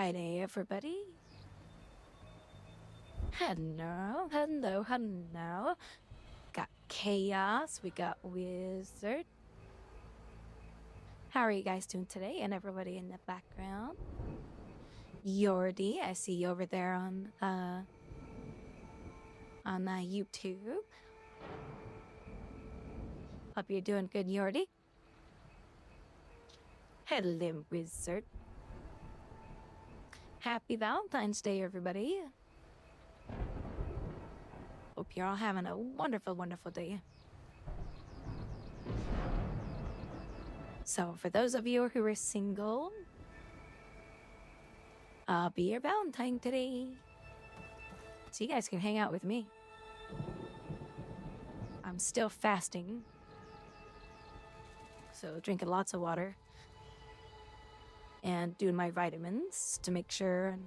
Friday, everybody. Hello. Got Chaos, we got Wizard. How are you guys doing today? And everybody in the background. Yordi, I see you over there on YouTube. Hope you're doing good, Yordi. Hello, Wizard. Happy Valentine's Day, everybody. Hope you're all having a wonderful, wonderful day. So, for those of you who are single, I'll be your Valentine today. So you guys can hang out with me. I'm still fasting. So, drinking lots of water. And doing my vitamins to make sure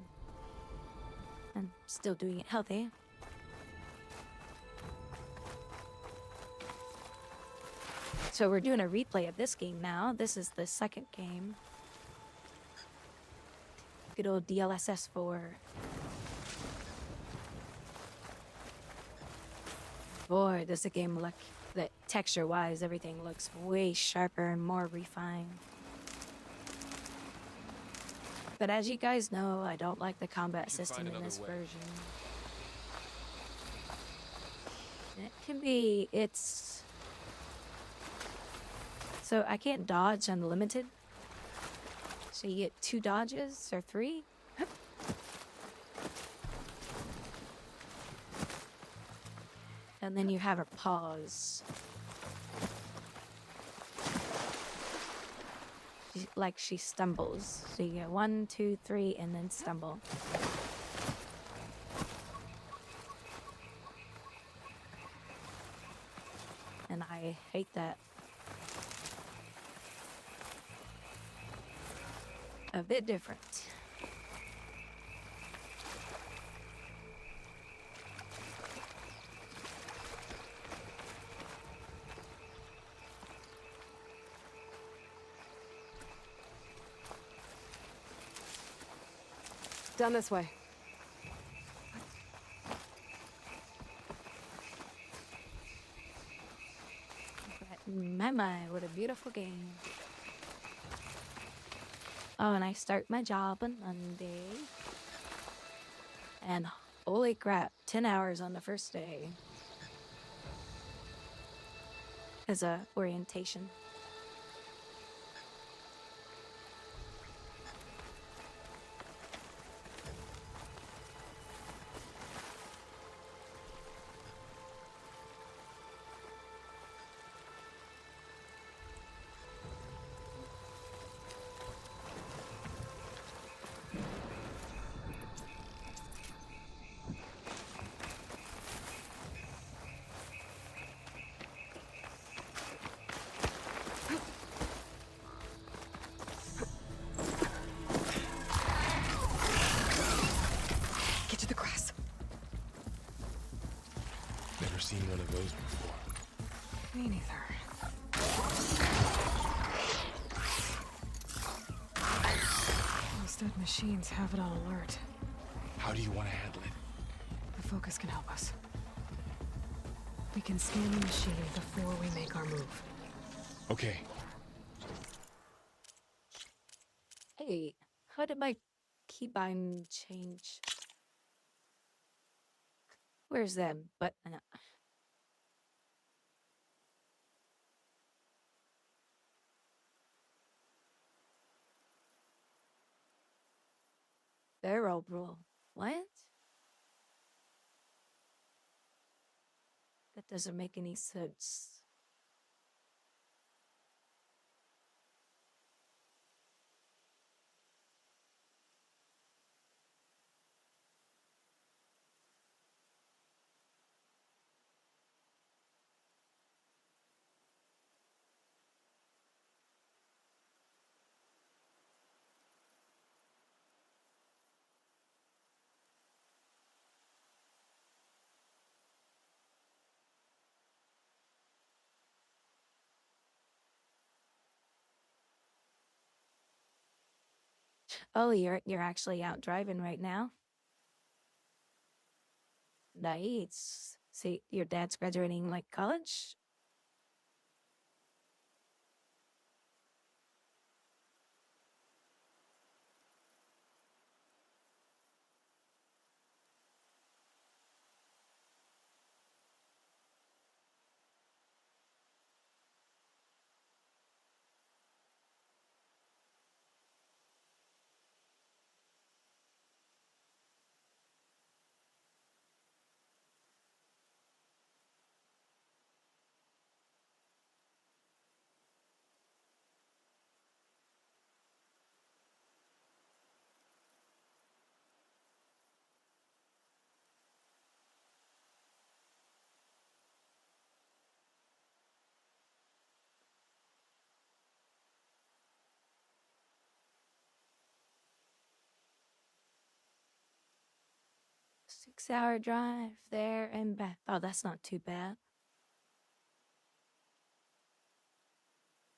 I'm still doing it healthy. So we're doing a replay of this game now. This is the second game. Good old DLSS 4. Boy, does the game look, that texture-wise, everything looks way sharper and more refined. But as you guys know, I don't like the combat system in this version. It can be, so I can't dodge unlimited. So you get 2 dodges or 3. And then you have a pause. Like she stumbles. So you get 1, 2, 3, and then stumble. And I hate that. A bit different. Down this way. My, what a beautiful game. Oh, and I start my job on Monday. And holy crap, 10 hours on the first day. As a orientation. Get to the grass. Never seen one of those before. Me neither. Those dead machines have it on alert. How do you want to handle it? The focus can help us. We can scan the machine before we make our move. Okay. Hey, how did my keybind change? Where's them? But barrel roll. What? That doesn't make any sense. Oh, you're actually out driving right now. Nice. See, your dad's graduating like college? 6-hour drive there and back. Oh, that's not too bad.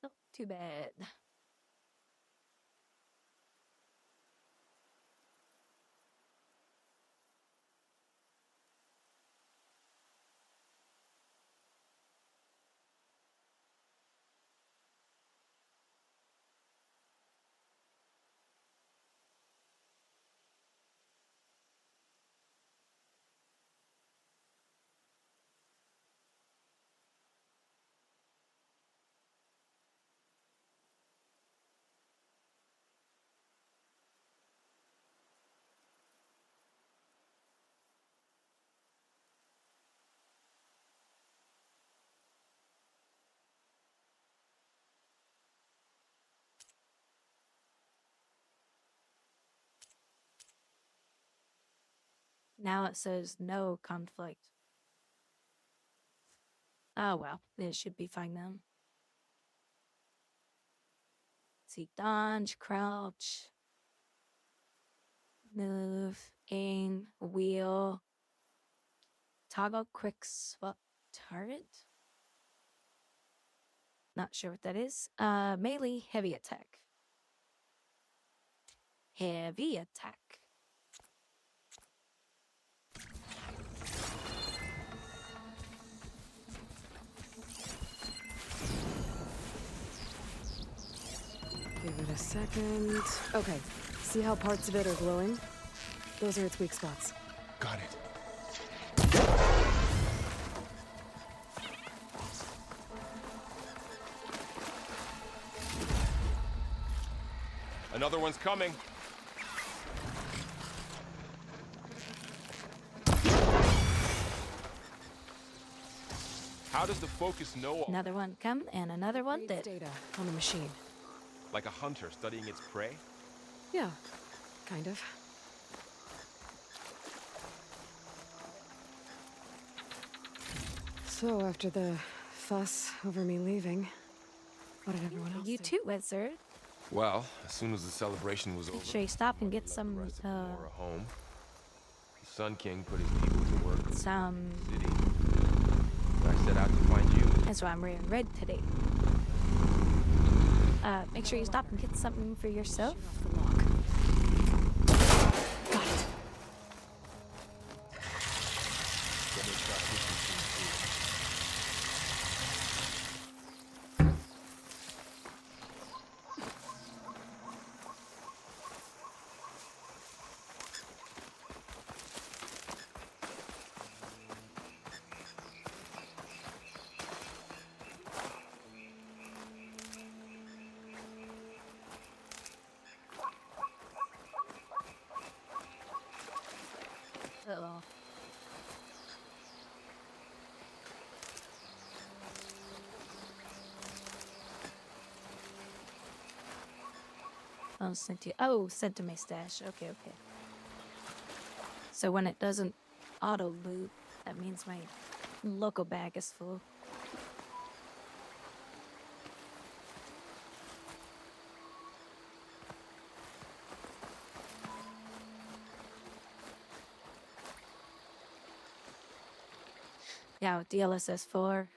Not too bad. Now it says no conflict. Oh well, it should be fine then. See, dodge, crouch, move, aim, wheel, toggle quick swap target. Not sure what that is. Melee, heavy attack. Heavy attack. Give it a second. Okay, see how parts of it are glowing? Those are its weak spots. Got it. Another one's coming. How does the focus know all Another one come and another one Reads dead. data on the machine. like a hunter studying its prey? Yeah, kind of. So after the fuss over me leaving, what did everyone else You do? too, Wizard. Well, as soon as the celebration was over, Make sure you stop and get left the some, rest of Gamora home. The Sun King put his people to work in the some. city. I set out to find you. That's why I'm wearing red today. Make sure you stop and get something for yourself. Shoot off the lock. Got it. Uh-oh. Oh, sent to my stash. Okay, okay. So when it doesn't auto loot, that means my local bag is full. Yeah, with DLSS 4.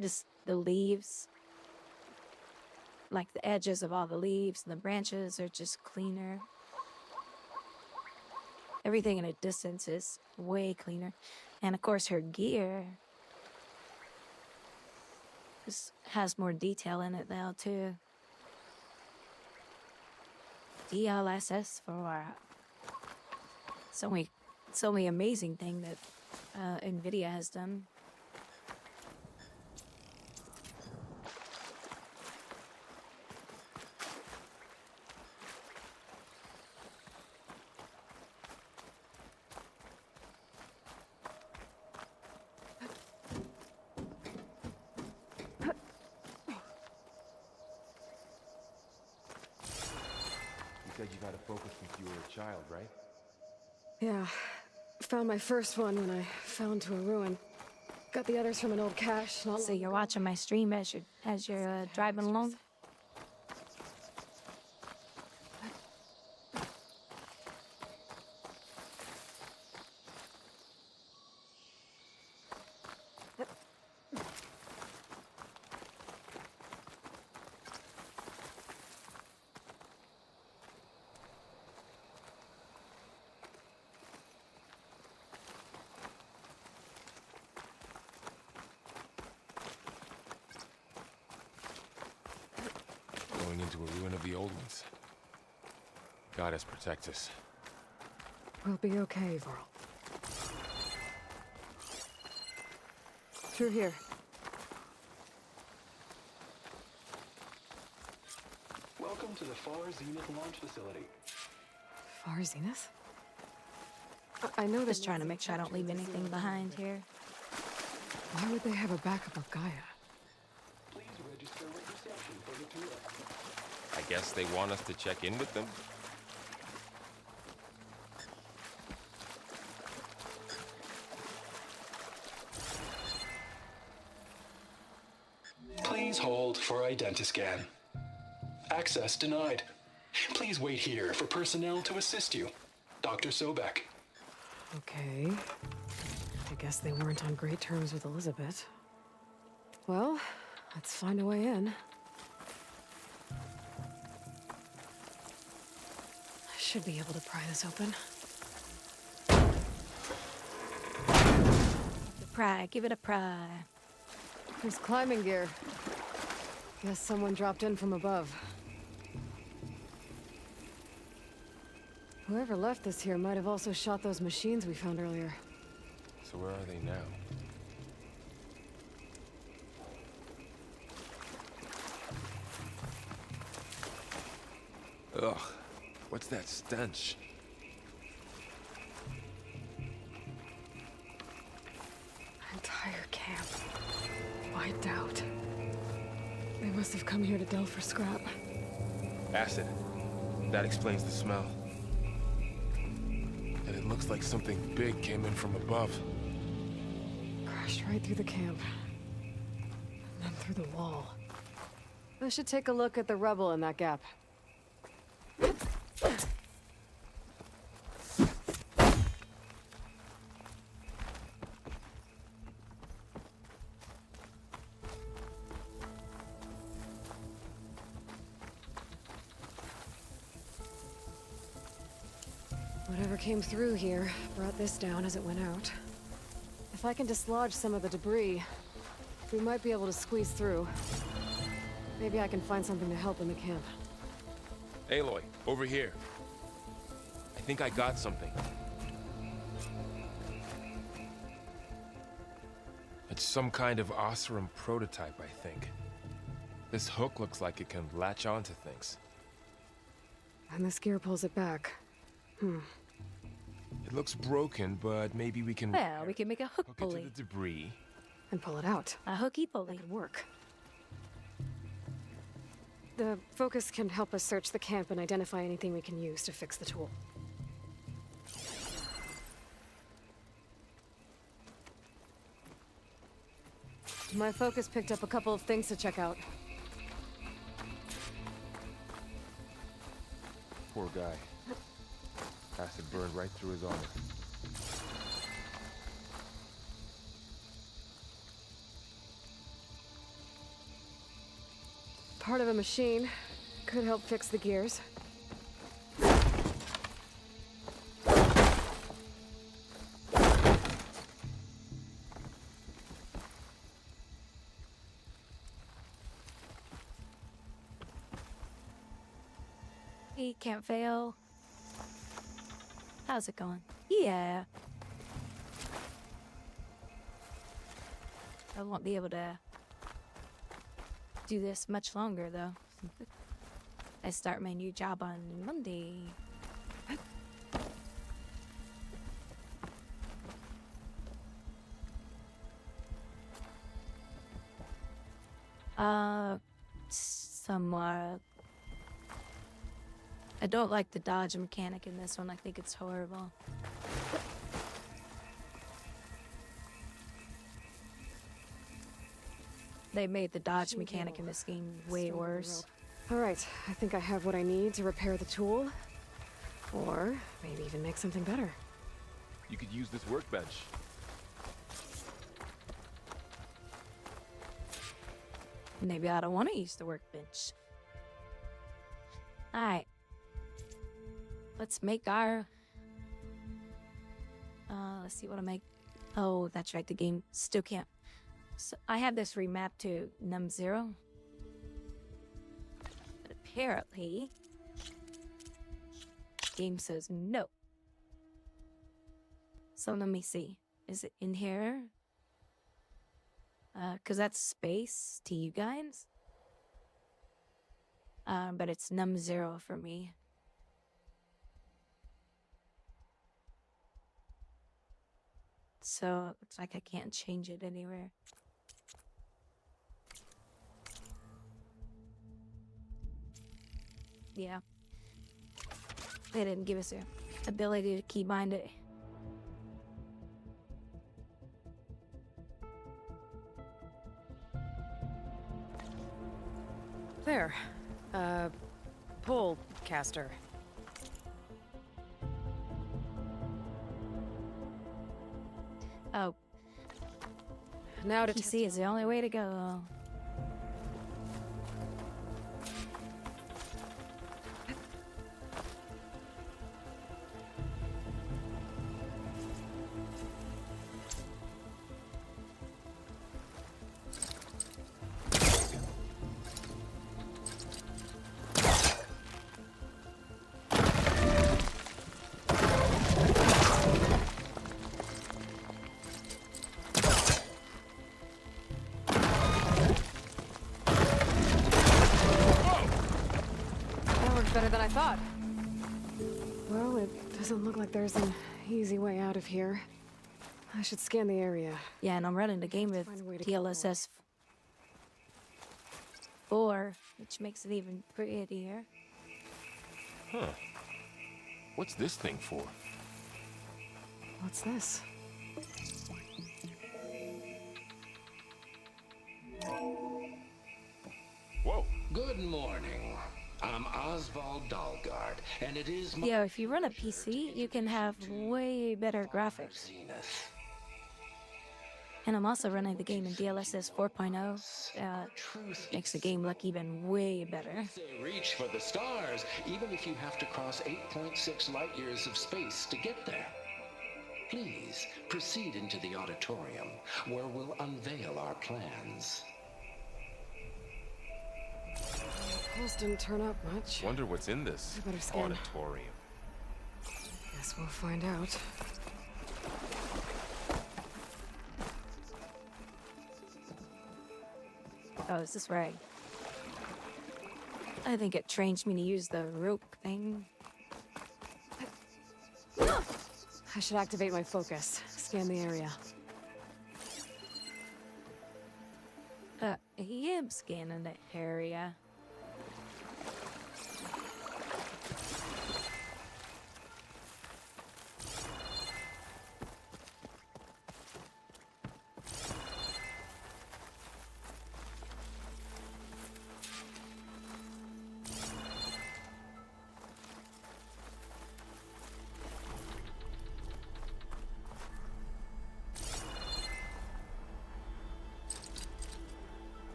Just the leaves. like the edges of all the leaves and the branches are just cleaner. Everything in a distance is way cleaner. And of course her gear just has more detail in it now too. DLSS for so many amazing thing that NVIDIA has done. You said you got a focus since you were a child, right? Yeah. Found my first one when I fell into a ruin. Got the others from an old cache. So you're watching my stream as you're driving along? Going into a ruin of the old ones. Goddess protect us. We'll be okay, Varl. Through here. Welcome to the Far Zenith launch facility. Far Zenith? I know Just trying to make sure I don't leave anything behind here. Why would they have a backup of Gaia? Please register with reception for the tour. I guess they want us to check in with them. Please hold for identiscan. Access denied. Please wait here for personnel to assist you. Dr. Sobek. Okay. I guess they weren't on great terms with Elizabeth. Well, let's find a way in. I should be able to pry this open. Give it a pry. There's climbing gear. Guess someone dropped in from above. Whoever left this here might have also shot those machines we found earlier. So where are they now? Ugh, what's that stench? Entire camp. Wiped out. They must have come here to delve for scrap. Acid. That explains the smell. And it looks like something big came in from above. Crashed right through the camp. And then through the wall. I should take a look at the rubble in that gap. Whatever came through here brought this down as it went out. If I can dislodge some of the debris, we might be able to squeeze through. Maybe I can find something to help in the camp. Aloy, over here. I think I got something. It's some kind of Oseram prototype, I think. This hook looks like it can latch onto things. And this gear pulls it back. It looks broken, but maybe we can Well, we can make a hook hook it to pulley. the debris. And pull it out. A hooky That pulley. could work. The focus can help us search the camp and identify anything we can use to fix the tool. My focus picked up a couple of things to check out. Poor guy. Acid burned right through his armor. part of a machine. Could help fix the gears. He can't fail. How's it going? Yeah. I won't be able to do this much longer, though. I start my new job on Monday. Somewhat. I don't like the dodge mechanic in this one. I think it's horrible. They made the dodge mechanic in this game way worse. Alright, I think I have what I need to repair the tool. Or maybe even make something better. You could use this workbench. Maybe I don't want to use the workbench. Alright. Let's make our... let's see what I make. Oh, that's right, the game still can't. So I have this remapped to num0. But apparently... game says no. So let me see. Is it in here? Cause that's space to you guys. But it's num0 for me. So it looks like I can't change it anywhere. Yeah. They didn't give us the ability to keybind it. There. Pull caster. Oh, Now to PC is the only way to go. better than I thought. Well, it doesn't look like there's an easy way out of here. I should scan the area. Yeah, and I'm running the game with Find a way to get DLSS 4, which makes it even prettier. Huh. What's this thing for? What's this? Whoa. Good morning. I'm Oswald Dalgard, and it is my Yeah, if you run a PC, you can have way better graphics. zenith. And I'm also running the game in DLSS 4.0. Truth Makes the game look even way better. Say reach for the stars, even if you have to cross 8.6 light years of space to get there. Please proceed into the auditorium, where we'll unveil our plans. Pulse didn't turn up much. Wonder what's in this I better scan. auditorium. Guess we'll find out. Oh, is this right? I think it trains me to use the rope thing. I should activate my focus. Scan the area. I am scanning the area.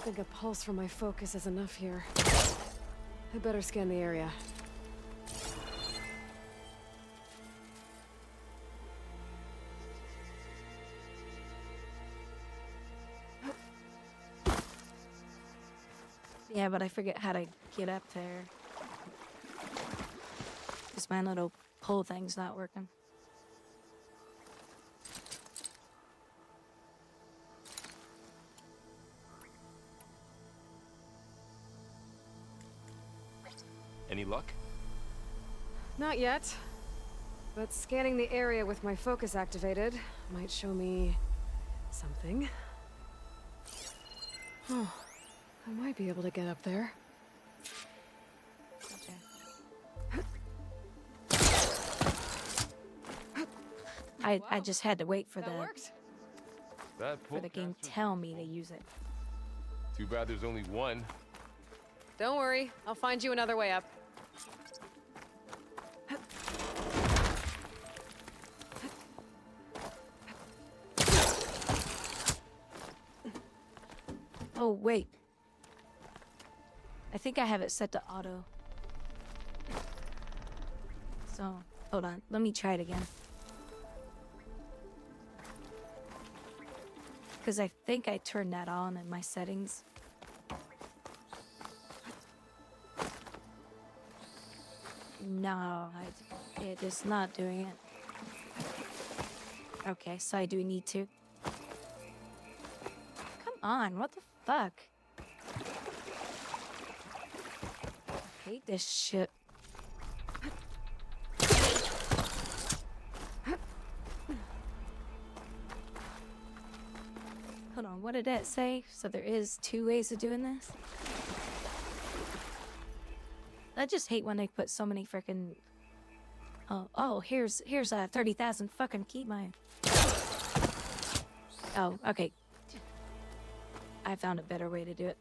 don't think a pulse from my focus is enough here. I better scan the area. Yeah, but I forget how to get up there. Because my little pull thing's not working. Any luck? Not yet. But scanning the area with my focus activated might show me something. Oh, I might be able to get up there. Okay. I just had to wait for That worked? the game tell me to use it. Too bad there's only one. Don't worry, I'll find you another way up. Oh, wait. I think I have it set to auto. So, hold on. Let me try it again. Because I think I turned that on in my settings. No, it is not doing it. Okay, so I do need to. Come on, what the fuck? I hate this shit. Hold on, what did that say? So there is 2 ways of doing this? I just hate when they put so many freaking. Oh, here's 30,000 fucking keybind. Oh, okay. I found a better way to do it.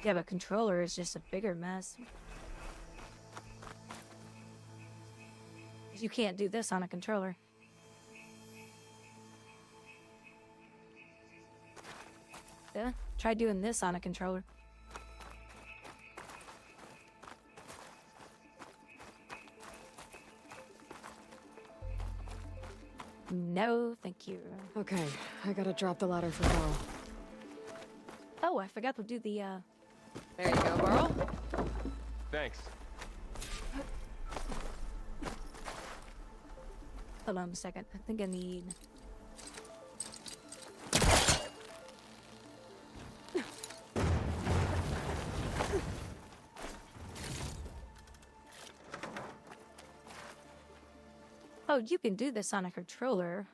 Yeah, but controller is just a bigger mess. You can't do this on a controller. Yeah, try doing this on a controller. No, thank you. Okay, I gotta drop the ladder for Carl. Oh, I forgot to do the, There you go, Barl. Thanks. Hold on a second. I think I need... Oh, you can do this on a controller.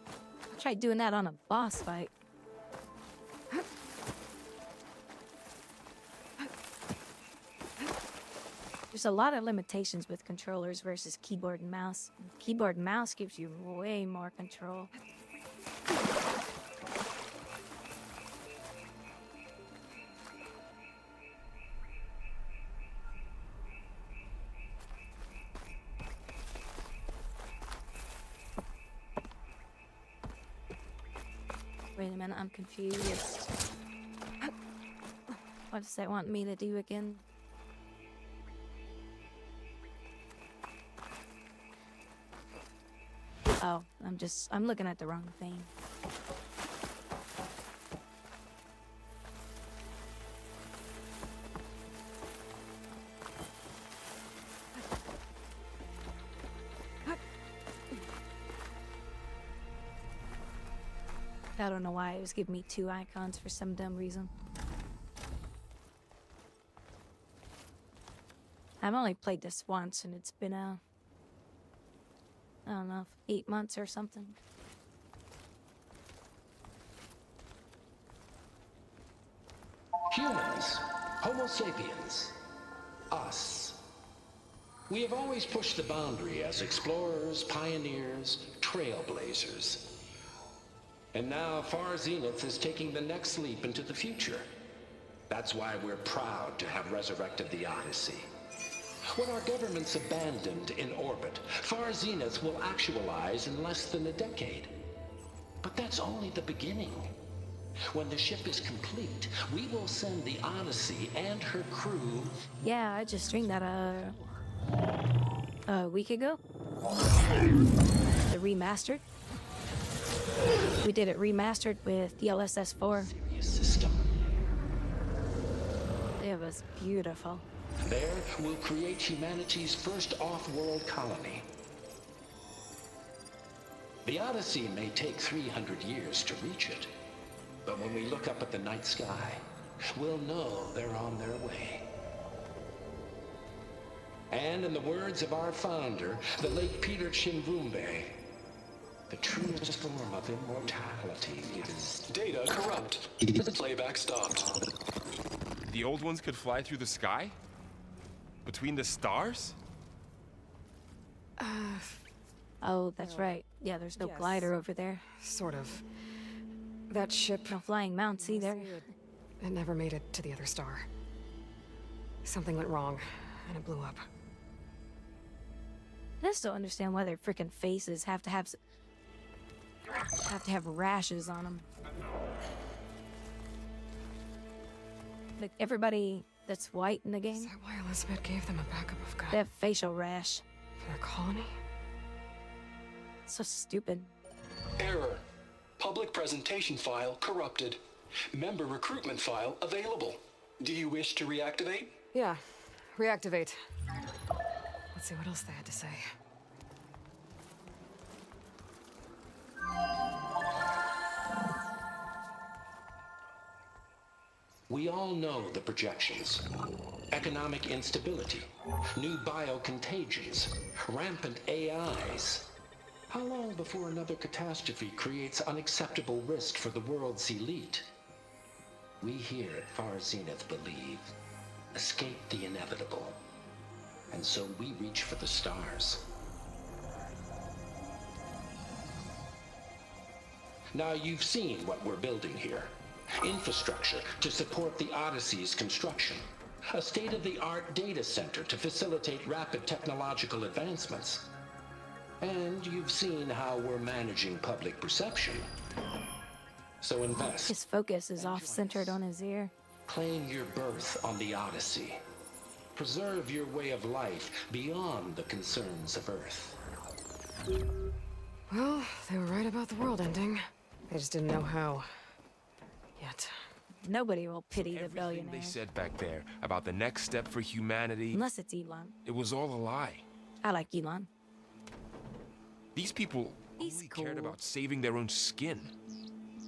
I tried doing that on a boss fight. There's a lot of limitations with controllers versus keyboard and mouse. Keyboard and mouse gives you way more control. Wait a minute, I'm confused. What does that want me to do again? Oh, I'm looking at the wrong thing. I don't know why it was giving me 2 icons for some dumb reason. I've only played this once and it's been I don't know, 8 months or something. Humans, Homo sapiens, us. We have always pushed the boundary as explorers, pioneers, trailblazers. And now Far Zenith is taking the next leap into the future. That's why we're proud to have resurrected the Odyssey. When our government's abandoned in orbit, Far Zenith will actualize in less than a decade. But that's only the beginning. When the ship is complete, we will send the Odyssey and her crew. Yeah, I just streamed that a week ago. The remastered. We did it remastered with DLSS 4. Serious system. It was beautiful. There, we'll create humanity's first off-world colony. The Odyssey may take 300 years to reach it, but when we look up at the night sky, we'll know they're on their way. And in the words of our founder, the late Peter Chimvumbe, the truest form of immortality is... Data corrupt. Playback stopped. The old ones could fly through the sky? Between the stars? Oh, that's right. Yeah, there's no Yes. glider over there. Sort of. That ship, No flying mounts either. it never made it to the other star. Something went wrong, and it blew up. I just don't understand why their freaking faces have to have rashes on them. Like everybody that's white in the Is game, that why Elizabeth gave them a backup of they guns have facial rash. for their colony? So stupid. Error. Public presentation file corrupted. Member recruitment file available. Do you wish to reactivate? Yeah, reactivate. Let's see what else they had to say. We all know the projections. Economic instability, new biocontagions, rampant AIs. How long before another catastrophe creates unacceptable risk for the world's elite? We here at Far Zenith believe, escape the inevitable. And so we reach for the stars. Now you've seen what we're building here. Infrastructure to support the Odyssey's construction. A state-of-the-art data center to facilitate rapid technological advancements. And you've seen how we're managing public perception. So invest. His focus is off-centered on his ear. Claim your berth on the Odyssey. Preserve your way of life beyond the concerns of Earth. Well, they were right about the world ending. They just didn't know how. Yet. Nobody will pity the Everything billionaire. they said back there about the next step for humanity, Unless it's Elon. it was all a lie. I like Elon. These people He's only cared cool. about saving their own skin.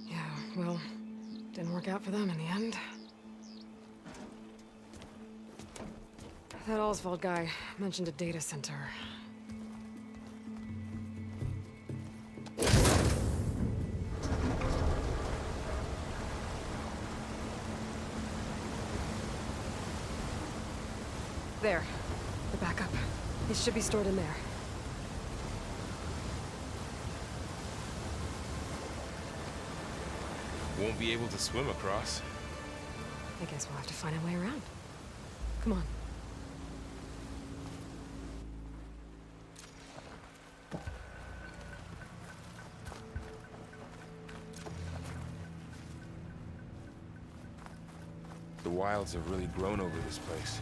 Yeah, well, didn't work out for them in the end. That Oswald guy mentioned a data center. There. The backup. It should be stored in there. Won't be able to swim across. I guess we'll have to find a way around. Come on. The wilds have really grown over this place.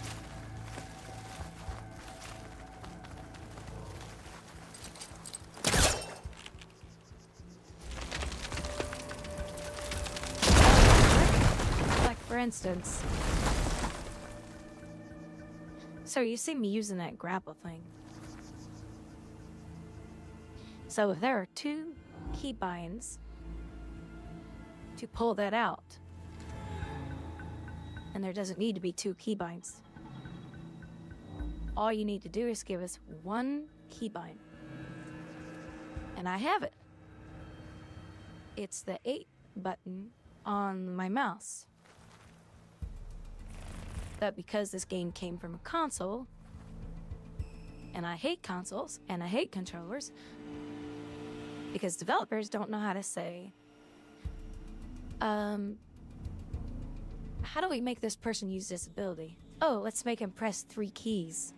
Like, for instance... So you see me using that grapple thing. So if there are 2 keybinds to pull that out, and there doesn't need to be 2 keybinds. All you need to do is give us 1 keybind. And I have it. It's the 8 button on my mouse. But because this game came from a console, and I hate consoles, and I hate controllers, because developers don't know how to say, how do we make this person use this ability? Oh, let's make him press 3 keys.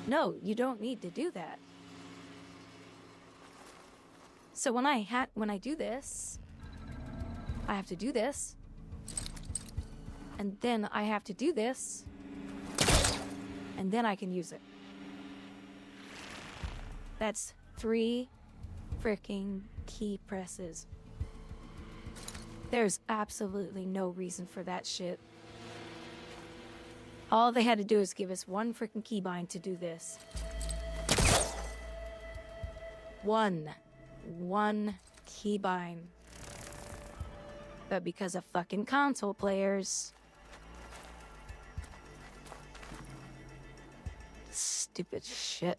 No, you don't need to do that. So when I do this, I have to do this, and then I have to do this, and then I can use it. That's 3 freaking key presses. There's absolutely no reason for that shit. All they had to do is give us 1 freaking keybind to do this. One keybind. But because of fucking console players. Stupid shit.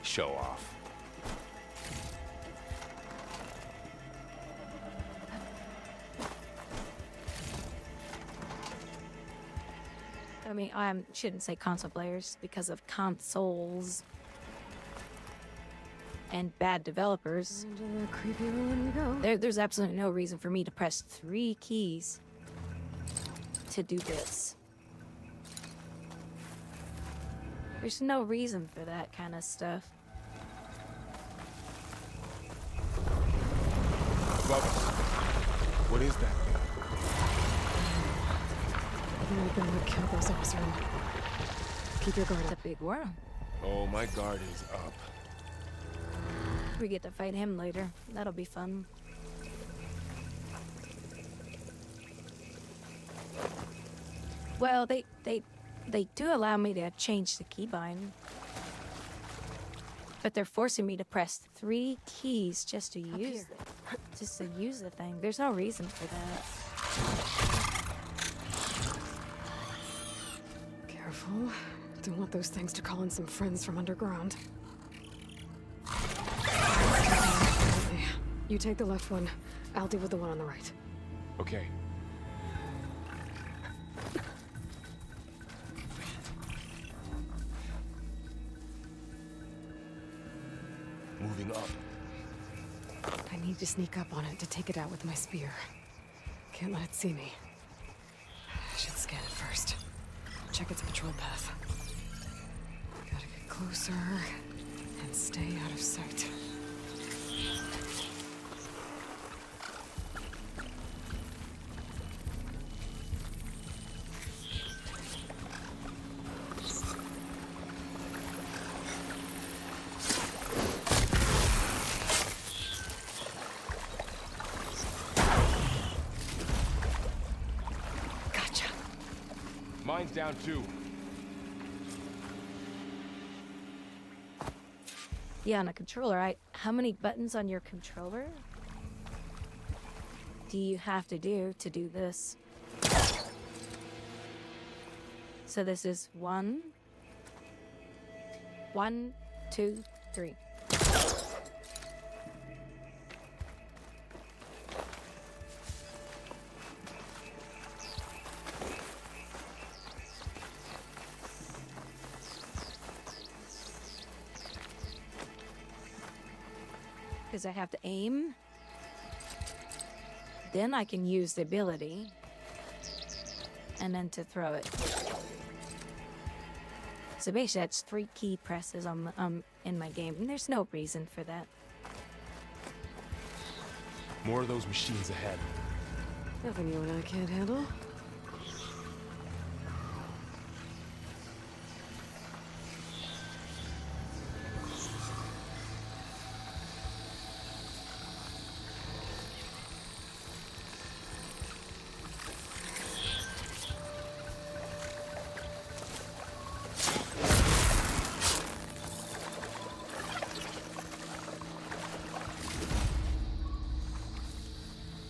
Show off. I mean, I shouldn't say console players because of consoles and bad developers. Into the creepy ruin we go. There's absolutely no reason for me to press 3 keys to do this. There's no reason for that kind of stuff. Bubba, what is that thing? Might be able to kill those officers. Keep your guard It's a up. big worm. Oh, my guard is up. We get to fight him later. That'll be fun. Well, they do allow me to change the keybind. But they're forcing me to press 3 keys just to use the thing. There's no reason for that. Careful. Don't want those things to call in some friends from underground. You take the left one. I'll deal with the one on the right. Okay. Moving up. I need to sneak up on it to take it out with my spear. Can't let it see me. I should scan it first. Check its patrol path. Gotta get closer and stay out of sight. Gotcha. Mine's down too. Yeah, on a controller, how many buttons on your controller do you have to do this? So this is 1, 2, 3. Because I have to aim. Then I can use the ability. And then to throw it. So basically that's 3 key presses on in my game. And there's no reason for that. More of those machines ahead. Nothing you and I can't handle.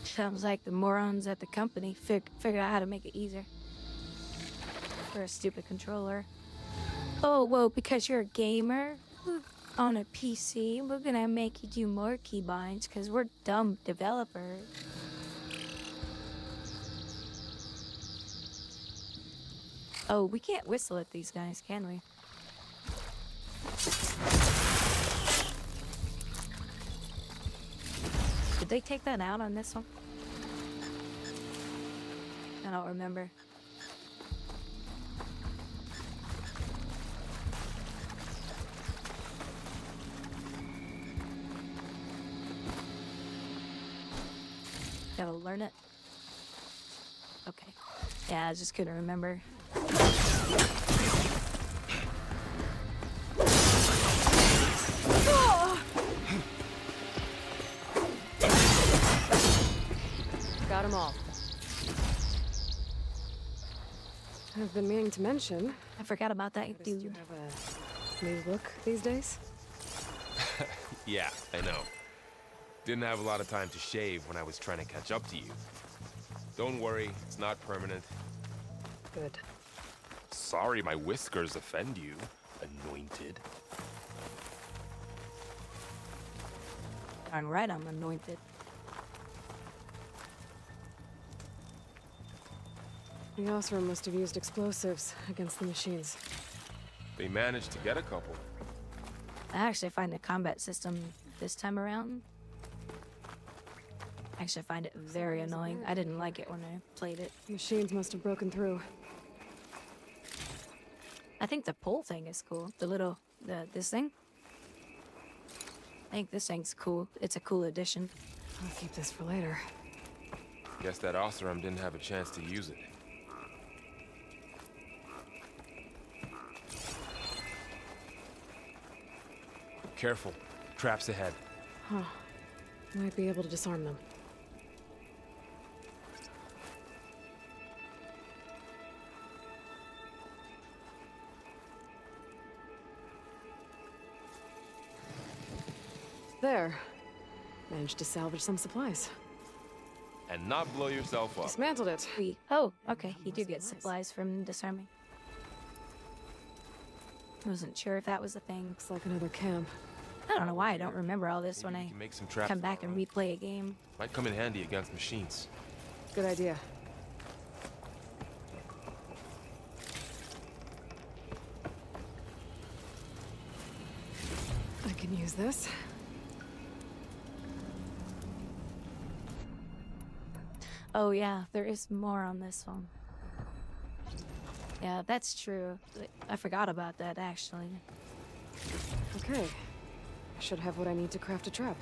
Sounds like the morons at the company figure out how to make it easier. For a stupid controller. Oh, whoa, because you're a gamer on a PC, we're gonna make you do more keybinds because we're dumb developers. Oh, we can't whistle at these guys, can we? Did they take that out on this one? I don't remember. Gotta learn it. Okay. Yeah, I just couldn't remember. Got them all. I've been meaning to mention. I forgot about that Do you dude. have a new look these days? Yeah, I know. Didn't have a lot of time to shave when I was trying to catch up to you. Don't worry, it's not permanent. Good. Sorry my whiskers offend you, anointed. Darn right, I'm anointed. The Osram must have used explosives against the machines. They managed to get a couple. I actually find the combat system this time around. I actually find it very annoying. I didn't like it when I played it. Machines must have broken through. I think the pole thing is cool. This thing. I think this thing's cool. It's a cool addition. I'll keep this for later. Guess that Oseram didn't have a chance to use it. Careful. Traps ahead. Huh. Might be able to disarm them. There. Managed to salvage some supplies. And not blow yourself up. Dismantled it. Oh, okay. You do get supplies from disarming. I wasn't sure if that was a thing. Looks like another camp. I don't know why I don't remember all this when Maybe I we can make some traps. come back and replay a game. Might come in handy against machines. Good idea. I can use this. Oh yeah, there is more on this one. Yeah, that's true. I forgot about that, actually. Okay. I should have what I need to craft a trap.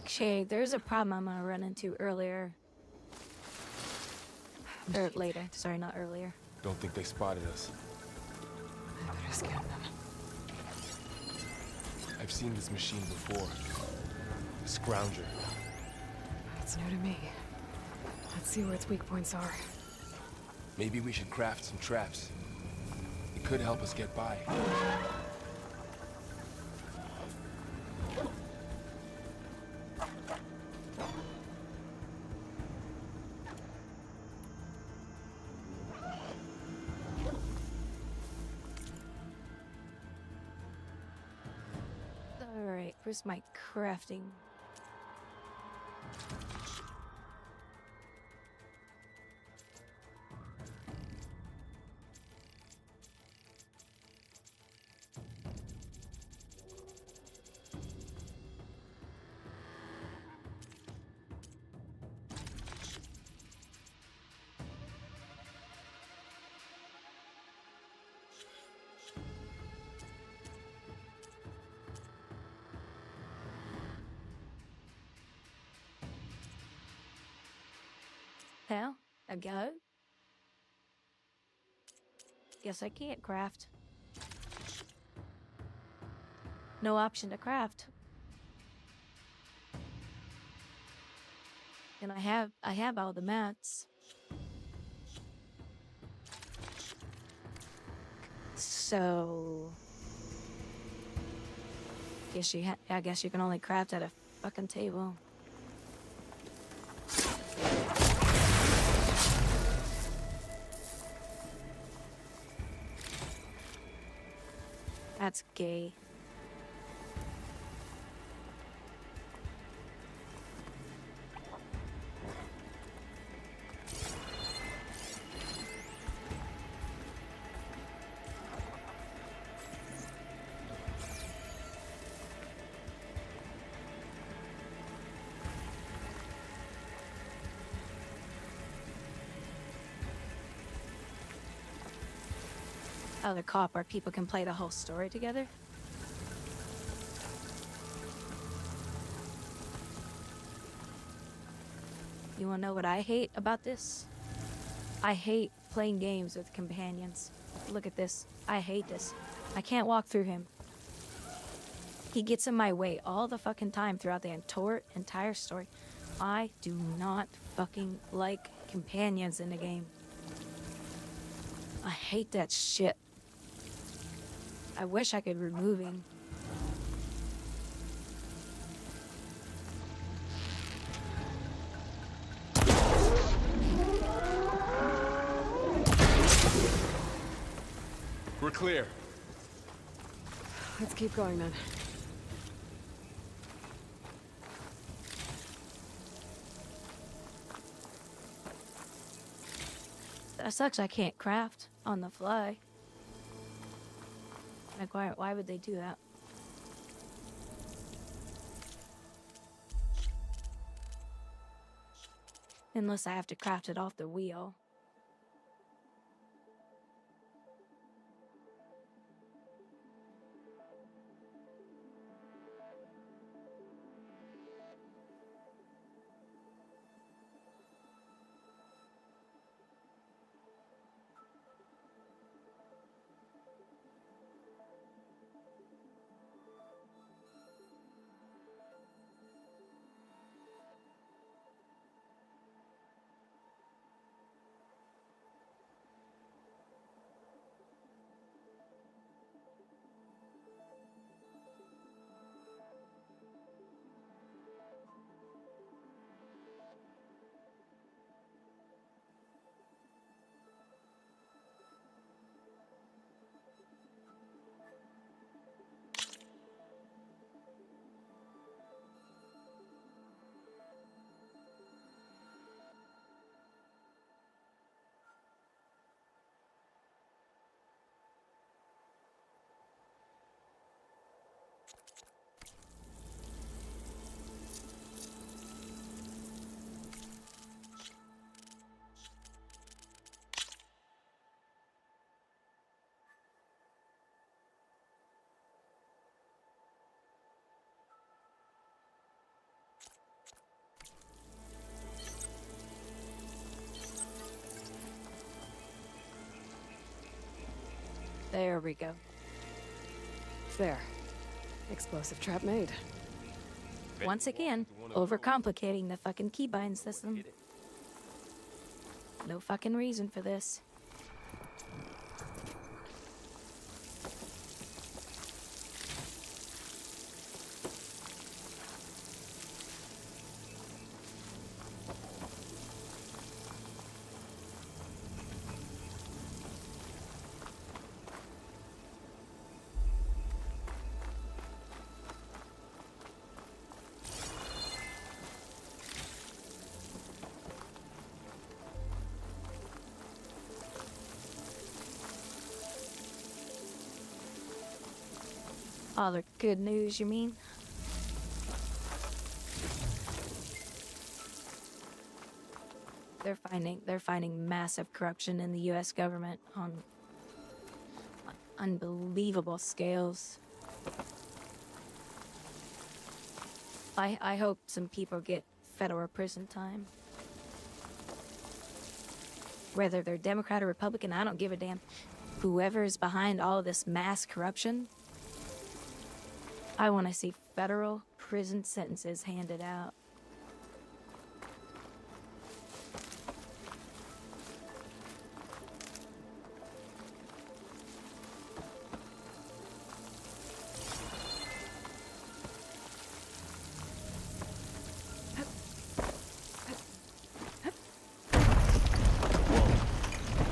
Okay, there's a problem I'm gonna run into earlier. Or later. Sorry, not earlier. Don't think they spotted us. I better scan them. I've seen this machine before. A scrounger. That's new to me. Let's see where its weak points are. Maybe we should craft some traps. It could help us get by. Alright, where's my crafting? Well, a go. Guess I can't craft. No option to craft. And I have all the mats. So I guess you can only craft at a fucking table. That's gay. Other cop where people can play the whole story together. You wanna know what I hate about this? I hate playing games with companions. Look at this. I hate this. I can't walk through him. He gets in my way all the fucking time throughout the entire story. I do not fucking like companions in the game. I hate that shit. I wish I could remove him. We're clear. Let's keep going then. That sucks I can't craft on the fly. Like, why would they do that? Unless I have to craft it off the wheel. There we go. There. Explosive trap made. Once again, overcomplicating the fucking keybind system. No fucking reason for this. All the good news, you mean? They're finding massive corruption in the US government on unbelievable scales. I hope some people get federal prison time. Whether they're Democrat or Republican, I don't give a damn. Whoever is behind all of this mass corruption, I want to see federal prison sentences handed out.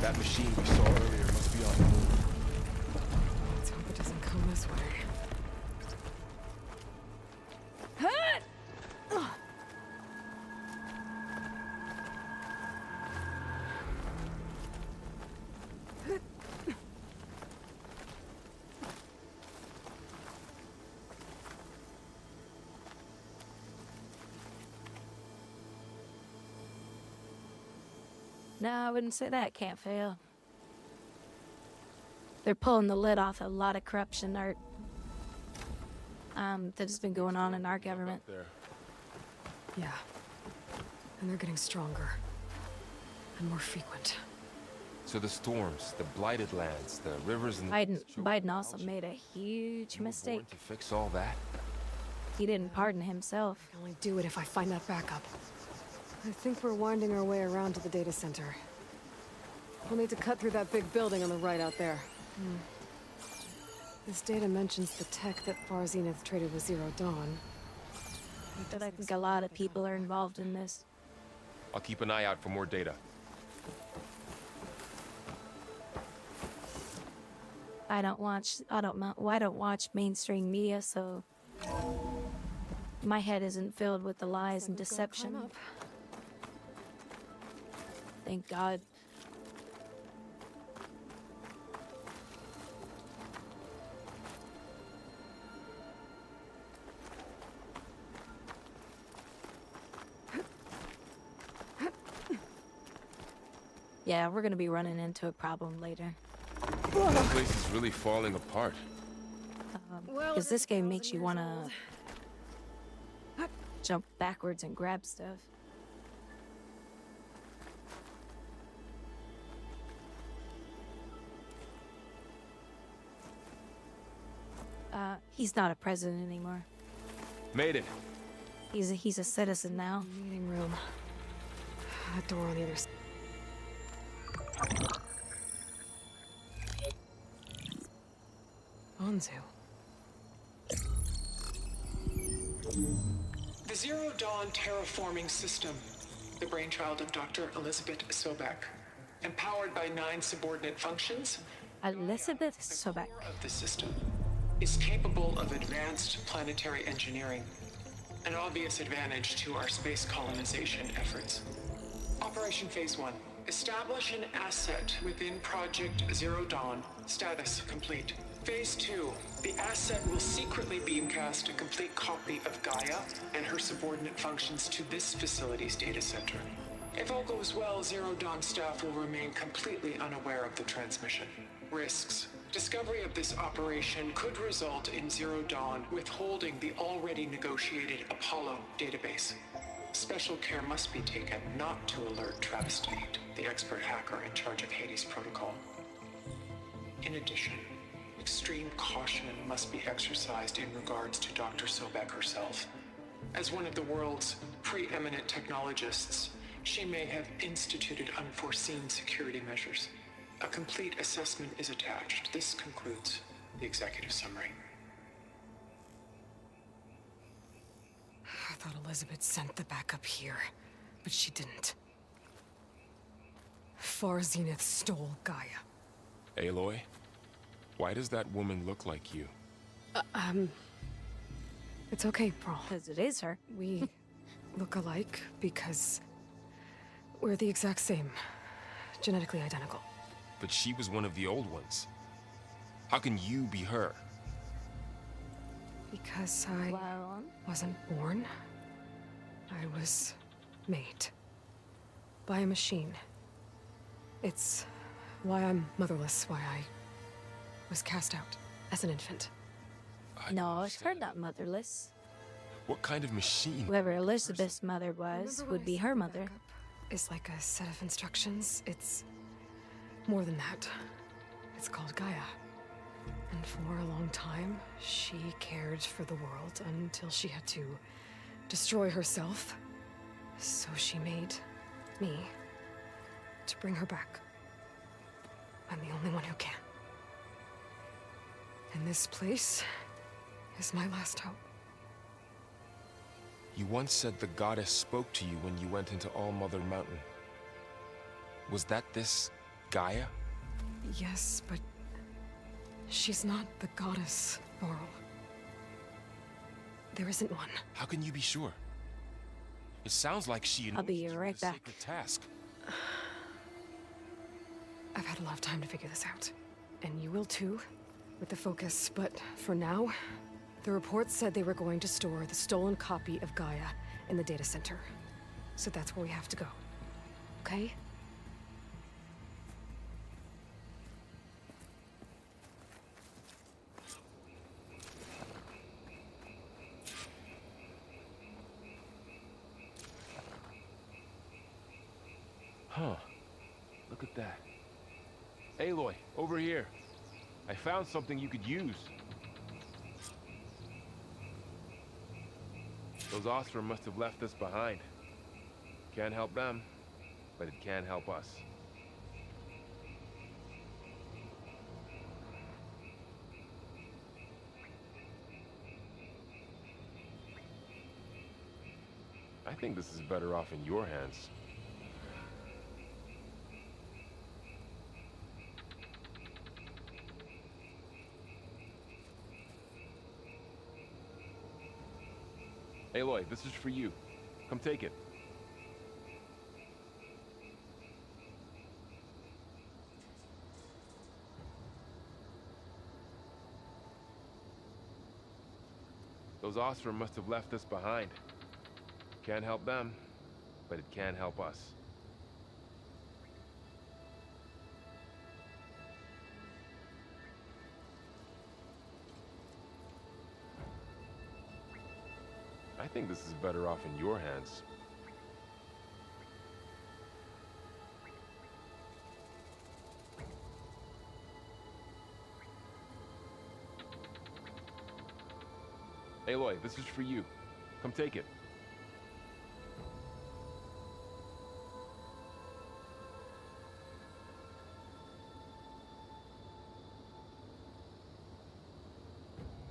That machine we saw earlier must be on the move. Let's hope it doesn't come this way. No, I wouldn't say that. Can't fail. They're pulling the lid off a lot of corruption art that has been going on in our government. There. Yeah. And they're getting stronger. And more frequent. So the storms, the blighted lands, the rivers and Biden also made a huge mistake. to fix all that. He didn't pardon himself. I can only do it if I find that backup. I think we're winding our way around to the data center. We'll need to cut through that big building on the right out there. This data mentions the tech that Far Zenith traded with Zero Dawn. But I think a lot of people are involved in this. I'll keep an eye out for more data. I don't watch mainstream media, so my head isn't filled with the lies and deception. Thank God. Yeah, we're gonna be running into a problem later. This place is really falling apart. Because this game makes you wanna jump backwards and grab stuff. He's not a president anymore. Made it. He's a citizen now. Meeting room. That door on the other side. Onzu. The Zero Dawn terraforming system, the brainchild of Dr. Elizabeth Sobek, empowered by 9 subordinate functions, Elizabeth Sobek. of the system is capable of advanced planetary engineering, an obvious advantage to our space colonization efforts. Operation Phase 1. Establish an asset within Project Zero Dawn. Status complete. Phase 2. The asset will secretly beamcast a complete copy of Gaia and her subordinate functions to this facility's data center. If all goes well, Zero Dawn staff will remain completely unaware of the transmission. Risks. Discovery of this operation could result in Zero Dawn withholding the already negotiated Apollo database. Special care must be taken not to alert Travis Tate, the expert hacker in charge of Hades Protocol. In addition, extreme caution must be exercised in regards to Dr. Sobek herself. As one of the world's preeminent technologists, she may have instituted unforeseen security measures. A complete assessment is attached. This concludes the executive summary. I thought Elizabeth sent the backup here, but she didn't. Far Zenith stole Gaia. Aloy, why does that woman look like you? It's okay, Pearl. Because it is her. We look alike because we're the exact same. Genetically identical. But she was one of the old ones. How can you be her? Because I Well, wasn't born. I was made. By a machine. It's why I'm motherless, why I was cast out as an infant. no, her not motherless. What kind of machine? Whoever Elizabeth's mother was Remember would when be I her said mother. backup is like a set of instructions. It's more than that. It's called Gaia. And for a long time, she cared for the world until she had to destroy herself. So she made me to bring her back. I'm the only one who can. And this place is my last hope. You once said the goddess spoke to you when you went into All-Mother Mountain. Was that this Gaia? Yes, but she's not the goddess, Laurel. There isn't one. How can you be sure? It sounds like she I'll be anointed you right with a back. sacred task. I've had a lot of time to figure this out. And you will too, with the focus. But for now, the report said they were going to store the stolen copy of Gaia in the data center. So that's where we have to go. Okay? Huh. Look at that. Aloy, over here. I found something you could use. Those Ostrom must have left us behind. Can't help them, but it can help us. I think this is better off in your hands. Aloy, this is for you. Come take it. Those Ostrom must have left us behind. Can't help them, but it can help us. I think this is better off in your hands. Aloy, this is for you. Come take it.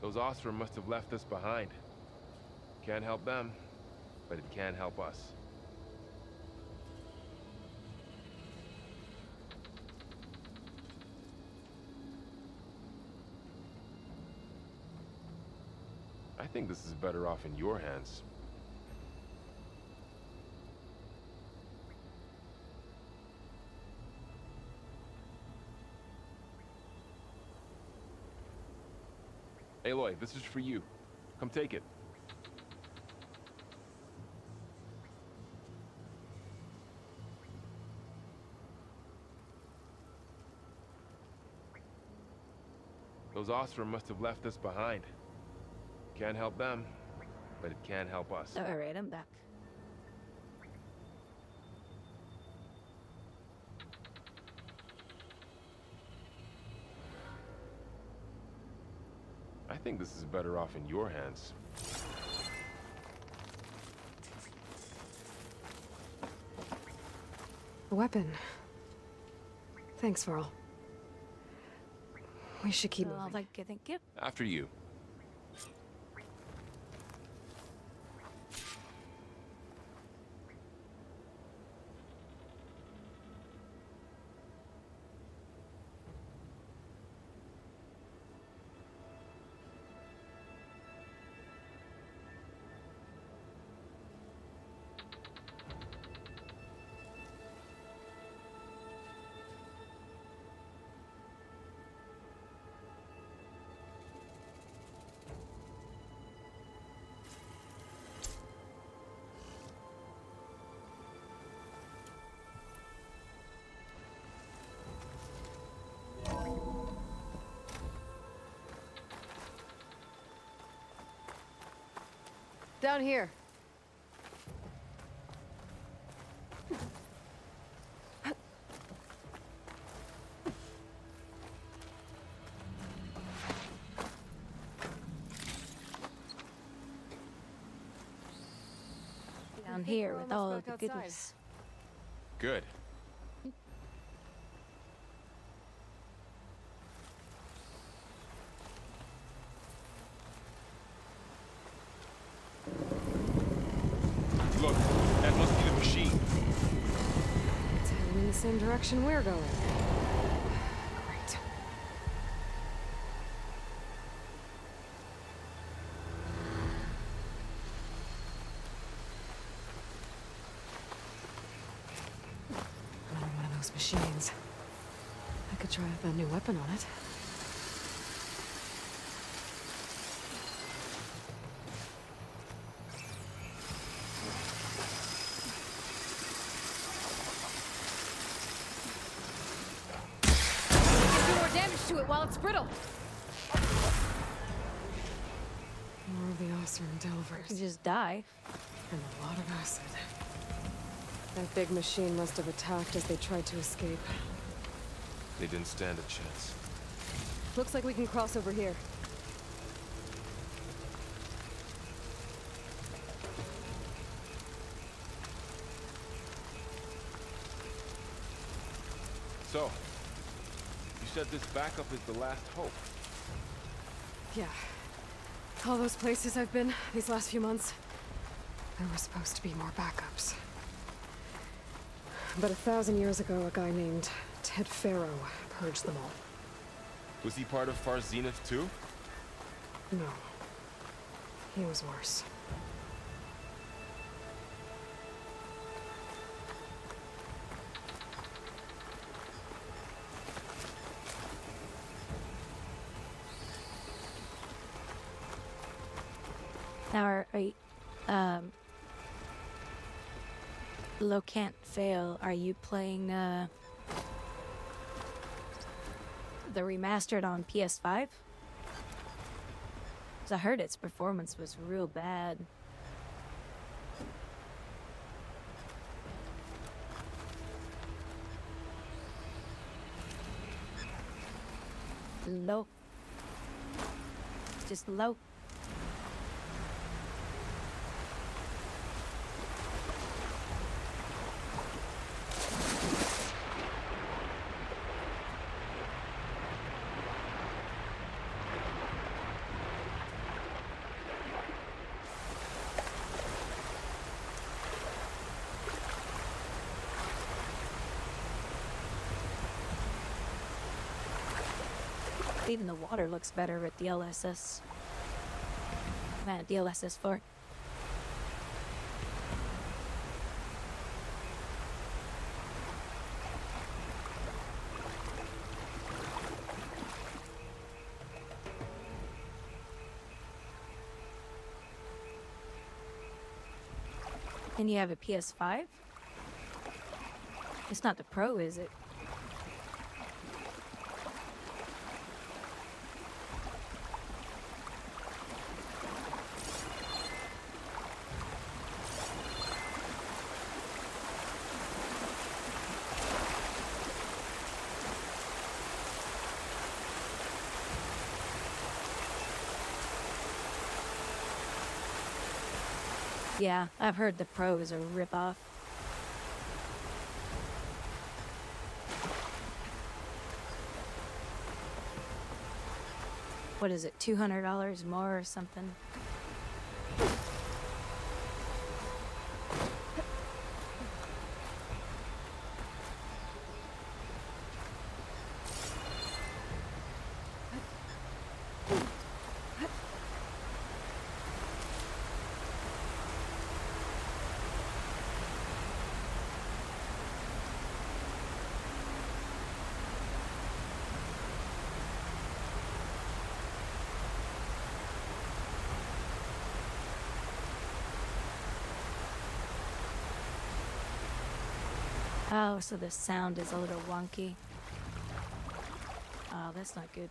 Those Ostrom must have left us behind. Can't help them, but it can help us. I think this is better off in your hands. Aloy, this is for you. Come take it. Those Ostrom must have left us behind. Can't help them, but it can help us. All right, I'm back. I think this is better off in your hands. A weapon. Thanks, Varl. We should keep moving. Thank you. After you. Down here. Down here we're with all almost of the back outside. goodness. Good. Look, that must be the machine. It's heading in the same direction we're going. Great. Another one of those machines. I could try out that new weapon on it. Do more damage to it while it's brittle. More of the Ostrom Delvers. You just die. And a lot of acid. That big machine must have attacked as they tried to escape. They didn't stand a chance. Looks like we can cross over here. So, you said this backup is the last hope. Yeah. All those places I've been these last few months, there were supposed to be more backups. But 1,000 years ago, a guy named Ted Farrow purged them all. Was he part of Far Zenith too? No. He was worse. Now, Low Can't Fail, are you playing, the remastered on PS5? 'Cause I heard its performance was real bad. Low. Just low. Even the water looks better with DLSS. Man, DLSS 4. And you have a PS5? It's not the Pro, is it? Yeah, I've heard the Pro is a ripoff. What is it, $200 more or something? Oh, so the sound is a little wonky. Oh, that's not good.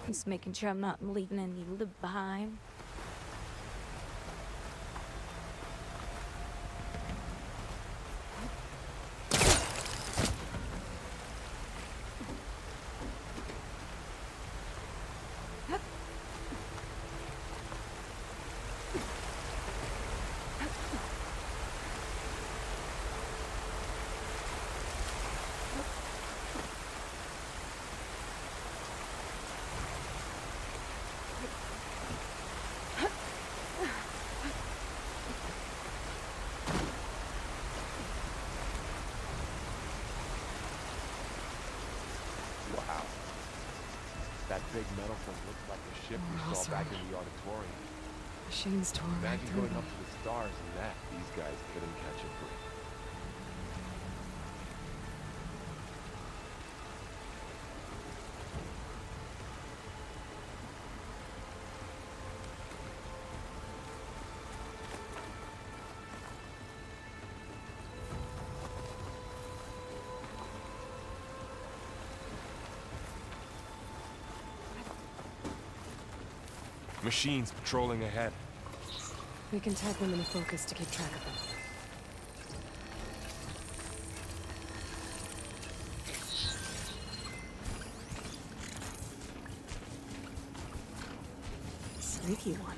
Just making sure I'm not leaving any lip behind. Wow. That big metal thing looked like the ship we saw back in the auditorium. Machines tore right Imagine through going them. up to the stars and that. These guys couldn't catch a break. Machines patrolling ahead. We can tag them in focus to keep track of them. Sneaky one.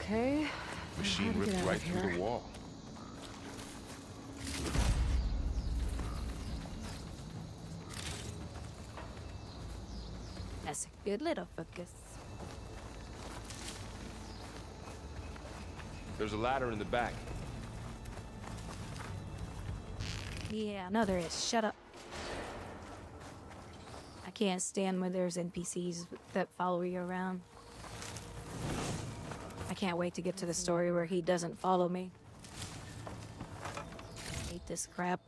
Okay. Machine ripped right through the wall. That's a good little focus. There's a ladder in the back. Yeah, no, there is. Shut up. I can't stand when there's NPCs that follow you around. I can't wait to get to the story where he doesn't follow me. Hate this crap.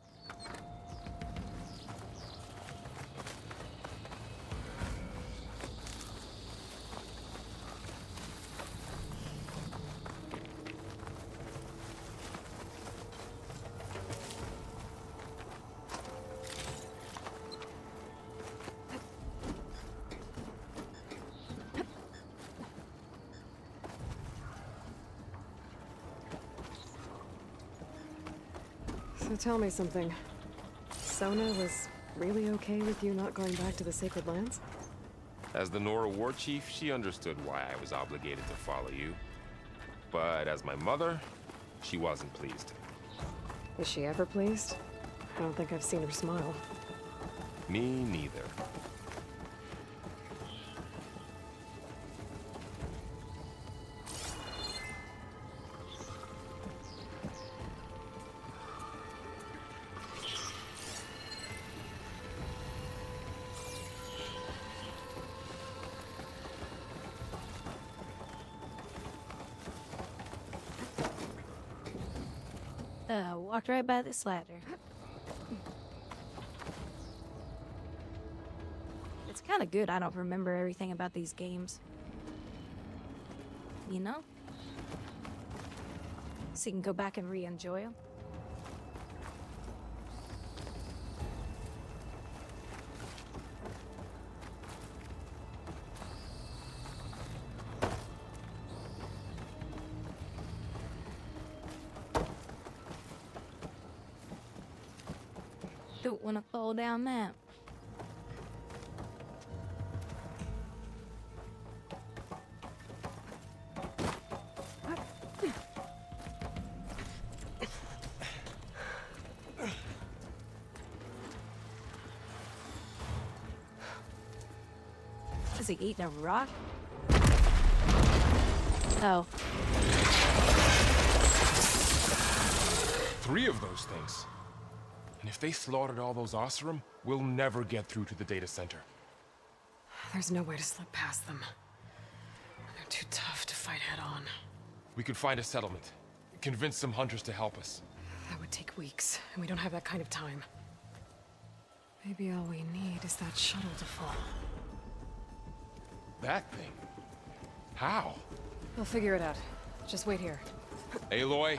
So tell me something. Sona was really okay with you not going back to the Sacred Lands? As the Nora war chief, she understood why I was obligated to follow you. But as my mother, she wasn't pleased. Is she ever pleased? I don't think I've seen her smile. Me neither. Walked right by this ladder. It's kind of good I don't remember everything about these games. You know? So you can go back and re-enjoy them. Don't want to fall down that. Is he eating a rock? Oh. 3 of those things. And if they slaughtered all those Oseram, we'll never get through to the data center. There's no way to slip past them. They're too tough to fight head on. We could find a settlement. Convince some hunters to help us. That would take weeks, and we don't have that kind of time. Maybe all we need is that shuttle to fall. That thing? How? We'll figure it out. Just wait here. Aloy?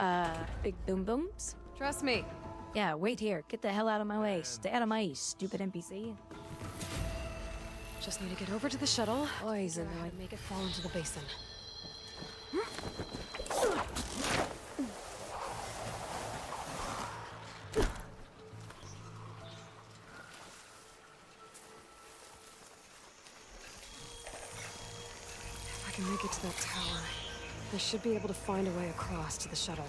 Big boom booms? Trust me. Yeah, wait here. Get the hell out of my way. Stay out of my way, stupid NPC. Just need to get over to the shuttle. Poison. Figure out how to make it fall into the basin. If I can make it to that tower, I should be able to find a way across to the shuttle.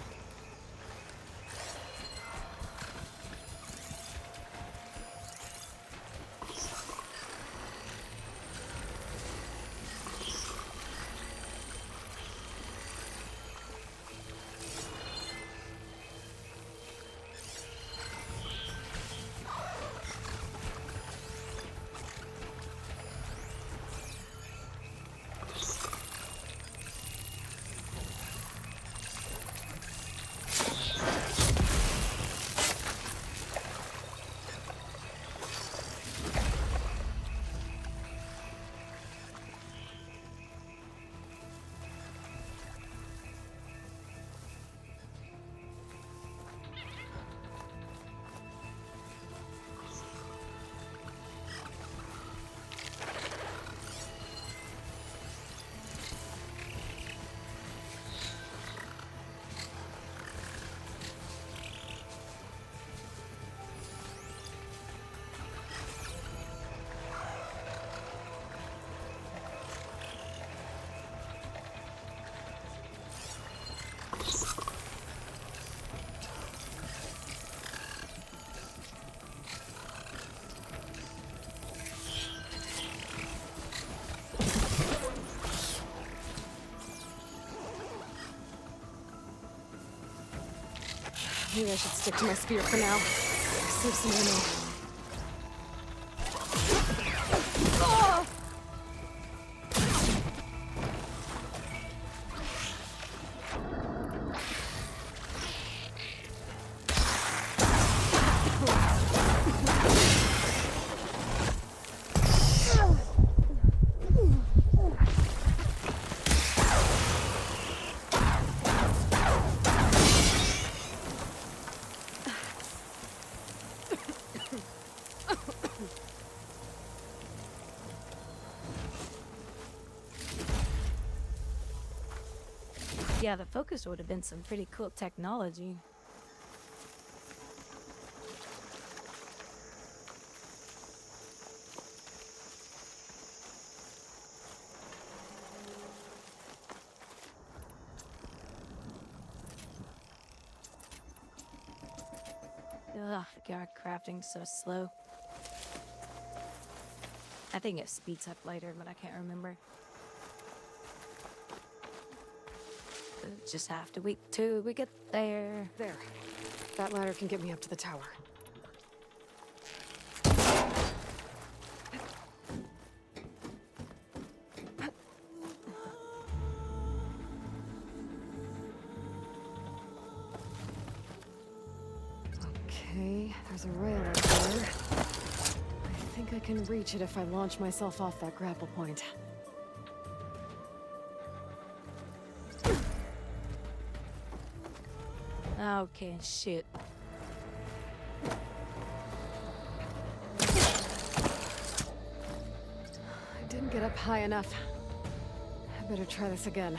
Maybe I should stick to my spear for now. Save some ammo. Yeah, the focus would have been some pretty cool technology. Ugh, God, crafting's so slow. I think it speeds up later, but I can't remember. Just have to wait till we get there. There. That ladder can get me up to the tower. Okay, there's a rail up there. I think I can reach it if I launch myself off that grapple point. Okay, shit. I didn't get up high enough. I better try this again.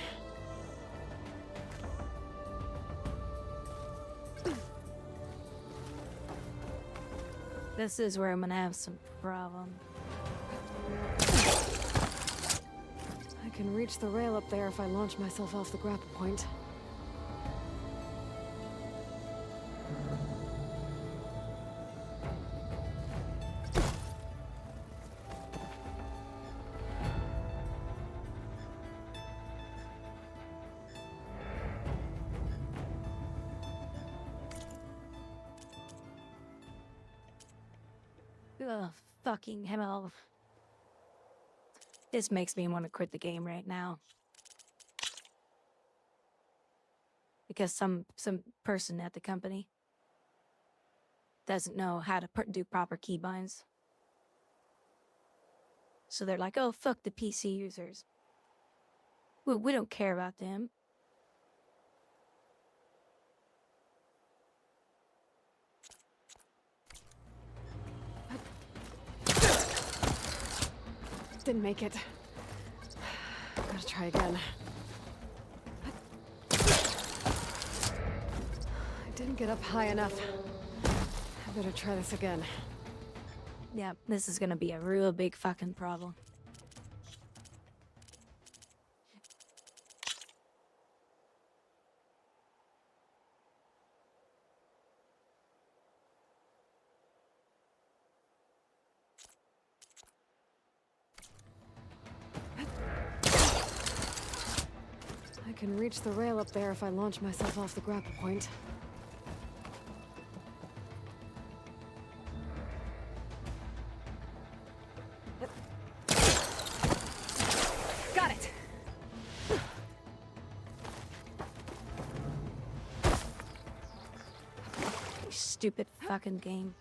This is where I'm gonna have some problem. I can reach the rail up there if I launch myself off the grapple point. Ugh, fucking hell. This makes me want to quit the game right now. Because some person at the company doesn't know how to do proper keybinds. So they're like, oh, fuck the PC users. We don't care about them. Didn't make it. Gotta try again. I didn't get up high enough. I better try this again. Yeah, this is gonna be a real big fucking problem. I can reach the rail up there if I launch myself off the grapple point. Got it. You stupid fucking game.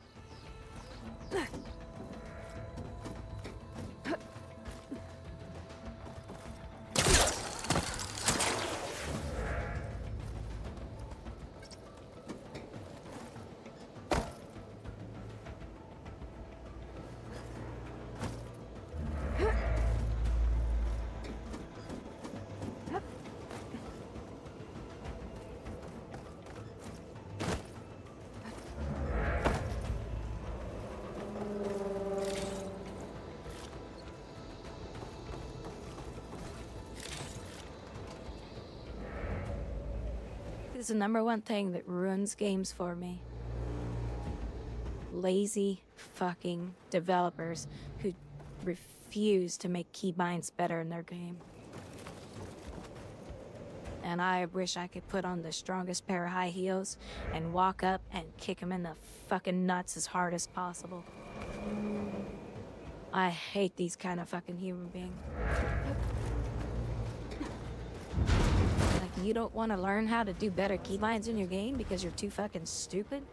This is the #1 thing that ruins games for me. Lazy fucking developers who refuse to make keybinds better in their game. And I wish I could put on the strongest pair of high heels and walk up and kick him in the fucking nuts as hard as possible. I hate these kind of fucking human beings. Like, you don't want to learn how to do better keybinds in your game because you're too fucking stupid?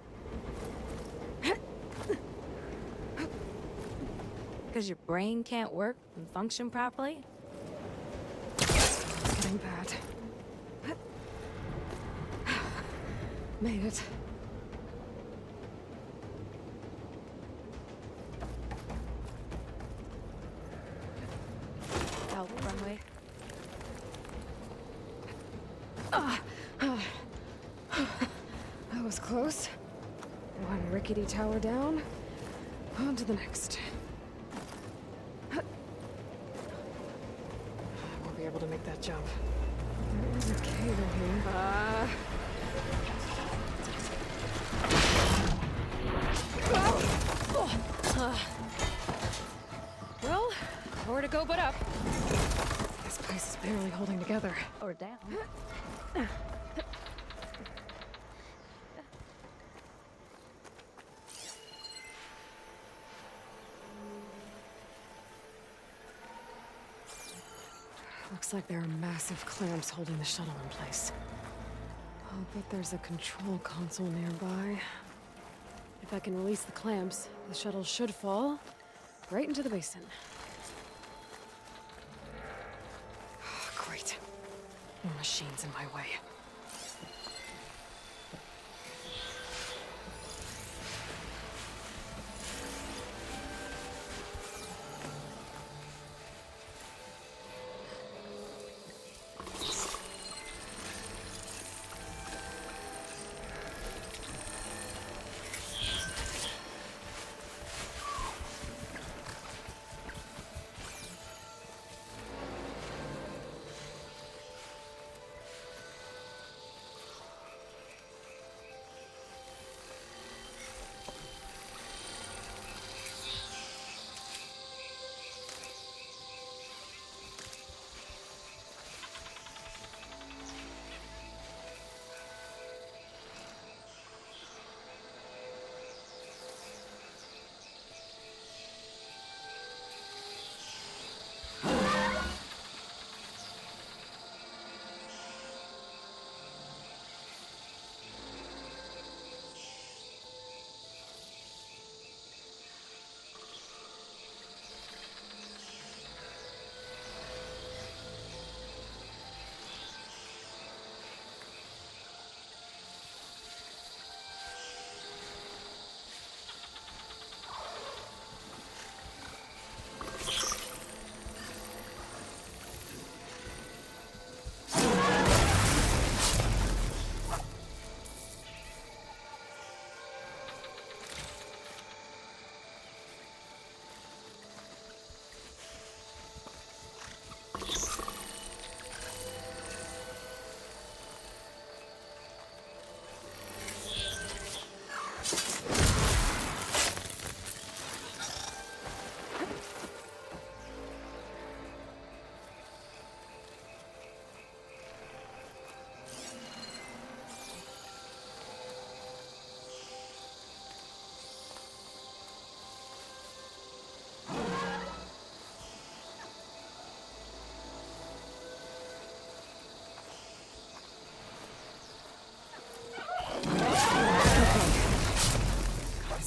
Because your brain can't work and function properly? It's getting bad. Made it. Out runway. That was close. One rickety tower down. On to the next. I won't be able to make that jump. There is a cable here. Well, nowhere to go but up. This place is barely holding together. Or down. Looks like there are massive clamps holding the shuttle in place. I'll bet there's a control console nearby. If I can release the clamps, the shuttle should fall right into the basin. Great. More machines in my way.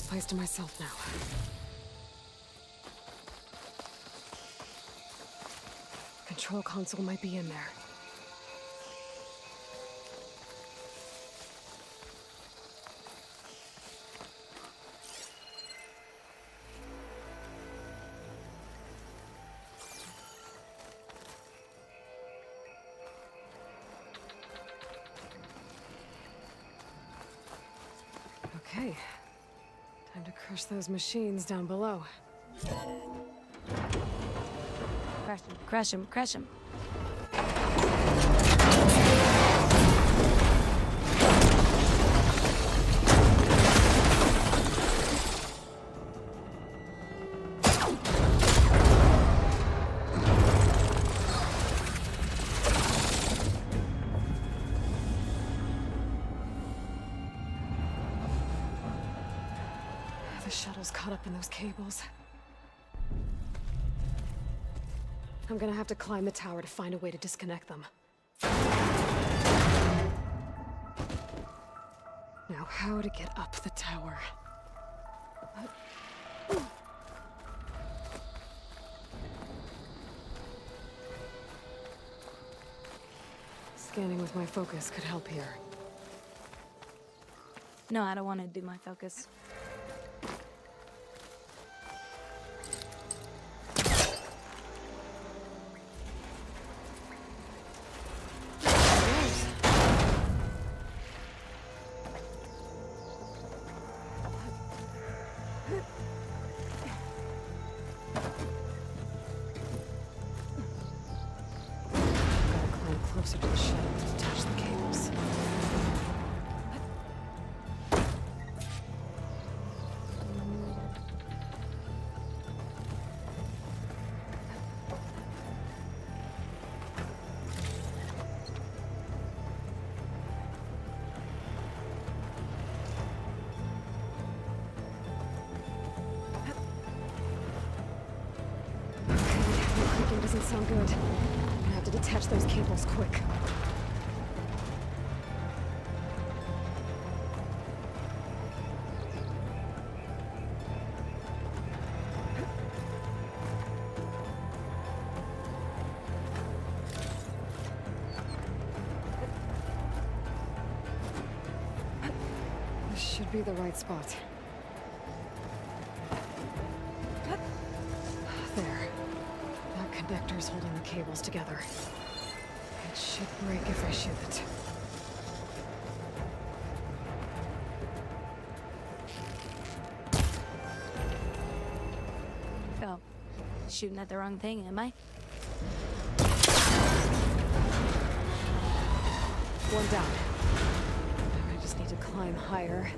Place to myself now. Control console might be in there. Okay. Time to crush those machines down below. Crush him, crush him, crush him. The shuttle's caught up in those cables. I'm gonna have to climb the tower to find a way to disconnect them. Now, how to get up the tower? Scanning with my focus could help here. No, I don't want to do my focus. Closer to the shuttle to detach the cables. Okay, the creaking doesn't sound good. I have to detach those cables quick. This should be the right spot. There. That connector's holding the cables together. It should break if I shoot it. Oh, shooting at the wrong thing, am I? One down. Now I just need to climb higher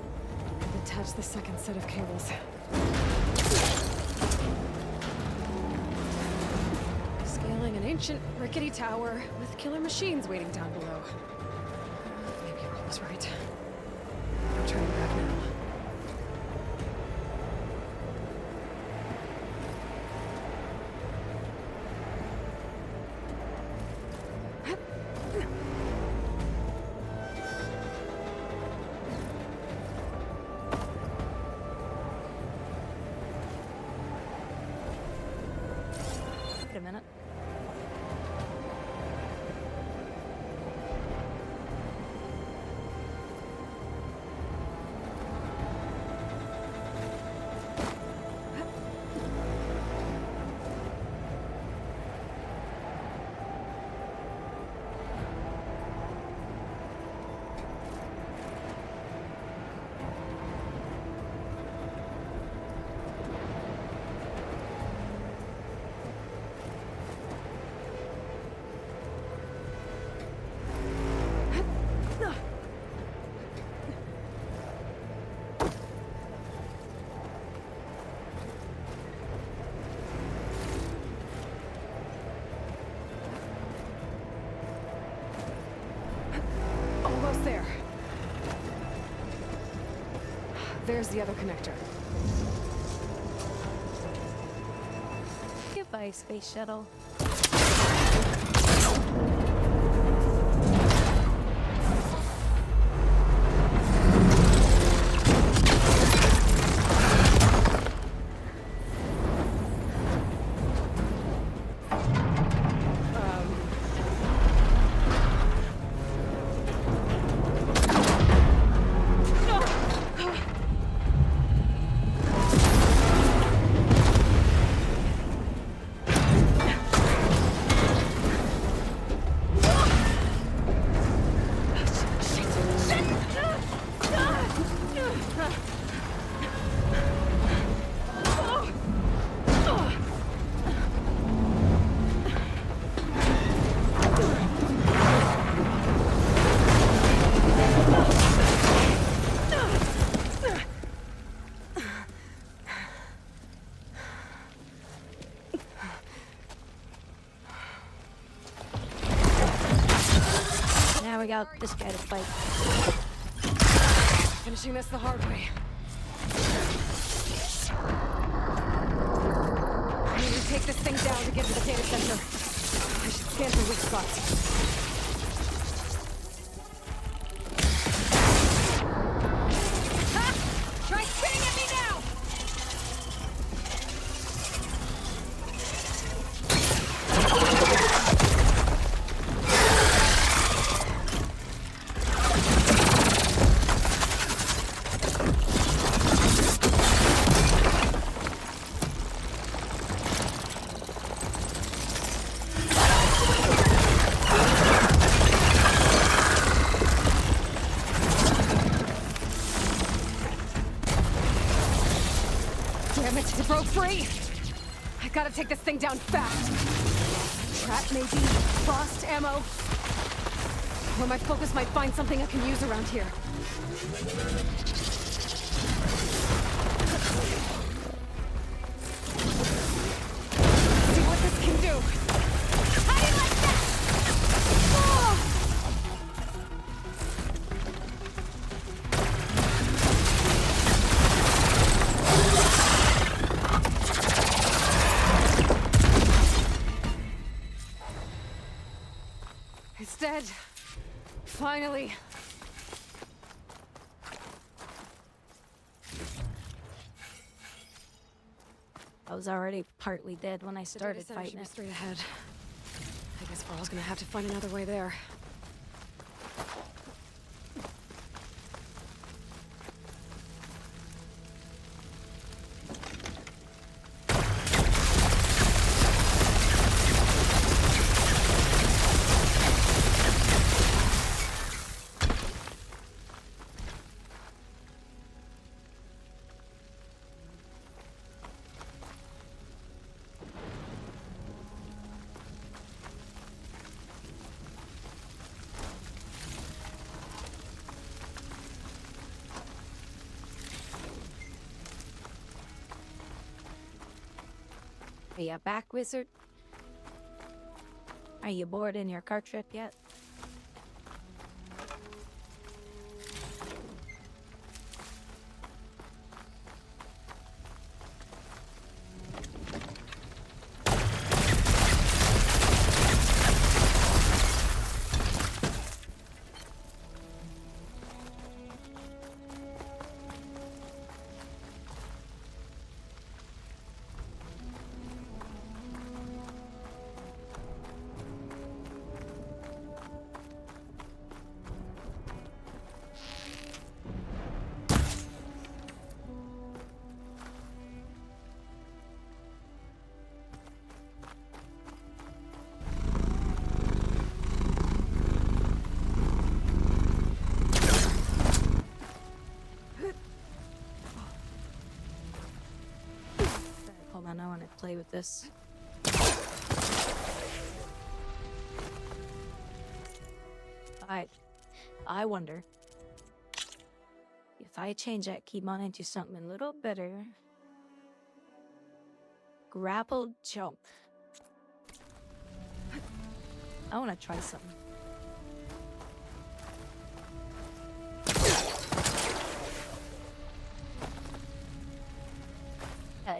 and attach the second set of cables. Scaling an ancient, rickety tower with killer machines waiting down below. Maybe I was right. I'm turning back now. Wait a minute. There's the other connector. Goodbye, space shuttle. Now we got this guy to fight. Finishing this the hard way. I need to take this thing down to get to the data center. I should scan for weak spots. Try spitting at me now! Damn it, it broke free! I gotta take this thing down fast. Trap maybe? Frost ammo? Or my focus might find something I can use around here. See what this can do. How do you like that? Oh! It's dead. Finally. I was already partly dead when I The data started center should fighting be it. straight ahead. I guess Varl's gonna have to find another way there. Are you back, wizard? Are you bored in your car trip yet? Hold on, I want to play with this. I wonder if I change that keymon into something a little better. Grapple jump. I want to try something.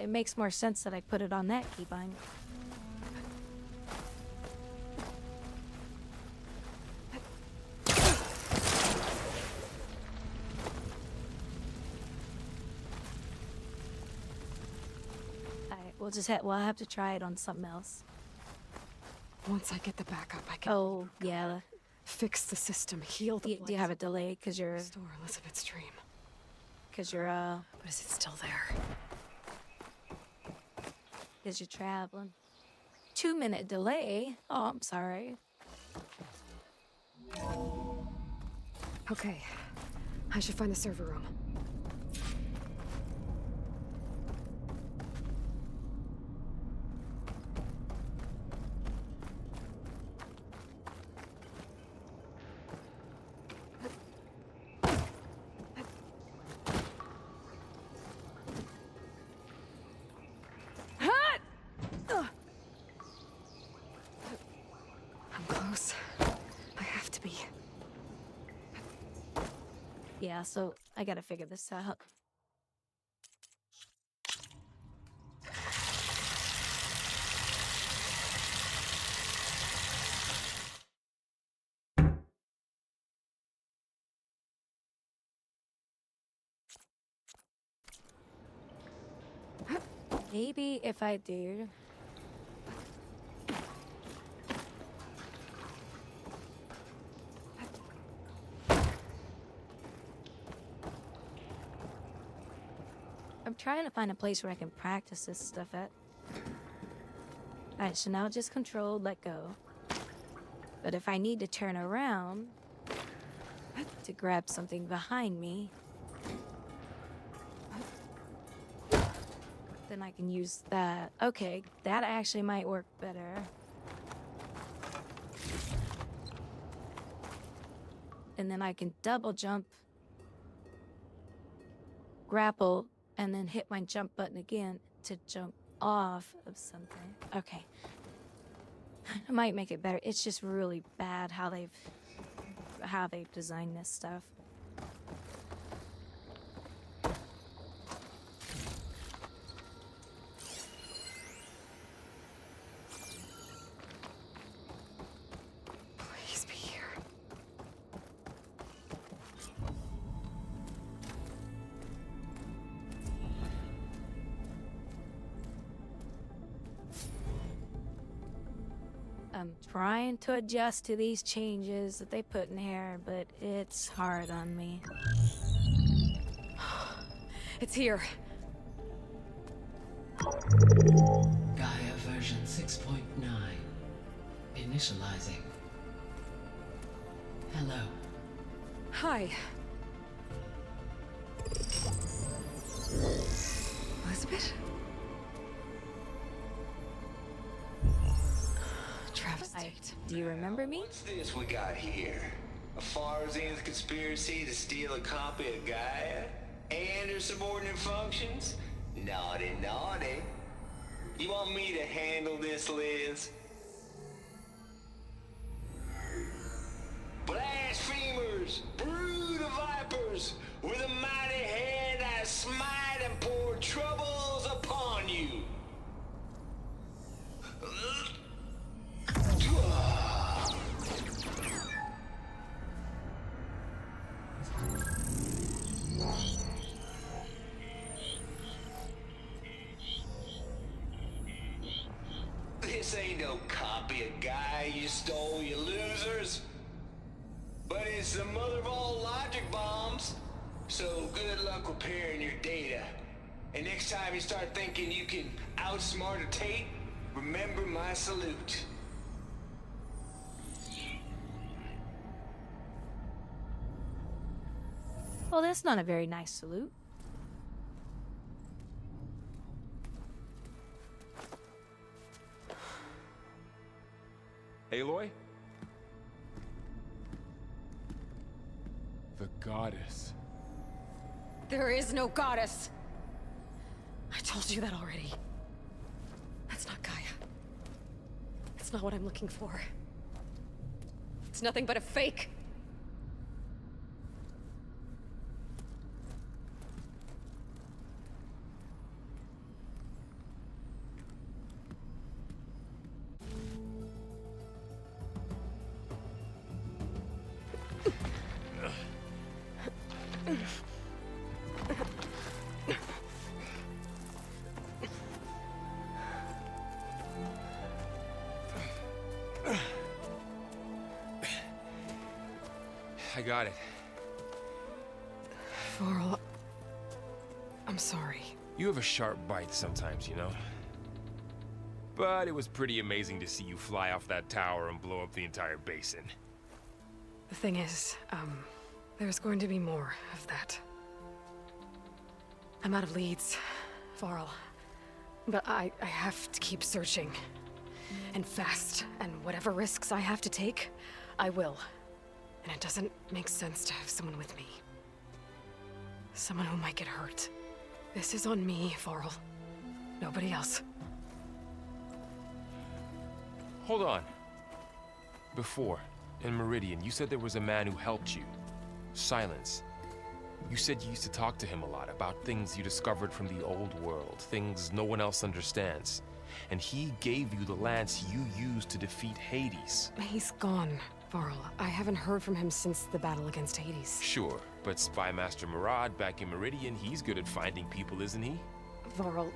it makes more sense that I put it on that keybind. Alright, we'll have to try it on something else. Once I get the backup, I can Oh, yeah. fix the system, heal the Do you have it delayed because you're restore Elizabeth's dream. Because you're But is it still there? traveling. 2-minute delay. Oh, I'm sorry. Okay. I should find the server room. I'm close. I have to be. Yeah, so I gotta figure this out. Maybe if I do. I'm trying to find a place where I can practice this stuff at. Alright, so now just control, let go. But if I need to turn around to grab something behind me, then I can use that. Okay, that actually might work better. And then I can double jump, grapple, and then hit my jump button again to jump off of something. Okay. I might make it better. It's just really bad how they've designed this stuff. Please be here. I'm trying to adjust to these changes that they put in here, but it's hard on me. It's here. Gaia version 6.9. Initializing. Hello. Hi. Elizabeth? Travestate. Do you remember me? What's this we got here? A Farzian's conspiracy to steal a copy of Gaia? And her subordinate functions? Naughty, naughty. You want me to handle this, Liz? Blasphemers! Brood of vipers! With a mighty hand I smite and pour troubles upon you! This ain't no copy of Gaia you stole, you losers. But it's the mother of all logic bombs. So good luck repairing your data. And next time you start thinking you can outsmart a Tate, remember my salute. Well, that's not a very nice salute. Aloy? The goddess. There is no goddess. I told you that already. That's not Gaia. It's not what I'm looking for. It's nothing but a fake. I got it. Varl, I'm sorry. You have a sharp bite sometimes, you know? But it was pretty amazing to see you fly off that tower and blow up the entire basin. The thing is, there's going to be more of that. I'm out of leads, Varl. But I have to keep searching. And fast. And whatever risks I have to take, I will. And it doesn't make sense to have someone with me. Someone who might get hurt. This is on me, Varl. Nobody else. Hold on. Before, in Meridian, you said there was a man who helped you. Silence. You said you used to talk to him a lot about things you discovered from the old world, things no one else understands. And he gave you the lance you used to defeat Hades. He's gone, Varl. I haven't heard from him since the battle against Hades. Sure, but Spy Master Murad back in Meridian, he's good at finding people, isn't he? Varl,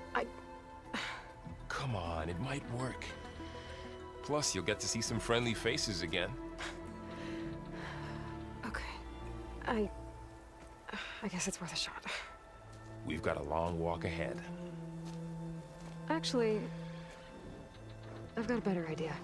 Come on, it might work. Plus, you'll get to see some friendly faces again. Okay. I guess it's worth a shot. We've got a long walk ahead. Actually, I've got a better idea.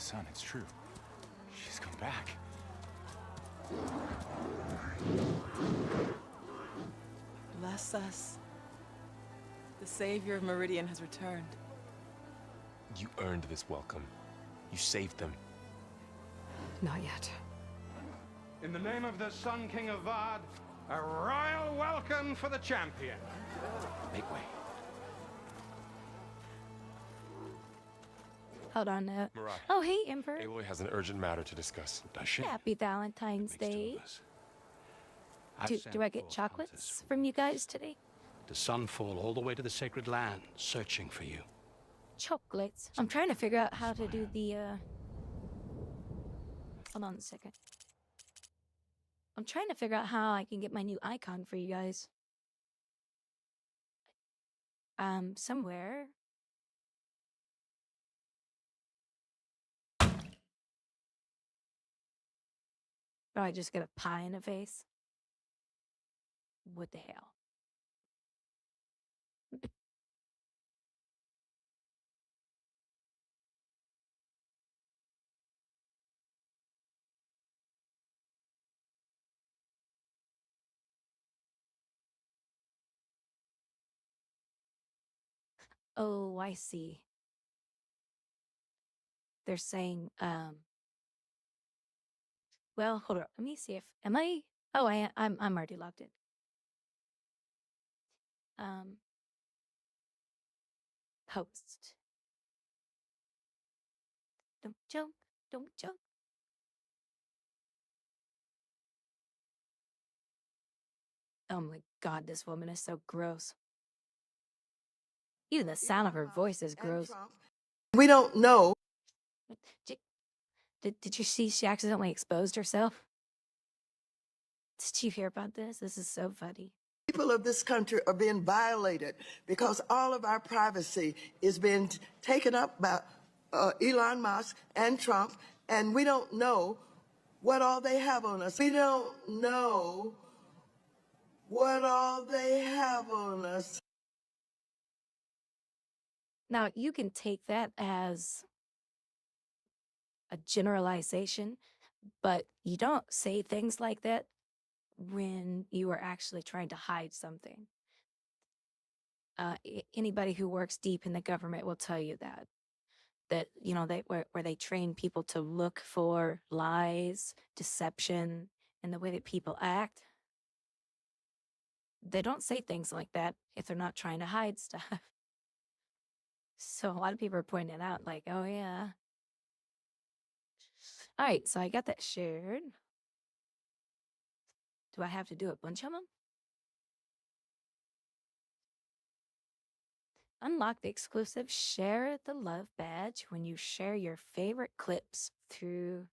Son, it's true. She's come back. Bless us. The savior of Meridian has returned. You earned this welcome. You saved them. Not yet. In the name of the Sun King of Vard, a royal welcome for the champion. Make way. Hold on. Murad. Oh, hey, Emperor. Aloy has an urgent matter to discuss. Does she? Happy Valentine's Day. I've Do I get chocolates from you guys today? The sun fall all the way to the sacred land, searching for you. Chocolates. I'm trying to figure out how to do the, Hold on a second. I'm trying to figure out how I can get my new icon for you guys. Somewhere. Oh, I just get a pie in the face. What the hell? Oh, I see. They're saying, well, hold on. Let me see if am I? Oh, I'm already logged in. Host. Don't jump. Don't jump. Oh my God, this woman is so gross. Even the sound of her voice is gross. We don't know. Did you see she accidentally exposed herself? Did you hear about this? This is so funny. People of this country are being violated because all of our privacy is being taken up by Elon Musk and Trump, and we don't know what all they have on us. We don't know what all they have on us. Now, you can take that as a generalization, but you don't say things like that when you are actually trying to hide something. Anybody who works deep in the government will tell you that. that, you know, where they train people to look for lies, deception, and the way that people act. They don't say things like that if they're not trying to hide stuff. So a lot of people are pointing it out, like, oh yeah. All right, so I got that shared. Do I have to do a bunch of them? Unlock the exclusive Share the Love badge when you share your favorite clips through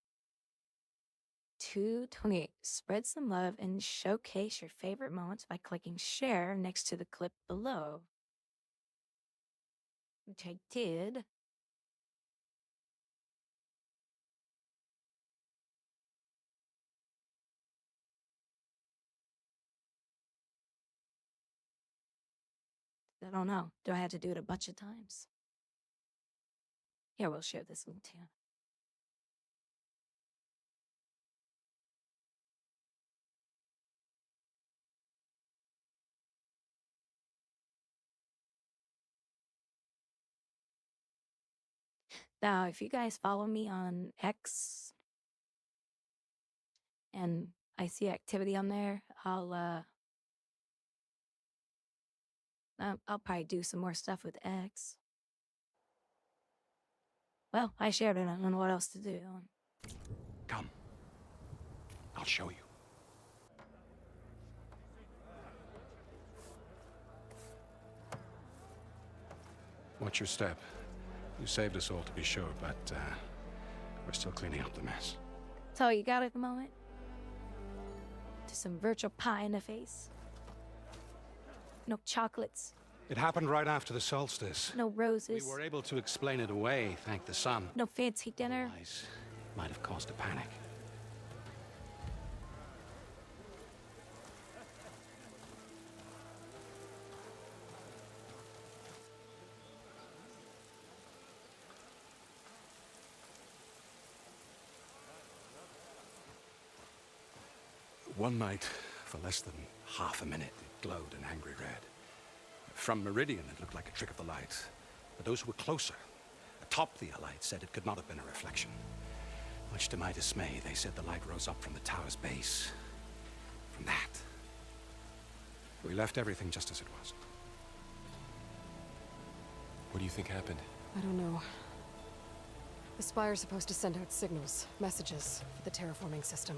228. Spread some love and showcase your favorite moments by clicking share next to the clip below. Which I did. I don't know. Do I have to do it a bunch of times? Here, we'll share this one too. Now, if you guys follow me on X and I see activity on there, I'll probably do some more stuff with X. Well, I shared it. I don't know what else to do. Come. I'll show you. Watch your step. You saved us all, to be sure, but we're still cleaning up the mess. So you got at the moment? To some virtual pie in the face. No chocolates. It happened right after the solstice. No roses. We were able to explain it away, thank the sun. No fancy dinner. Otherwise, might have caused a panic. One night, for less than half a minute, it glowed an angry red. From Meridian, it looked like a trick of the light. But those who were closer, atop the light, said it could not have been a reflection. Much to my dismay, they said the light rose up from the tower's base. From that. We left everything just as it was. What do you think happened? I don't know. The Spire's supposed to send out signals, messages, for the terraforming system.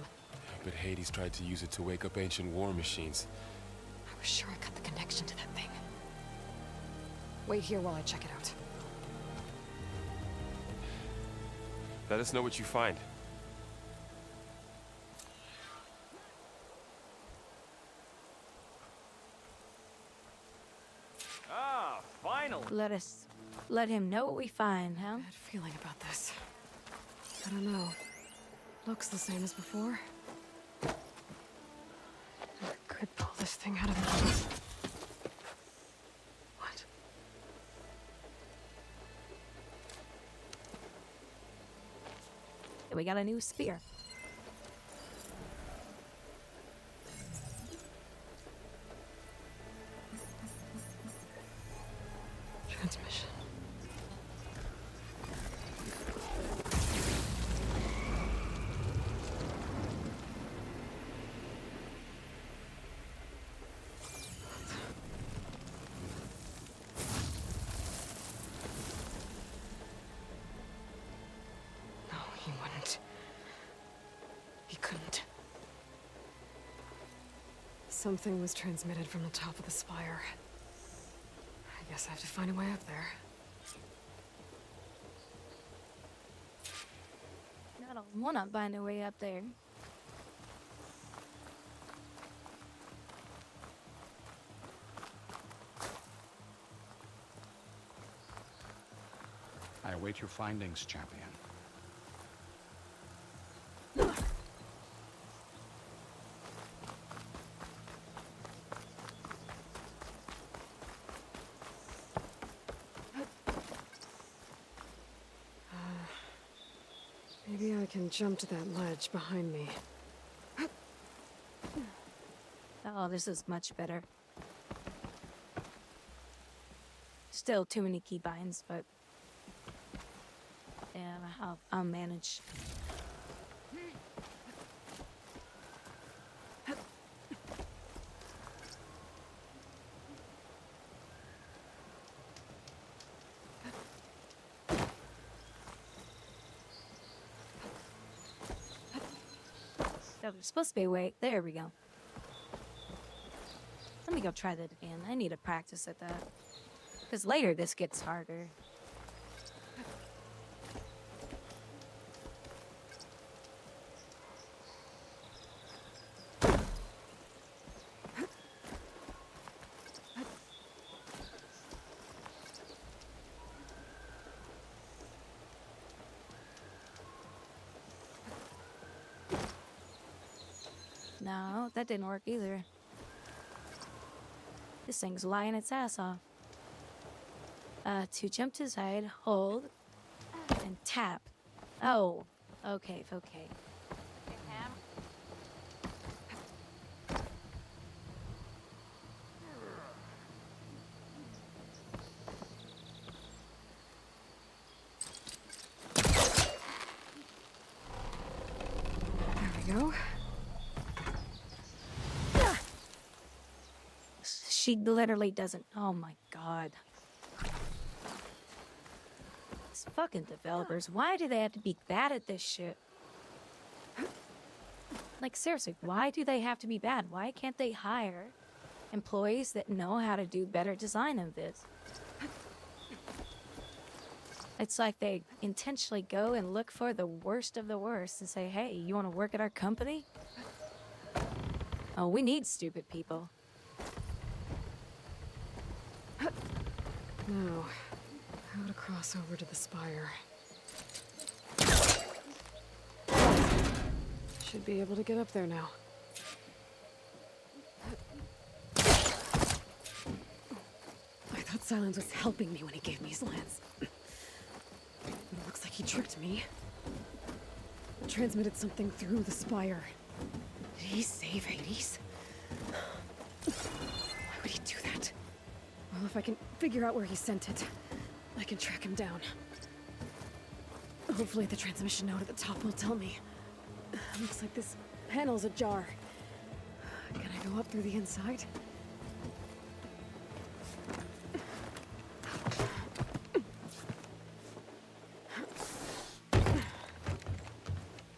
But Hades tried to use it to wake up ancient war machines. I was sure I cut the connection to that thing. Wait here while I check it out. Let us know what you find. Ah, finally! Let him know what we find, huh? Bad feeling about this. I don't know. Looks the same as before. I could pull this thing out of the... What? We got a new spear. Transmission. No, he wouldn't. He couldn't. Something was transmitted from the top of the spire. I guess I have to find a way up there. I don't wanna find a way up there. I await your findings, champion. Maybe I can jump to that ledge behind me. Oh, this is much better. Still too many keybinds, but damn, I'll manage. So there's supposed to be a way. There we go. Let me go try that again. I need to practice at that. Because later this gets harder. No, that didn't work either. This thing's lying its ass off. To jump to the side, hold, and tap. Oh, okay, okay. There we go. She literally doesn't. Oh my god. These fucking developers, why do they have to be bad at this shit? Like, seriously, why do they have to be bad? Why can't they hire employees that know how to do better design than this? It's like they intentionally go and look for the worst of the worst and say, hey, you want to work at our company? Oh, we need stupid people. Now, how to cross over to the spire. Should be able to get up there now. I thought Silence was helping me when he gave me his lance. But it looks like he tricked me. Transmitted something through the spire. Did he save Hades? Why would he do that? Well, if I can figure out where he sent it, I can track him down. Hopefully the transmission node at the top will tell me. Looks like this panel's ajar. Can I go up through the inside?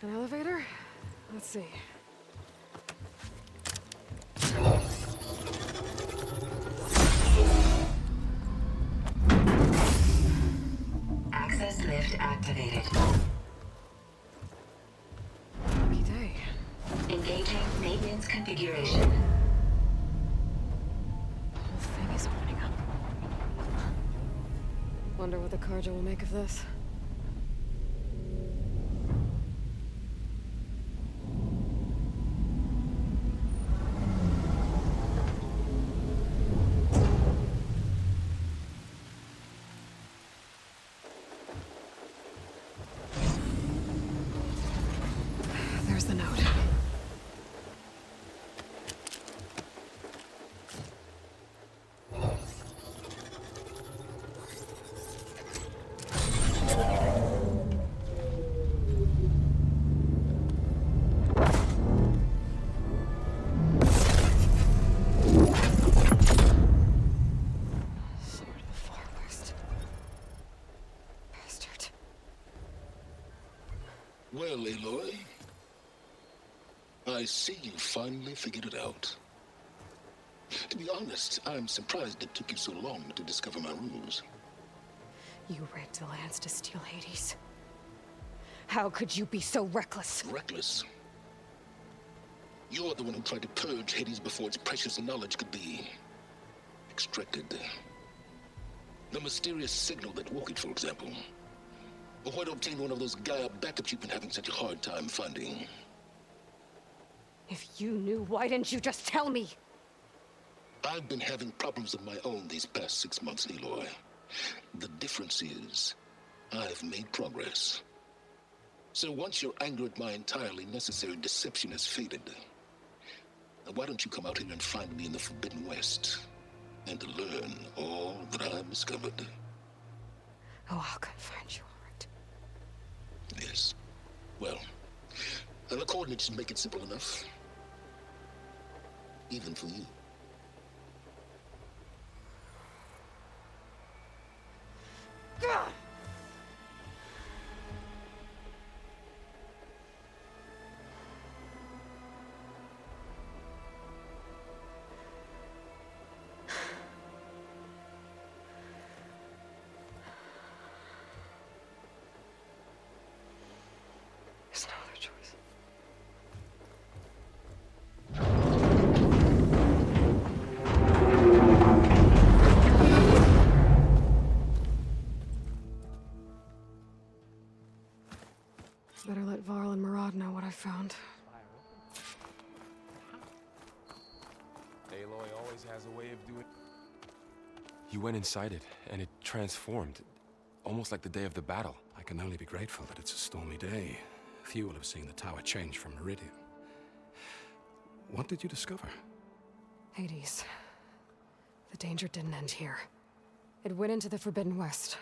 An elevator? Let's see. Access lift activated. Lucky day. Engaging maintenance configuration. The whole thing is opening up. Wonder what the Carja will make of this. There's the note. Sword of the Far West. Bastard. Well, Aloy, I see you finally figured it out. To be honest, I'm surprised it took you so long to discover my rules. You rigged the lance to steal Hades. How could you be so reckless? Reckless? You're the one who tried to purge Hades before its precious knowledge could be extracted. The mysterious signal that woke it, for example. Or why to obtain one of those Gaia backups you've been having such a hard time finding. If you knew, why didn't you just tell me? I've been having problems of my own these past 6 months, Aloy. The difference is, I've made progress. So once your anger at my entirely necessary deception has faded, why don't you come out here and find me in the Forbidden West, and learn all that I've discovered? Oh, I'll come find you, all right. Well, and the coordinates make it simple enough. Even for you. There's no other choice. Better let Varl and Murad know what I found. Aloy always has a way of doing... You went inside it, and it transformed. Almost like the day of the battle. I can only be grateful that it's a stormy day. Few will have seen the tower change from Meridian. What did you discover? Hades. The danger didn't end here. It went into the Forbidden West.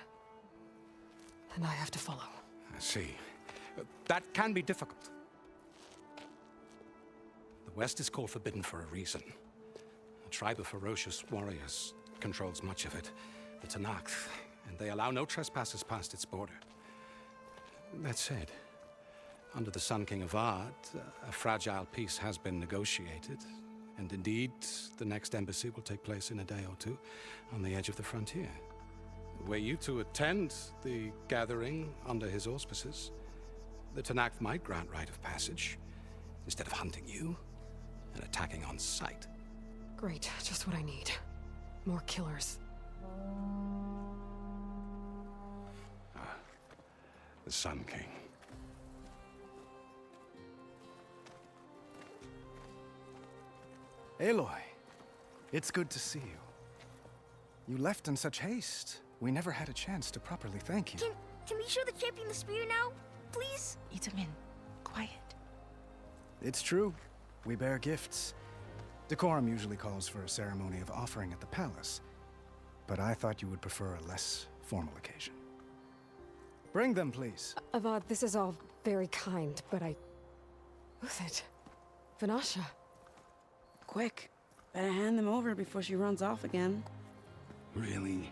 And I have to follow. I see. That can be difficult. The West is called Forbidden for a reason. A tribe of ferocious warriors controls much of it, the Tenakth, and they allow no trespassers past its border. That said, under the Sun King of Ard, a fragile peace has been negotiated, and indeed, the next embassy will take place in a day or two on the edge of the frontier. Were you to attend the gathering under his auspices, the Tenakth might grant right of passage, instead of hunting you and attacking on sight. Great, just what I need. More killers. The Sun King. Aloy, it's good to see you. You left in such haste. We never had a chance to properly thank you. Can we show the champion the spear now, please? Itamin, quiet. It's true. We bear gifts. Decorum usually calls for a ceremony of offering at the palace, but I thought you would prefer a less formal occasion. Bring them, please. Avad, this is all very kind, but Who's it? Vanasha. Quick. Better hand them over before she runs off again. Really?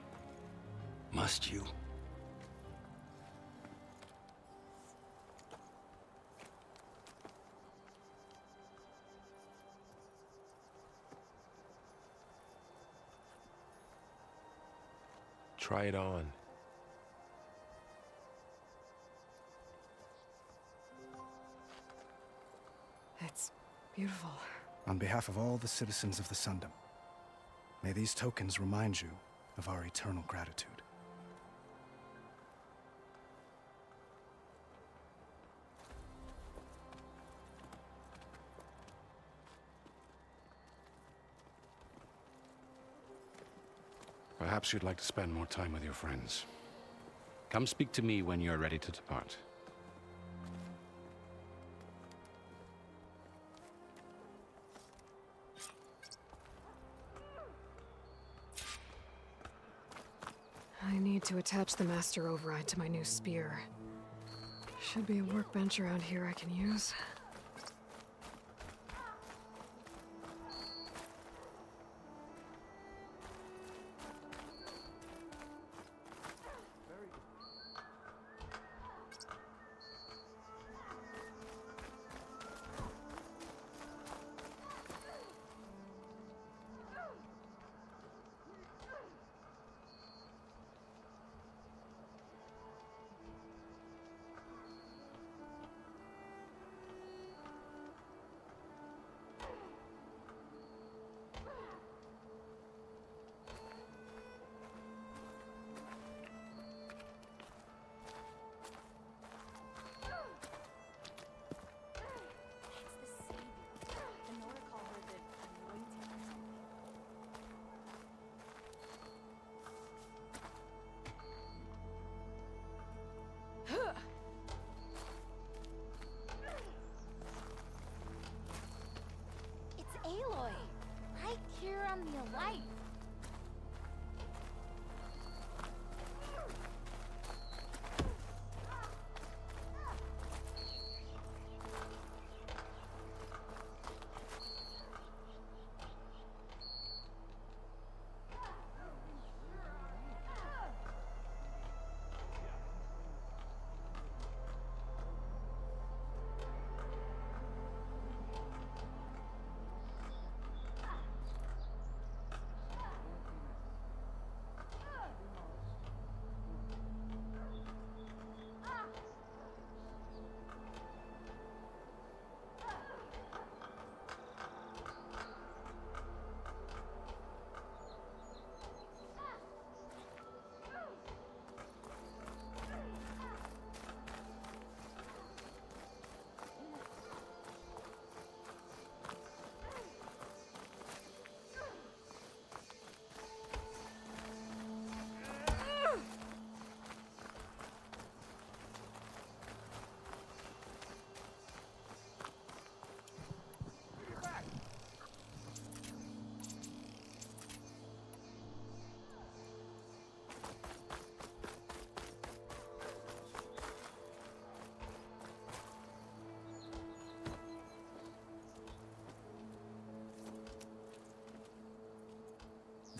Must you? Try it on. It's beautiful. On behalf of all the citizens of the Sundom, may these tokens remind you of our eternal gratitude. Perhaps you'd like to spend more time with your friends. Come speak to me when you're ready to depart. I need to attach the Master Override to my new spear. Should be a workbench around here I can use.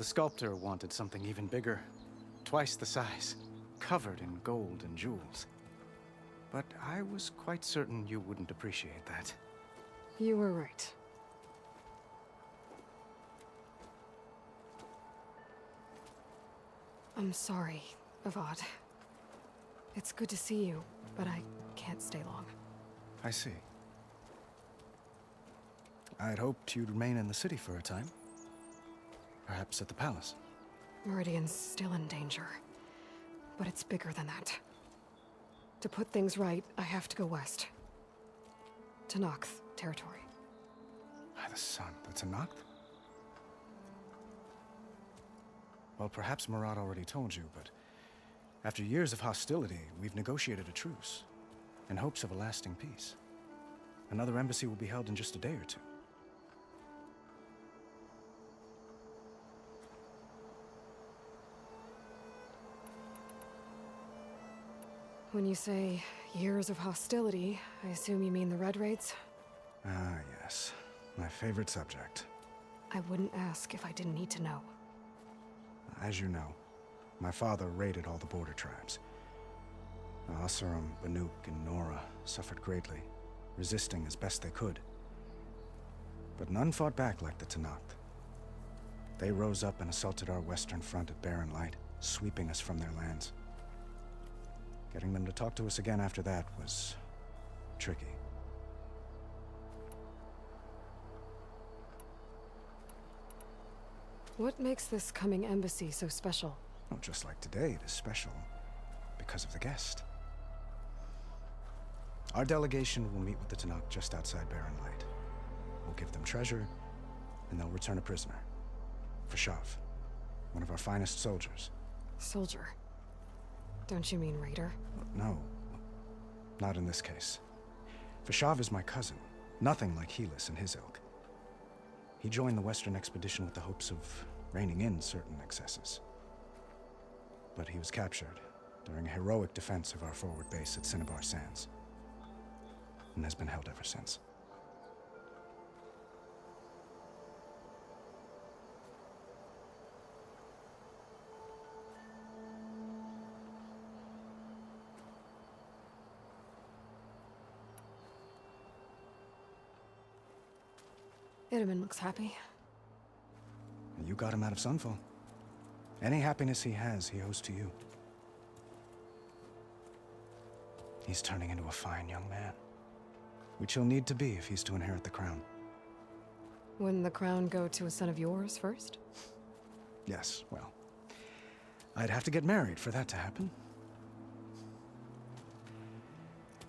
sculptor wanted something even bigger, twice the size, covered in gold and jewels. But I was quite certain you wouldn't appreciate that. You were right. I'm sorry, Avad. It's good to see you, but I can't stay long. I see. I'd hoped you'd remain in the city for a time. Perhaps at the palace. Meridian's still in danger. But it's bigger than that. To put things right, I have to go west. To Nox territory. By the sun, that's a Noct? Well, perhaps Murad already told you, but after years of hostility, we've negotiated a truce in hopes of a lasting peace. Another embassy will be held in just a day or two. When you say years of hostility, I assume you mean the Red Raids? Ah, yes. My favorite subject. I wouldn't ask if I didn't need to know. As you know, my father raided all the border tribes. Asurum, Banuk, and Nora suffered greatly, resisting as best they could. But none fought back like the Tenakth. They rose up and assaulted our western front at Barren Light, sweeping us from their lands. Getting them to talk to us again after that was tricky. What makes this coming embassy so special? Oh, just like today, it is special because of the guest. Our delegation will meet with the Tenakth just outside Barren Light. We'll give them treasure, and they'll return a prisoner. Fashav, one of our finest soldiers. Soldier? Don't you mean raider? No, not in this case. Fashav is my cousin, nothing like Helis and his ilk. He joined the Western expedition with the hopes of reining in certain excesses. But he was captured during a heroic defense of our forward base at Cinnabar Sands, and has been held ever since. Itaman looks happy. You got him out of Sunfall. Any happiness he has, he owes to you. He's turning into a fine young man, which he'll need to be if he's to inherit the crown. Wouldn't the crown go to a son of yours first? Yes, well, I'd have to get married for that to happen.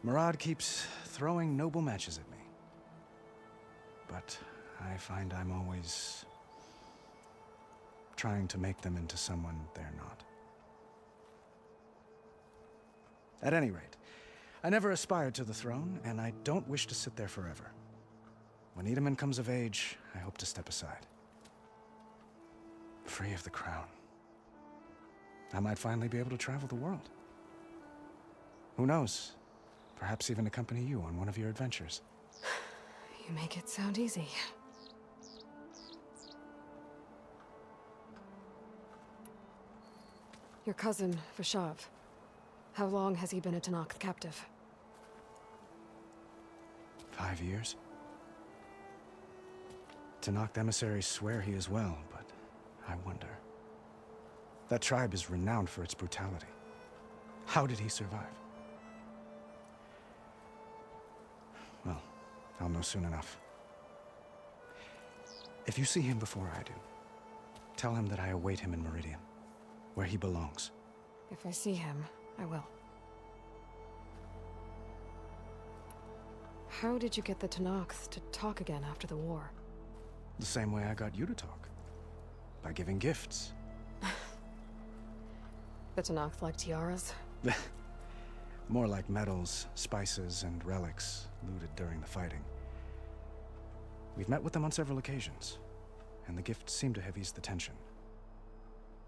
Murad keeps throwing noble matches at me. But I find I'm always trying to make them into someone they're not. At any rate, I never aspired to the throne, and I don't wish to sit there forever. When Itaman comes of age, I hope to step aside. Free of the crown. I might finally be able to travel the world. Who knows? Perhaps even accompany you on one of your adventures. You make it sound easy. Your cousin, Fashav. How long has he been a Tenakth captive? 5 years. Tenakth emissaries swear he is well, but I wonder. That tribe is renowned for its brutality. How did he survive? Well, I'll know soon enough. If you see him before I do, tell him that I await him in Meridian, where he belongs. If I see him, I will. How did you get the Tenakth to talk again after the war? The same way I got you to talk. By giving gifts. The Tenakth like tiaras? More like medals, spices, and relics looted during the fighting. We've met with them on several occasions, and the gifts seem to have eased the tension.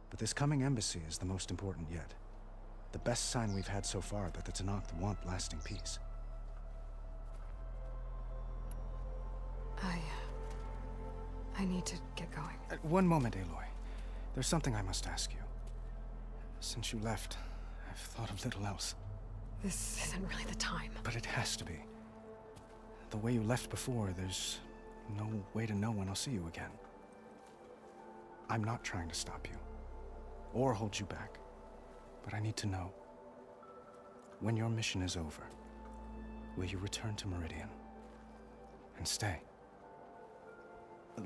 But this coming embassy is the most important yet. The best sign we've had so far that the Tenakth want lasting peace. I need to get going. One moment, Aloy. There's something I must ask you. Since you left, I've thought of little else. This isn't really the time. But it has to be. The way you left before, there's no way to know when I'll see you again. I'm not trying to stop you, or hold you back, but I need to know. When your mission is over, will you return to Meridian? And stay?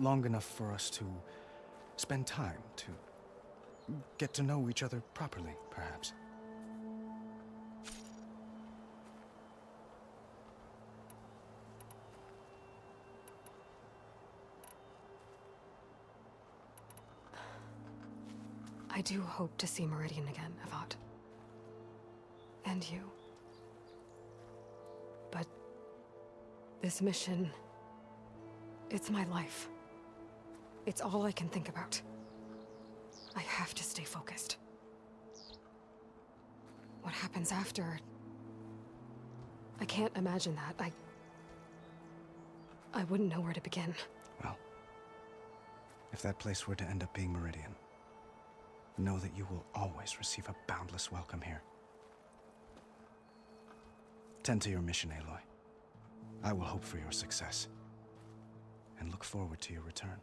Long enough for us to spend time, to get to know each other properly, perhaps. I do hope to see Meridian again, Avad. And you. But this mission, it's my life. It's all I can think about. I have to stay focused. What happens after? I can't imagine that. I wouldn't know where to begin. Well, if that place were to end up being Meridian, know that you will always receive a boundless welcome here. Tend to your mission, Aloy. I will hope for your success, and look forward to your return.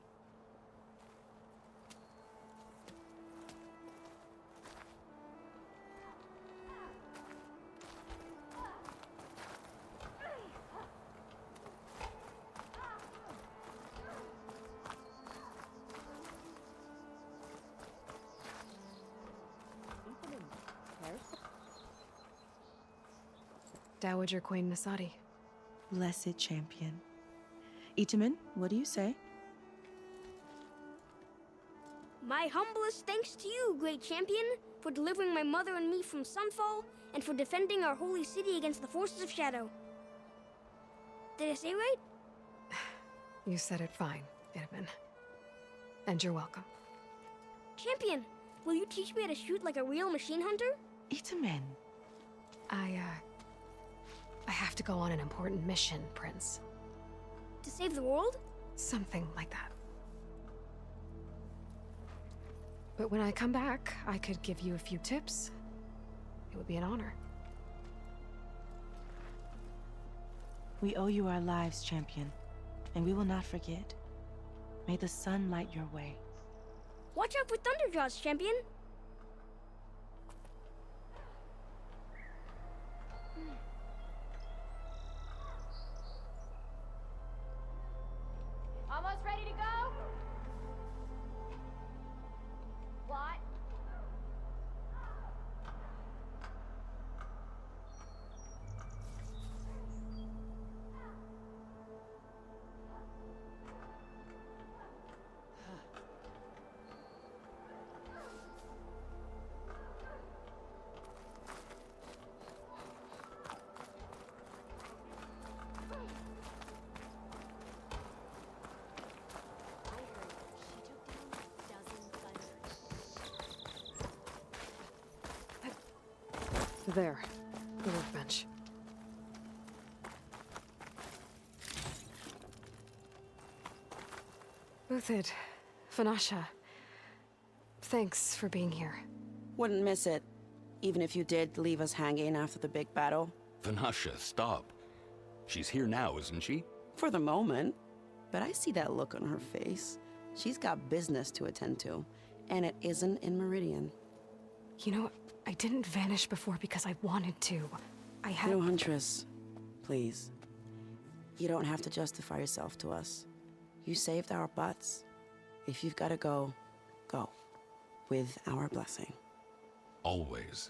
Dowager Queen Nasadi. Blessed champion. Itamen, what do you say? My humblest thanks to you, great champion, for delivering my mother and me from Sunfall, and for defending our holy city against the forces of Shadow. Did I say right? You said it fine, Itamen. And you're welcome. Champion, will you teach me how to shoot like a real machine hunter? Itamen. I have to go on an important mission, Prince. To save the world? Something like that. But when I come back, I could give you a few tips. It would be an honor. We owe you our lives, champion, and we will not forget. May the sun light your way. Watch out for Thunderjaws, champion! Almost ready to go? What? There, the workbench. Uthid, Vanasha, thanks for being here. Wouldn't miss it, even if you did leave us hanging after the big battle. Vanasha, stop. She's here now, isn't she? For the moment. But I see that look on her face. She's got business to attend to, and it isn't in Meridian. You know, I didn't vanish before because I wanted to. I had... No, Huntress. Please. You don't have to justify yourself to us. You saved our butts. If you've got to go, go. With our blessing. Always.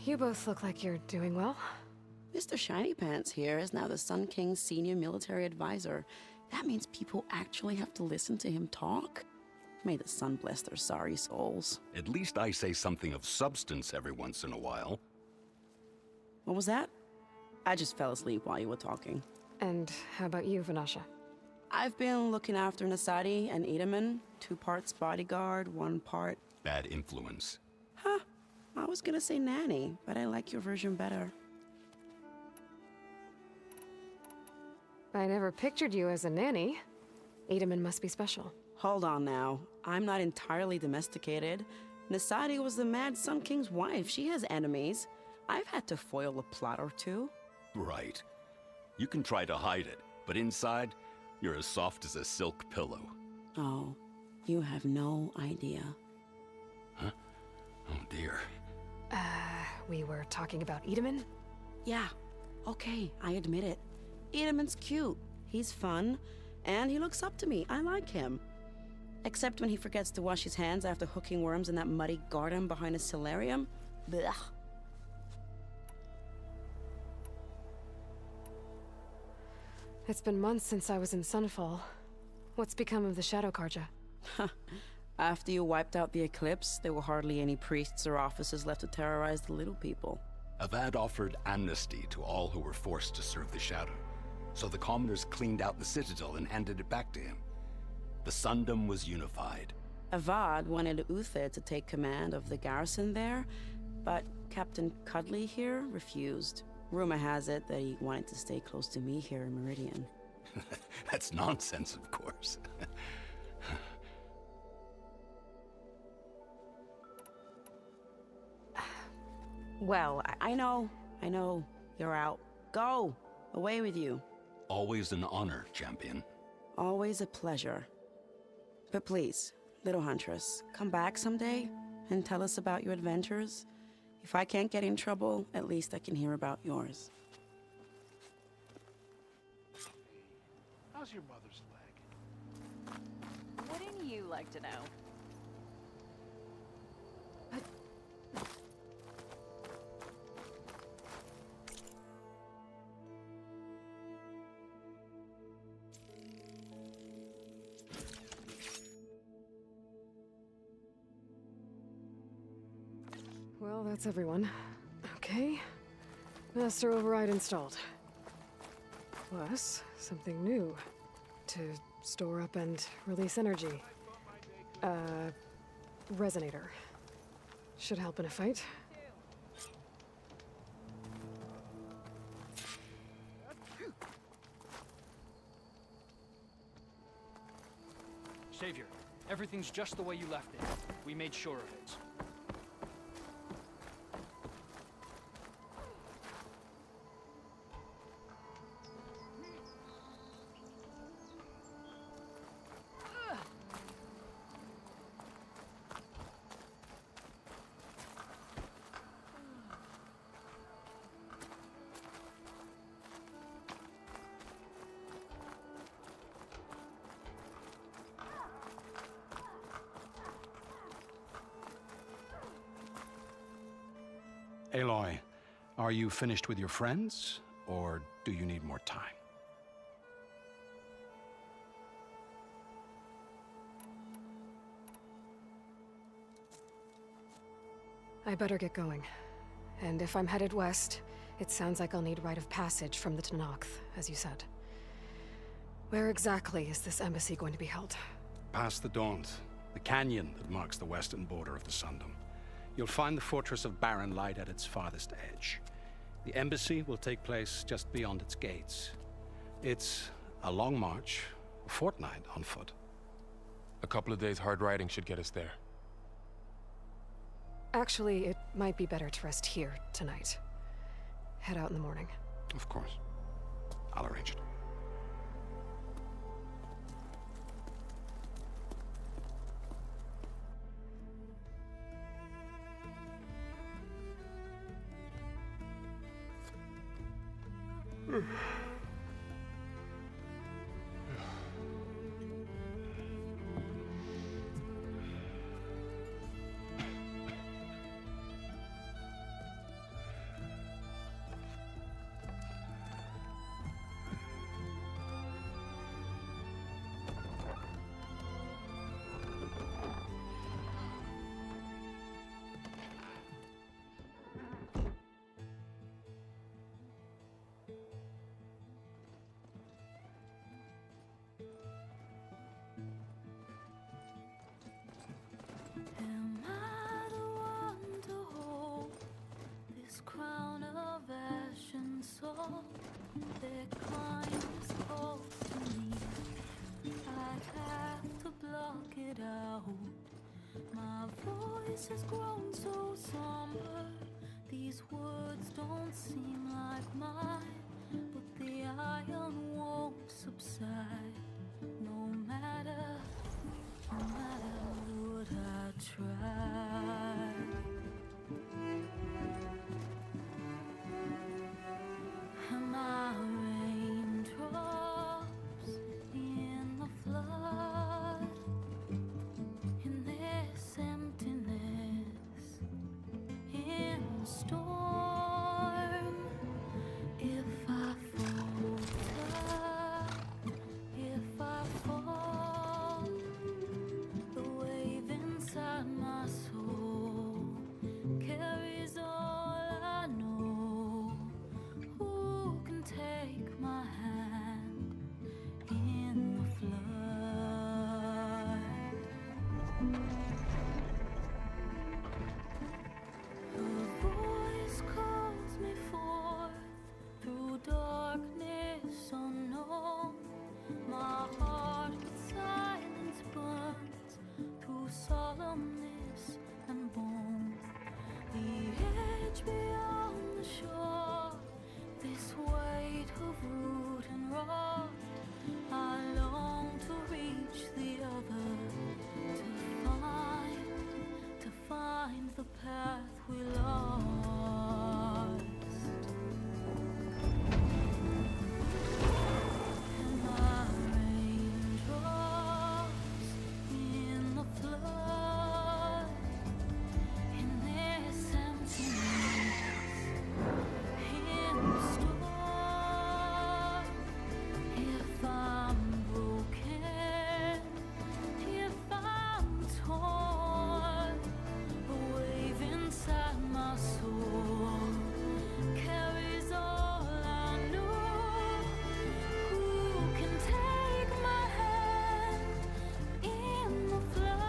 You both look like you're doing well. Mr. Shiny Pants here is now the Sun King's senior military advisor. That means people actually have to listen to him talk? May the sun bless their sorry souls. At least I say something of substance every once in a while. What was that? I just fell asleep while you were talking. And how about you, Vanasha? I've been looking after Nasadi and Itamen. 2 parts bodyguard, 1 part... Bad influence. Huh. I was gonna say nanny, but I like your version better. I never pictured you as a nanny. Edaman must be special. Hold on now. I'm not entirely domesticated. Nasadi was the Mad Sun King's wife. She has enemies. I've had to foil a plot or two. Right. You can try to hide it, but inside, you're as soft as a silk pillow. Oh, you have no idea. Huh? Oh dear. We were talking about Edaman? Yeah, okay, I admit it. Edaman's cute. He's fun, and he looks up to me. I like him. Except when he forgets to wash his hands after hooking worms in that muddy garden behind his solarium. Blech. It's been months since I was in Sunfall. What's become of the Shadow Karja? After you wiped out the eclipse, there were hardly any priests or officers left to terrorize the little people. Avad offered amnesty to all who were forced to serve the Shadow, so the commoners cleaned out the citadel and handed it back to him. The Sundom was unified. Avad wanted Uther to take command of the garrison there, but Captain Cudley here refused. Rumor has it that he wanted to stay close to me here in Meridian. That's nonsense, of course. Well, I know. You're out. Go! Away with you. Always an honor, champion. Always a pleasure. But please, little huntress, come back someday and tell us about your adventures. If I can't get in trouble, at least I can hear about yours. How's your mother's leg? Wouldn't you like to know? Well, that's everyone. Okay. Master override installed. Plus, something new. To store up and release energy. Resonator. Should help in a fight. Savior, everything's just the way you left it. We made sure of it. Aloy, are you finished with your friends, or do you need more time? I better get going. And if I'm headed west, it sounds like I'll need rite of passage from the Tenakth, as you said. Where exactly is this embassy going to be held? Past the Daunt, the canyon that marks the western border of the Sundom. You'll find the fortress of Barren Light at its farthest edge. The embassy will take place just beyond its gates. It's a long march, a fortnight on foot. A couple of days hard riding should get us there. Actually, it might be better to rest here tonight. Head out in the morning. Of course. I'll arrange it. Am I the one to hold this crown of ash and salt that climbs cold? face has grown so somber. These words don't seem like mine, but the iron won't subside. No matter what I try. Am I raindrops in the flood? In this emptiness, in the storm, if I falter, if I fall, the wave inside my soul carries all I know. Who can take my hand in the flood? A voice calls me forth through darkness unknown. My heart with silence burns through solemnness and bone. The edge beyond the shore, this weight of root and rod. I long to reach the other, to find the path we lost. Am I raindrops in the flood? In this emptiness, in the storm, if I'm broken, if I'm torn, a wave inside my soul carries all I know. Who can take my hand in the flood?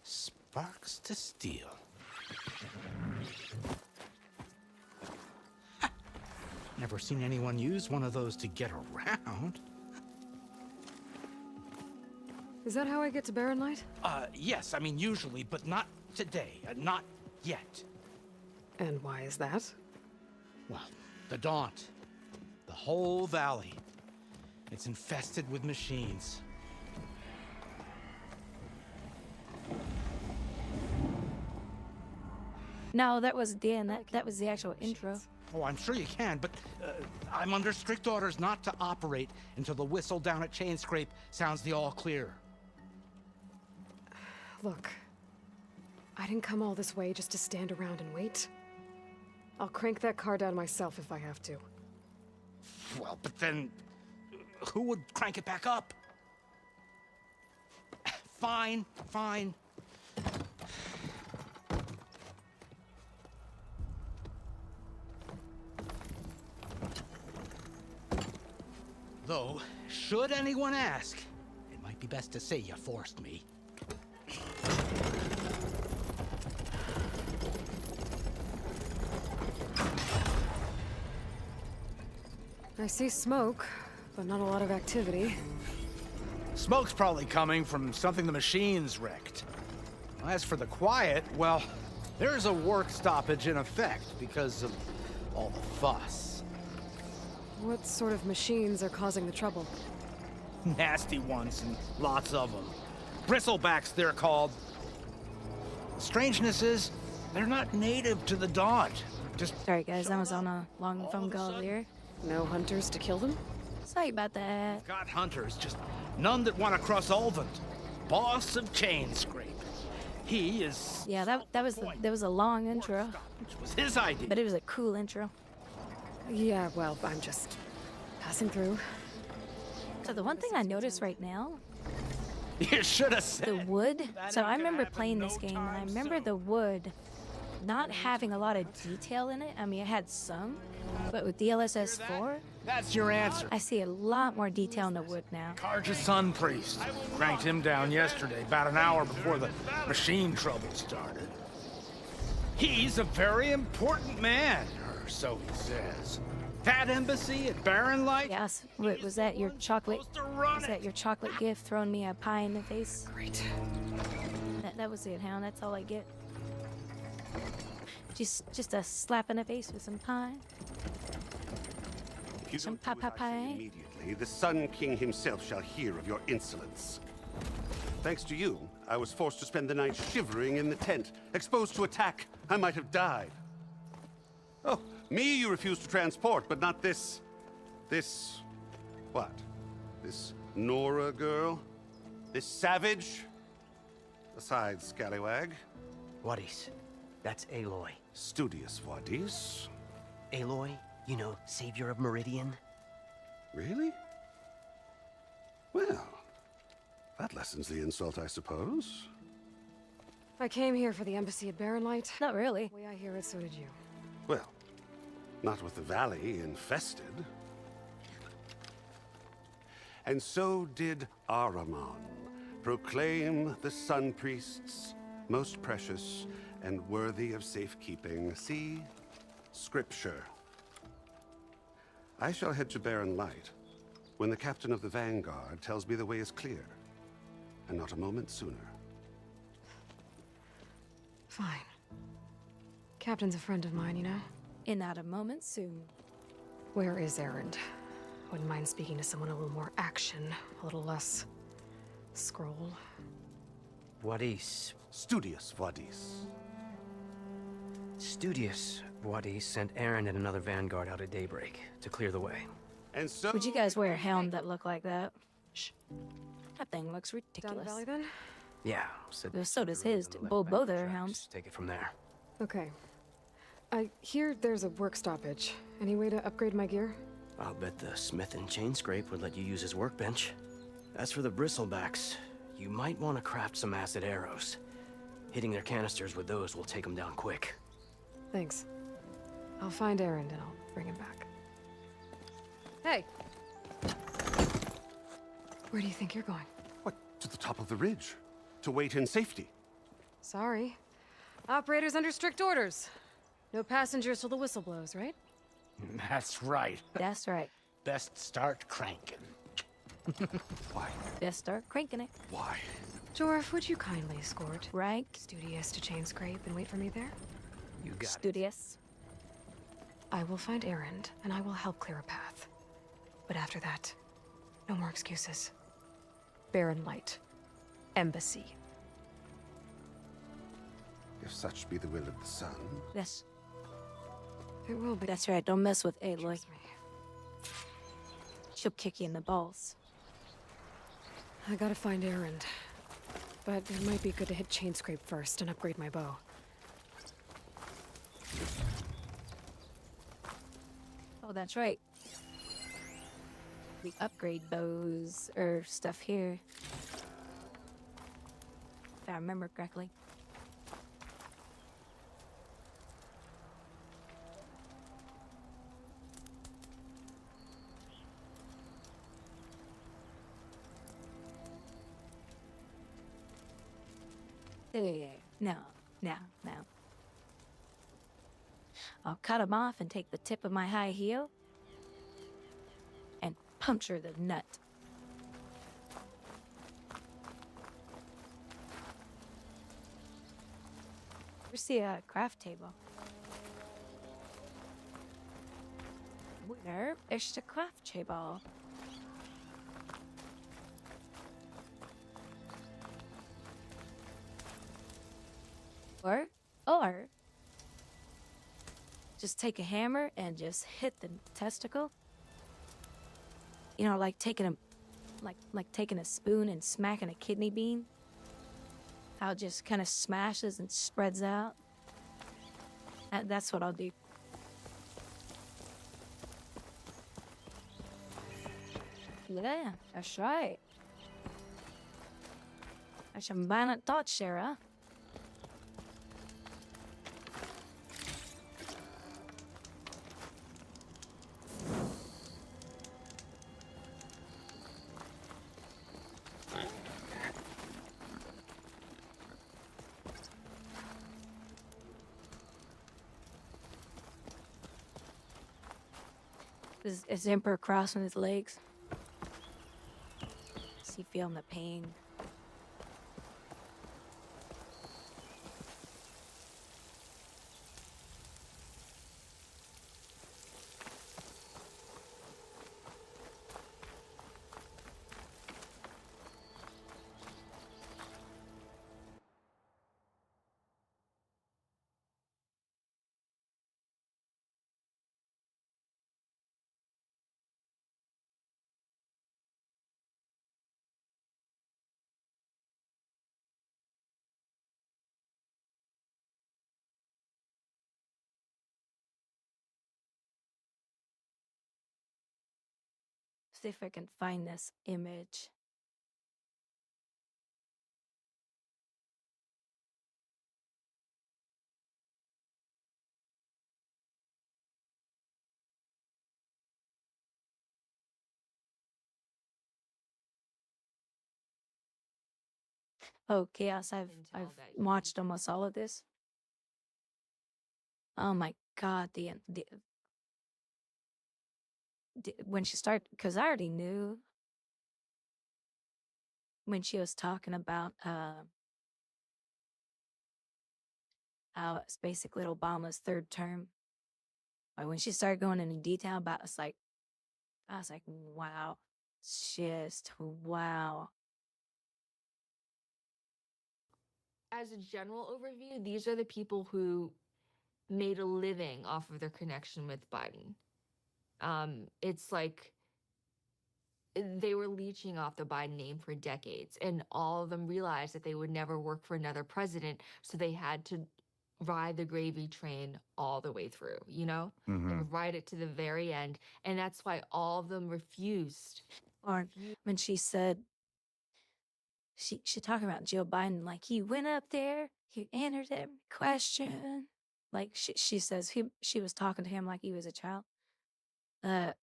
Sparks to steel. Ha! Never seen anyone use one of those to get around. Is that how I get to Barren Light? Yes, I mean usually, but not today. Not yet. And why is that? Well, the Daunt. The whole valley. It's infested with machines. No, that was Dan. That was the actual intro. Oh, I'm sure you can, but I'm under strict orders not to operate until the whistle down at Chain Scrape sounds the all clear. Look, I didn't come all this way just to stand around and wait. I'll crank that car down myself if I have to. Well, but then who would crank it back up? Fine, fine. Though, should anyone ask, it might be best to say you forced me. I see smoke, but not a lot of activity. Smoke's probably coming from something the machines wrecked. As for the quiet, well, there's a work stoppage in effect because of all the fuss. What sort of machines are causing the trouble? Nasty ones, and lots of them. Bristlebacks, they're called. Strangeness is, they're not native to the Daunt. Just sorry guys, I was on a long phone call there. No hunters to kill them? Sorry about that. Got hunters, just none that want to cross Ulvund. Boss of Chain Scrape. He is... Yeah, that was a long intro. Which was his idea. But it was a cool intro. Yeah, well, I'm just passing through. So the one thing I noticed right now You should have said. The wood? So I remember playing this game, and I remember the wood not having a lot of detail in it. I mean, it had some, but with DLSS 4, That's your answer. I see a lot more detail in the wood now. Carja Sun Priest. Cranked him down yesterday, about an hour before the machine trouble started. He's a very important man, or so he says. That embassy at Barren Light? Yes. Wait, was that your chocolate? Was that your chocolate gift throwing me a pie in the face? Great. That was it, Hound. That's all I get. Just a slap in the face with some pie. If you Some don't do as I say pie. immediately, the Sun King himself shall hear of your insolence. Thanks to you, I was forced to spend the night shivering in the tent, exposed to attack. I might have died. Oh, me you refuse to transport, but not this... what? This Nora girl? This savage? Aside, scallywag. Wadis. That's Aloy. Studious Wadis. Aloy, you know, savior of Meridian. Really? Well, that lessens the insult, I suppose. I came here for the embassy at Barren Light. Not really. The way I hear it, so did you. Well, not with the valley infested. And so did Ahriman proclaim the Sun Priests most precious and worthy of safekeeping. See? Scripture. I shall head to Barren Light when the captain of the Vanguard tells me the way is clear, and not a moment sooner. Fine. Captain's a friend of mine, you know? In not a moment soon. Where is Erend? Wouldn't mind speaking to someone a little more action, a little less scroll. Wadis. Studious Wadis. Studious Wadis sent Aaron and another vanguard out at daybreak to clear the way. And so... Would you guys wear a helm that looked like that? Shh. That thing looks ridiculous. Down the valley, then? Yeah, said Well, so does his. Both of their helms. Take it from there. Okay. I hear there's a work stoppage. Any way to upgrade my gear? I'll bet the smith and chain scrape would let you use his workbench. As for the bristlebacks, you might want to craft some acid arrows. Hitting their canisters with those will take them down quick. Thanks. I'll find Erend and I'll bring him back. Hey! Where do you think you're going? What, to the top of the ridge? To wait in safety? Sorry. Operator's under strict orders. No passengers till the whistle blows, right? That's right. That's right. Best start cranking. Why? Best start cranking it. Why? Jorf, would you kindly escort Right? Studious to chain scrape and wait for me there? You got Studious. I will find Erend, and I will help clear a path. But after that, no more excuses. Barren Light. Embassy. If such be the will of the sun. Yes. It will be. That's right. Don't mess with Aloy. She'll kick you in the balls. I gotta find Erend. But it might be good to hit chain scrape first and upgrade my bow. Oh, that's right. We upgrade bows or stuff here. If I remember correctly. There. No. I'll cut them off and take the tip of my high heel and puncture the nut. Where's the craft table? Where is the craft table? Or just take a hammer and just hit the testicle. You know, like taking a spoon and smacking a kidney bean. How it just kind of smashes and spreads out. That's what I'll do. Yeah, that's right. Such a violent thought, Shara. Is Emperor crossing his legs? Is he feeling the pain? See if I can find this image. Oh, Chaos, I've watched almost all of this. Oh my god, when she started, because I already knew when she was talking about how it's basically Obama's third term. Like when she started going into detail about it's like I was like, wow. Just wow. As a general overview, these are the people who made a living off of their connection with Biden. It's like they were leeching off the Biden name for decades, and all of them realized that they would never work for another president, so they had to ride the gravy train all the way through, you know? Like ride it to the very end, and that's why all of them refused. Or when she said she talking about Joe Biden, like he went up there, he answered every question. Like she says she was talking to him like he was a child. The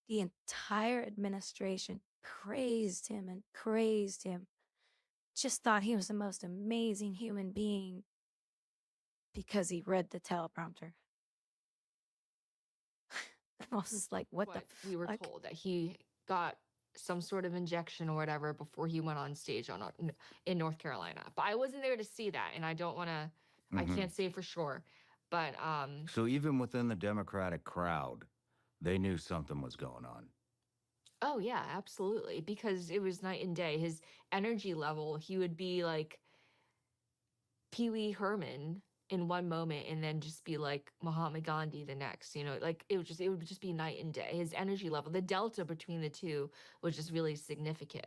entire administration praised him and praised him. Just thought he was the most amazing human being because he read the teleprompter. I was just like, what the fuck? We were told that he got some sort of injection or whatever before he went on stage in North Carolina. But I wasn't there to see that, and I don't want to, I can't say for sure. But So even within the Democratic crowd, they knew something was going on. oh yeah, absolutely, because it was night and day. His energy level, he would be like Pee Wee Herman in one moment and then just be like Mahatma Gandhi the next, you know, like it would just be night and day. His energy level, the delta between the two was just really significant.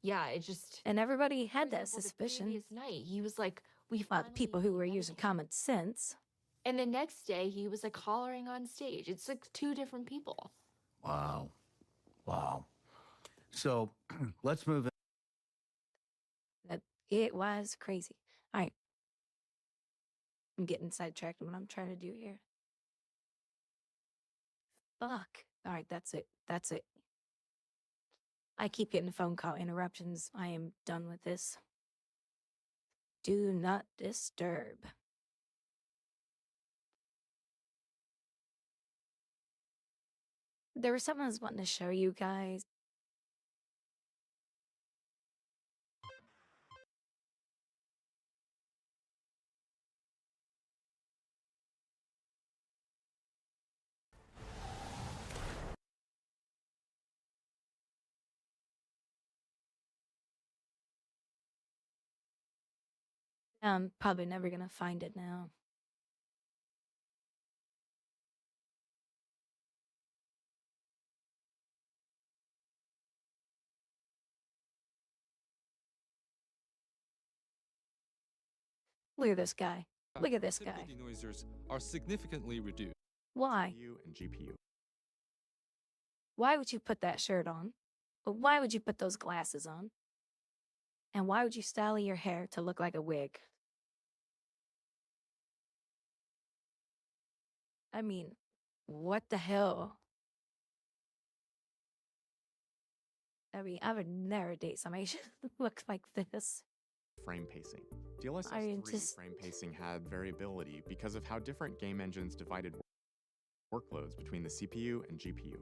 Yeah, it just, and everybody had that example, the suspicion. previous night, he was like, the people who were using common sense. And the next day, he was like hollering on stage. It's like two different people. Wow. Wow. So let's move in. That it was crazy. All right. I'm getting sidetracked on what I'm trying to do here. Fuck. All right, that's it. That's it. I keep getting phone call interruptions. I am done with this. Do not disturb. There was something I was wanting to show you guys. I'm probably never gonna find it now. Look at this guy. Look at this guy. Denoisers are significantly reduced. Why? CPU and GPU. Why would you put that shirt on? But why would you put those glasses on? And why would you style your hair to look like a wig? I mean, what the hell? I mean, I would never date somebody who looks like this. Frame pacing. DLSS I mean, 3 just frame pacing had variability because of how different game engines divided workloads between the CPU and GPU.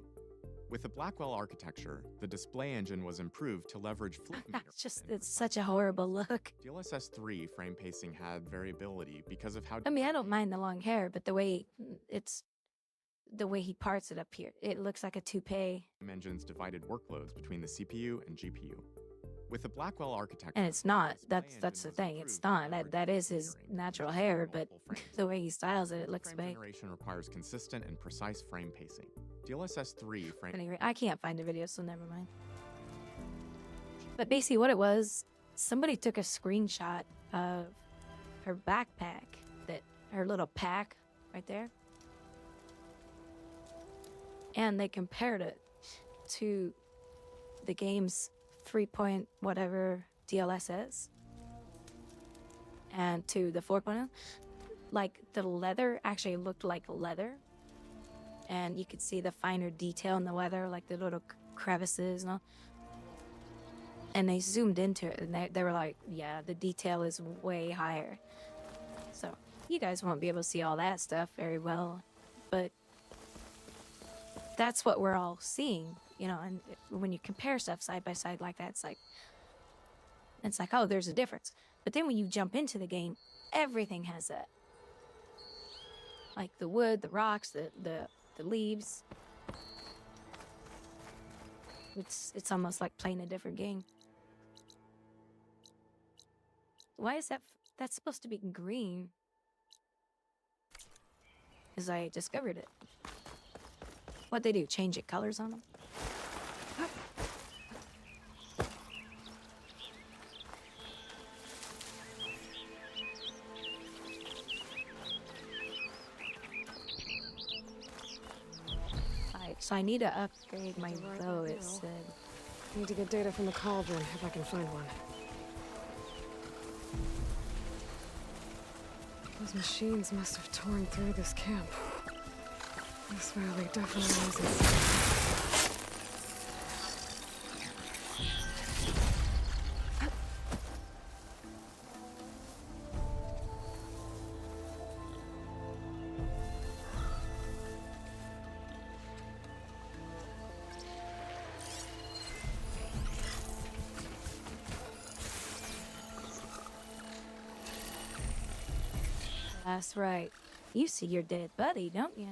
With the Blackwell architecture, the display engine was improved to leverage flip meter. it's such a horrible look. DLSS 3 frame pacing had variability because of how I mean, I don't mind the long hair, but the way he parts it up here, it looks like a toupee. engines divided workloads between the CPU and GPU. With the Blackwell architecture, And it's not. That's the thing. It's not. That is his natural hair, but the way he styles it, it looks frame fake. generation requires consistent and precise frame pacing. DLSS 3 frame Anyway, I can't find the video, so never mind. But basically what it was, somebody took a screenshot of her backpack, her little pack right there, and they compared it to the game's 3 point whatever DLSS and to the 4.0. Like, the leather actually looked like leather, and you could see the finer detail in the leather, like the little crevices and all. And they zoomed into it, and they were like, yeah, the detail is way higher. So you guys won't be able to see all that stuff very well, but that's what we're all seeing, you know. And when you compare stuff side by side like that, it's like, oh, there's a difference. But then when you jump into the game, everything has that. Like the wood, the rocks, the leaves. It's almost like playing a different game. Why is that's supposed to be green? Because I discovered it. What'd they do? Change it colors on them? Alright, so I need to upgrade my bow, it said. Need to get data from the cauldron, if I can find one. Those machines must have torn through this camp. This valley definitely isn't. That's right. You see your dead buddy, don't you?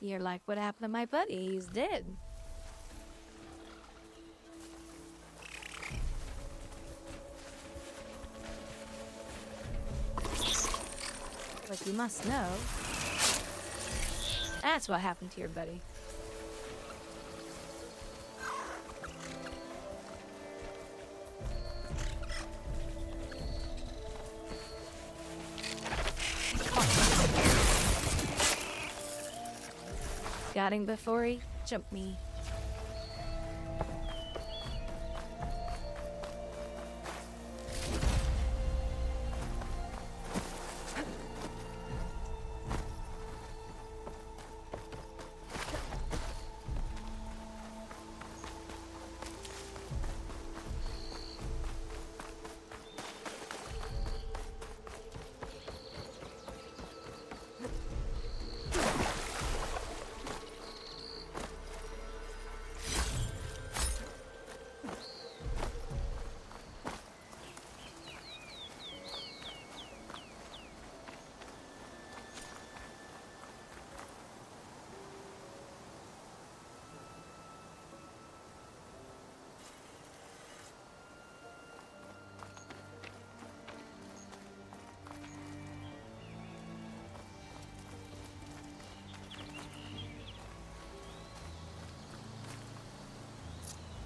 You're like, what happened to my buddy? He's dead. But you must know. That's what happened to your buddy. Got him before he jumped me.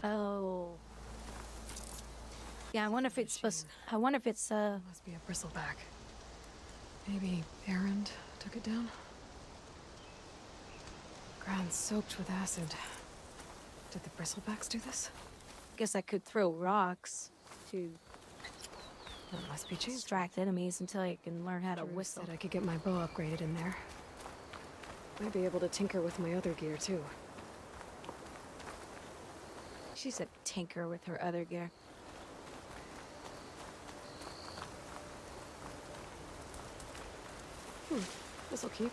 Oh. Yeah, I wonder if it's supposed. I wonder if it's Must be a bristleback. Maybe Errand took it down? Ground soaked with acid. Did the bristlebacks do this? Guess I could throw rocks to That must be changed. distract enemies until I can learn how to Drew whistle. said I could get my bow upgraded in there. Might be able to tinker with my other gear, too. She said tinker with her other gear. This'll keep.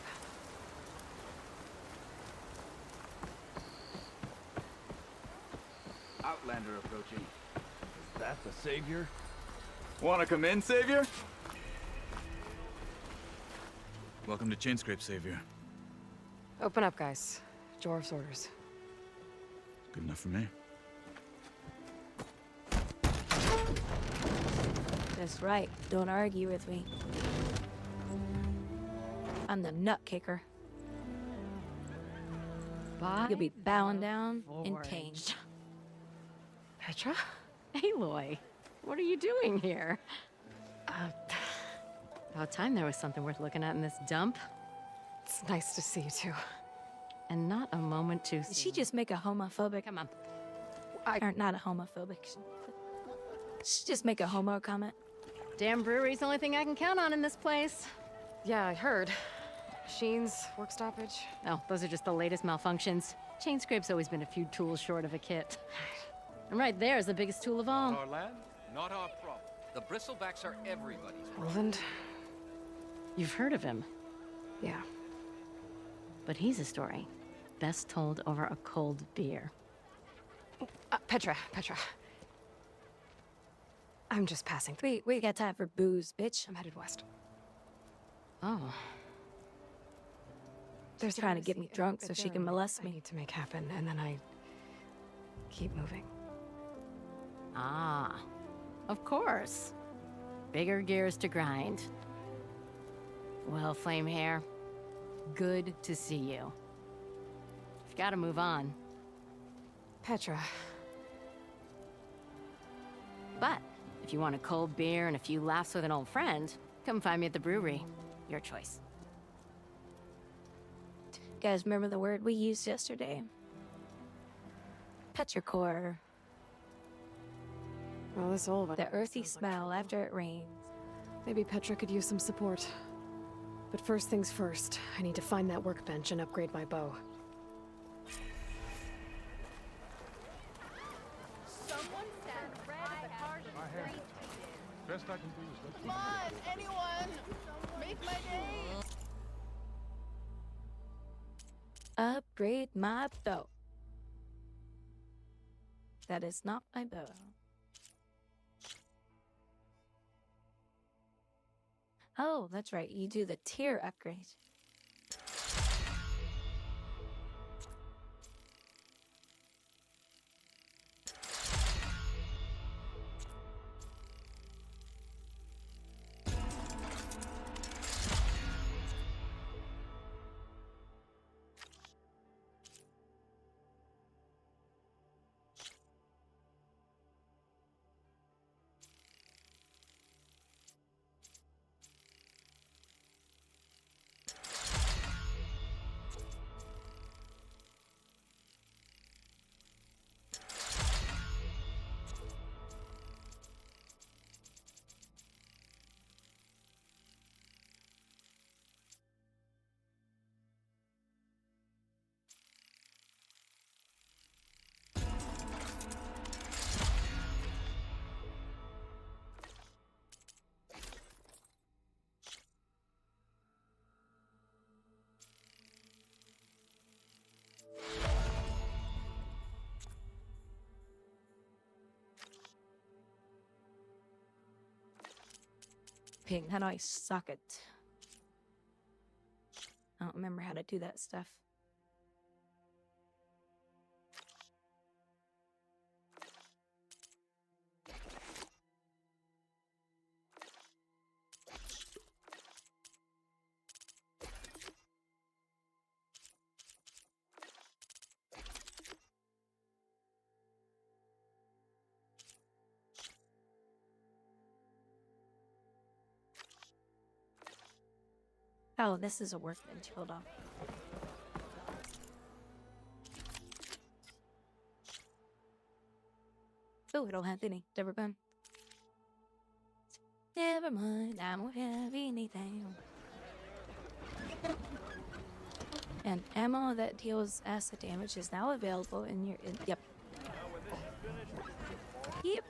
Outlander approaching. Is that the Savior? Wanna come in, Savior? Welcome to Chainscrape, Savior. Open up, guys. Jorv's orders. Good enough for me. That's right. Don't argue with me. I'm the nut kicker. You'll be bowing down in pain. Petra? Aloy, what are you doing here? About time there was something worth looking at in this dump. It's nice to see you too. And not a moment too soon. Did she just make a homophobic? Come on. Or not a homophobic. She just make a homo comment. Damn brewery's the only thing I can count on in this place. Yeah, I heard. Machines, work stoppage. Oh, those are just the latest malfunctions. Chainscrape's always been a few tools short of a kit. And right there is the biggest tool of all. Our land, not our problem. The bristlebacks are everybody's problem. Roland? You've heard of him. Yeah. But he's a story best told over a cold beer. Petra. I'm just passing through. We got time for booze, bitch. I'm headed west. Oh. She's trying to get me drunk so she can molest I me. need to make happen, and then I keep moving. Ah, of course. Bigger gears to grind. Well, Flame Hair, good to see you. You've got to move on. Petra. But if you want a cold beer and a few laughs with an old friend, come find me at the brewery. Your choice. Guys, remember the word we used yesterday? Petrichor. Well, this old one. The earthy smell after it rains. Maybe Petra could use some support. But first things first, I need to find that workbench and upgrade my bow. Someone said red is a card. Best I can do is let you Come on, anyone! Make my day! Upgrade my bow. That is not my bow. Oh, that's right. You do the tier upgrade. Ping, how do I suck it? I don't remember how to do that stuff. Oh, this is a workbench. Hold on. Oh, I don't have any. Never mind. Never mind, I don't have anything. And ammo that deals acid damage is now available in your. Yep. Yep.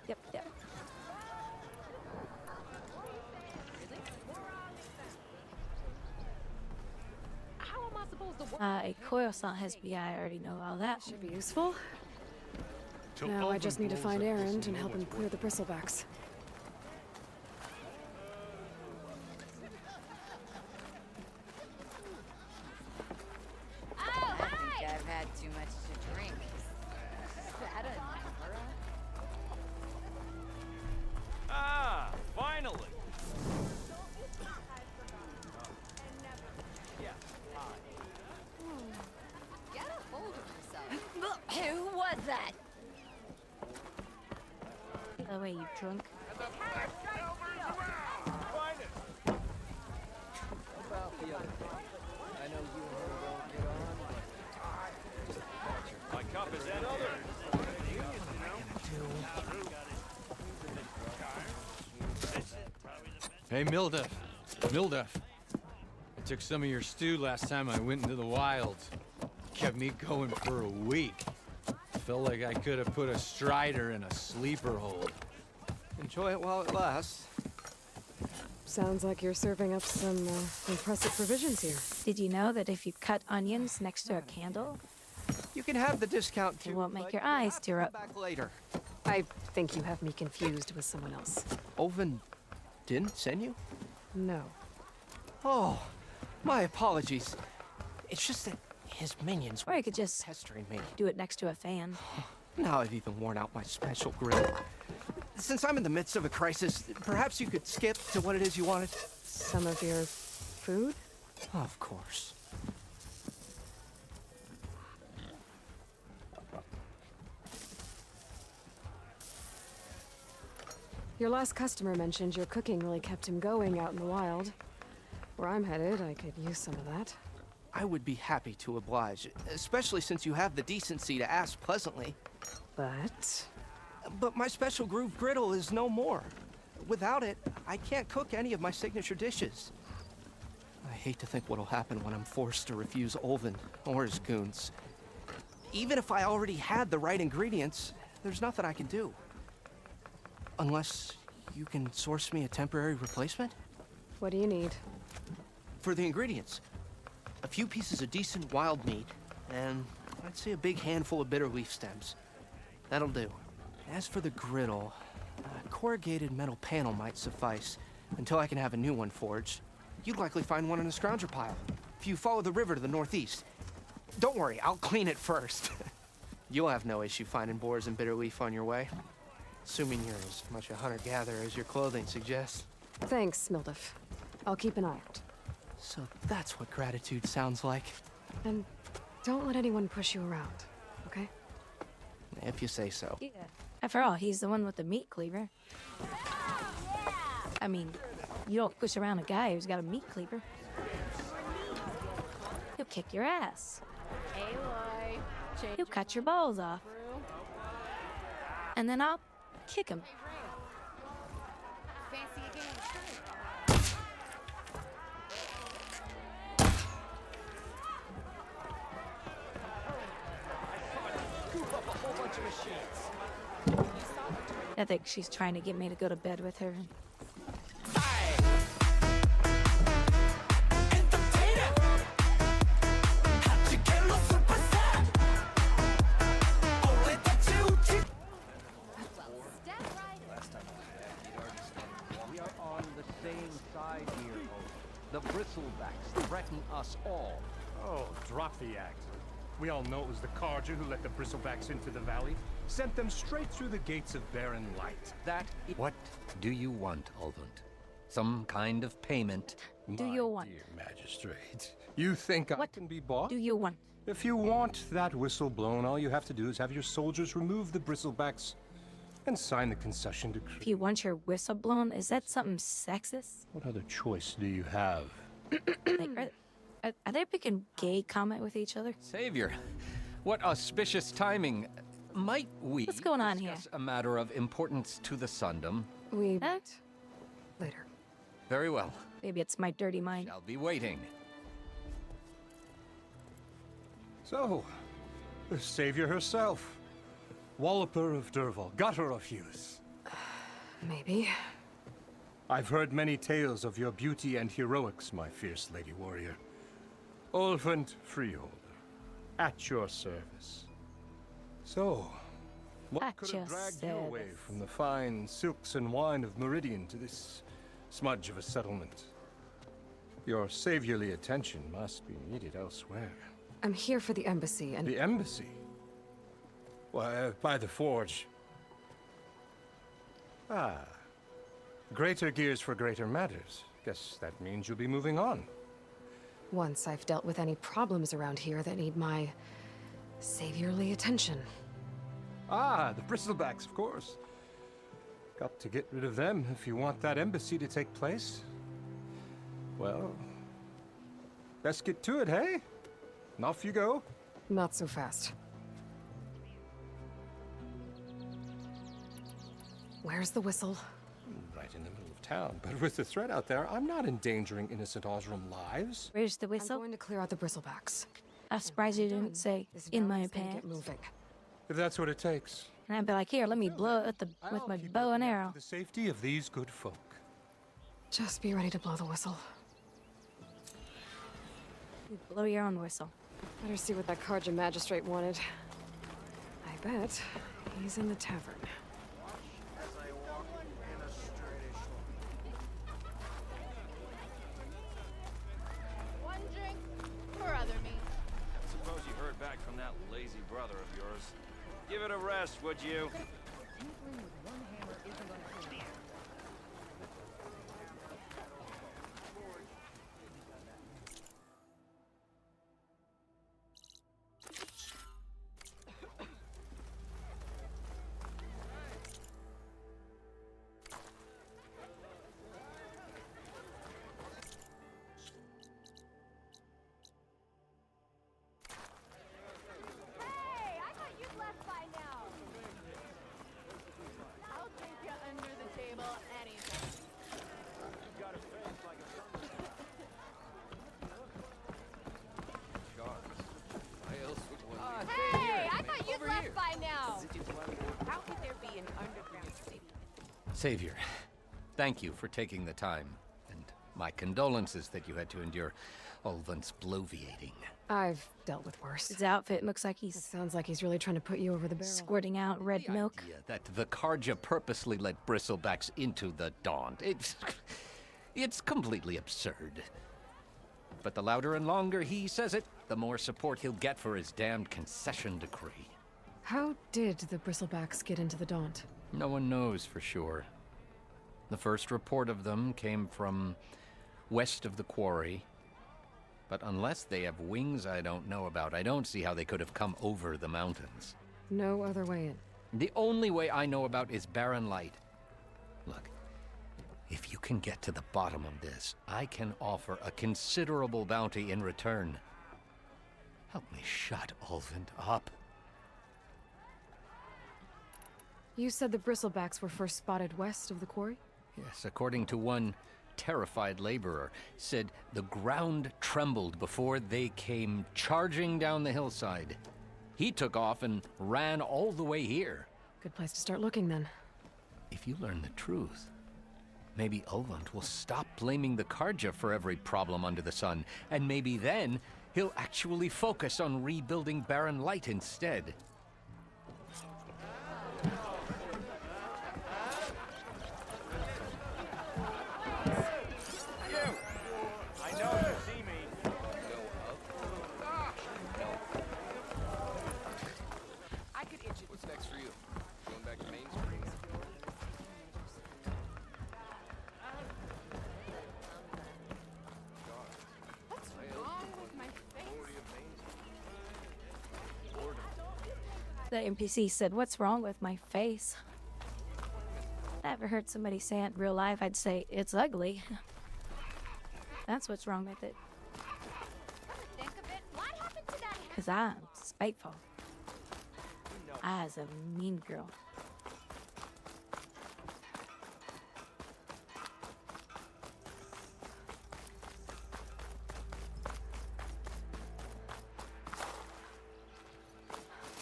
How am I supposed to work? A croissant has BI. I already know all that. Should be useful. Now I just need to find Erend and help him clear the bristlebacks. I think I've had too much to drink. Is that a number? Ah, finally! Get a hold of yourself. Who was that? Oh, wait, you drunk? I know you and her won't get on, but my cup is empty. Hey, Mildef. I took some of your stew last time I went into the wilds. Kept me going for a week. Felt like I could have put a strider in a sleeper hold. Enjoy it while it lasts. Sounds like you're serving up some impressive provisions here. Did you know that if you cut onions next to a candle, You can have the discount too. it won't make your eyes tear up? Back later. I think you have me confused with someone else. Oven didn't send you? No. Oh, my apologies. It's just that his minions Or you could just pestering me. do it next to a fan. Now I've even worn out my special grill. Since I'm in the midst of a crisis, perhaps you could skip to what it is you wanted? Some of your food? Of course. Your last customer mentioned your cooking really kept him going out in the wild. Where I'm headed, I could use some of that. I would be happy to oblige, especially since you have the decency to ask pleasantly. But my special groove griddle is no more. Without it, I can't cook any of my signature dishes. I hate to think what'll happen when I'm forced to refuse Olvin or his goons. Even if I already had the right ingredients, there's nothing I can do. Unless you can source me a temporary replacement? What do you need? For the ingredients, a few pieces of decent wild meat, and I'd say a big handful of bitter leaf stems. That'll do. As for the griddle, a corrugated metal panel might suffice until I can have a new one forged. You'd likely find one in a scrounger pile, if you follow the river to the northeast. Don't worry, I'll clean it first. You'll have no issue finding boars and bitter leaf on your way. Assuming you're as much a hunter-gatherer as your clothing suggests. Thanks, Mildef. I'll keep an eye out. So that's what gratitude sounds like. And don't let anyone push you around, okay? If you say so. Yeah. After all, he's the one with the meat cleaver. I mean, you don't push around a guy who's got a meat cleaver. He'll kick your ass. Aloy, He'll cut your balls off. And then I'll kick him. Fancy a game? I think she's trying to get me to go to bed with her. We are on the same side here, Oak. The bristlebacks threaten us all. Oh, drop the act. We all know it was the Carja who let the bristlebacks into the valley. Sent them straight through the gates of barren light. What do you want, Ulvund? Some kind of payment? Do you want? Dear Magistrate, you think I can be bought? Do you want? If you want that whistle blown, all you have to do is have your soldiers remove the bristlebacks and sign the concession decree. If you want your whistle blown, is that something sexist? What other choice do you have? Like, are they picking gay comment with each other? Savior, what auspicious timing. Might we What's going on here? discuss a matter of importance to the Sundom? We... Huh? later. Very well. Maybe it's my dirty mind. I'll be waiting. So, the savior herself. Walloper of Derval, gutter of youth. Maybe. I've heard many tales of your beauty and heroics, my fierce lady warrior. Olfant Freeholder, at your service. So, what could have dragged you away from the fine silks and wine of Meridian to this smudge of a settlement? Your saviorly attention must be needed elsewhere. I'm here for the embassy and... The embassy? Why, by the forge. Ah. Greater gears for greater matters. Guess that means you'll be moving on. Once I've dealt with any problems around here that need my saviorly attention. Ah, the bristlebacks, of course. Got to get rid of them if you want that embassy to take place. Well, let's get to it, hey? And off you go. Not so fast. Where's the whistle? Right in the middle of town. But with the threat out there, I'm not endangering innocent Osram lives. Where's the whistle? I'm going to clear out the bristlebacks. I'm surprised you didn't say in my pants. Moving. If that's what it takes. And I'd be like, here, let me blow it with my bow and arrow. For the safety of these good folk. Just be ready to blow the whistle. You blow your own whistle. Better see what that Karja magistrate wanted. I bet he's in the tavern. One drink for other me. Suppose you heard back from that lazy brother of yours. Give it a rest, would you? Savior, thank you for taking the time, and my condolences that you had to endure Olvant's bloviating. I've dealt with worse. His outfit looks like he's... It sounds like he's really trying to put you over the barrel. Squirting out red milk. Yeah, that the Karja purposely let bristlebacks into the Daunt. It's completely absurd. But the louder and longer he says it, the more support he'll get for his damned concession decree. How did the bristlebacks get into the Daunt? No one knows for sure. The first report of them came from west of the quarry. But unless they have wings I don't know about, I don't see how they could have come over the mountains. No other way in. The only way I know about is barren light. Look, if you can get to the bottom of this, I can offer a considerable bounty in return. Help me shut Olvant up. You said the bristlebacks were first spotted west of the quarry? Yes, according to one terrified laborer, said the ground trembled before they came charging down the hillside. He took off and ran all the way here. Good place to start looking, then. If you learn the truth, maybe Olvant will stop blaming the Karja for every problem under the sun, and maybe then he'll actually focus on rebuilding Barren Light instead. What's next for you? Going back to Main Street? What's wrong with my face? The NPC said, what's wrong with my face? If I ever heard somebody say it in real life, I'd say, it's ugly. That's what's wrong with it. Think of it. What happened to that? Because I'm spiteful. You know I's a mean girl.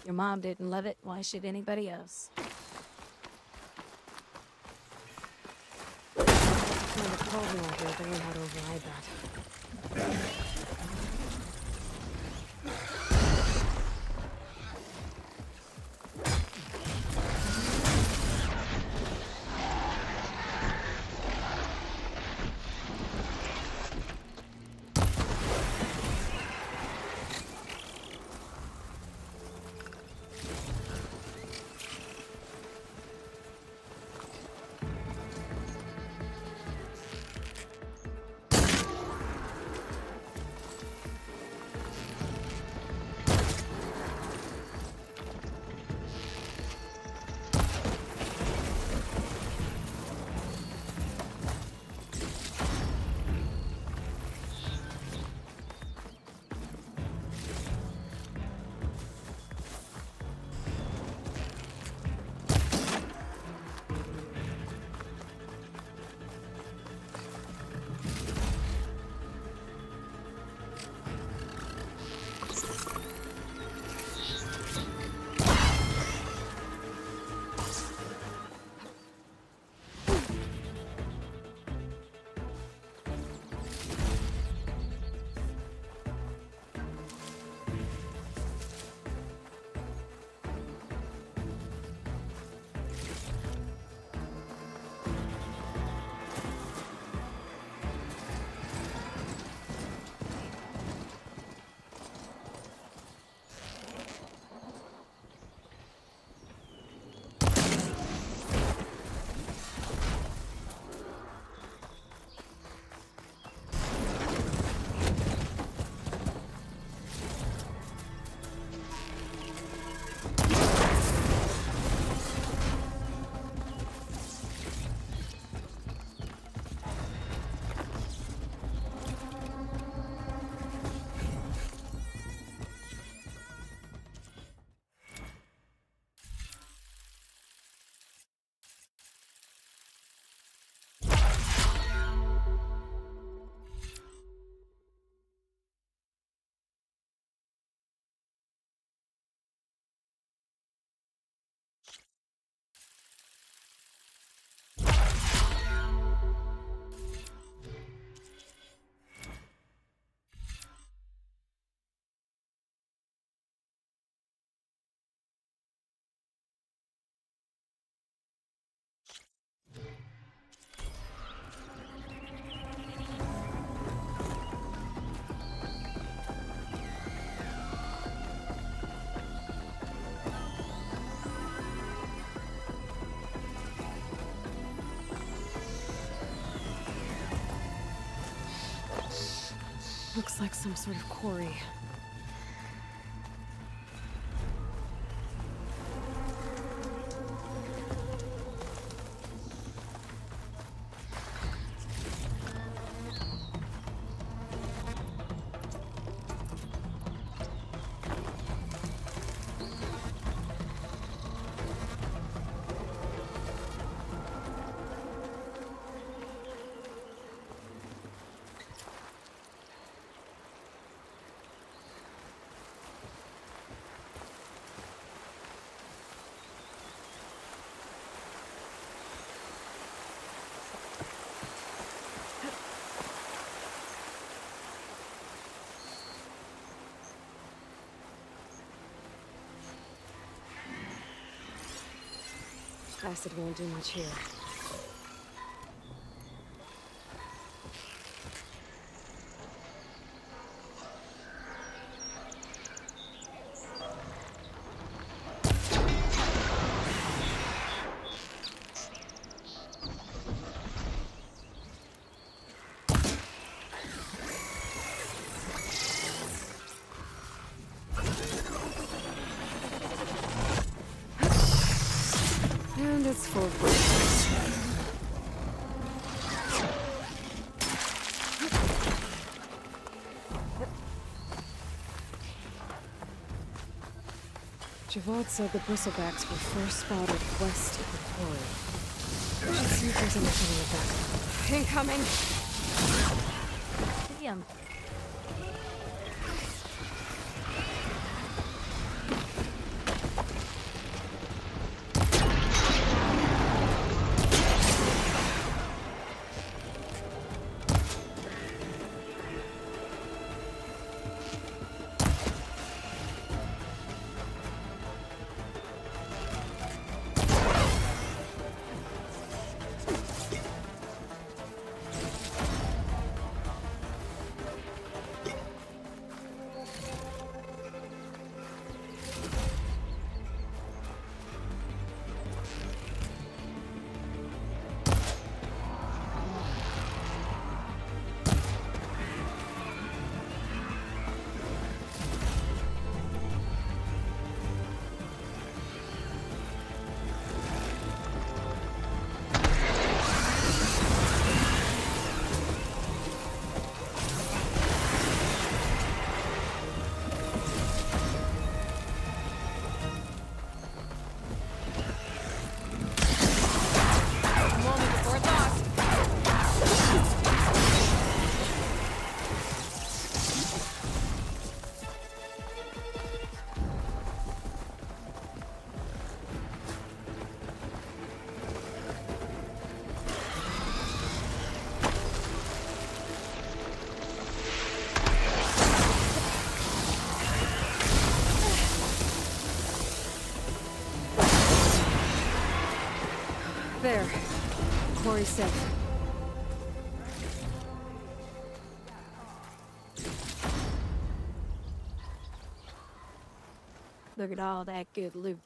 Your mom didn't love it. Why should anybody else? Kind of told me out here, but I know how to override that. Looks like some sort of quarry. Acid won't do much here. And it's full of bullets. Javad said the bristlebacks were first spotted west of the quarry. Let's see if there's anything in the back. Incoming! Damn. There. Quarry safe. Look at all that good loot.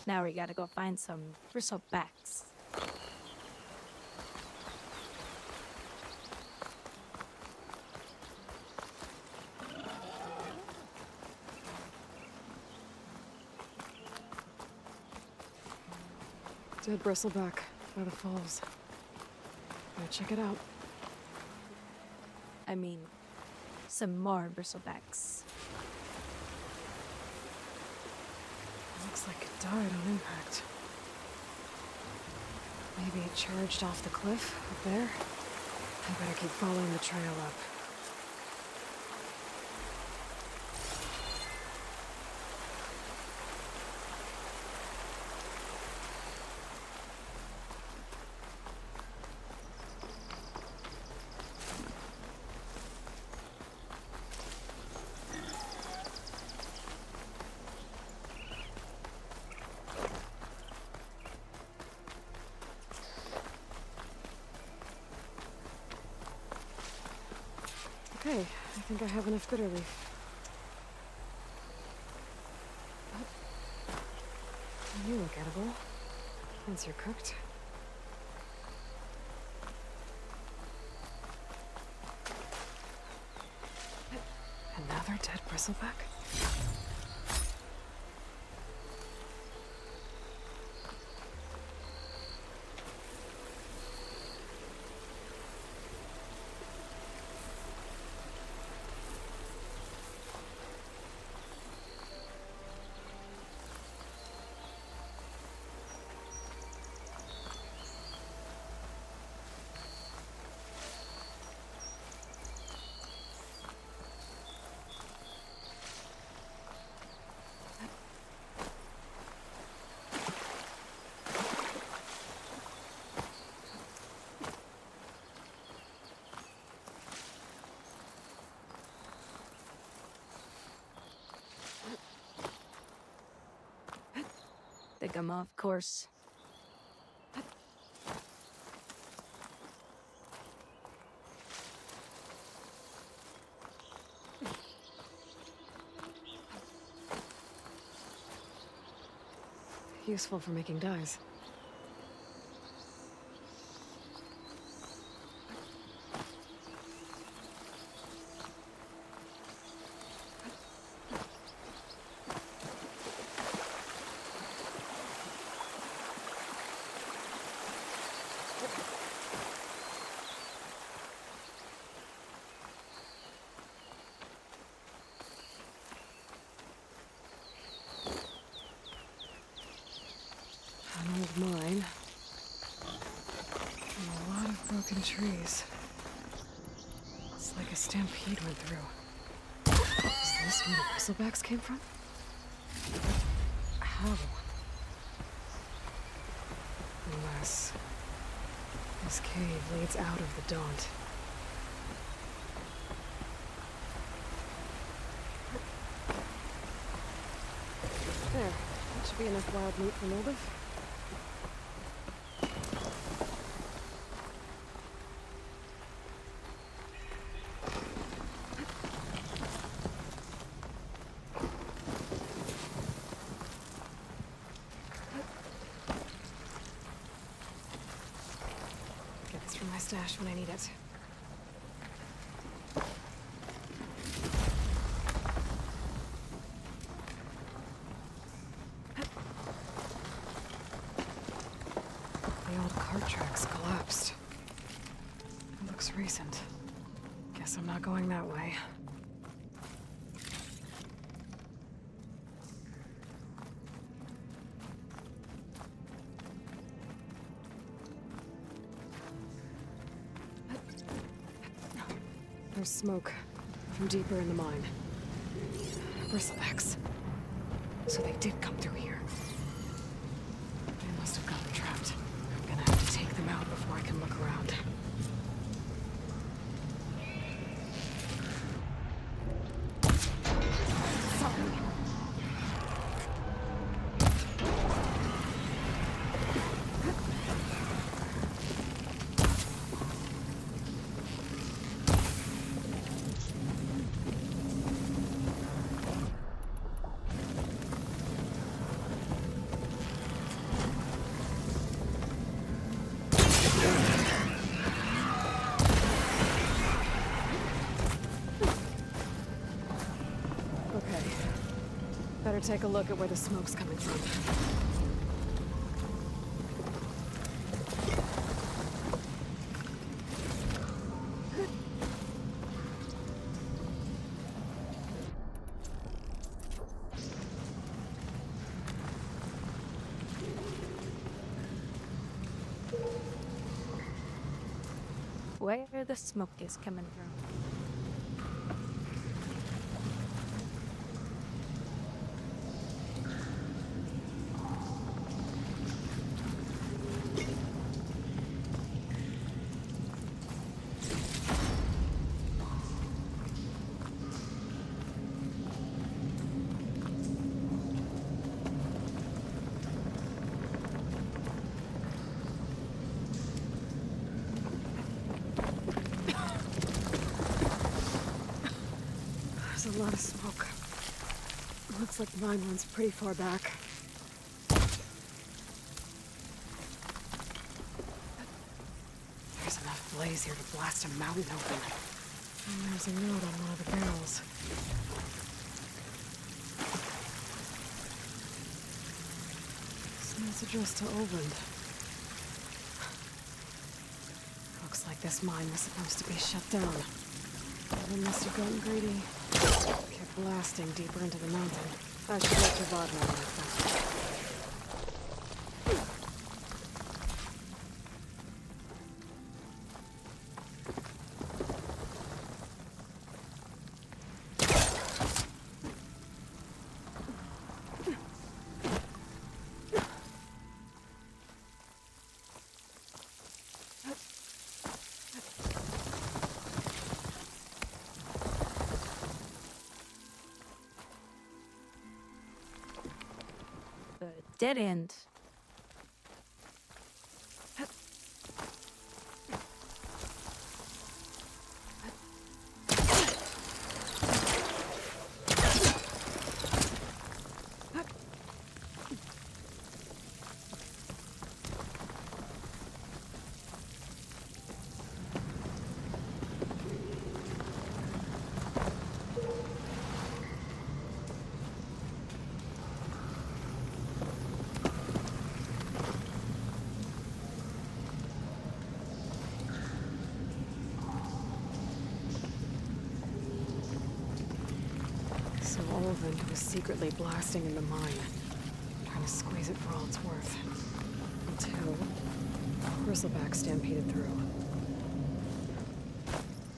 Now we gotta go find some bristlebacks. Dead bristleback by the falls. Gotta check it out. I mean, some more bristlebacks. Looks like it died on impact. Maybe it charged off the cliff up there. I better keep following the trail up. Okay, I think I have enough bitter leaf. You look edible. Once you're cooked. Another dead bristleback? Think I'm off course. Useful for making dyes. An old mine. And a lot of broken trees. It's like a stampede went through. Is this where the bristlebacks came from? How? Unless this cave leads out of the Daunt. There. That should be enough wild meat for Moldov. Get this from my stash when I need it. The old cart tracks collapsed. It looks recent. Guess I'm not going that way. There's smoke from deeper in the mine. Bristlebacks. So they did come through here. They must have gotten trapped. I'm gonna have to take them out before I can look around. Sorry. Okay. Better take a look at where the smoke's coming from. Where the smoke is coming from. There's a lot of smoke. Looks like the mine runs pretty far back. There's enough blaze here to blast a mountain open. And there's a note on one of the barrels. Smells addressed to Oland. Looks like this mine was supposed to be shut down. They must have gotten greedy. Kept blasting deeper into the mountain. I should get to Vodna when I find it. Dead end. So Olvin was secretly blasting in the mine, trying to squeeze it for all it's worth. Until Bristleback stampeded through.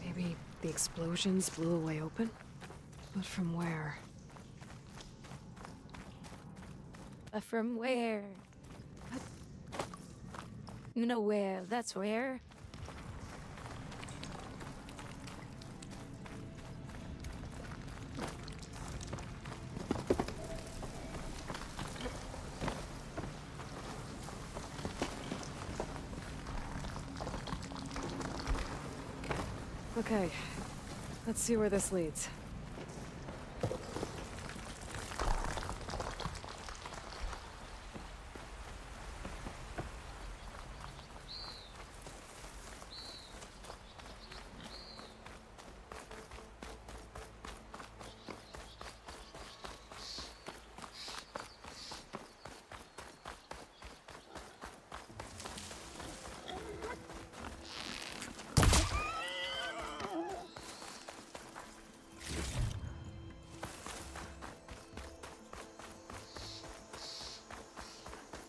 Maybe the explosions blew a way open? But from where? But from where? Nowhere, that's where. Okay, let's see where this leads.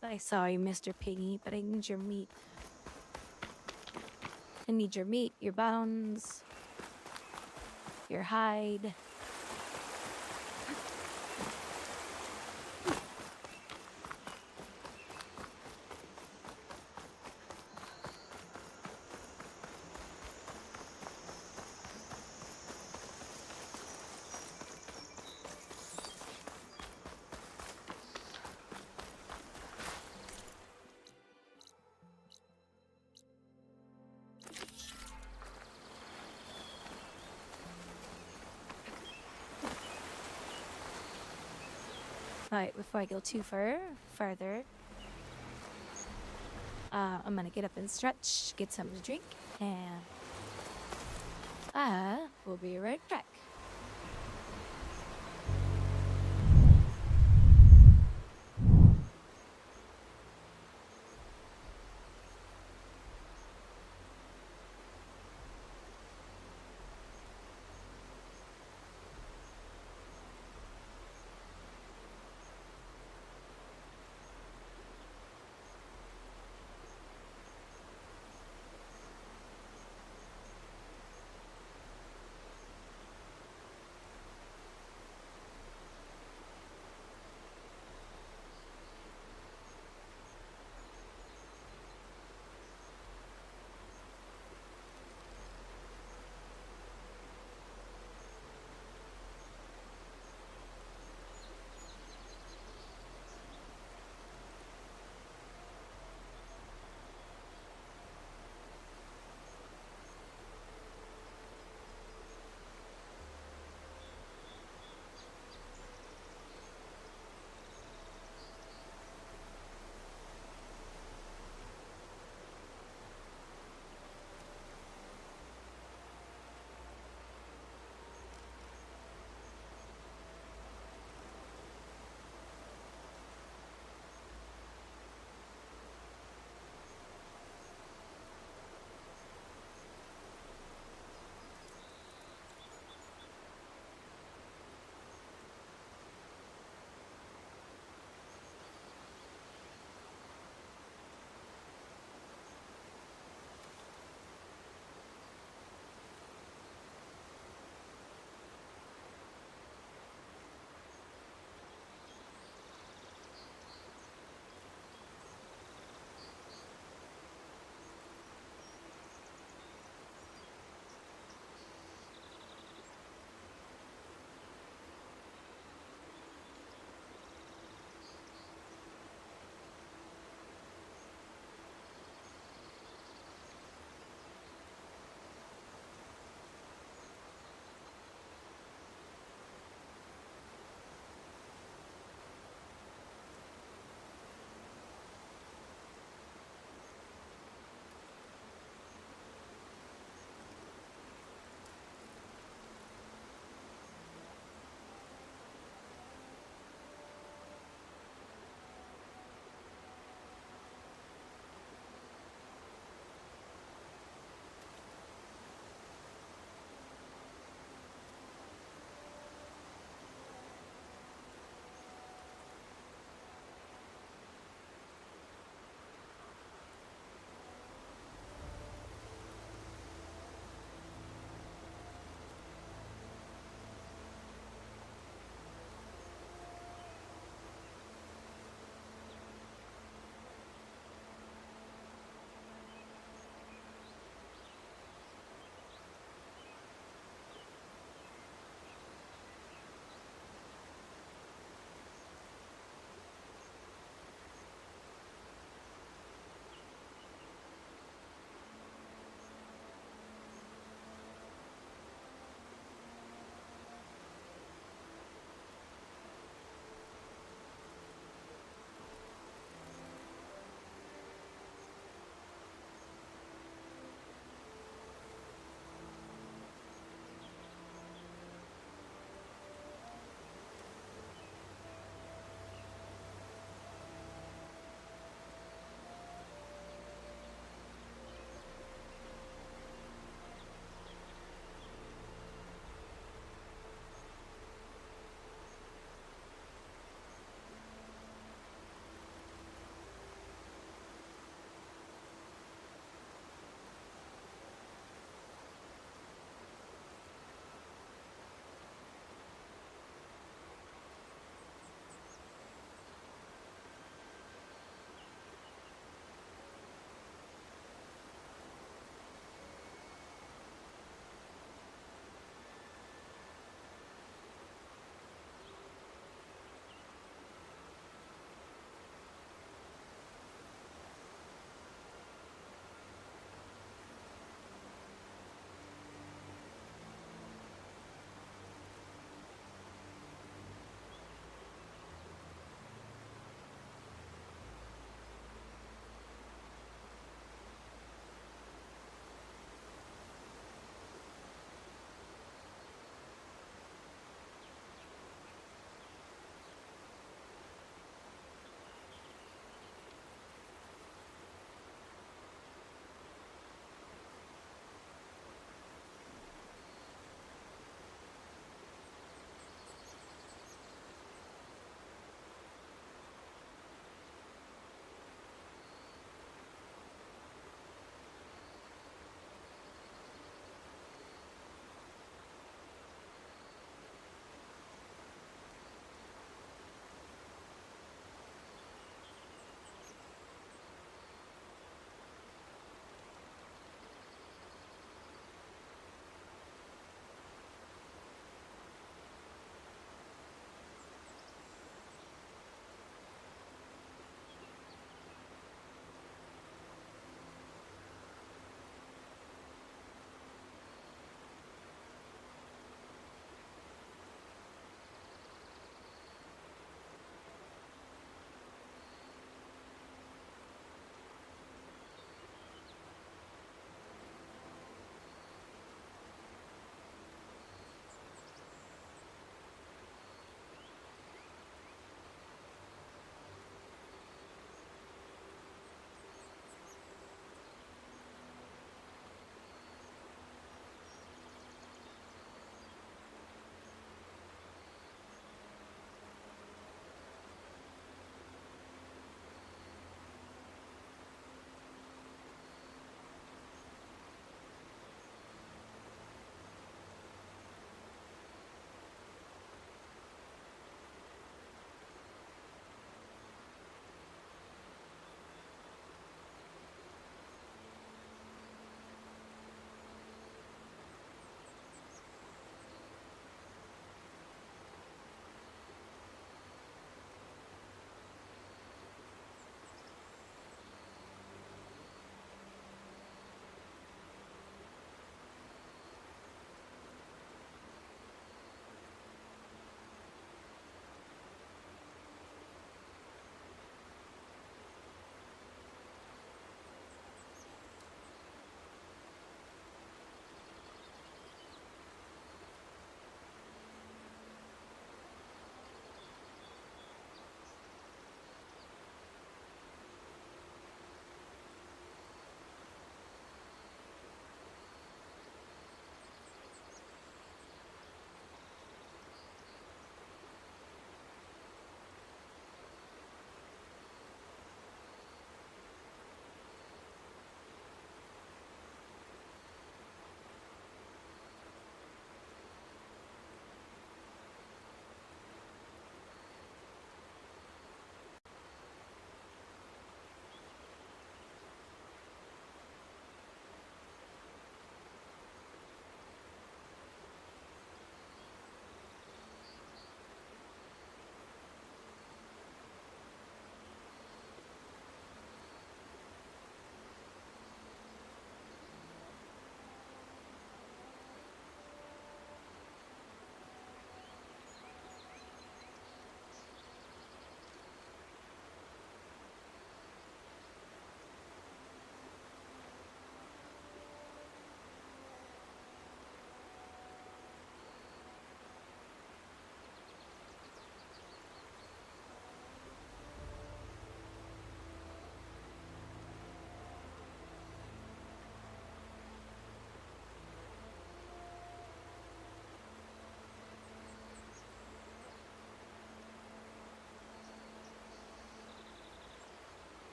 I saw you, Mr. Piggy, but I need your meat. I need your meat, your bones, your hide. Alright, before I go too further, I'm gonna get up and stretch, get something to drink, and I will be right back.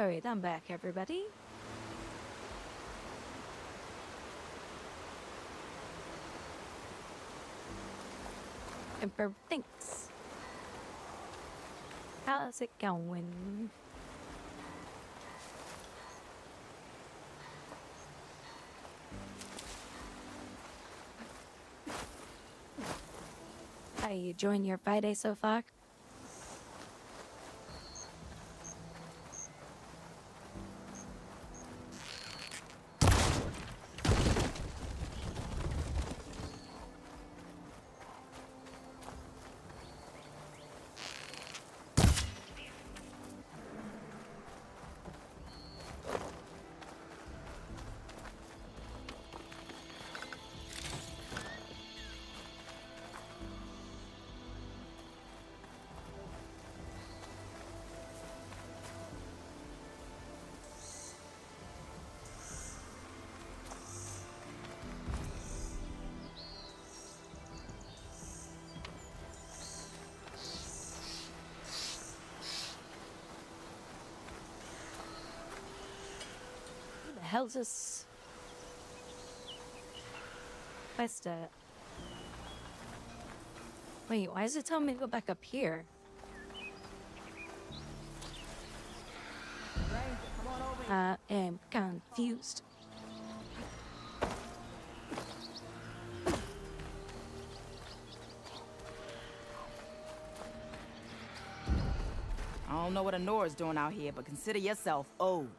Alright, I'm back, everybody. Emperor, thanks. How's it going? How you enjoying your Friday so far? Who the hell's this? What's that? Wait, why is it telling me to go back up here? I am confused. I don't know what Honora's doing out here, but consider yourself owed.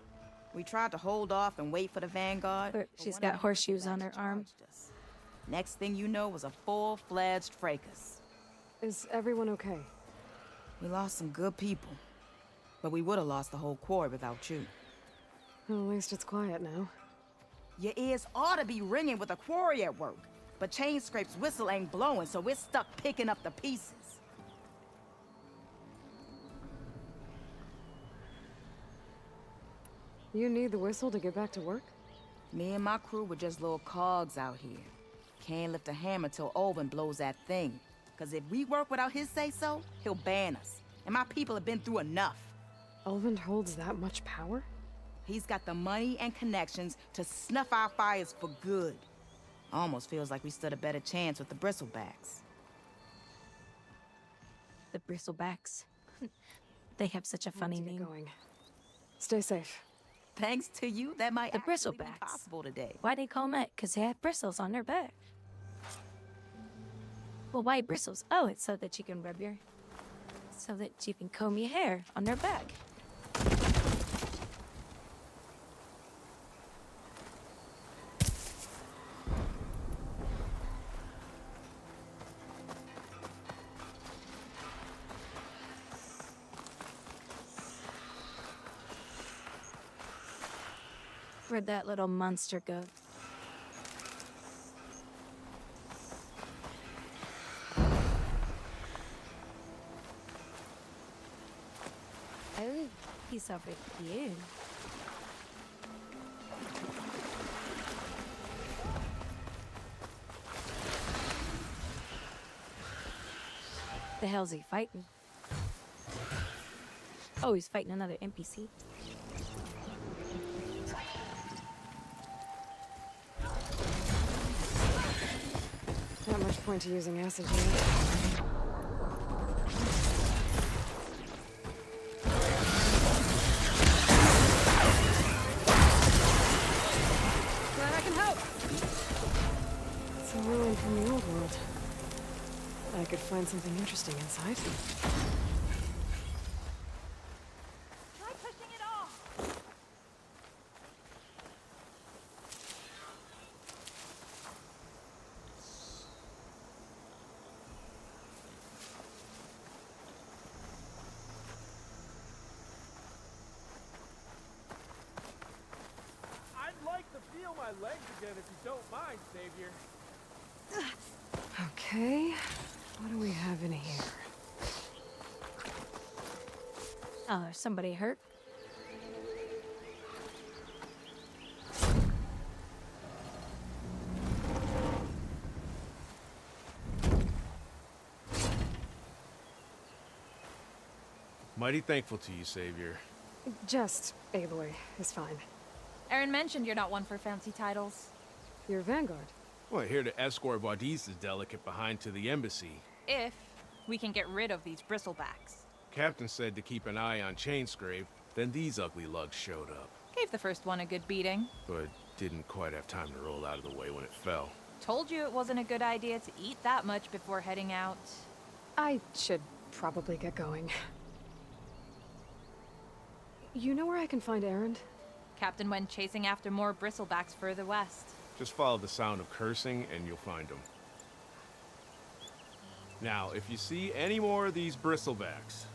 We tried to hold off and wait for the Vanguard. She's got horseshoes on her arm. Next thing you know was a full-fledged fracas. Is everyone okay? We lost some good people, but we would have lost the whole quarry without you. Well, at least it's quiet now. Your ears ought to be ringing with a quarry at work, but Chainscrape's whistle ain't blowing, so we're stuck picking up the pieces. You need the whistle to get back to work? Me and my crew were just little cogs out here. Can't lift a hammer till Olvin blows that thing. Cause if we work without his say-so, he'll ban us. And my people have been through enough. Olvin holds that much power? He's got the money and connections to snuff our fires for good. Almost feels like we stood a better chance with the Bristlebacks. The Bristlebacks. They have such a funny name. Going. Stay safe. Thanks to you, that might The actually be Bristlebacks. possible today. Why they call them that? Because they have bristles on their back. Well, why bristles? Oh, it's so that you can rub your... So that you can comb your hair on their back. Where'd that little monster go? Oh, he's over here. The hell's he fighting? Oh, he's fighting another NPC. Not much point to using acid here. Glad I can help. It's a ruin from the old world. I could find something interesting inside. Try pushing it off. I'd like to feel my legs again if you don't mind, Savior. Okay, what do we have in here? Oh, there's somebody hurt. Mighty thankful to you, Savior. Just Aloy is fine. Aaron mentioned you're not one for fancy titles. You're Vanguard. Well, here to escort Wadis's delegate behind to the embassy. If we can get rid of these bristlebacks. Captain said to keep an eye on Chainscrape, then these ugly lugs showed up. Gave the first one a good beating. But didn't quite have time to roll out of the way when it fell. Told you it wasn't a good idea to eat that much before heading out. I should probably get going. You know where I can find Erend? Captain went chasing after more bristlebacks further west. Just follow the sound of cursing and you'll find them. Now, if you see any more of these bristlebacks...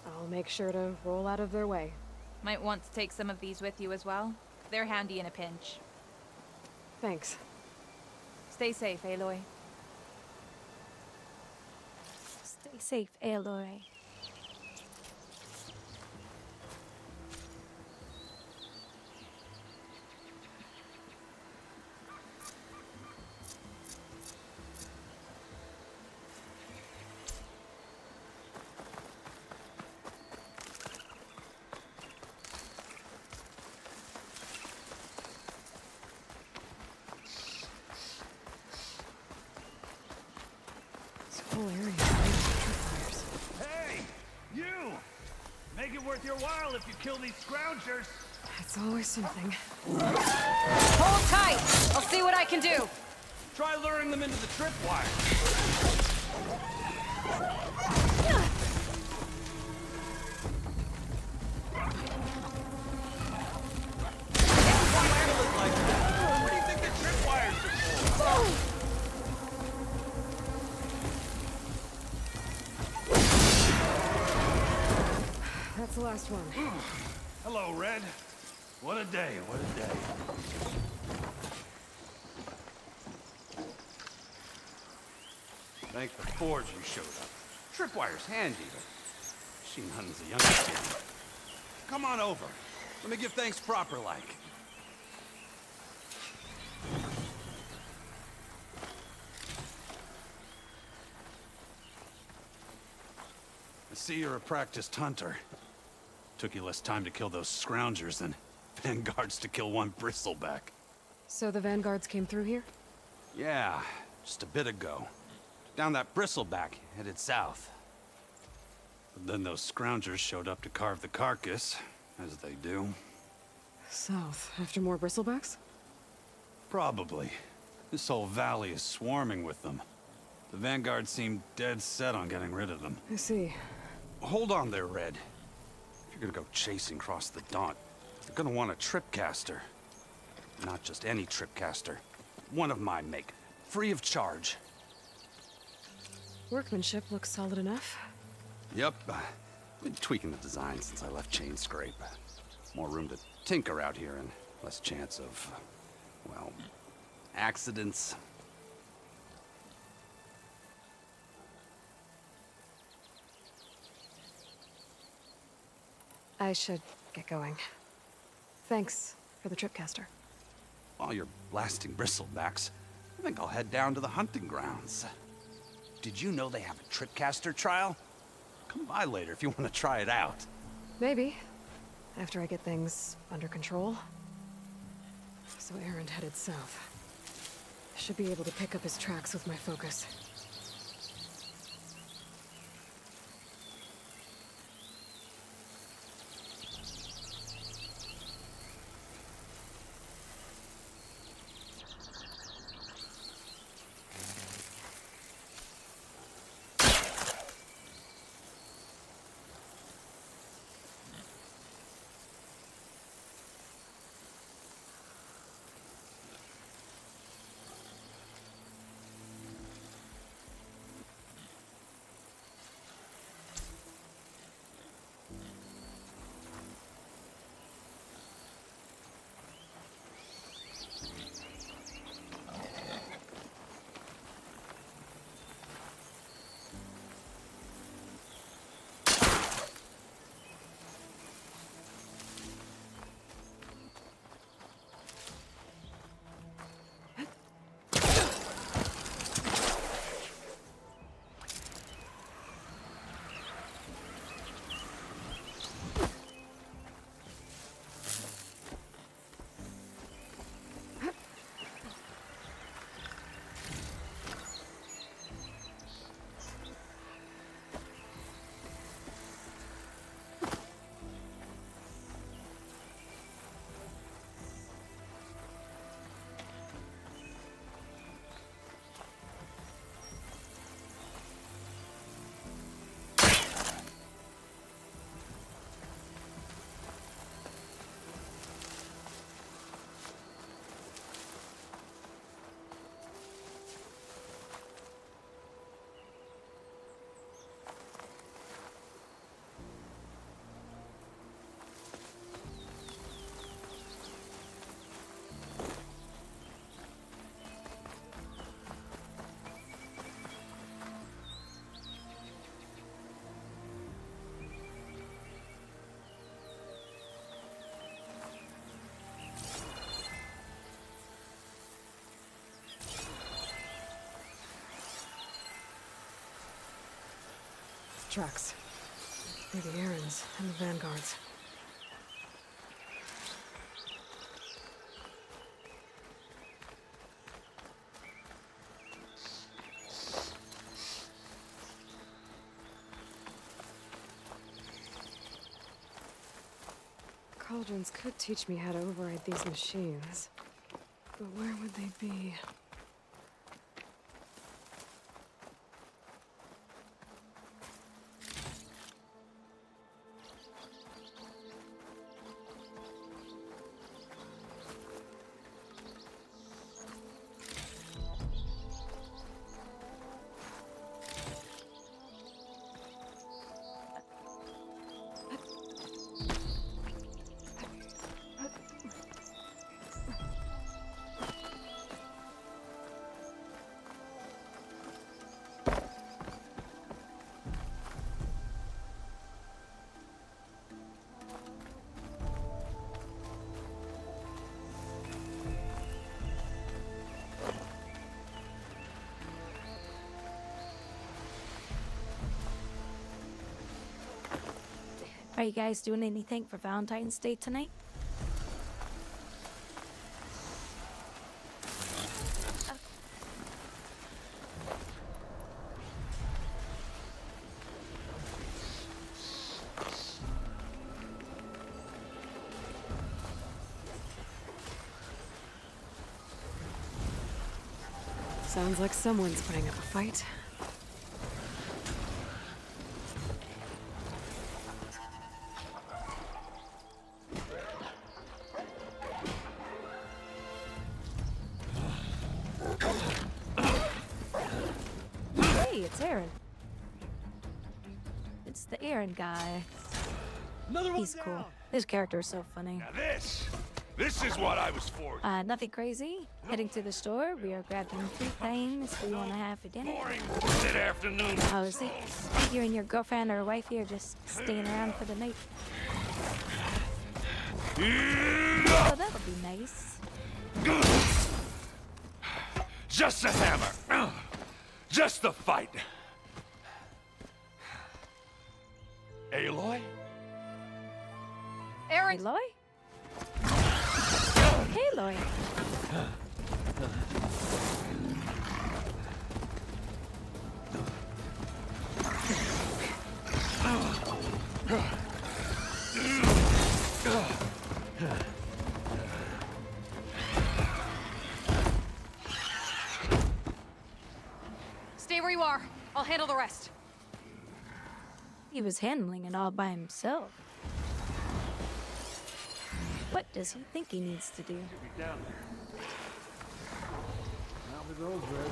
I'll make sure to roll out of their way. Might want to take some of these with you as well. They're handy in a pinch. Thanks. Stay safe, Aloy. Stay safe, Aloy. Whole area is laden with tripwires. Hey! You! Make it worth your while if you kill these scroungers! It's always something. Hold tight! I'll see what I can do! Try luring them into the tripwire. What do you think the tripwires are for? That's the last one. Hello, Red. What a day, what a day. Thank the forge you showed up. Tripwire's handy, but machine hunting's a young kid. Come on over. Let me give thanks proper like. I see you're a practiced hunter. Took you less time to kill those scroungers than Vanguards to kill one bristleback. So the Vanguards came through here? Yeah, just a bit ago. Down that bristleback, headed south. But then those scroungers showed up to carve the carcass, as they do. South, after more bristlebacks? Probably. This whole valley is swarming with them. The Vanguard seemed dead set on getting rid of them. I see. Hold on there, Red. If you're gonna go chasing across the Daunt, you're gonna want a tripcaster. Not just any tripcaster. One of my make. Free of charge. Workmanship looks solid enough. Yep. Been tweaking the design since I left Chainscrape. More room to tinker out here and less chance of, well, accidents. I should get going. Thanks for the tripcaster. While you're blasting bristlebacks, I think I'll head down to the hunting grounds. Did you know they have a tripcaster trial? Come by later if you want to try it out. Maybe. After I get things under control. So Erend headed south. I should be able to pick up his tracks with my focus. tracks. Maybe Aaron's and the Vanguard's. Cauldrons could teach me how to override these machines. But where would they be? Are you guys doing anything for Valentine's Day tonight? Sounds like someone's putting up a fight. Hey, it's Aaron. It's the Aaron guy. He's cool. His character is so funny. Now this is what I was for. Nothing crazy. Heading to the store. We are grabbing 3 things we want to have for dinner. Good afternoon. Oh, see, you and your girlfriend or wifey are just staying around for the night. Oh, that'll be nice. Just a hammer. Just the fight. Aloy? Aaron. Aloy? Hey, Aloy. Stay where you are. I'll handle the rest. He was handling it all by himself. What does he think he needs to do? Down there. Not with those reds.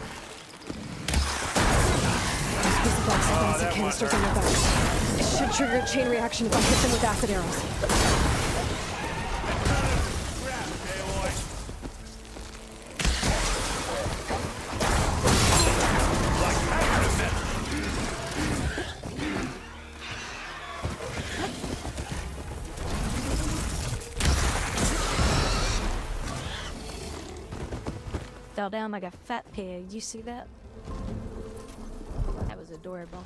Piece of box of acid canisters on their backs. It should trigger a chain reaction if I hit them with acid arrows. Fell down like a fat pig. You see that? That was adorable.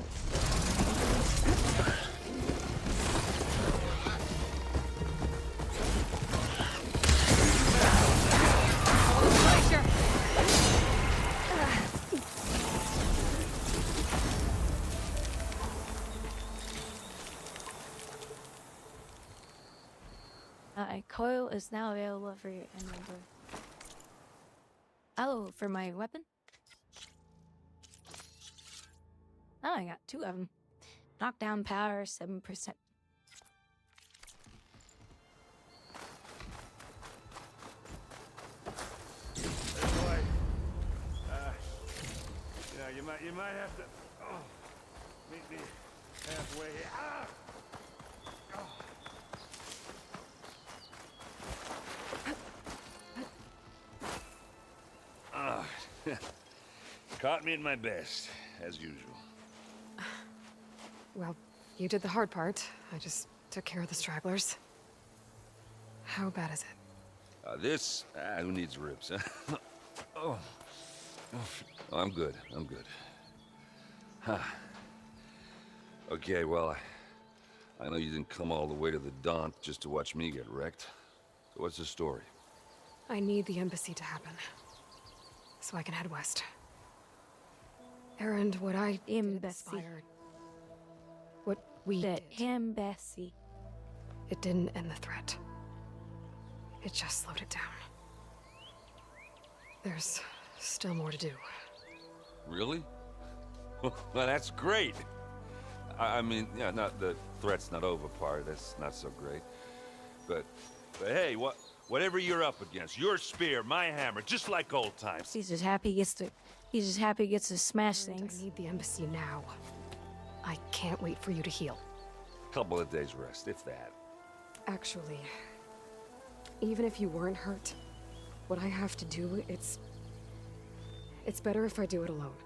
A coil is now available for your inventory. Oh, for my weapon? Oh, I got 2 of them. Knockdown power, 7%. Boy, you might have to meet me halfway here. Ah! Caught me at my best, as usual. Well, you did the hard part. I just took care of the stragglers. How bad is it? Who needs ribs, huh? Oh, I'm good. I'm good. Huh. Okay, well, I know you didn't come all the way to the Daunt just to watch me get wrecked. So what's the story? I need the embassy to happen, so I can head west. Errand, what I inspired. What we did. Embassy. It didn't end the threat. It just slowed it down. There's still more to do. Really? Well, that's great. I mean, yeah, not the threat's not over part. That's not so great. But hey, whatever you're up against, your spear, my hammer, just like old times. He's just happy he gets to smash things. I need the embassy now. I can't wait for you to heal. Couple of days rest, if that. Actually, even if you weren't hurt, what I have to do, it's better if I do it alone.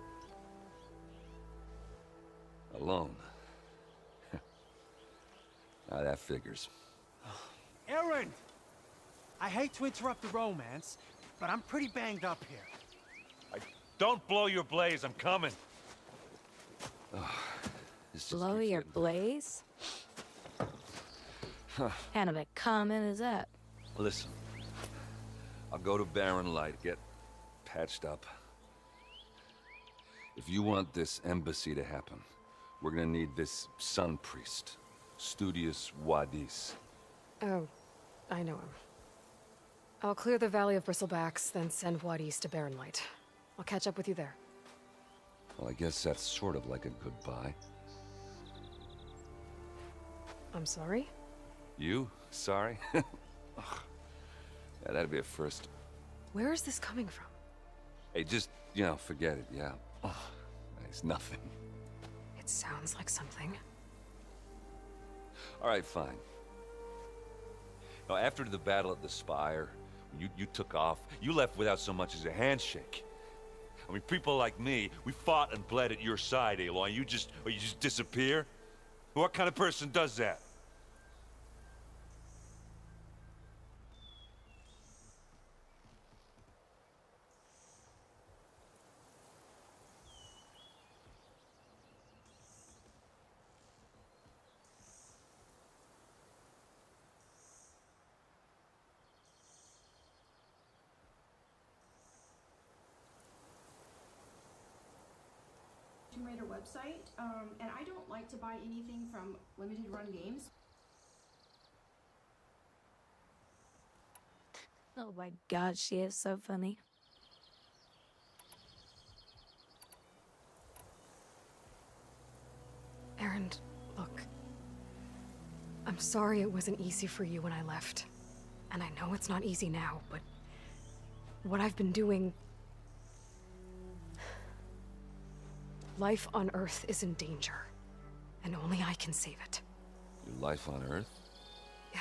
Alone? Now that figures. Errand! I hate to interrupt the romance, but I'm pretty banged up here. Don't blow your blaze, I'm coming. Blow your blaze? Kind of a comment is that? Listen, I'll go to Barren Light, get patched up. If you want this embassy to happen, we're gonna need this sun priest, Studius Wadis. Oh, I know him. I'll clear the Valley of Bristlebacks, then send Wadis to Barren Light. I'll catch up with you there. Well, I guess that's sort of like a goodbye. I'm sorry? You? Sorry? Ugh. Yeah, that'd be a first. Where is this coming from? Hey, just, forget it, yeah. Ugh. It's nothing. It sounds like something. All right, fine. Now, after the Battle at the Spire, you took off, you left without so much as a handshake. I mean, people like me, we fought and bled at your side, Aloy, you just disappear? What kind of person does that? Tomb Raider website, and I don't like to buy anything from limited run games. Oh my god, she is so funny. Errand, look. I'm sorry it wasn't easy for you when I left. And I know it's not easy now, but what I've been doing... Life on Earth is in danger, and only I can save it. Your life on Earth? Yeah.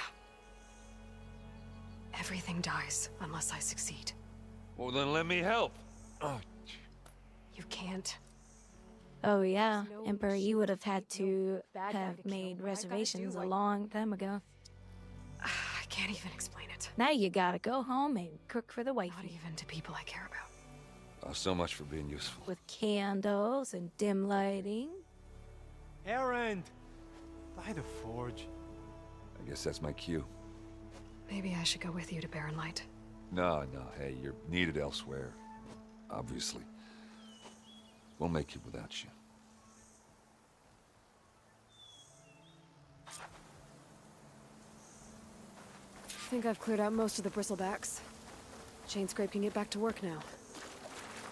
Everything dies unless I succeed. Well, then let me help. Oh. You can't. Oh yeah, Emperor, you would have had to have made reservations a long time ago. I can't even explain it. Now you gotta go home and cook for the wifey. Not even to people I care about. Oh, so much for being useful. With candles and dim lighting. Errand! By the forge. I guess that's my cue. Maybe I should go with you to Barren Light. No, hey, you're needed elsewhere. Obviously. We'll make it without you. I think I've cleared out most of the bristlebacks. Chainscrape can get back to work now.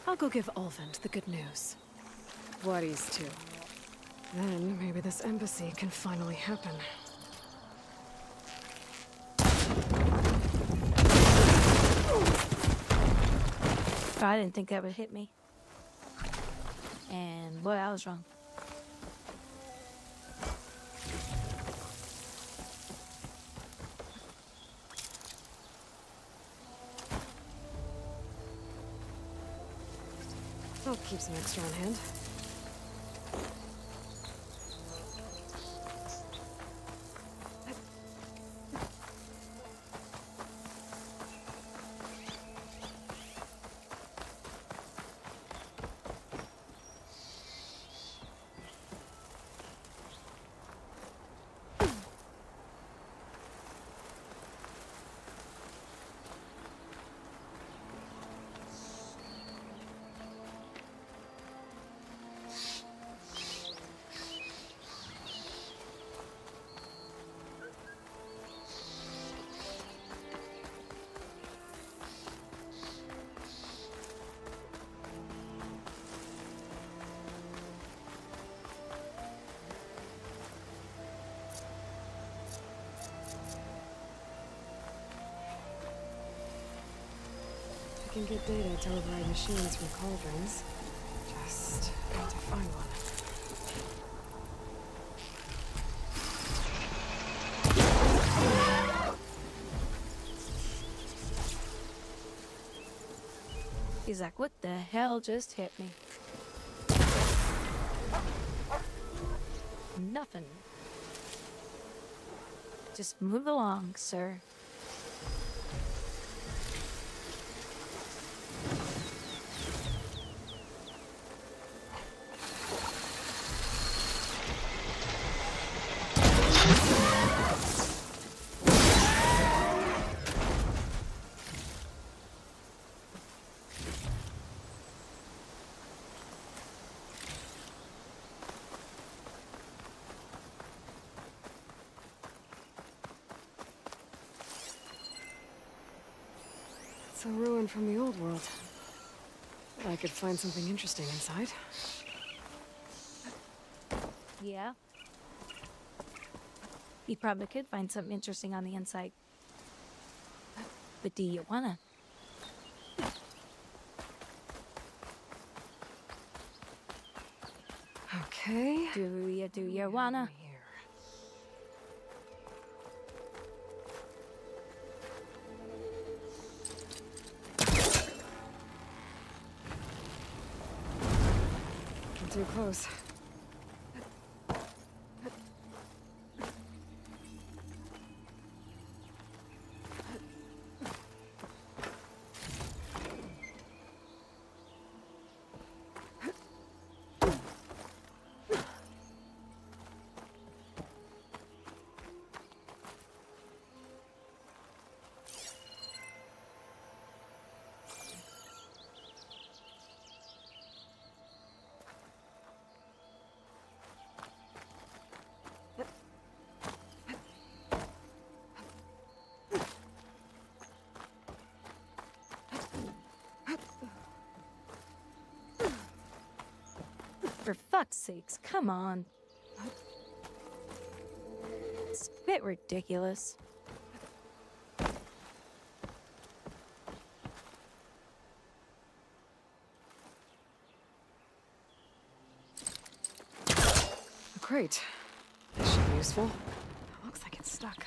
I'll go give Ulvund the good news. Wadis too. Then maybe this embassy can finally happen. Oh, I didn't think that would hit me. And boy, I was wrong. I'll keep some extra on hand. I can get data to override machines from cauldrons. Just have to find one. He's like, what the hell just hit me? Nothing. Just move along, sir. It's a ruin from the old world. I could find something interesting inside. Yeah. You probably could find something interesting on the inside. But do you wanna? Okay. Do you wanna? Too close. For fuck's sakes, come on. It's a bit ridiculous. Great. This should be useful. Looks like it's stuck.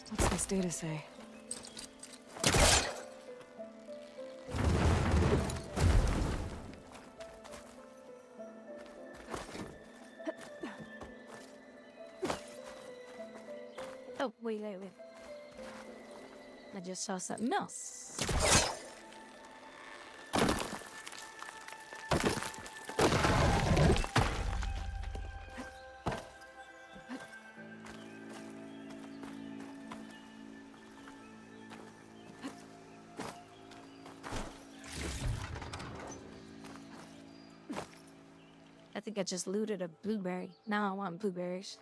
What's this data say? Oh, wait. I just saw something else. I think I just looted a blueberry. Now I want blueberries.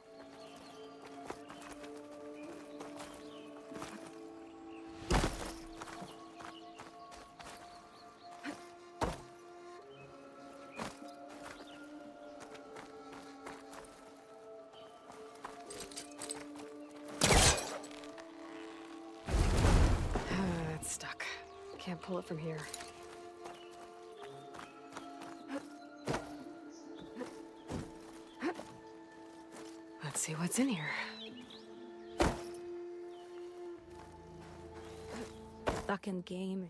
It's stuck. Can't pull it from here. Let's see what's in here. Fucking game.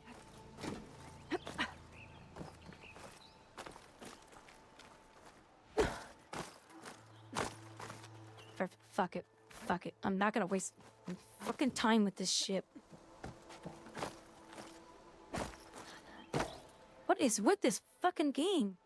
Fuck it. I'm not gonna waste fucking time with this shit. What is with this fucking game?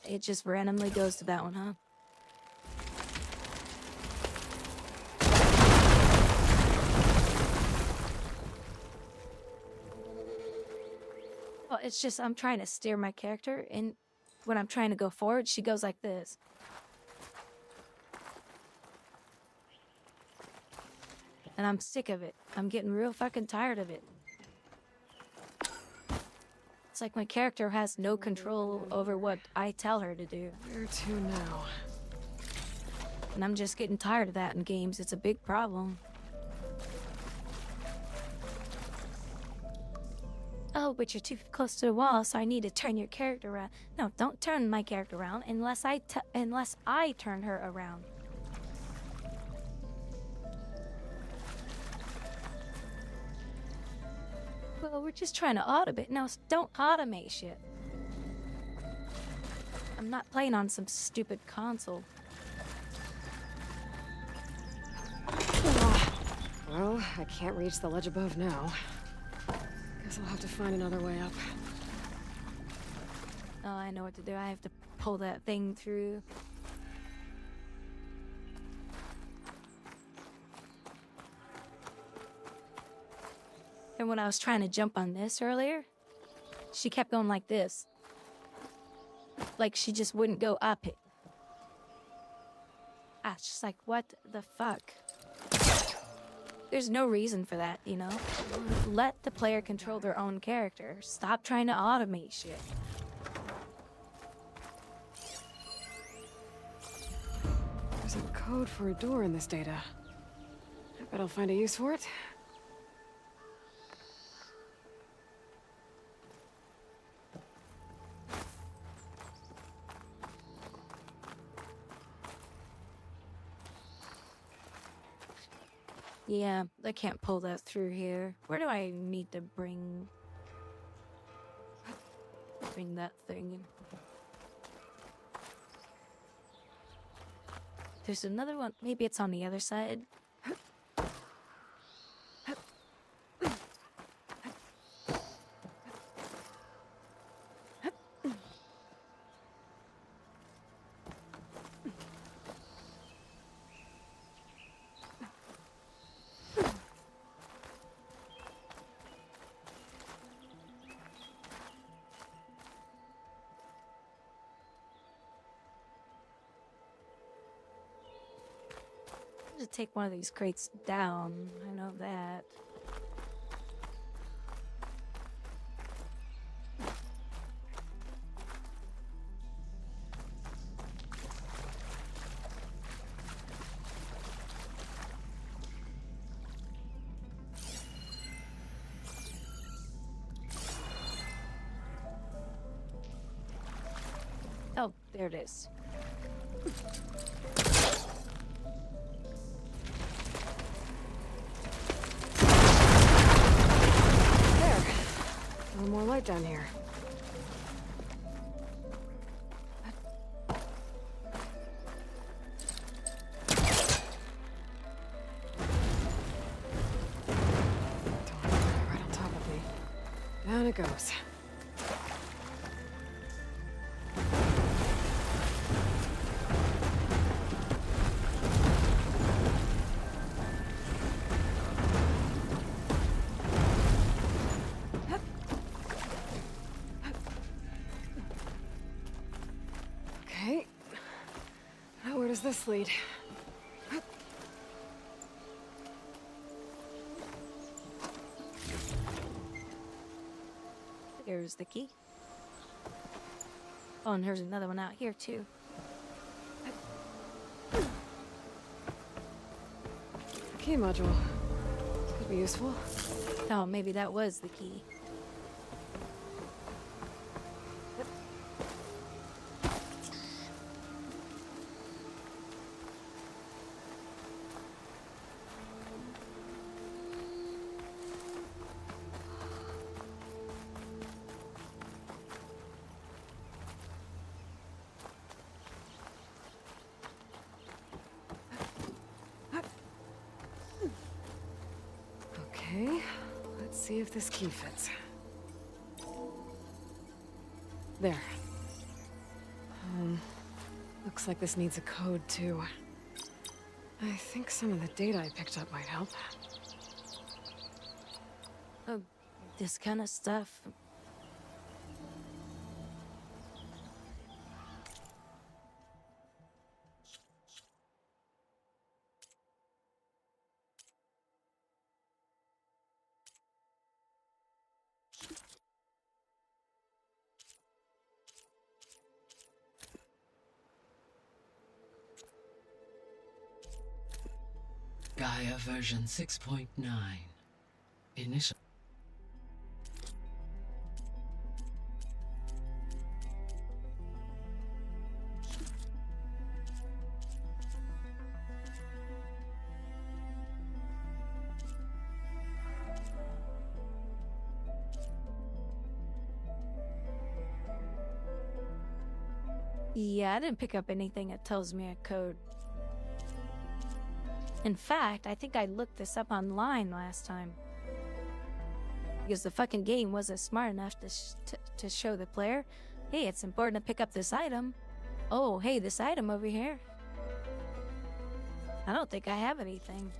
It just randomly goes to that one, huh? Well, it's just I'm trying to steer my character, and when I'm trying to go forward, she goes like this. And I'm sick of it. I'm getting real fucking tired of it. It's like my character has no control over what I tell her to do. Where to now? And I'm just getting tired of that in games. It's a big problem. Oh, but you're too close to the wall, so I need to turn your character around. No, don't turn my character around unless I turn her around. Well, we're just trying to automate. No, don't automate shit. I'm not playing on some stupid console. Well, I can't reach the ledge above now. Guess I'll have to find another way up. Oh, I know what to do. I have to pull that thing through. And when I was trying to jump on this earlier, she kept going like this. Like she just wouldn't go up it. I was just like, what the fuck? There's no reason for that, you know? Let the player control their own character. Stop trying to automate shit. There's a code for a door in this data. I bet I'll find a use for it. Yeah, I can't pull that through here. Where do I need to bring that thing? There's another one. Maybe it's on the other side. To take one of these crates down. I know that. Oh, there it is. A little more light down here. Right on top of me. Down it goes. Okay. Now where does this lead? There's the key. Oh, and there's another one out here, too. Key module. Could be useful. Oh, maybe that was the key. Okay, let's see if this key fits. There. Looks like this needs a code too. I think some of the data I picked up might help. This kind of stuff. Gaia version 6.9. Initial. Yeah, I didn't pick up anything that tells me a code. In fact, I think I looked this up online last time. Because the fucking game wasn't smart enough to show the player, hey, it's important to pick up this item. Oh, hey, this item over here. I don't think I have anything.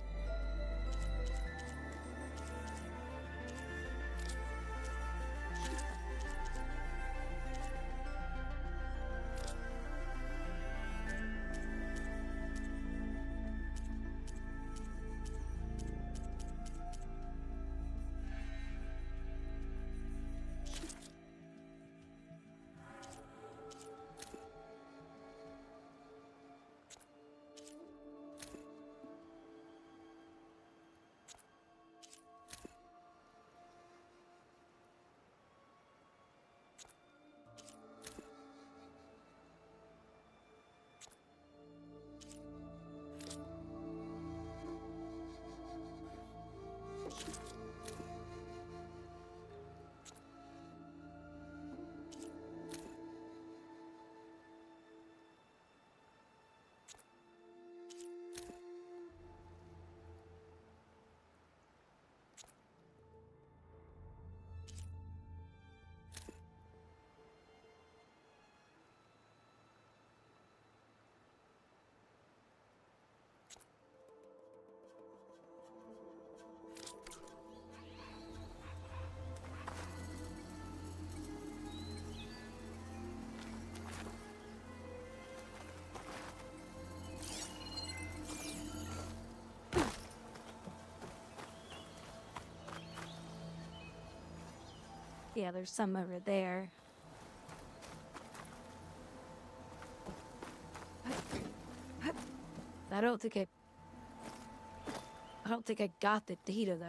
Yeah, there's some over there. I don't think I got the data though.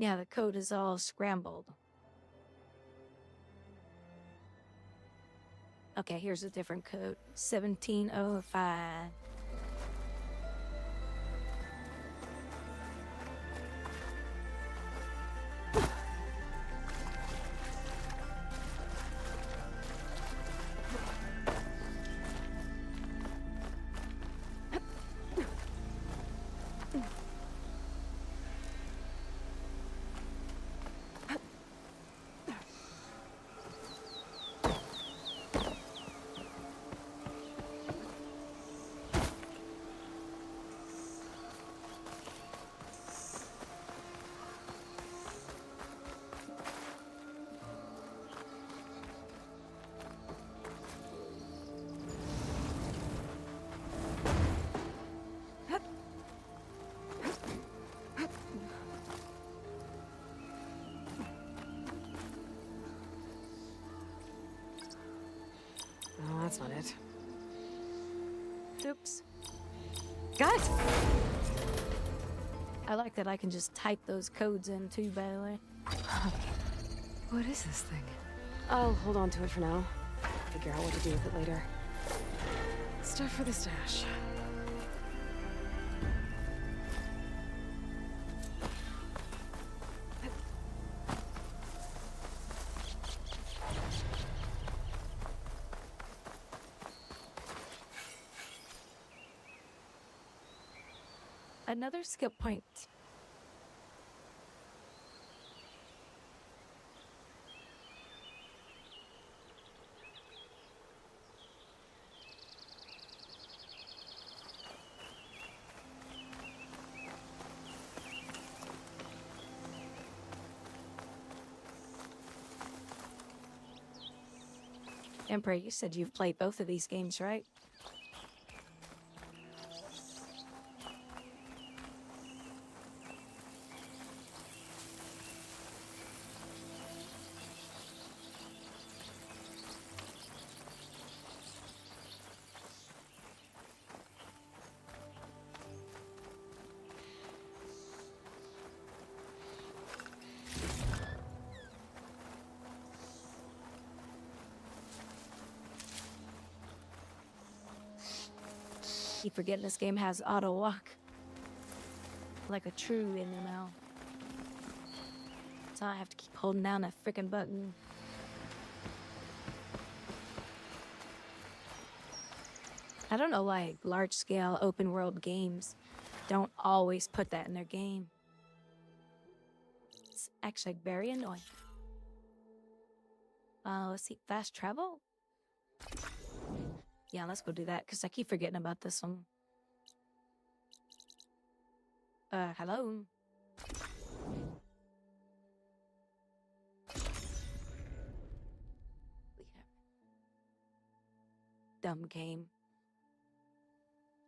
Yeah, the code is all scrambled. Okay, here's a different code. 1705. Oh, that's not it. Oops. Got it! I like that I can just type those codes in too, by the way. What is this thing? I'll hold on to it for now. Figure out what to do with it later. Stuff for the stash. Another skill point. Emperor, you said you've played both of these games, right? Keep forgetting this game has auto walk. Like a true MMO. So I have to keep holding down a freaking button. I don't know why large scale open world games don't always put that in their game. It's actually very annoying. Let's see, fast travel? Yeah, let's go do that, because I keep forgetting about this one. Hello? Dumb game.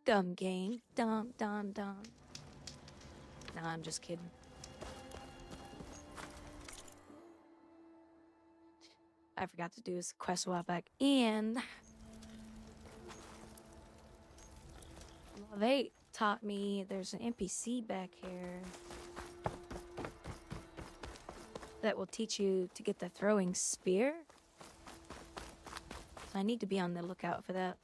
Dumb game. Dumb. Nah, I'm just kidding. I forgot to do this quest a while back, and well, they taught me there's an NPC back here that will teach you to get the throwing spear. So I need to be on the lookout for that.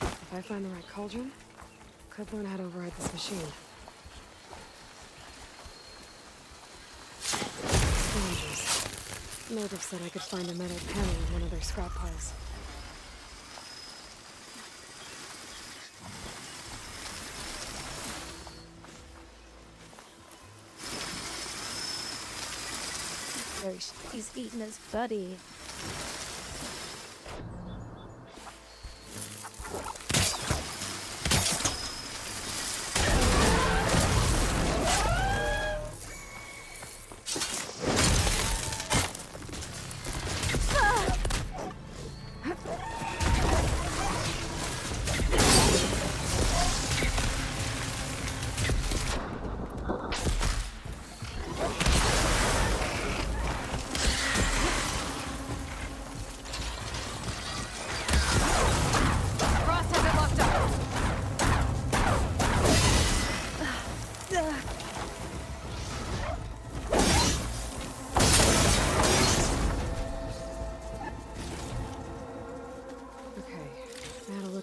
If I find the right cauldron, could learn how to override this machine. Scavengers. Motive said I could find a metal panel in one of their scrap piles. He's eating his buddy.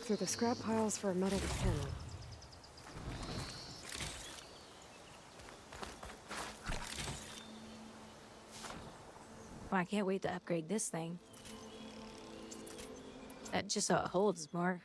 Through the scrap piles for a metal panel. Well, I can't wait to upgrade this thing. Just so it holds more.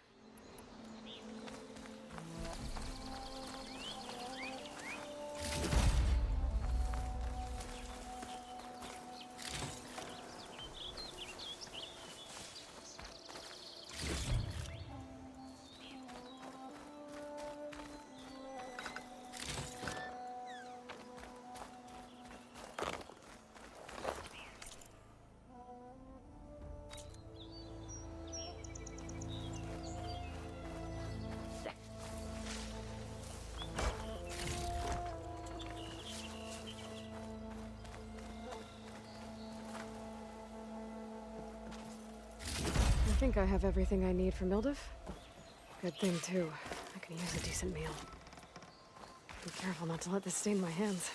I think I have everything I need for Mildef. Good thing, too. I can use a decent meal. Be careful not to let this stain my hands.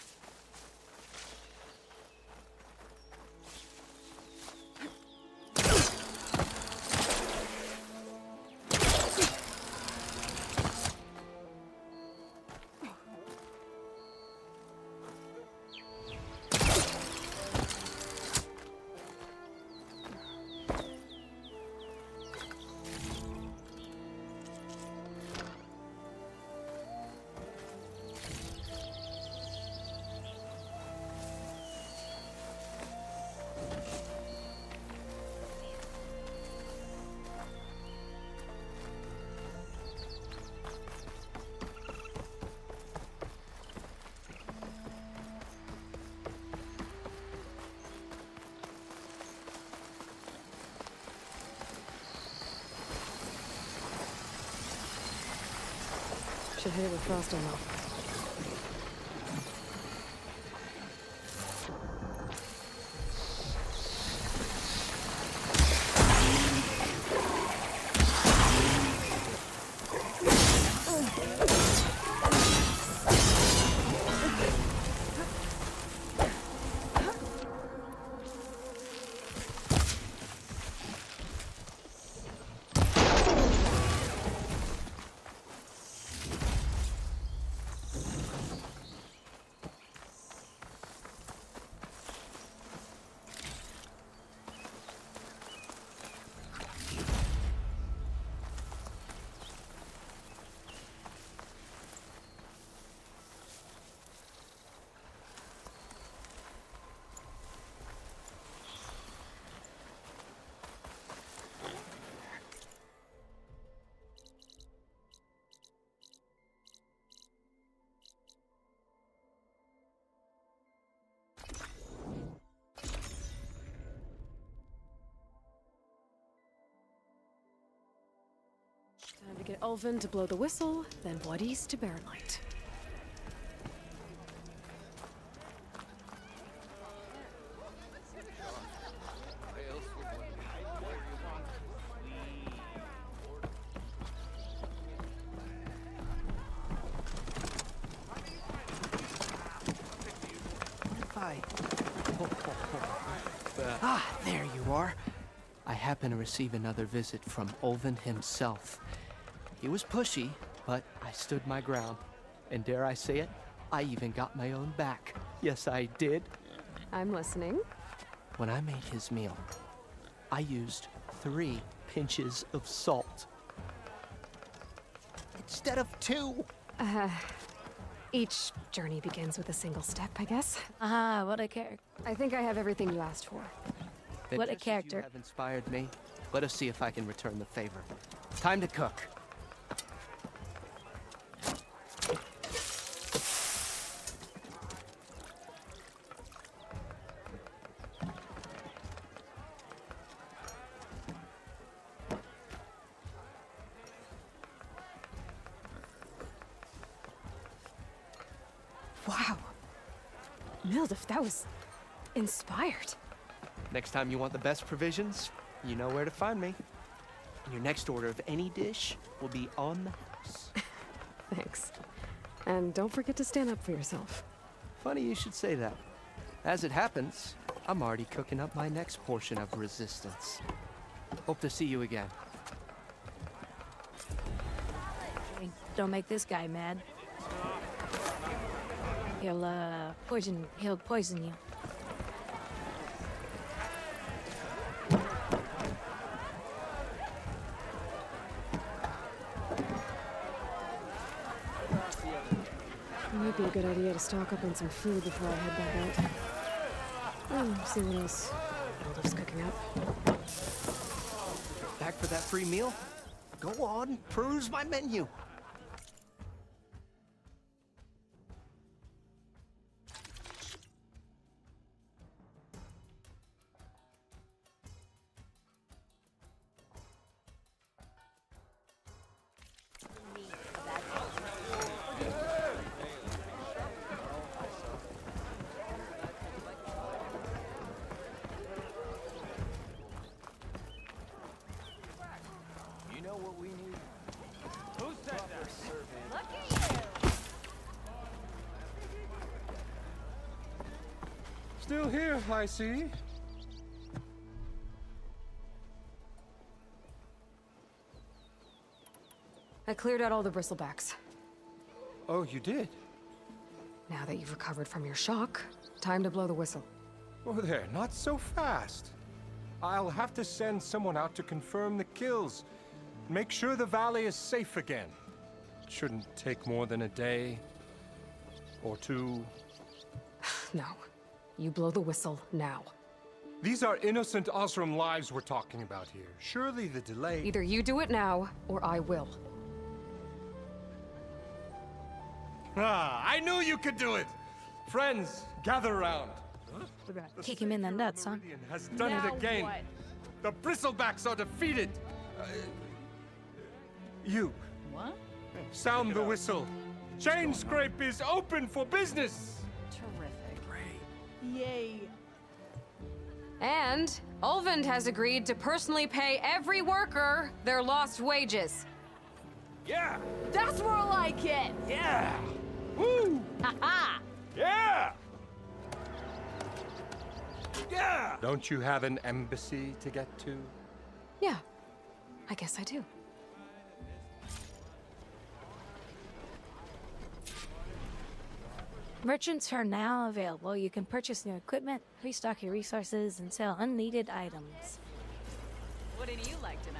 should hit it with frost ammo. Time to get Ulvin to blow the whistle, then Bloodies to Barren Light. Ah, there you are. I happen to receive another visit from Ulvin himself. He was pushy, but I stood my ground. And dare I say it, I even got my own back. Yes, I did. I'm listening. When I made his meal, I used 3 pinches of salt. Instead of 2. Each journey begins with a single step, I guess. Ah, what a character. I think I have everything you asked for. Then What a just as character. You have inspired me. Let us see if I can return the favor. Time to cook. Wow. Mildef, that was inspired. Next time you want the best provisions, you know where to find me. Your next order of any dish will be on the house. Thanks. And don't forget to stand up for yourself. Funny you should say that. As it happens, I'm already cooking up my next portion of resistance. Hope to see you again. Don't make this guy mad. He'll poison you. It might be a good idea to stock up on some food before I head back out. See what else Mildef's cooking up. Back for that free meal? Go on, peruse my menu. You know what we need? Who said that? Look at you! Still here, I see. I cleared out all the bristlebacks. Oh, you did? Now that you've recovered from your shock, time to blow the whistle. Oh, there, not so fast. I'll have to send someone out to confirm the kills. Make sure the valley is safe again. It shouldn't take more than a day or 2. No. You blow the whistle now. These are innocent Osram lives we're talking about here. Surely the delay... Either you do it now, or I will. Ah, I knew you could do it! Friends, gather around. Kick him in the nuts, huh? Has done it again. What? The bristlebacks are defeated. You. What? Sound the whistle. Chain Scrape is open for business. Terrific. Yay. And Ulvund has agreed to personally pay every worker their lost wages. Yeah! That's more like it. Yeah! Woo! Ha-ha! Yeah! Yeah! Don't you have an embassy to get to? Yeah, I guess I do. Merchants are now available. You can purchase new equipment, restock your resources, and sell unneeded items. Wouldn't you like to know?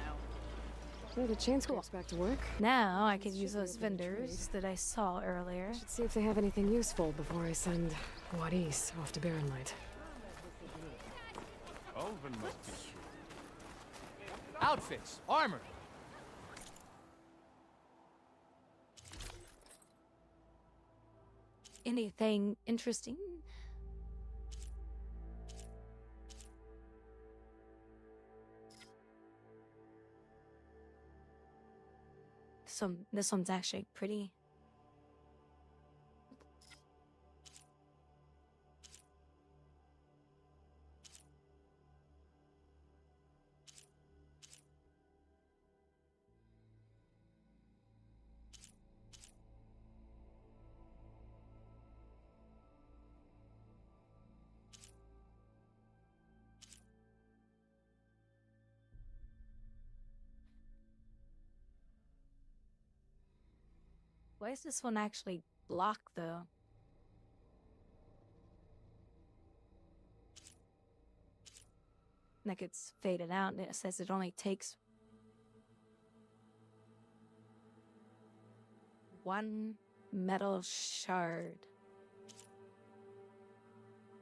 So the chain scrape's back to work. Now I can use those vendors that I saw earlier. Should see if they have anything useful before I send Grouwdi off to Barren Light. Oven must be sure. Outfits, armor. Anything interesting? This one's actually pretty. Why is this one actually blocked though? Like it's faded out and it says it only takes one metal shard.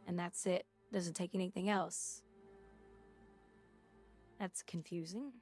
And that's it. Doesn't take anything else. That's confusing.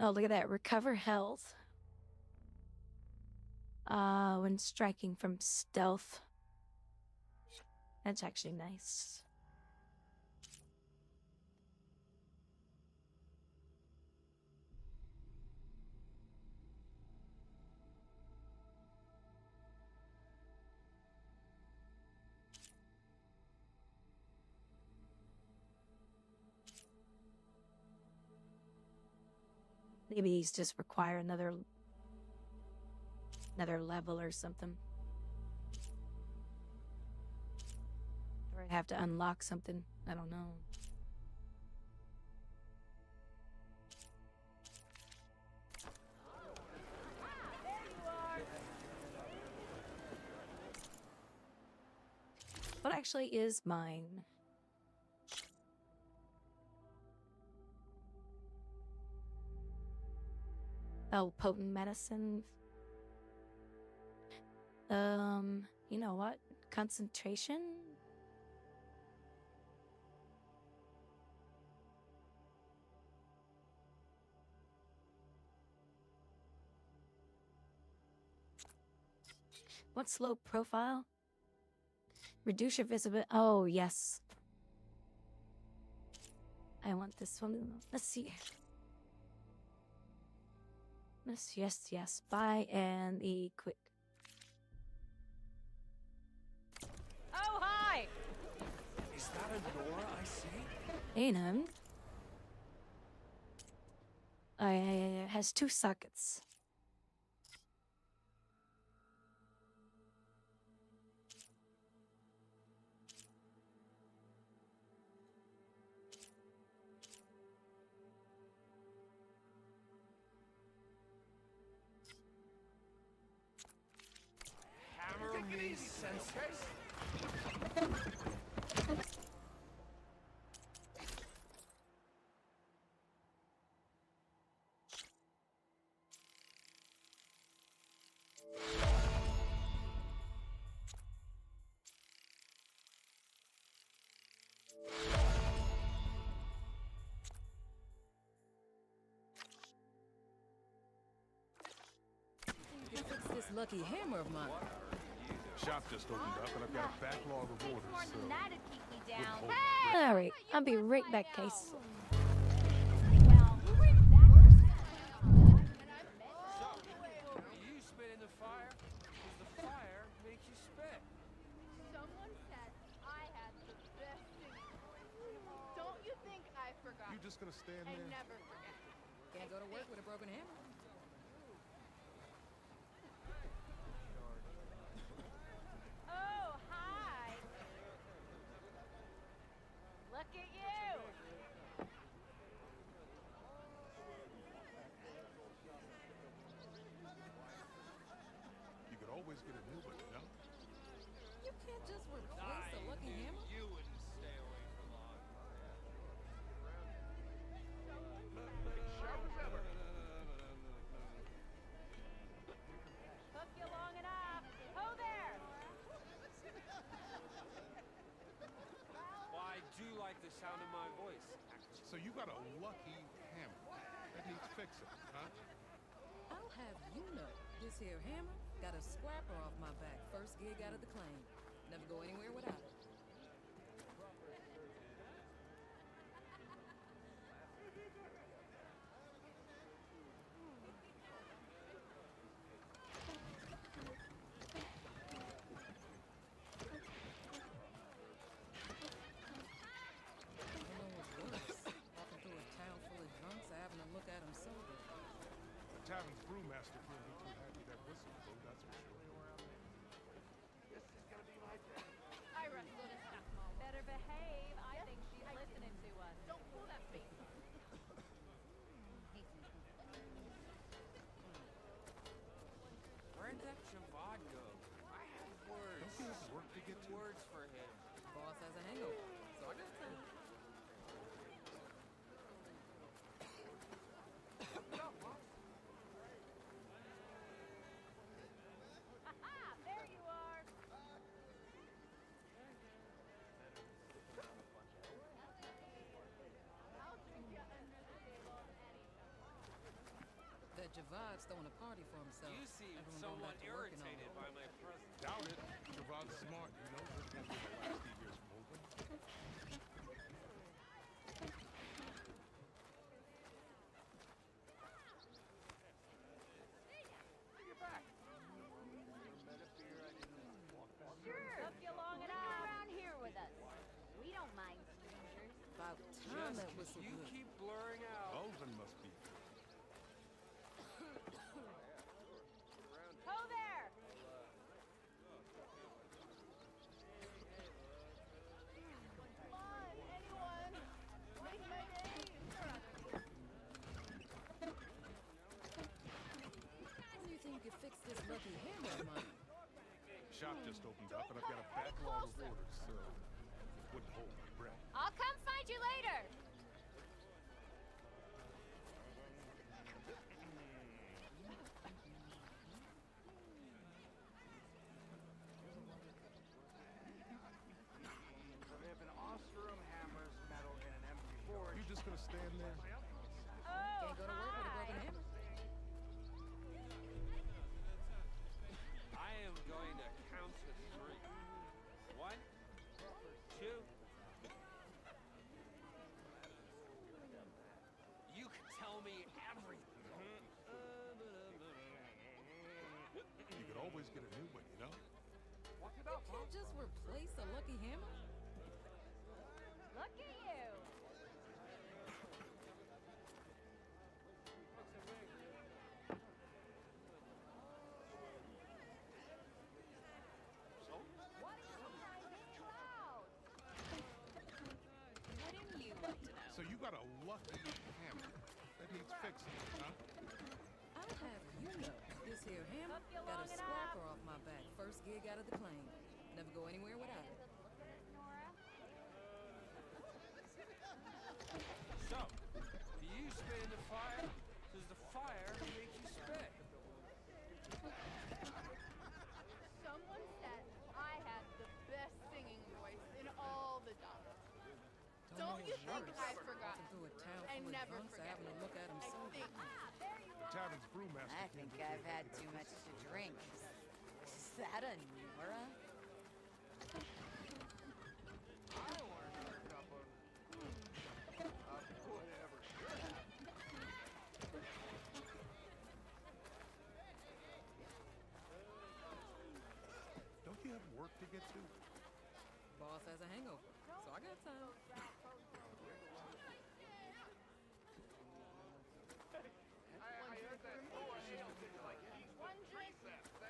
Oh, look at that. Recover health. When striking from stealth. That's actually nice. Maybe these just require another level or something. Or I have to unlock something. I don't know. What actually is mine? Oh, potent medicine. You know what? Concentration? What's low profile? Reduce your visibility. Oh, yes. I want this one. Let's see. Yes. Buy and equip. Oh, hi! Is that a Nora I see? Ain't him. It has 2 sockets. me, Sensei. You fix this lucky hammer of mine. Shop just opened up, and I've got a backlog of orders, so... That'd keep me down. All right, I'll be right back, Case. You spit in the fire because the fire makes you spit. Someone said I had the best thing. Don't you think I forgot? You just gonna stand I there? never forget. Can't go to work with a broken hammer. Oh, hi. Look at you. You could always get a new one, you know? You can't just replace a lucky hammer. You wouldn't stay away for long. Sharp as ever. Took you long enough. Ho there. Well, I do like the sound of my voice. So you got a lucky hammer that needs fixing, huh? I'll have you know, this here hammer got a scrapper off my back first gig out of the claim. Never go anywhere without it. Walking through a town full of drunks, having a look at them sober. The tavern's brewmaster can't be too happy that whistle blew, that's for sure. I wrestled a stuff. Better behave. I think she's listening to us. Don't pull that face. Where'd that Javad go? I have words. Don't you have work to get to? Words for him. Boss has a hangover, so I got time. Ha! There you are. I'll drink you under the table That Javad's throwing a party for himself. You seem Everyone going somewhat back to work and all. irritated by my presence. Doubt it. Javon's smart, you know. This won't be the last he hears from Open. Took you long enough. Around here with us. We don't mind strangers. About time that Just whistle you blew. keep blurring out. Oven must be. Ho there. Come on, anyone. Make my day. How do you think you could fix this lucky hammer of mine? Shop just opened up, and I've got a backlog of orders, so wouldn't hold my breath. I'll come find you later. If an Ostrom hammers metal in an empty forge... You just gonna stand there? Oh, Can't go to work with a broken hammer. I am going to count to 3. 1, 2. You can tell me everything. You could always get a new one, you know? You can't just replace a lucky hammer. Look at you. What are you finding clouds? Wouldn't you like to know? So you got a lucky hammer that needs fixing, huh? I'll have you know, this here hammer Took you got long a enough. scrapper off my back first gig out of the claim. Never go anywhere without it. So, do you spit in the fire? Does the fire make you spit? Someone said I had the best singing voice in all the genres. Don't you think I forgot? Through a town I full of never drunks, forget. having a look at him I sober. think. The tavern's brewmaster. I think I've had too much to drink. Is that a Nora? Don't you have work to get to? Boss has a hangover, so I got time. One drink.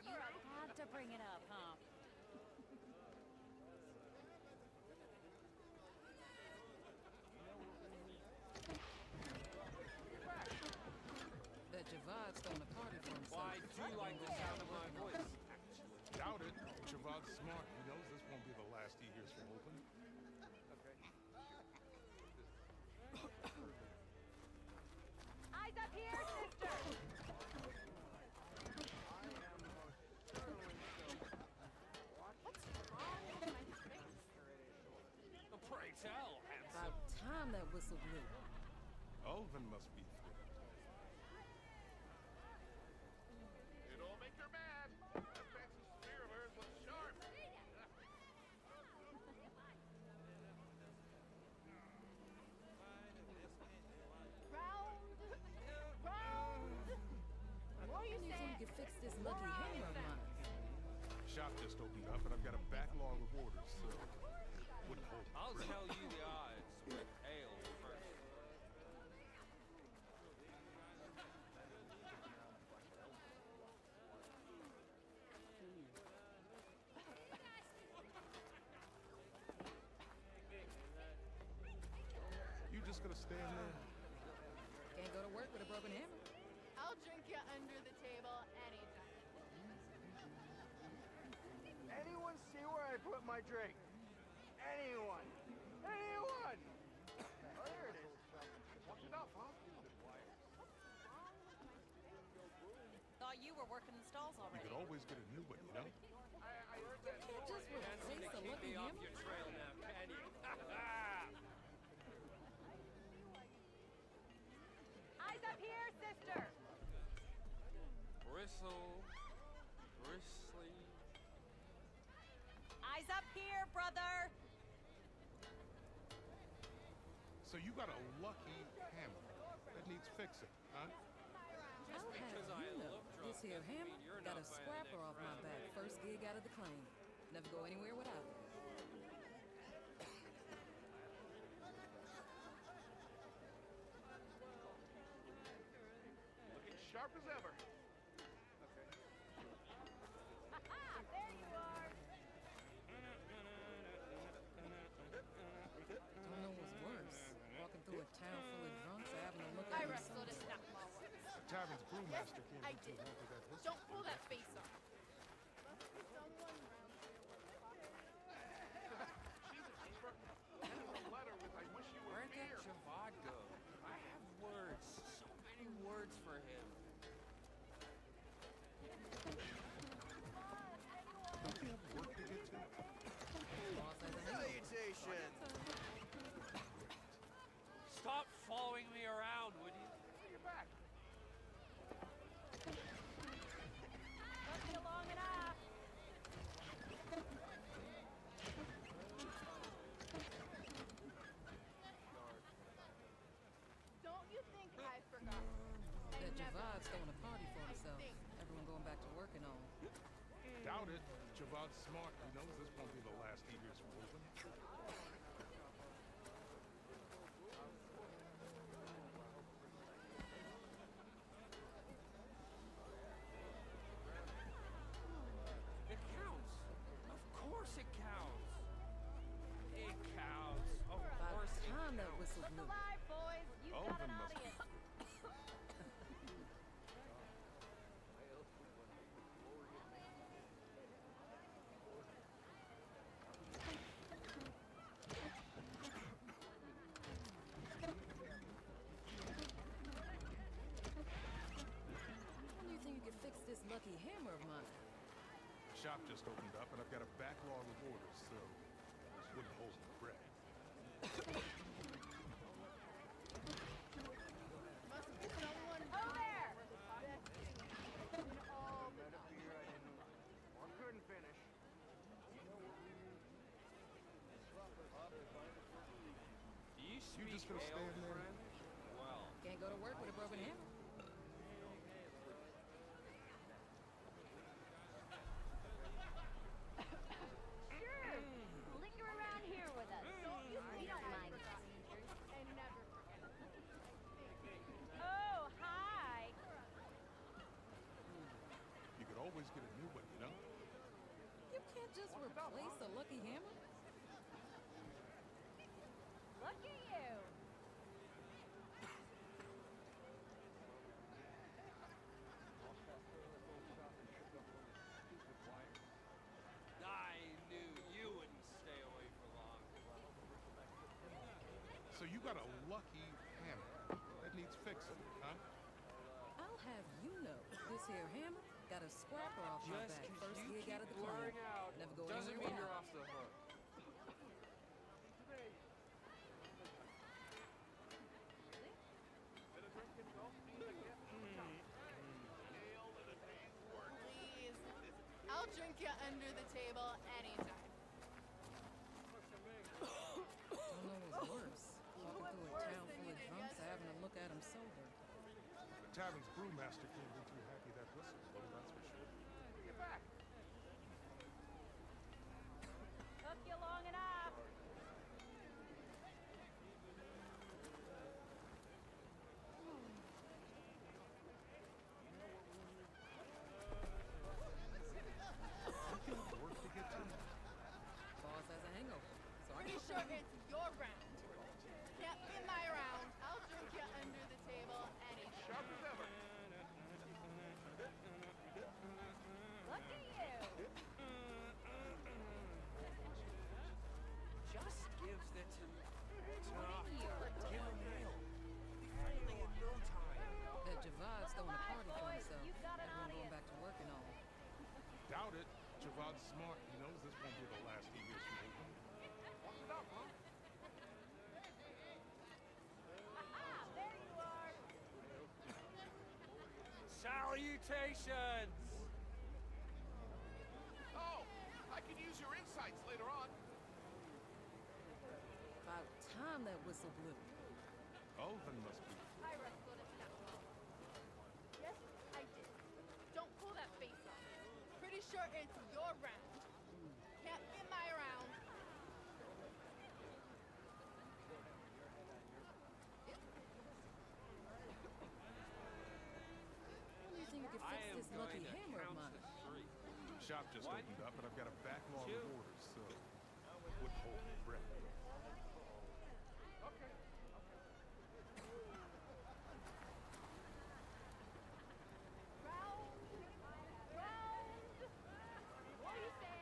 You had to bring it up, huh? Bet Javad's throwing a party for himself. Well, I do like the sound of my voice. Doubt it. Javad's smart. He knows this won't be the last he hears from Open. Eyes up here, sister! What's wrong with my face? Pray tell, handsome. About time that whistle blew. Ulvin must be thrilled. It'll make her mad. That fancy spear of hers looks sharp. Round. More you When you say, think you can fix this lucky hammer of mine? Shop just opened up, and I've got a backlog of orders, so wouldn't hold it. I'll tell you the odds with ale first. You just gonna stand there? Can't go to work with a broken hammer. I'll drink you under the table anytime. Anyone see where I put my drink? Anyone? Anyone? Oh, there it is. What's enough, huh? Thought you were working the stalls You already. could always get a new one, you know? I heard that. Just Can't seem to replace a keep lucky me off hammer. your trail now, can you? Eyes up here, sister! Bristle, bristly. Eyes up here, brother! So you got a lucky hammer that needs fixing, huh? Just I'll because have I you know, look drunk this here doesn't hammer mean you're got not a buying the scrapper next off my round. back. First gig out of the claim. Never go anywhere without it. Looking sharp as ever. Ha-ha! There you are! Don't know what's worse. Walking through a town full of drunks or having a look I at wrestled a themselves. snap ball once. The tavern's brewmaster can't I be too did. happy that whistle. Don't pull that face off. Must be someone around here with a pocket. She's a keeper. Send him a letter with I wish you were Where'd that here. Javad go? I have words, so many words for him. Don't you have work to get to? Boss has a hangover. Stop following me around, would you? See you back. Took you long enough! Don't you think I forgot? I That never Javad's throwing a party for I himself. think. Everyone going back to work and all. Doubt it. Javad's smart. He knows this won't be the last he hears from Open. It counts. Of course it counts. It counts. Of By course the it time that counts. whistle Look blew. alive, boys! You've got an Alvin must be- audience! lucky hammer of mine. Shop just opened up, and I've got a backlog of orders, so wouldn't hold my breath. Must be someone. Oh, there! All the Had a beer I didn't or couldn't finish. Do you speak just gonna ale, stand there? friend? Well, Can't go to work with a broken hammer. Sure. Linger around here with us. We don't mind and never forget. Oh, hi. You could always get a new one, you know? You can't just replace a lucky hammer. Look at you. I knew you wouldn't stay away for long. So you got a lucky hammer that needs fixing, huh? I'll have you know, this here hammer got a scrapper off my Just back 'cause first you gig out of the keep blurring club. out Never go doesn't anywhere mean you're without off the hook. Please. I'll drink you under the table anytime. Don't know what's worse. Walking through a town full of drunks, having to look at them sober. The tavern's brewmaster can't be too happy that whistle blew, that's for sure. Get back. Took you long enough. Work to get to. Boss has a hangover, so I Pretty can sure it's your round. Yep, in my round. I'll drink you under the table anytime. Sharp as ever. Look at you. Just gives the What are you? give him nail. Finally in no time. Bet Javad's throwing a party for boys. himself. You've got an Everyone going audience. back to work and all. Doubt it. Javad's smart. He knows this won't be the last he hears from Oakland. What's it up, huh? Ah, there you are. Salutations! Oh, I can use your insights later on. About time that whistle blew. Oven must be. I wrestled at Snapball. Yes, I did. Don't pull that face off. Pretty sure it's your round. Yep, in my round. When do you think you could fix this lucky hammer of mine? Shop just One, opened up, and I've got a backlog of two. orders, so wouldn't hold my breath. Okay. Round. What do you say?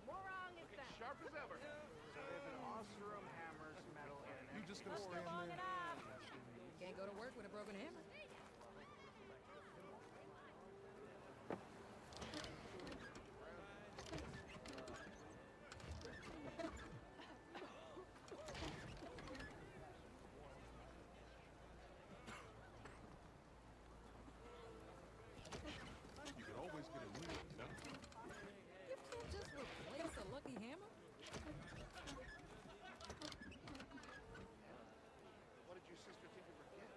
Morong is that. Sharp as ever. So if an Ostrom hammers metal in You just gonna stand Long there? enough. Can't go to work with a broken hammer. You could always get a new one, you know? You can't just replace a lucky hammer. What did your sister think you were getting?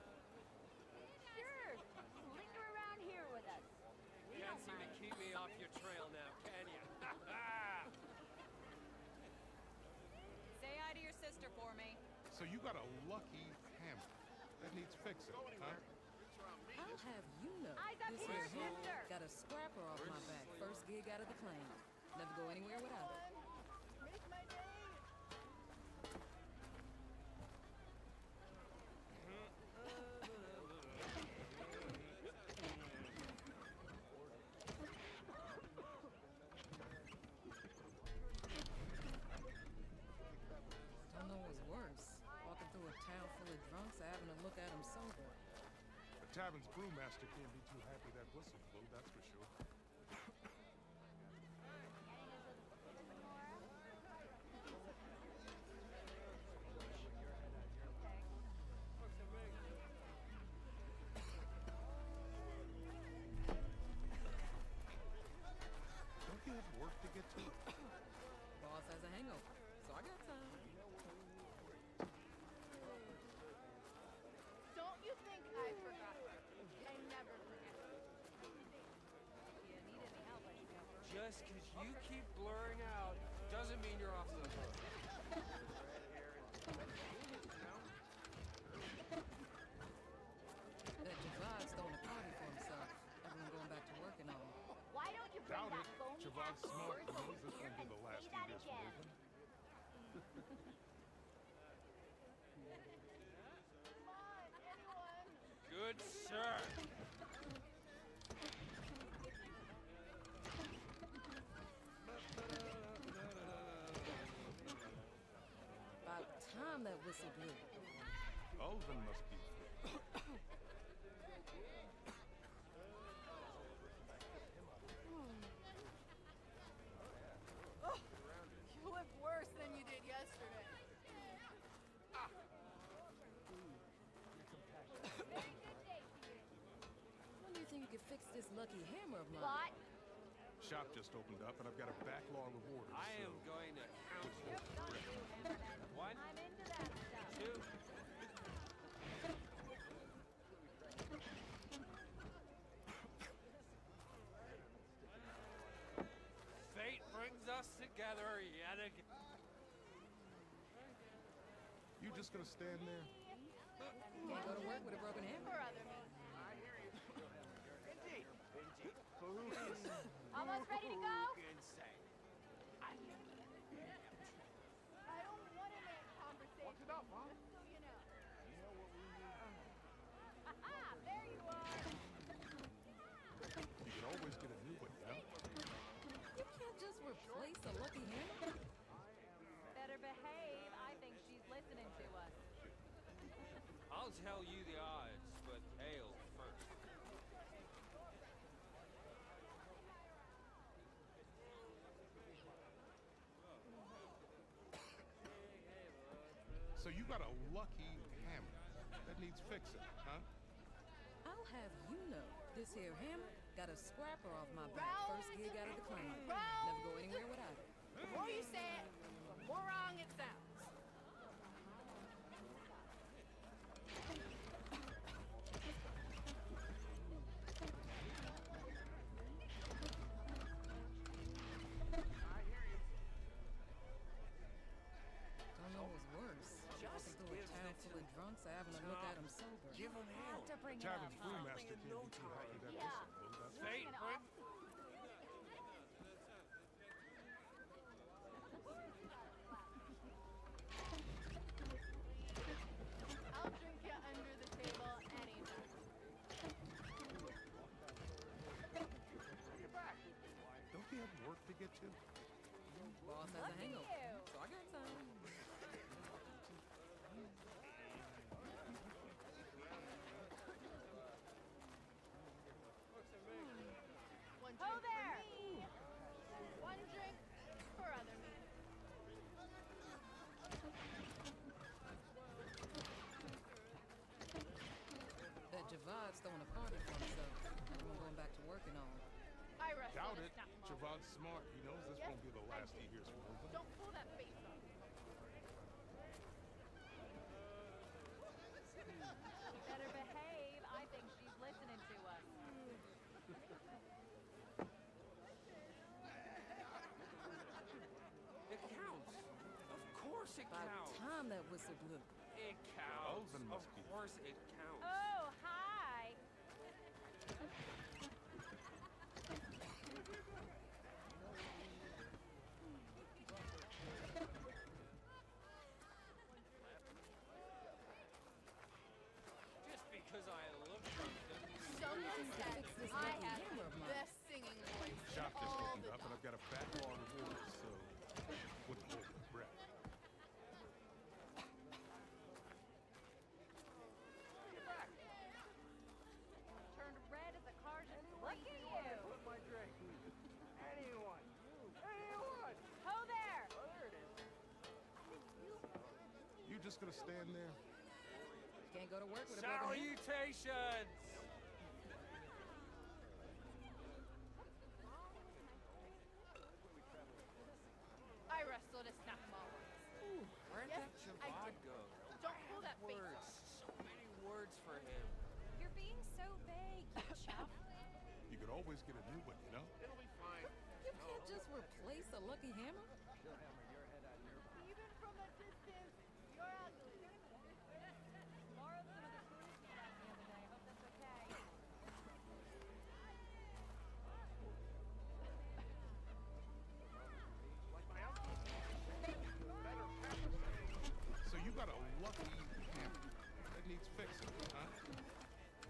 Sure. Linger around here with us. We Can't don't seem to mind. keep me off your trail now, can you? Say hi to your sister for me. So you got a lucky hammer that needs fixing, huh? I'll have you know, Eyes up this here, here hammer sister. got a scrapper off my back first gig out of the claim. Never go anywhere without it. Make my day. Don't know what's worse. Walking through a town full of drunks, having to look at them sober. The tavern's brewmaster can't be too happy that whistle blew, that's for sure. get to it? Boss has a hangover, so I got time. Don't you think I forgot? I never forget. You need any help, I should go first. Just because you keep blurring out doesn't mean you're off the hook. That Javad's throwing a party for himself. Everyone going back to work and all. Why don't you bring Doubt that it. phony Javad's ass smart. horse He knows over this here won't be and the last say he that hears from again? Open. Come on, anyone. Good sir. About time that whistle blew. Ulvin must be. Oh, you look worse than you did yesterday. When do you think you could fix this lucky hammer of mine? What? Shop just opened up, and I've got a backlog of orders. I am so- going to count. One, I'm into that stuff. two. Fate brings us together yet again. You just gonna stand there? Can't go to work with a broken hammer. For other me. I hear you. Benji! Benji! Focus. Almost ready to go? I don't want to make conversation. What's it up, Mom? Just so you know. You know what we need? Aha! There you are! You can always get a new one, you know? You can't just replace a lucky hammer. Better behave. I think she's listening to us. I'll tell you the odds, but hail first. So you got a lucky hammer that needs fixing, huh? I'll have you know, this here hammer got a scrapper off my back first gig out of the claim. Never go anywhere without it. The more you say it, the more wrong it sounds. Don't know what's worse. Walking through a town full of drunks, having a look at them sober. Give him hell. To bring it Tavern's up. brewmaster can't be too happy that Yeah. whistle blew, that's for Fate sure. brings... I'll drink you under the table anytime. Don't you have work to get to? Boss has a Look at hangover, you. so I got time. One Ho drink there! for me. One drink for other me. That Javad's throwing a party for himself. Everyone going back to work and all. I wrestle Doubt to it. stop. Javad's smart. He knows this Yes, won't be the I last he do. hears from Open. Don't pull that face off. Better behave. I think she's listening to us. It counts. Of course it About counts. time that whistle blew. It counts. Ulvin must be. Of course it counts. Oh, hi! Just because I look drunk doesn't mean Someone said this I lucky have hammer of the mine. best singing voice Shop just all opened the up, and time. I've got a backlog of orders, so wouldn't hold my breath. Turned red as a car just look at I you! put my drink. Anyone. Anyone. Ho there! Oh, there it is. You just gonna stand there? Can't go to work with a broken hammer. Salutations! so vague, you chump. You could always get a new one, you know? It'll be fine. You can't just replace a lucky hammer. Even from a distance, you're ugly. Borrowed some of the screws from that the other day. Hope that's okay. So you got a lucky hammer that needs fixing, huh?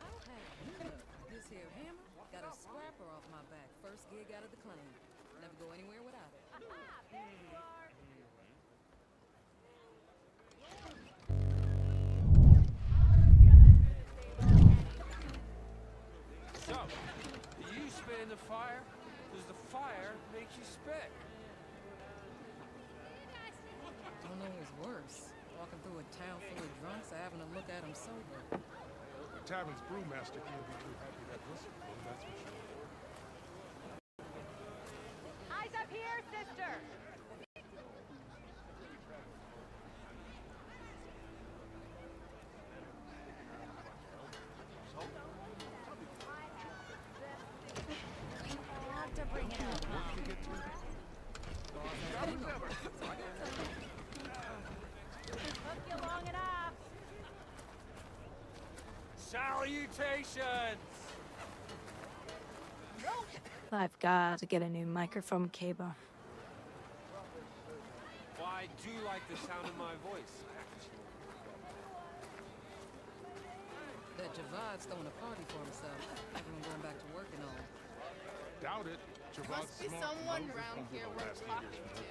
I'll have you know, this here hammer got a scrapper off my back first gig out of the claim. Never go anywhere without it. There you are. So, do you spit in the fire? Does the fire make you spit? Don't know what's worse. Walking through a town full of drunks or having to look at them sober. The tavern's brewmaster can't be too happy that whistle blew, that's for sure. Eyes up here, sister. I'll have to bring it up. Took you long enough. Salutations! I've got to get a new microphone cable. Well, I do like the sound of my voice, actually. That Javad's throwing a party for himself. Everyone going back to work and all. Doubt it. Javad's Must be smart someone knows around it's here gonna worth last talking years, to.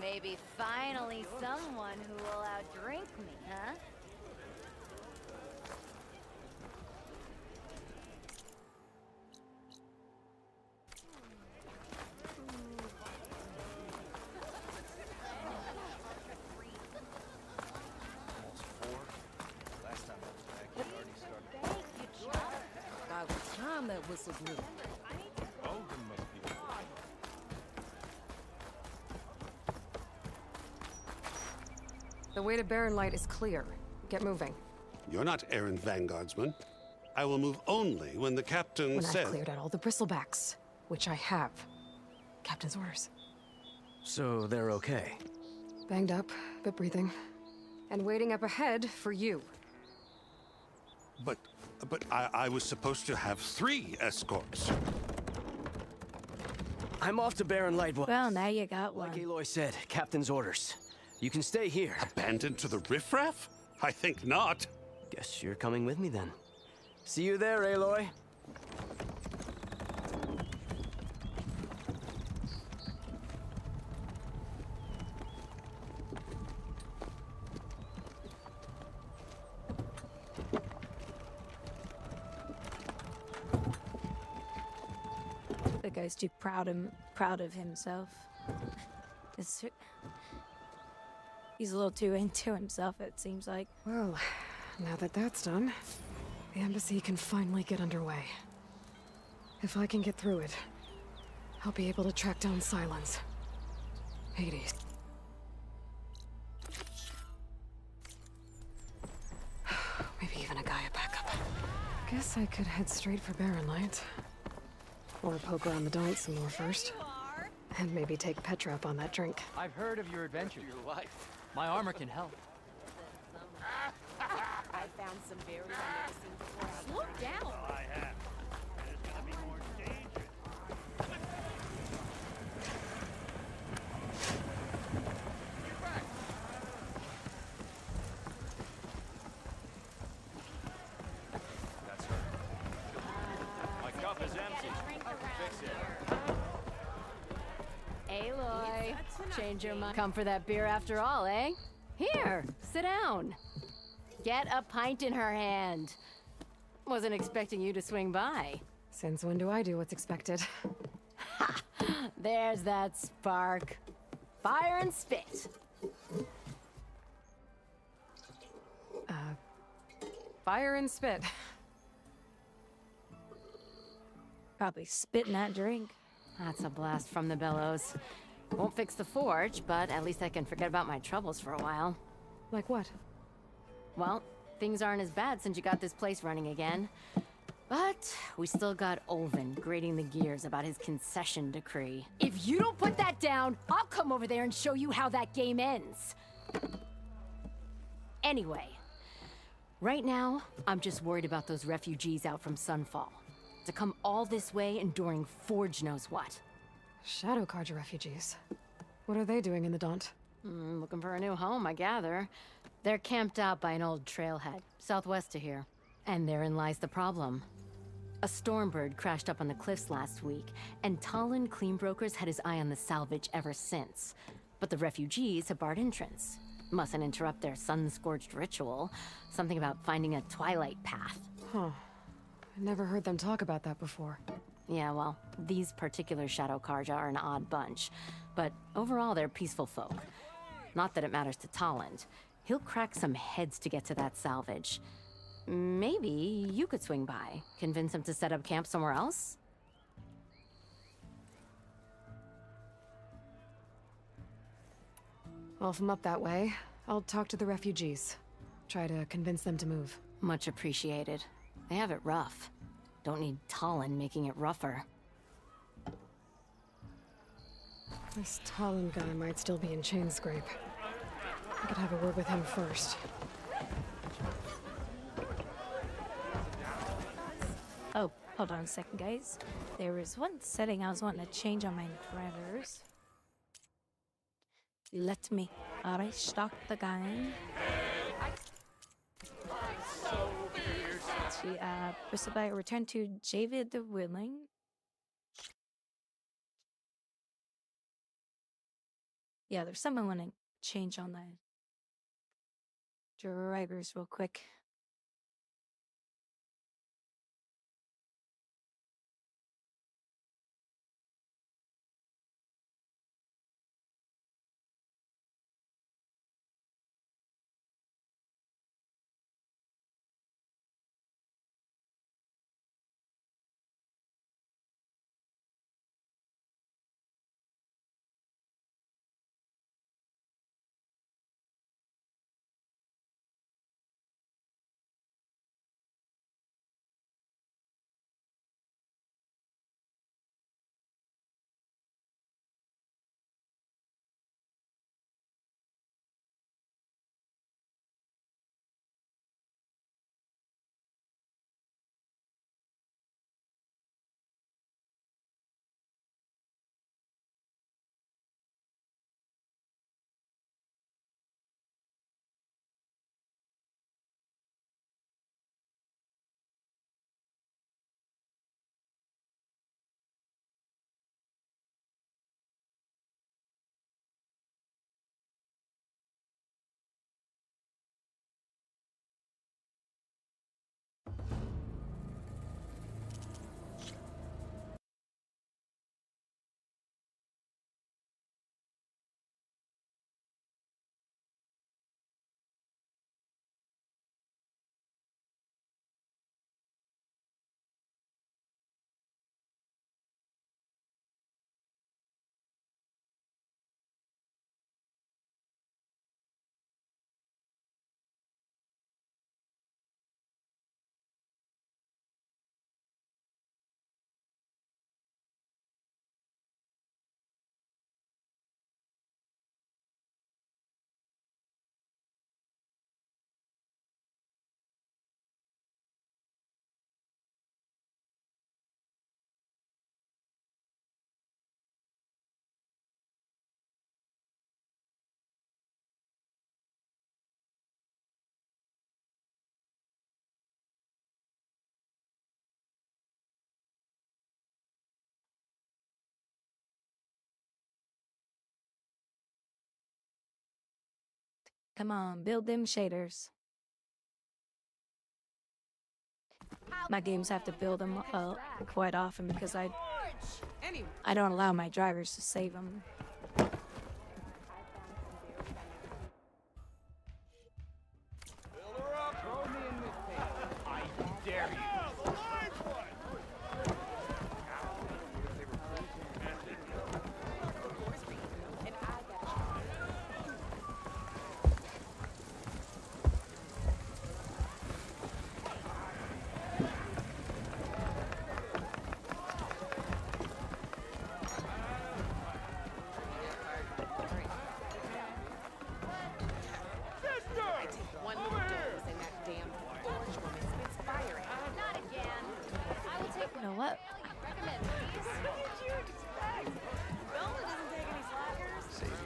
Maybe finally someone who will outdrink me, huh? By the time that whistle blew, Olden must be. The way to Barren Light is clear. Get moving. You're not errand vanguardsman. I will move only when the captain When says... I've cleared out all the bristlebacks, which I have. Captain's orders. So they're okay? Banged up, but breathing. And waiting up ahead for you. But I was supposed to have 3 escorts. I'm off to Barren Light. Well, now you got one. Like Aloy said, captain's orders. You can stay here. Abandoned to the riffraff? I think not. Guess you're coming with me then. See you there, Aloy. The guy's too proud of himself. He's a little too into himself, it seems like. Well, now that that's done, the embassy can finally get underway. If I can get through it, I'll be able to track down Silence. Hades. Maybe even a Gaia backup. Guess I could head straight for Barren Light. Or poke around the donk some more first. And maybe take Petra up on that drink. I've heard of your adventure. Your life. My armor can help. I found some berries I've never seen before. Slow down. I have. And it's gonna be more dangerous. That's her. My cup is empty. Fix it. Aloy, change your mind. Come for that beer after all, eh? Here, sit down. Get a pint in her hand. Wasn't expecting you to swing by. Since when do I do what's expected? Ha! There's that spark. Fire and spit. Fire and spit. Probably spitting that drink. That's a blast from the bellows. Won't fix the forge, but at least I can forget about my troubles for a while. Like what? Well, things aren't as bad since you got this place running again. But we still got Olvin grating the gears about his concession decree. If you don't put that down, I'll come over there and show you how that game ends. Anyway, right now, I'm just worried about those refugees out from Sunfall. To come all this way enduring Forge knows what. Shadow Carja refugees. What are they doing in the Daunt? Looking for a new home, I gather. They're camped out by an old trailhead, southwest of here. And therein lies the problem. A Stormbird crashed up on the cliffs last week, and Talon Cleanbrokers had his eye on the salvage ever since. But the refugees have barred entrance. Mustn't interrupt their sun-scorched ritual. Something about finding a twilight path. Huh. I never heard them talk about that before. Yeah, well, these particular Shadow Carja are an odd bunch. But overall, they're peaceful folk. Not that it matters to Talon. He'll crack some heads to get to that salvage. Maybe you could swing by, convince him to set up camp somewhere else? Well, if I'm up that way, I'll talk to the refugees. Try to convince them to move. Much appreciated. They have it rough. Don't need Talon making it rougher. This Talon guy might still be in Chainscrape. I could have a word with him first. Oh, hold on a second, guys. There was one setting I was wanting to change on my drivers. Let me restock the gun. Precipite return to Javid the Willing. Yeah, there's something I want to change on the drivers real quick. Come on, build them shaders. My games have to build them quite often because I don't allow my drivers to save them.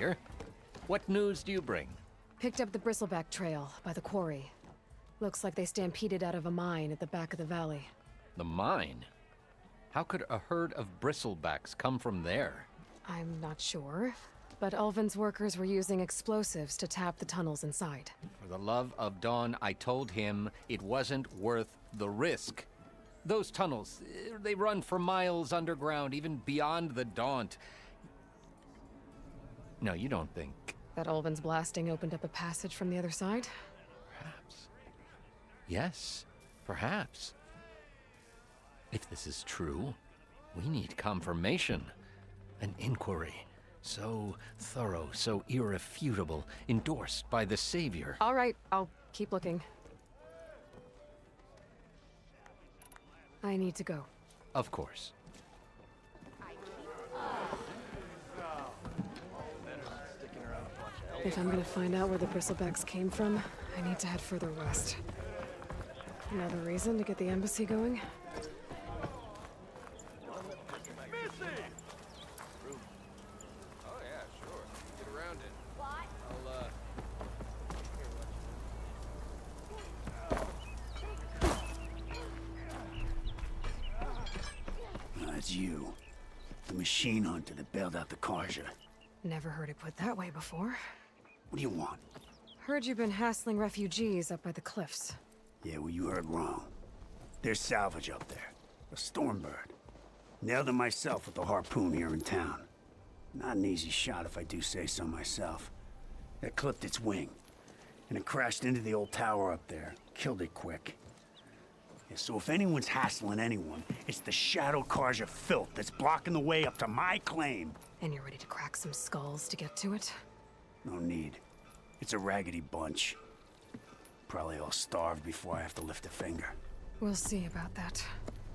familiar. What news do you bring? Picked up the Bristleback Trail by the quarry. Looks like they stampeded out of a mine at the back of the valley. The mine? How could a herd of bristlebacks come from there? I'm not sure, but Ulvin's workers were using explosives to tap the tunnels inside. For the love of Dawn, I told him it wasn't worth the risk. Those tunnels, they run for miles underground, even beyond the Daunt. No, you don't think... That Ulvin's blasting opened up a passage from the other side? Perhaps. Yes, perhaps. If this is true, we need confirmation. An inquiry. So thorough, so irrefutable, endorsed by the Savior. All right, I'll keep looking. I need to go. Of course. If I'm gonna find out where the bristlebacks came from, I need to head further west. Another reason to get the embassy going? Oh yeah, sure. Get around it. What? It's you. The machine hunter that bailed out the Karja. Never heard it put that way before. What do you want? Heard you've been hassling refugees up by the cliffs. Yeah, well, you heard wrong. There's salvage up there. A Stormbird. Nailed it myself with the harpoon here in town. Not an easy shot if I do say so myself. It clipped its wing, and it crashed into the old tower up there. Killed it quick. Yeah, so if anyone's hassling anyone, it's the Shadow Karja filth that's blocking the way up to my claim. And you're ready to crack some skulls to get to it? No need. It's a raggedy bunch. Probably all starved before I have to lift a finger. We'll see about that.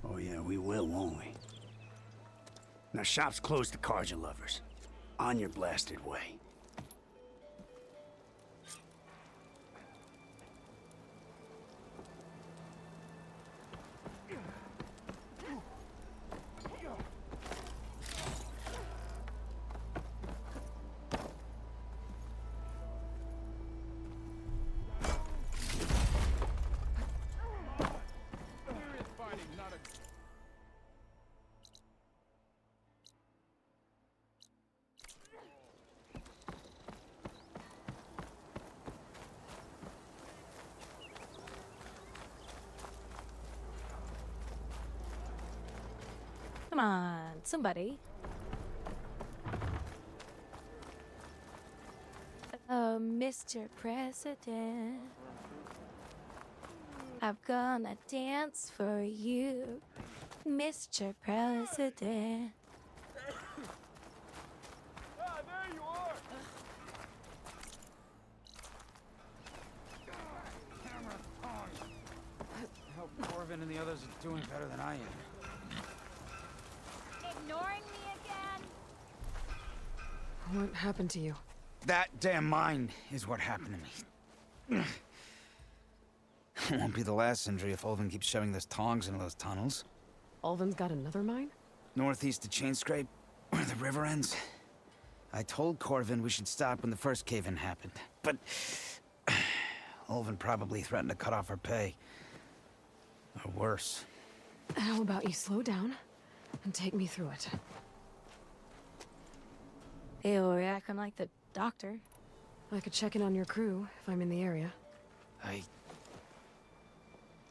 Oh yeah, we will, won't we? Now shop's closed to Karja lovers. On your blasted way. Come on, somebody. Oh, Mr. President, I'm gonna dance for you, Mr. President. Ah, there you are! Camera on. I hope Corvin and the others are doing better than I am. Ignoring me again? What happened to you? That damn mine is what happened to me. It won't be the last injury if Ulvin keeps shoving those tongs into those tunnels. Ulvin's got another mine? Northeast of Chainscrape, where the river ends. I told Corvin we should stop when the first cave-in happened, but Ulvin probably threatened to cut off our pay. Or worse. How about you slow down and take me through it? Ew, you're acting like the doctor. I could check in on your crew if I'm in the area. I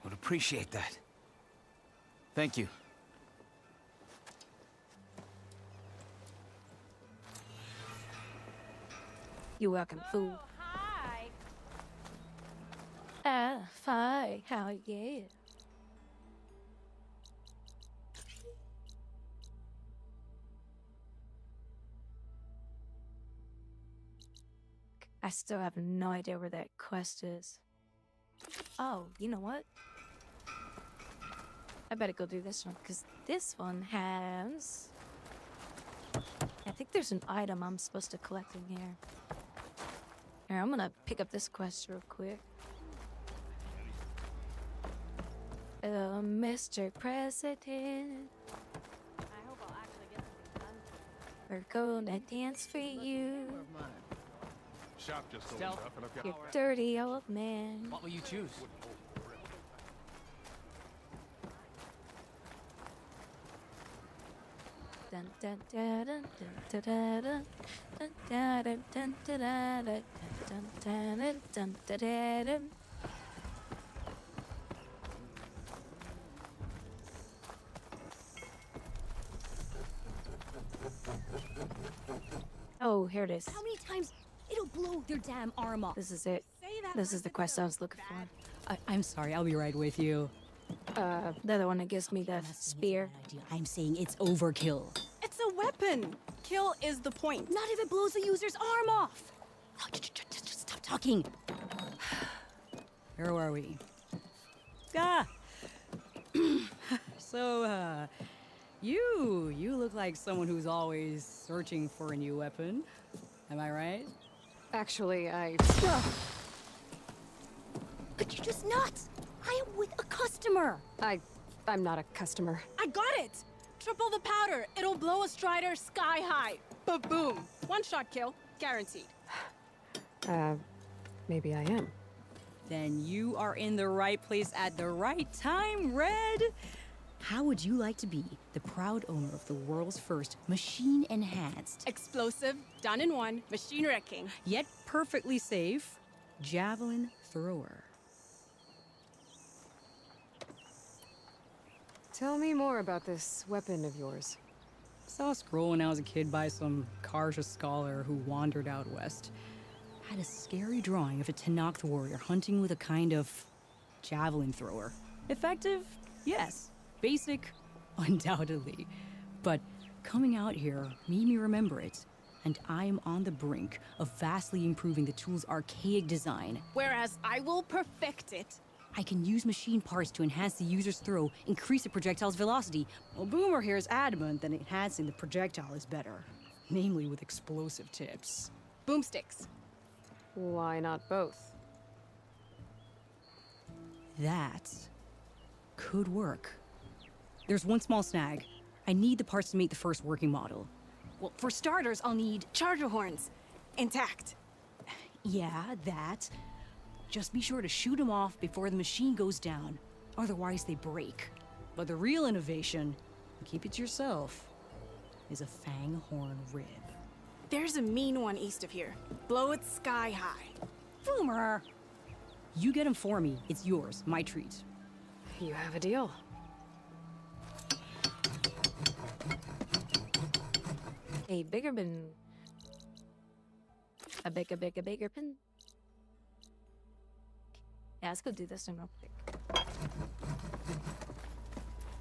would appreciate that. Thank you. You welcome, fool. Hi. Fine, how are you? I still have no idea where that quest is. Oh, you know what? I better go do this one, because this one has... I think there's an item I'm supposed to collect in here. Here, I'm gonna pick up this quest real quick. Mr. President, I hope I'll actually get something done. we're gonna dance for you. Of mine. shop just opened Stealth. up, and I've got... You dirty old man. What will you choose? Dun, dun, dun, dun, dun, dun, dun, dun, dun, dun, dun, dun, dun, dun, dun, dun, dun, dun, dun. Oh, here it is. How many times it'll blow their damn arm off? This is it. This is the quest I was looking for. I'm sorry, I'll be right with you. The other one that gives me the spear. I'm saying it's overkill. It's a weapon. Kill is the point. Not if it blows the user's arm off. Oh, just stop talking. Where are we? Ah. So, you look like someone who's always searching for a new weapon. Am I right? Actually, But you're just nuts. I am with a customer. I'm not a customer. I got it. Triple the powder. It'll blow a strider sky high. Ba-boom. One shot kill. Guaranteed. Maybe I am. Then you are in the right place at the right time, Red. How would you like to be the proud owner of the world's first machine-enhanced, Explosive, done in one, machine wrecking, yet perfectly safe, javelin thrower? Tell me more about this weapon of yours. Saw a scroll when I was a kid by some Karja scholar who wandered out west. Had a scary drawing of a Tenakth warrior hunting with a kind of javelin thrower. Effective? Yes. Basic? Undoubtedly. But coming out here made me remember it. And I am on the brink of vastly improving the tool's archaic design. whereas I will perfect it. I can use machine parts to enhance the user's throw, increase the projectile's velocity. Well, Boomer here is adamant that enhancing the projectile is better. Namely with explosive tips. Boomsticks. Why not both? That could work. There's one small snag. I need the parts to make the first working model. Well, for starters, I'll need charger horns. Intact. Yeah, that. Just be sure to shoot them off before the machine goes down. Otherwise, they break. But the real innovation, keep it to yourself, is a fang horn rib. There's a mean one east of here. Blow it sky high. Boomer! You get him for me. It's yours. My treat. You have a deal. A bigger bin. A bigger pin. Yeah, let's go do this one real quick.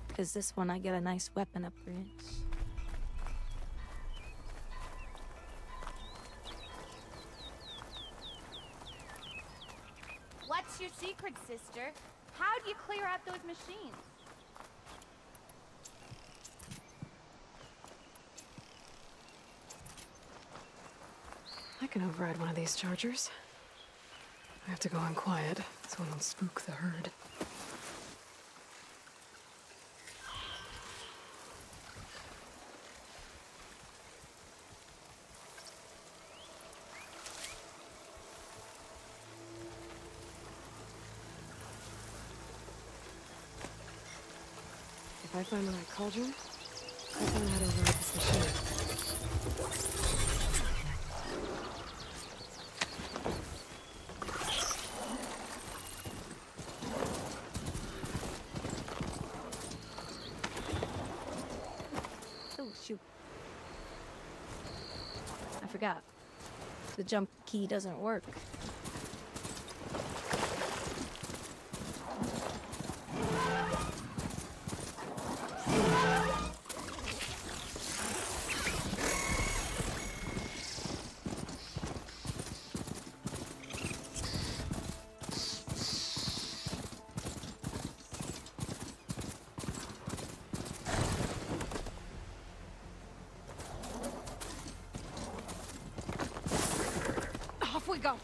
Because this one I get a nice weapon upgrade. What's your secret, sister? How do you clear out those machines? I can override one of these chargers. I have to go in quiet so I don't spook the herd. If I find the right cauldron, I find how to override this machine. Oh, shoot. I forgot. The jump key doesn't work. Off we go.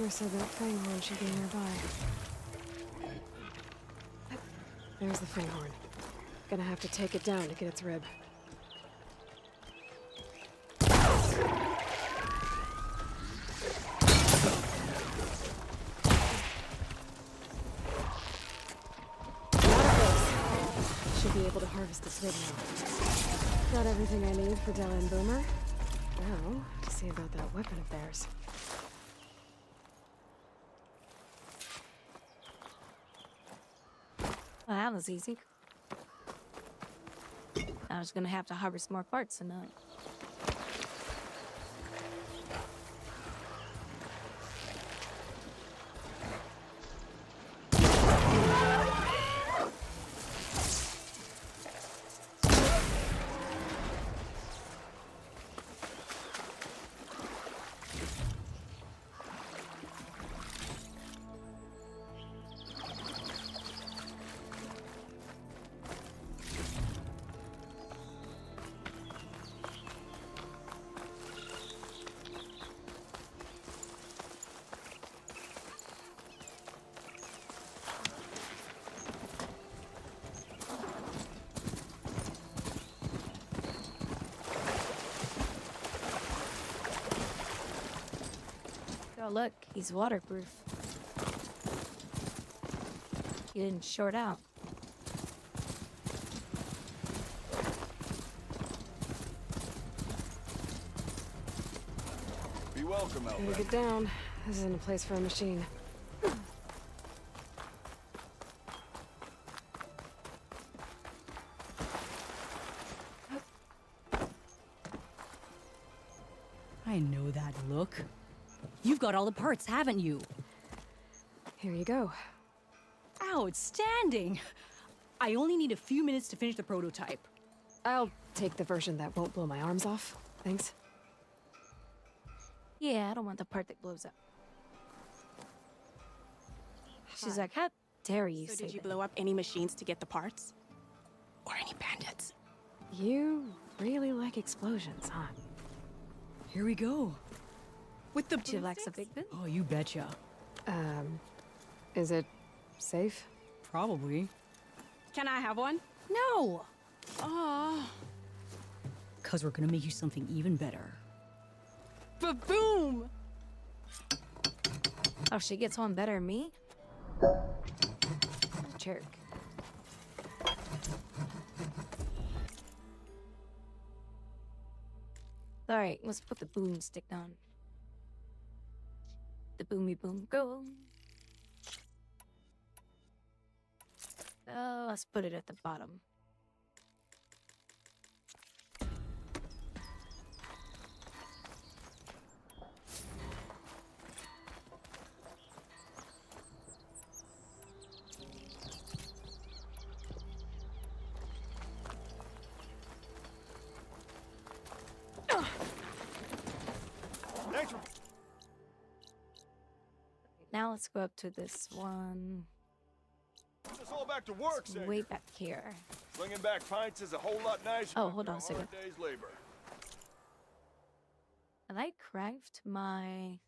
Boomer said that Fanghorn should be nearby. There's the Fanghorn. Gonna have to take it down to get its rib. Should be able to harvest this rib now. Got everything I need for Della and Boomer. Now, to see about that weapon of theirs. Well, that was easy. I was gonna have to harvest more parts and oh look, he's waterproof. He didn't short out. Be welcome, Gotta get down. This isn't a place for a machine. I know that look. You've got all the parts, haven't you? Here you go. Outstanding! I only need a few minutes to finish the prototype. I'll take the version that won't blow my arms off. Thanks. Yeah, I don't want the part that blows up. She's like, how dare you So say did you that? blow up any machines to get the parts? Or any bandits? You really like explosions, huh? Here we go. With the She likes a big boom. Oh, you betcha. Is it safe? Probably. Can I have one? No! Oh. Cause we're gonna make you something even better. Ba-boom! Oh, she gets one better than me? Jerk. Alright, let's put the boomstick on. The boomy boom go. Oh, let's put it at the bottom. Now let's go up to this one. Put us all back to work, It's way back here. Slinging back pints is a whole lot nicer. Oh, hold on a after second. hard day's labor. And I craft my...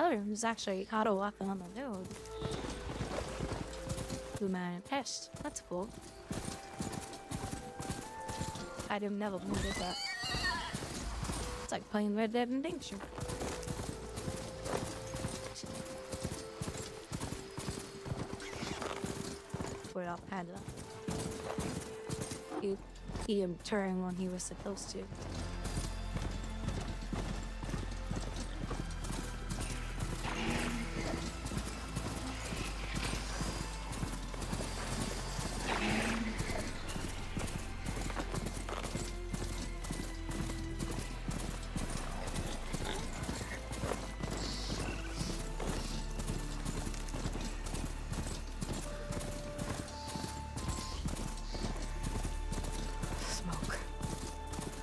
Oh, there's actually auto walking on the road. Blue man and pest. That's cool. I'd have never noticed that. It's like playing Red Dead Redemption. Put it off handle. He him turn when he was supposed to.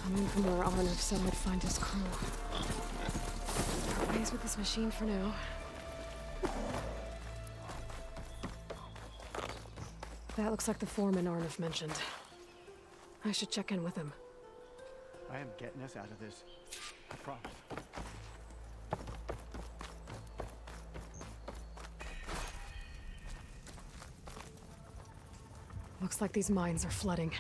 Coming from where Arnav said I'd find his crew. Part ways with this machine for now. That looks like the foreman Arnav mentioned. I should check in with him. I am getting us out of this. I promise. Looks like these mines are flooding.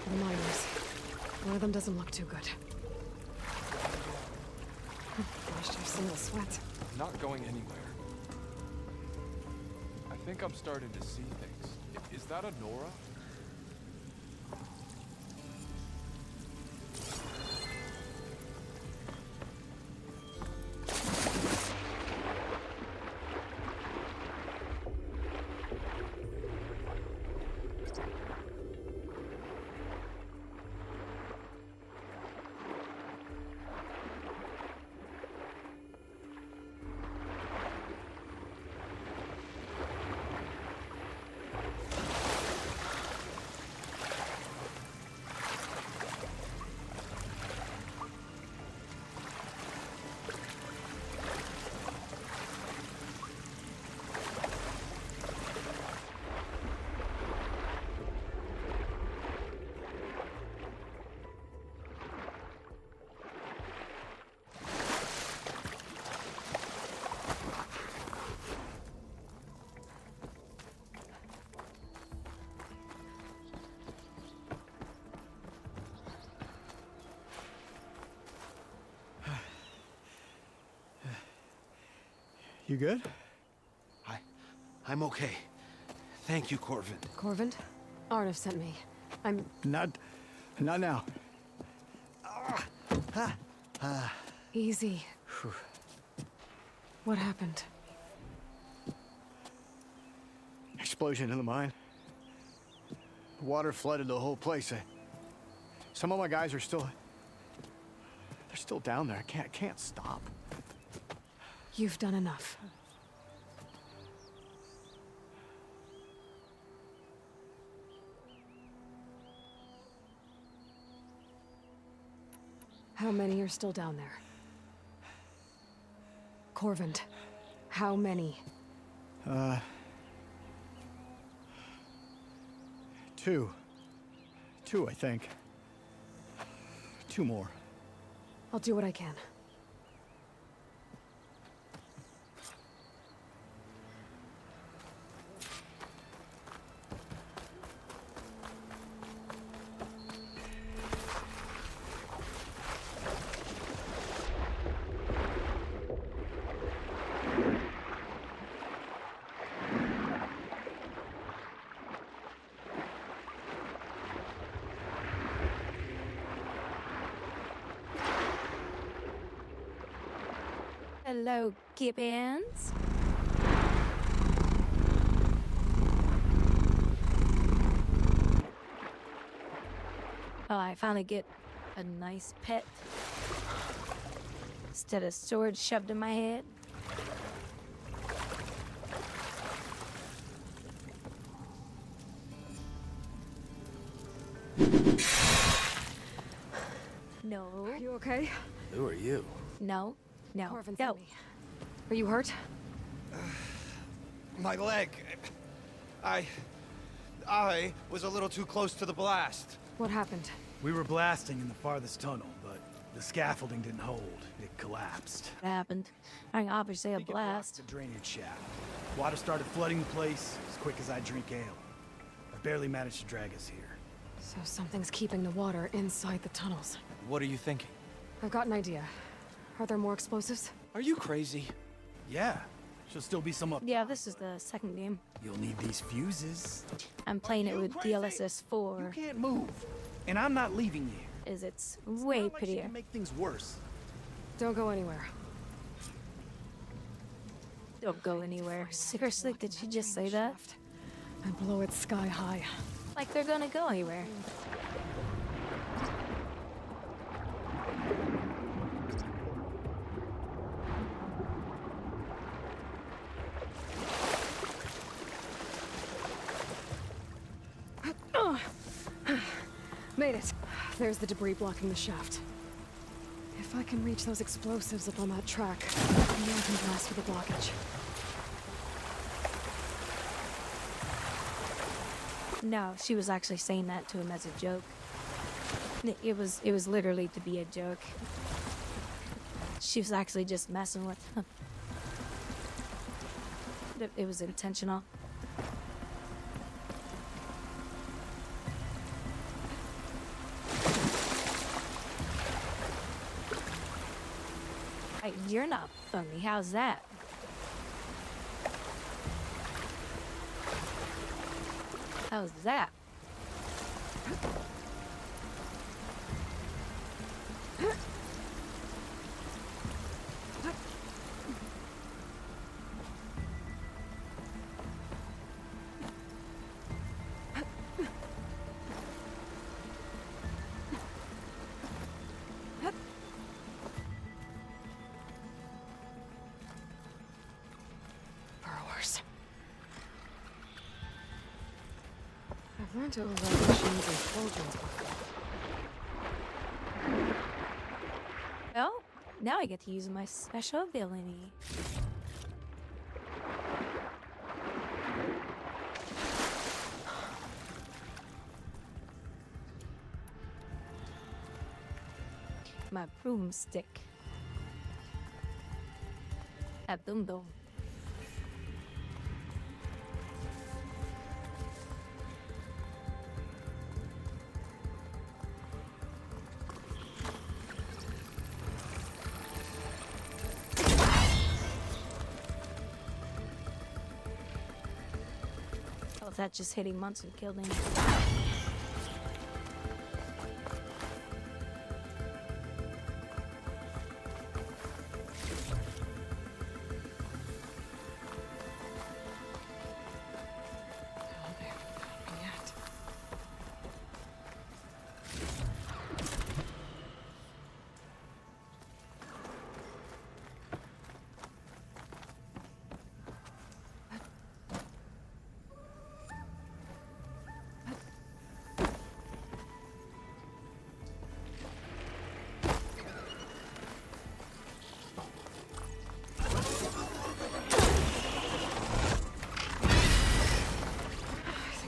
The miners. One of them doesn't look too good. Gosh, I've seen the sweat. Not going anywhere. I think I'm starting to see things. Is that a Nora? You good? I'm okay. Thank you, Corvin. Corvin? Arnav sent me. I'm... Not now. Easy. What happened? Explosion in the mine. The water flooded the whole place. Some of my guys are still... They're still down there. I can't stop. You've done enough. How many are still down there? Corvin, how many? Two. Two, I think. Two more. I'll do what I can. Hello, Gibbons. Oh, I finally get a nice pet instead of sword shoved in my head. No. Are you okay? Who are you? No. No. Corvin No. sent me. Are you hurt? My leg. I was a little too close to the blast. What happened? We were blasting in the farthest tunnel, but the scaffolding didn't hold. It collapsed. What happened? I mean, obviously a blast. The drainage shaft. Water started flooding the place as quick as I drink ale. I barely managed to drag us here. So something's keeping the water inside the tunnels. What are you thinking? I've got an idea. Are there more explosives? Are you crazy? Yeah. Should still be some up. Yeah, this is the second game. You'll need these fuses. I'm playing it with DLSS 4. You can't move. And I'm not leaving you. It's way Not like she prettier. can make things worse. Don't go anywhere. Don't go anywhere. Seriously, did she just say that? I blow it sky high. Like they're gonna go anywhere. Made it. There's the debris blocking the shaft. If I can reach those explosives up on that track, maybe I can blast through the blockage. No, she was actually saying that to him as a joke. It was literally to be a joke. She was actually just messing with him. It was intentional. Hey, you're not funny. How's that? How's that? Burrowers. I've learned to override machines and cauldrons before. Well, now I get to use my special ability. My broomstick. A dum dum. Oh, that just hitting Munson killed him.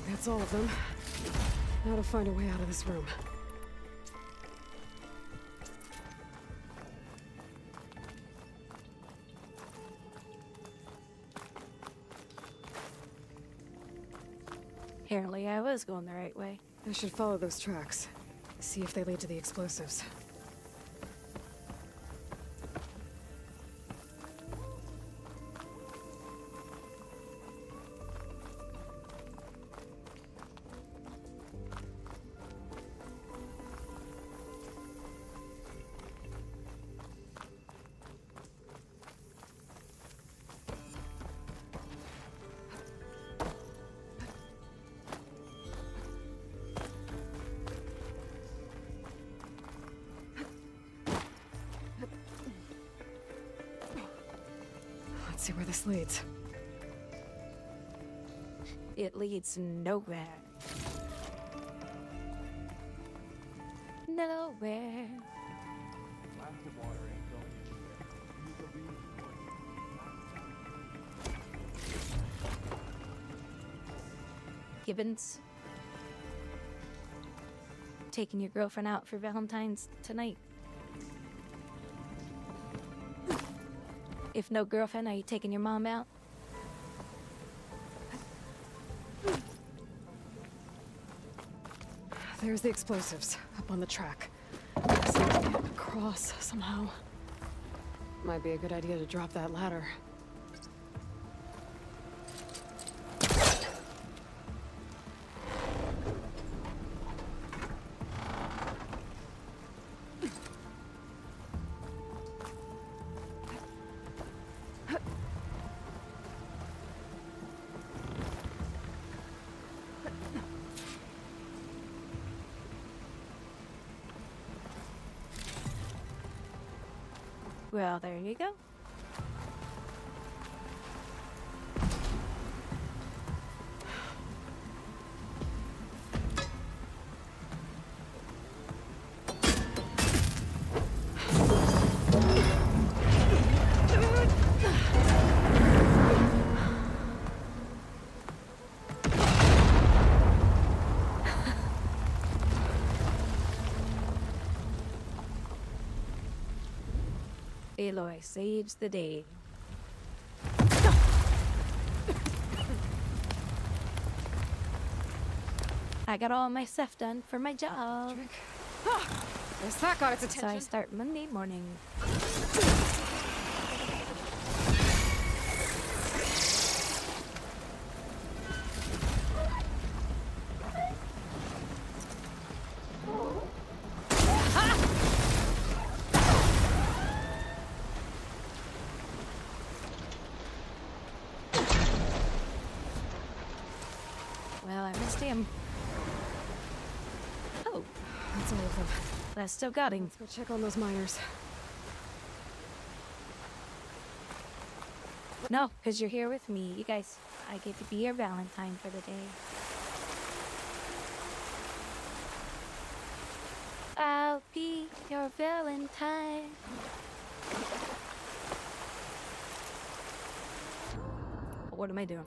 That's all of them. Now to find a way out of this room. Apparently I was going the right way. I should follow those tracks. See if they lead to the explosives. Let's see where this leads. It leads nowhere. nowhere. Gibbons. Taking your girlfriend out for Valentine's tonight. If no girlfriend, are you taking your mom out? There's the explosives, up on the track. Just need to get across somehow. Might be a good idea to drop that ladder. Well, there you go. Aloy saves the day. I got all my stuff done for my job. Guess that got its attention. So I start Monday morning. Well, I missed him. Oh, that's all of them. I still got him. Let's go check on those miners. No, because you're here with me. You guys, I get to be your Valentine for the day. I'll be your Valentine. What am I doing?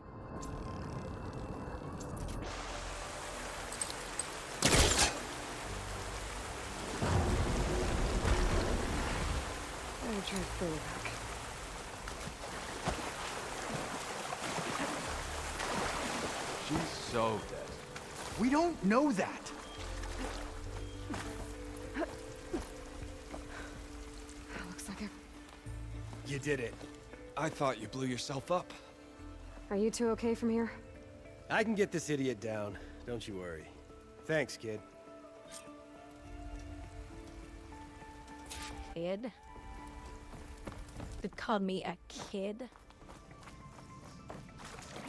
I'm gonna try to throw it back. She's so dead. We don't know that. Looks like it. You did it. I thought you blew yourself up. Are you two okay from here? I can get this idiot down. Don't you worry. Thanks, kid. Kid? It called me a kid?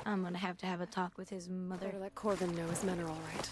I'm gonna have to have a talk with his mother. Better let Corbin know his men are all right.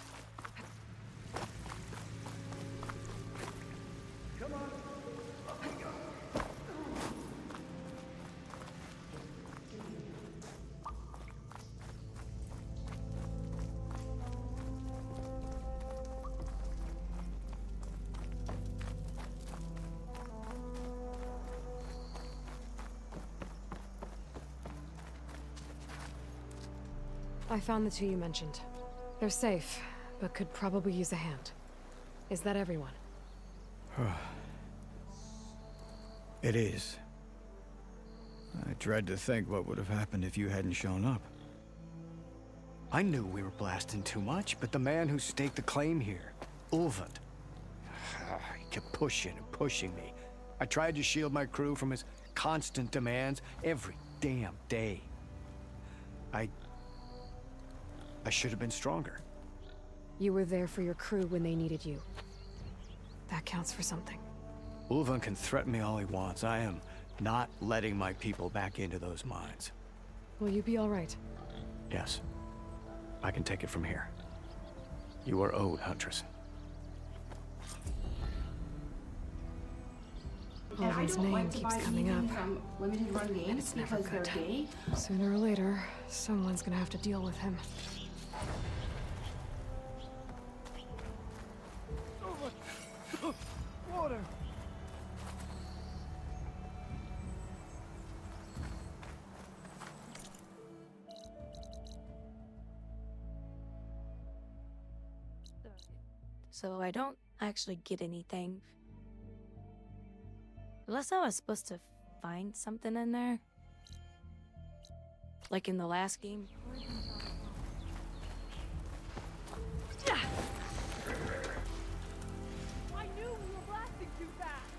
I found the two you mentioned. They're safe, but could probably use a hand. Is that everyone? It is. I dread to think what would have happened if you hadn't shown up. I knew we were blasting too much, but the man who staked the claim here, Ulvund, he kept pushing and pushing me. I tried to shield my crew from his constant demands every damn day. I should have been stronger. You were there for your crew when they needed you. That counts for something. Ulvund can threaten me all he wants. I am not letting my people back into those mines. Will you be all right? Yes. I can take it from here. You are owed, Huntress. Ulvund's name keeps coming up. From limited run games It's never because they're good. gay. Sooner or later, someone's gonna have to deal with him. so I don't actually get anything. Unless I was supposed to find something in there. Like in the last game. I knew we were blasting too fast.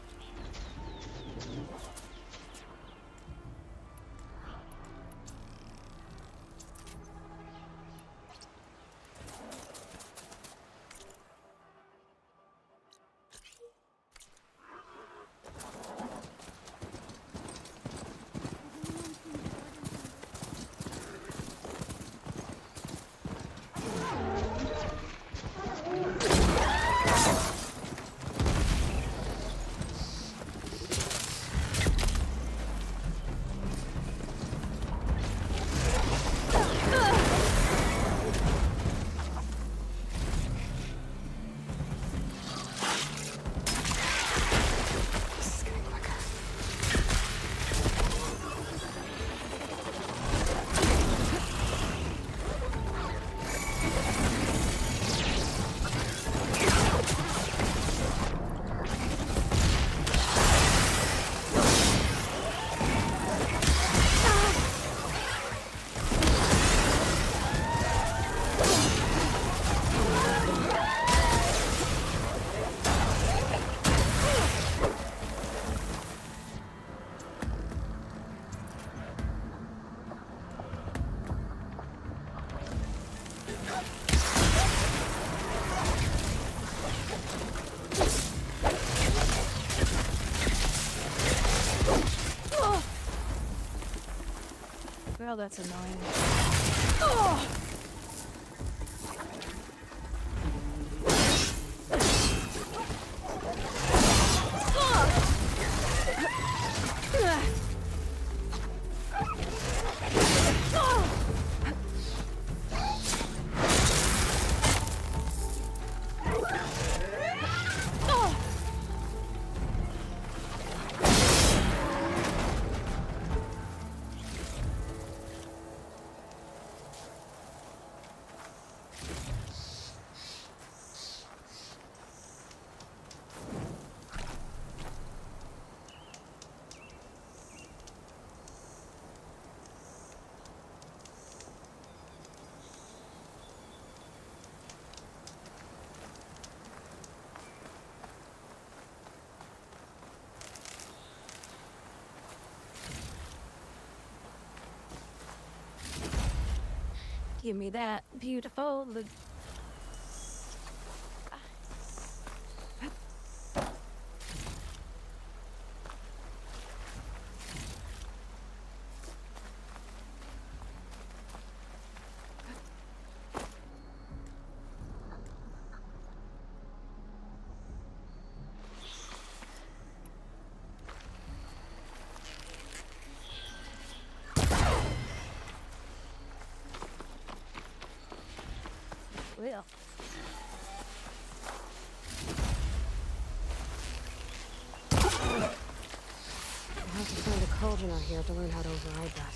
Girl, that's annoying. Give me that beautiful look. Well. I'll have to find a cauldron out here to learn how to override that.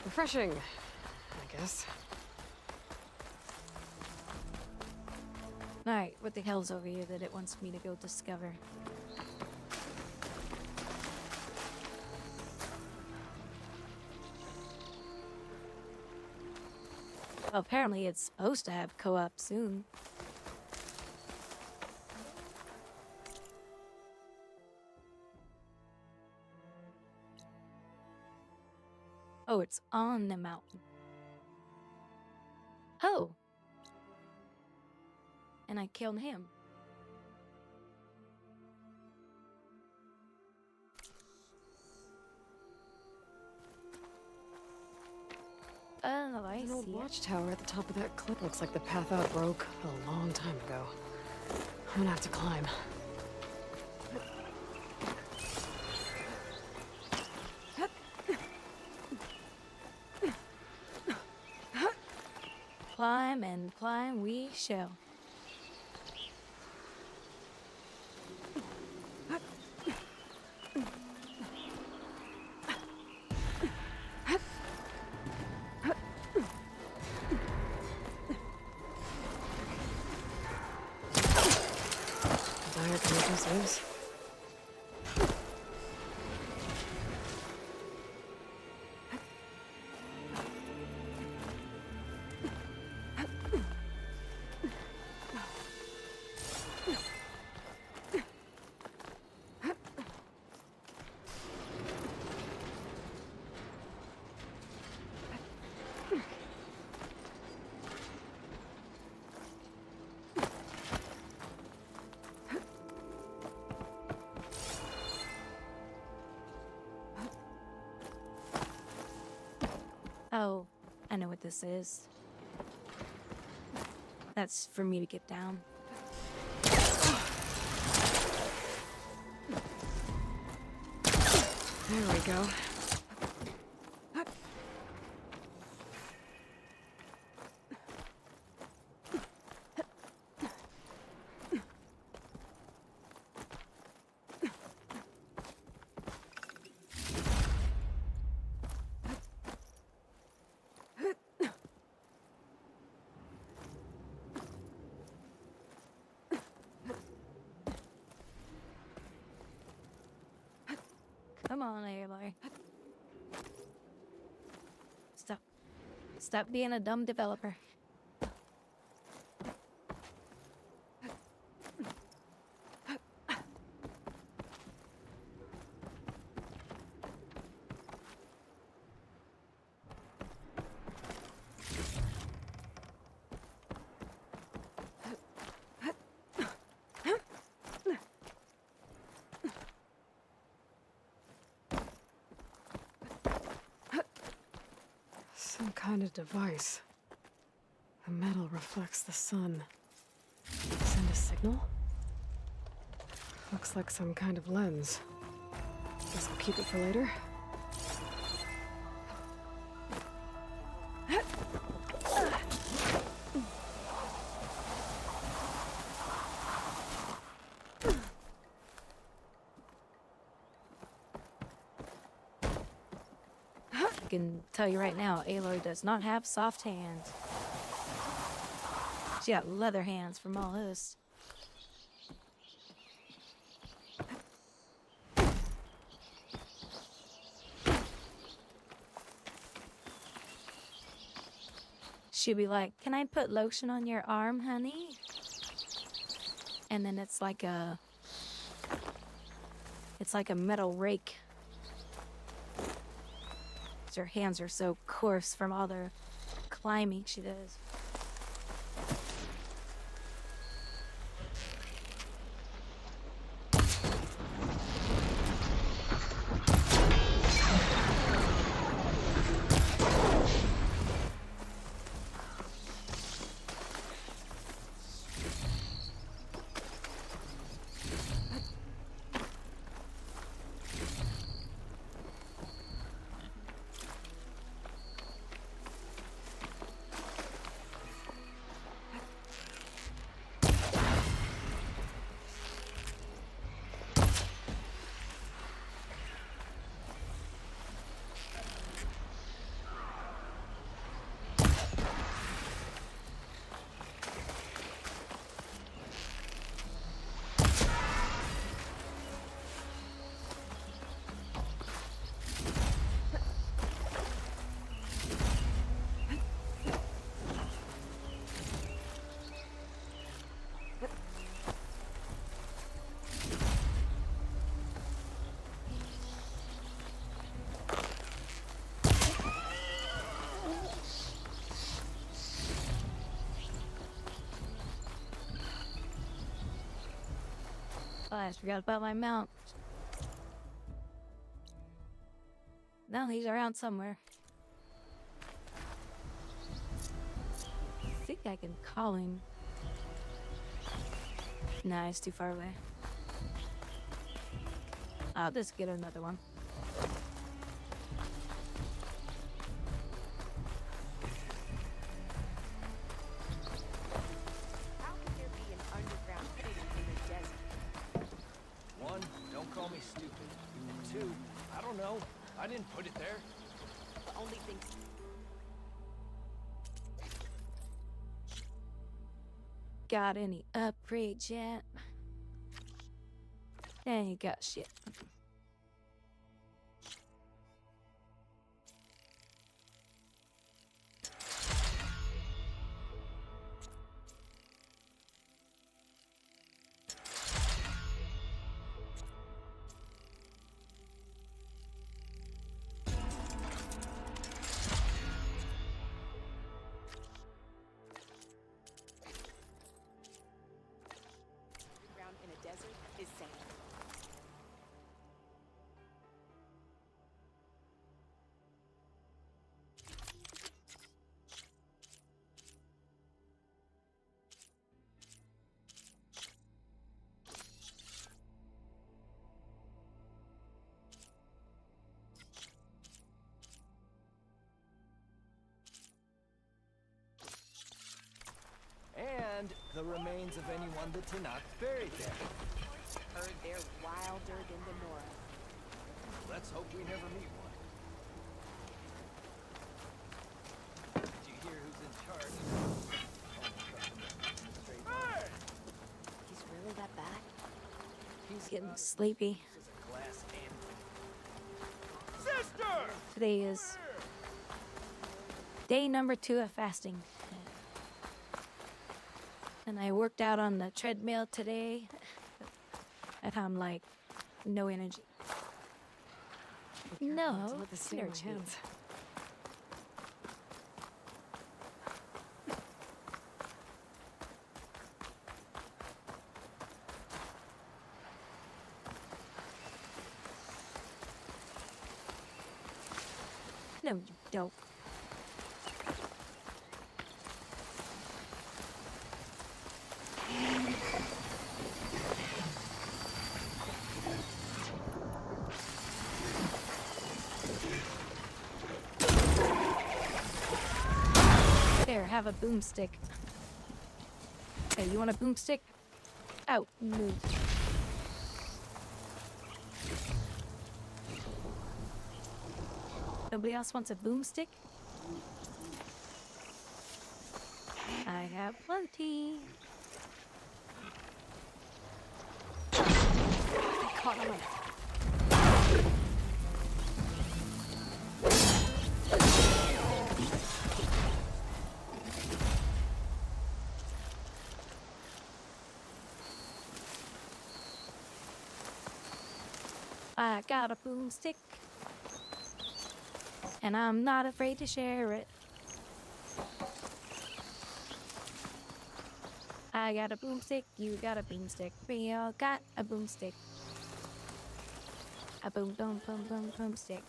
Refreshing, I guess. Alright, what the hell's over here that it wants me to go discover? Well, apparently it's supposed to have co-op soon. Oh, it's on the mountain. Oh. And I killed him. Oh, I An see old it. watchtower at the top of that cliff. Looks like the path out broke a long time ago. I'm gonna have to climb. Climb and climb we shall. Dire conditions. Oh, I know what this is. That's for me to get down. There we go. Come on, Aloy. Stop being a dumb developer. Some kind of device. The metal reflects the sun. Send a signal? Looks like some kind of lens. Guess I'll keep it for later. I can tell you right now, Aloy does not have soft hands. She got leather hands from all this. She'd be like, "Can I put lotion on your arm, honey?" And then it's like a metal rake. Her hands are so coarse from all the climbing she does. Oh, I forgot about my mount. No, he's around somewhere. I think I can call him. Nah, it's too far away. I'll just get another one. How could there be an underground city in the desert? One, don't call me stupid. And two, I don't know. I didn't put it there. The only thing. Got any upgrades yet? Ain't got shit. Underground in a desert is sand. And the remains of anyone the Tanakh buried there. Heard they're wilder than the Nora. Let's hope we never meet one. Did you hear who's in charge? Hey! He's really that bad? He's getting sleepy. Glass Sister! Today is day number 2 of fasting. And I worked out on the treadmill today. And I'm like, no energy. No Let the stain on my energy. hands. No, you don't. There, have a boomstick. Hey, you want a boomstick? Out, move. Nobody else wants a boomstick? I have plenty. I caught him. I got a boomstick, and I'm not afraid to share it. I got a boomstick, you got a boomstick, we all got a boomstick. A boom boom boom boom boomstick.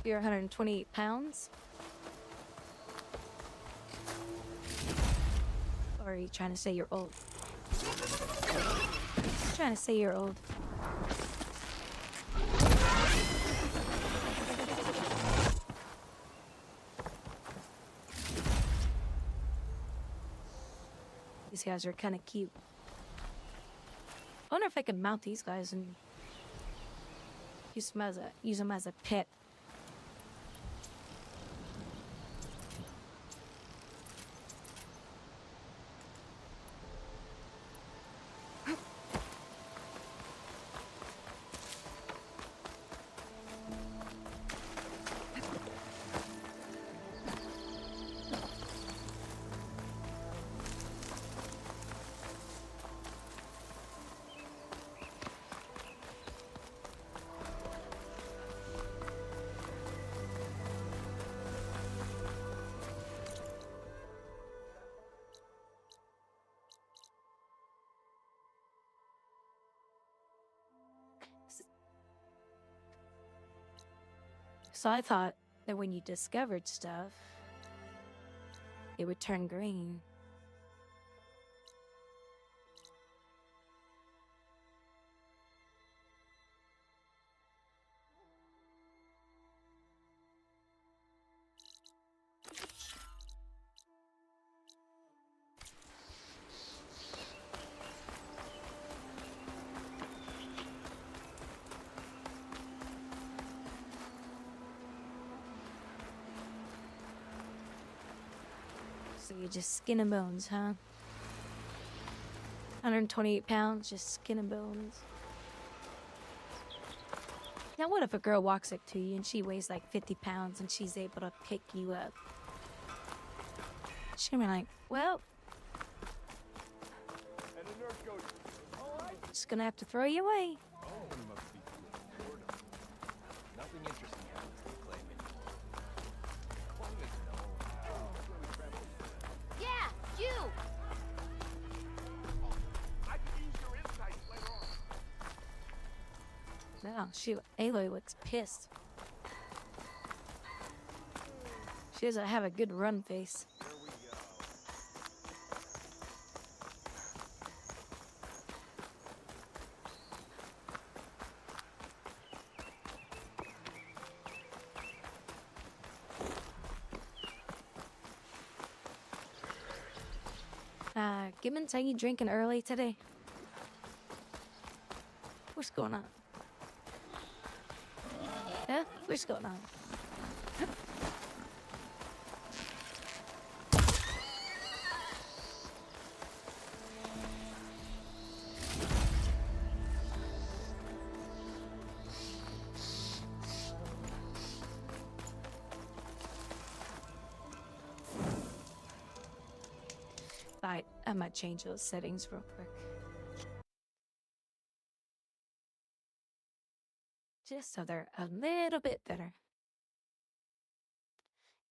You're 128 pounds? Or are you trying to say you're old? Trying to say you're old. These guys are kind of cute. I wonder if I could mount these guys and use them as a pet. So I thought that when you discovered stuff, it would turn green. So you're just skin and bones, huh? 128 pounds, just skin and bones. Now what if a girl walks up to you and she weighs like 50 pounds and she's able to pick you up? She's gonna be like, well, And the nurse goes, all right. just gonna have to throw you away. Nothing interesting happens to the claim anymore. Yeah, you! I can use your insights later on. No, Aloy looks pissed. She doesn't have a good run face. Gibbons, are you drinking early today? What's going on? Yeah? What's going on? I might change those settings real quick. Just so they're a little bit better.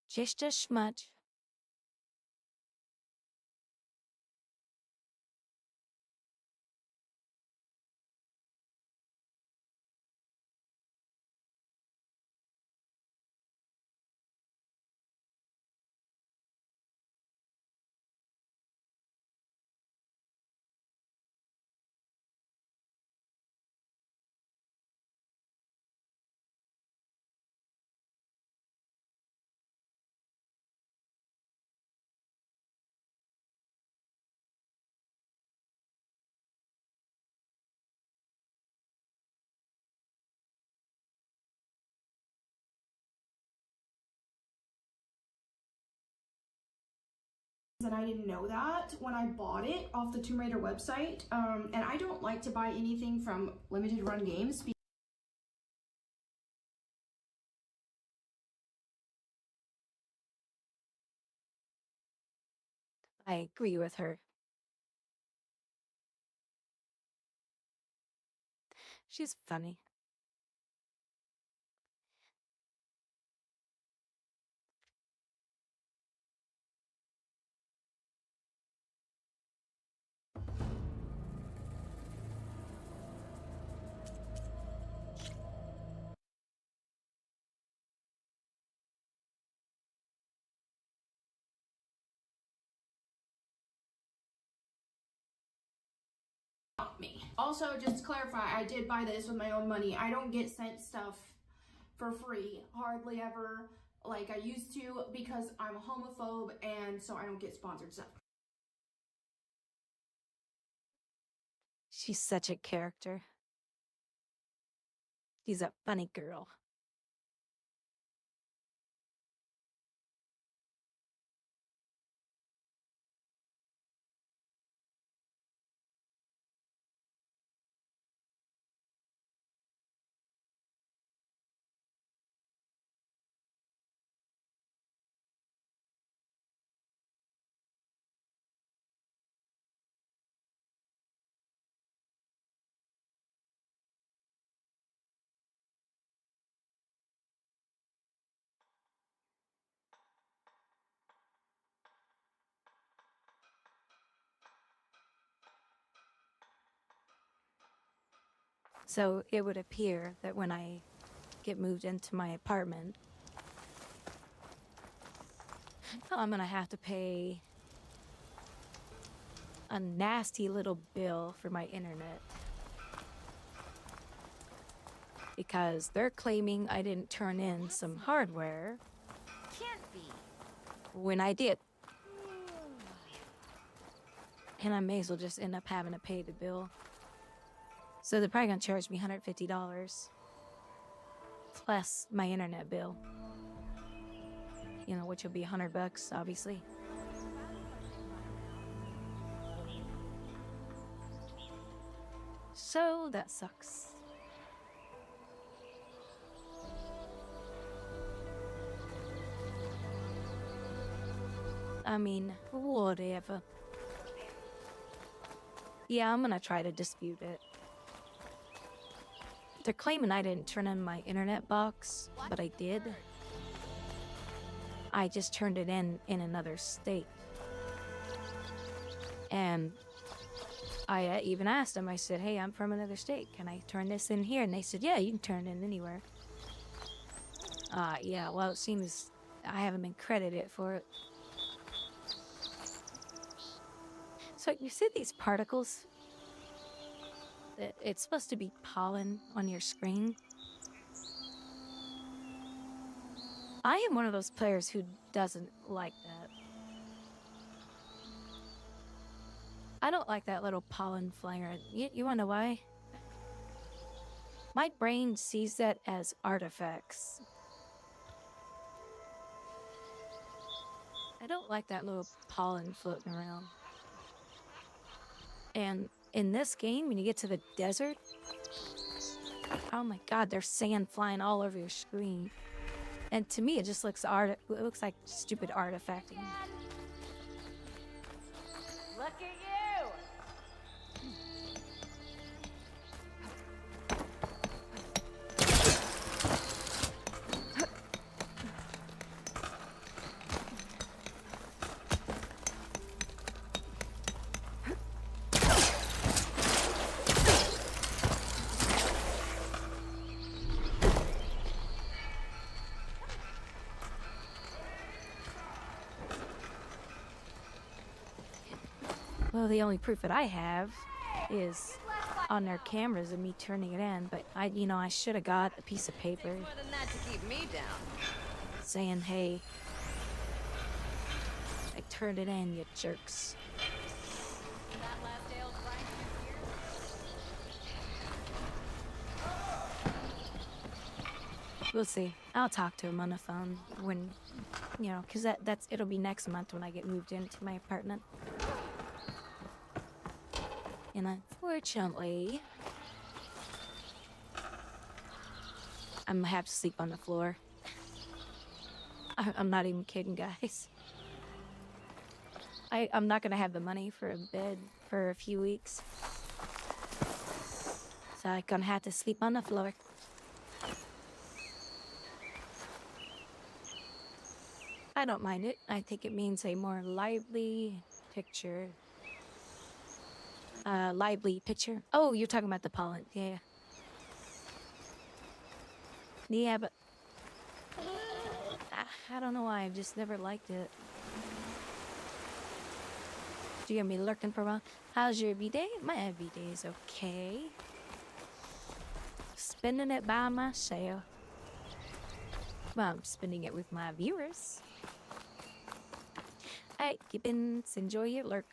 Just a smudge. And I didn't know that when I bought it off the Tomb Raider website. And I don't like to buy anything from limited run games. I agree with her. She's funny. Me. Also, just to clarify, I did buy this with my own money. I don't get sent stuff for free, hardly ever, like I used to, because I'm a homophobe and so I don't get sponsored stuff. She's such a character. She's a funny girl. So it would appear that when I get moved into my apartment, I'm gonna have to pay a nasty little bill for my internet. Because they're claiming I didn't turn in some hardware. Can't be. When I did. And I may as well just end up having to pay the bill. So they're probably gonna charge me $150 plus my internet bill. You know, which will be $100, obviously. So that sucks. I mean, whatever. Yeah, I'm gonna try to dispute it. They're claiming I didn't turn in my internet box, but I did. I just turned it in another state. And I even asked them, I said, hey, I'm from another state. Can I turn this in here? And they said, yeah, you can turn it in anywhere. Yeah, well, it seems I haven't been credited for it. So you see these particles? It's supposed to be pollen on your screen. I am one of those players who doesn't like that. I don't like that little pollen flying around. You wanna know why? My brain sees that as artifacts. I don't like that little pollen floating around. And in this game, when you get to the desert, oh my god, there's sand flying all over your screen. And to me, it just looks it looks like stupid artifacting. Look at you! Well, the only proof that I have is on their cameras of me turning it in, but I should have got a piece of paper More than that to keep me down. saying, hey, I turned it in, you jerks. That last ale grind you We'll see. I'll talk to him on the phone when, because it'll be next month when I get moved into my apartment. And unfortunately, I'm gonna have to sleep on the floor. I'm not even kidding, guys. I'm not gonna have the money for a bed for a few weeks. So I'm gonna have to sleep on the floor. I don't mind it. I think it means a more lively picture. Lively picture. Oh, you're talking about the pollen. Yeah. Yeah, but I don't know why. I've just never liked it. Do you hear me lurking for a while? How's your everyday? My everyday is okay. Spending it by myself. Well, I'm spending it with my viewers. Alright, Gibbons, enjoy your lurk.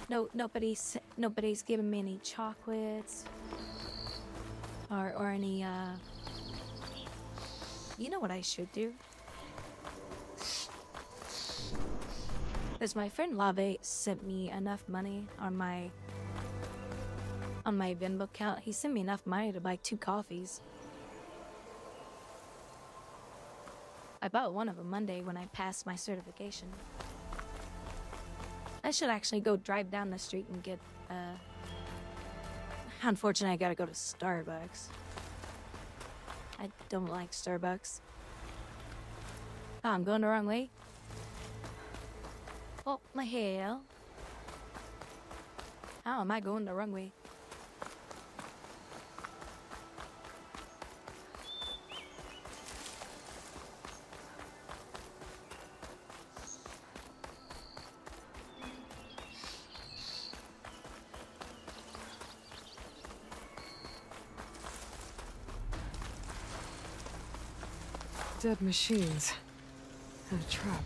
No, nobody's giving me any chocolates or any you know what I should do? Because my friend Lave sent me enough money on my Venmo account. He sent me enough money to buy 2 coffees. I bought one of them Monday when I passed my certification. I should actually go drive down the street and get, unfortunately, I gotta go to Starbucks. I don't like Starbucks. Oh, I'm going the wrong way? Oh, my hell. How am I going the wrong way? Dead machines. And a trap.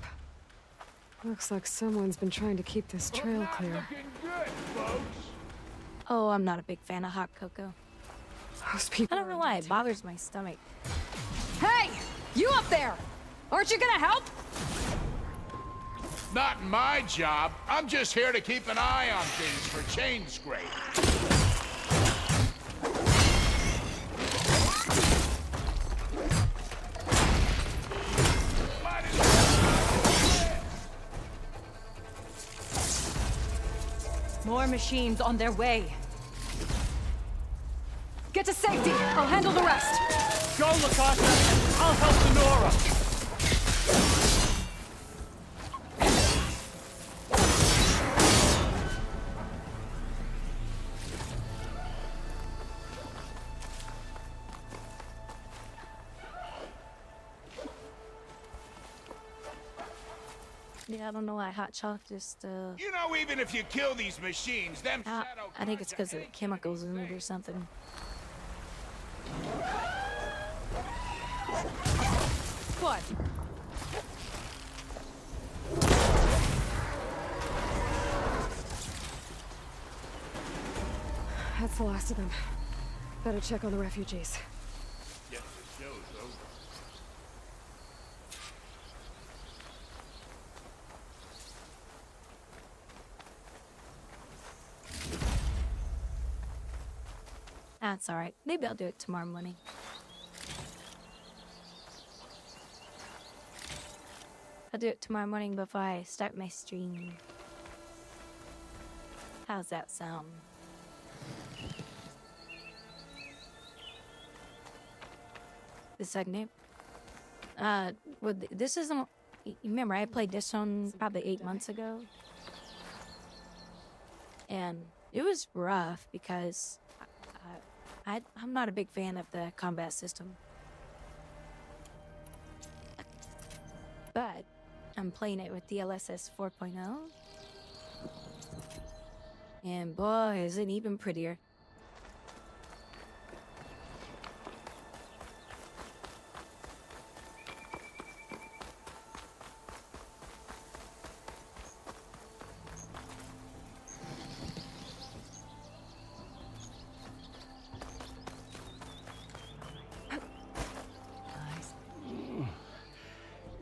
Looks like someone's been trying to keep this trail clear. Oh, I'm not a big fan of hot cocoa. Those people I don't know why it bothers my stomach. Hey! You up there! Aren't you gonna help? Not my job. I'm just here to keep an eye on things for chain scrape. More machines on their way. Get to safety! I'll handle the rest! Go, Lakasha! I'll help Sonora! Yeah, I don't know why hot chalk just, You know, even if you kill these machines, them shadow... I think it's because of the chemicals in it or something. What? That's the last of them. Better check on the refugees. Guess the show's over. That's alright. Maybe I'll do it tomorrow morning. I'll do it tomorrow morning before I start my stream. How's that sound? The second name? Well, this isn't... You remember, I played this one probably 8 months ago. And it was rough because... I'm not a big fan of the combat system. But I'm playing it with DLSS 4.0. And boy, is it even prettier.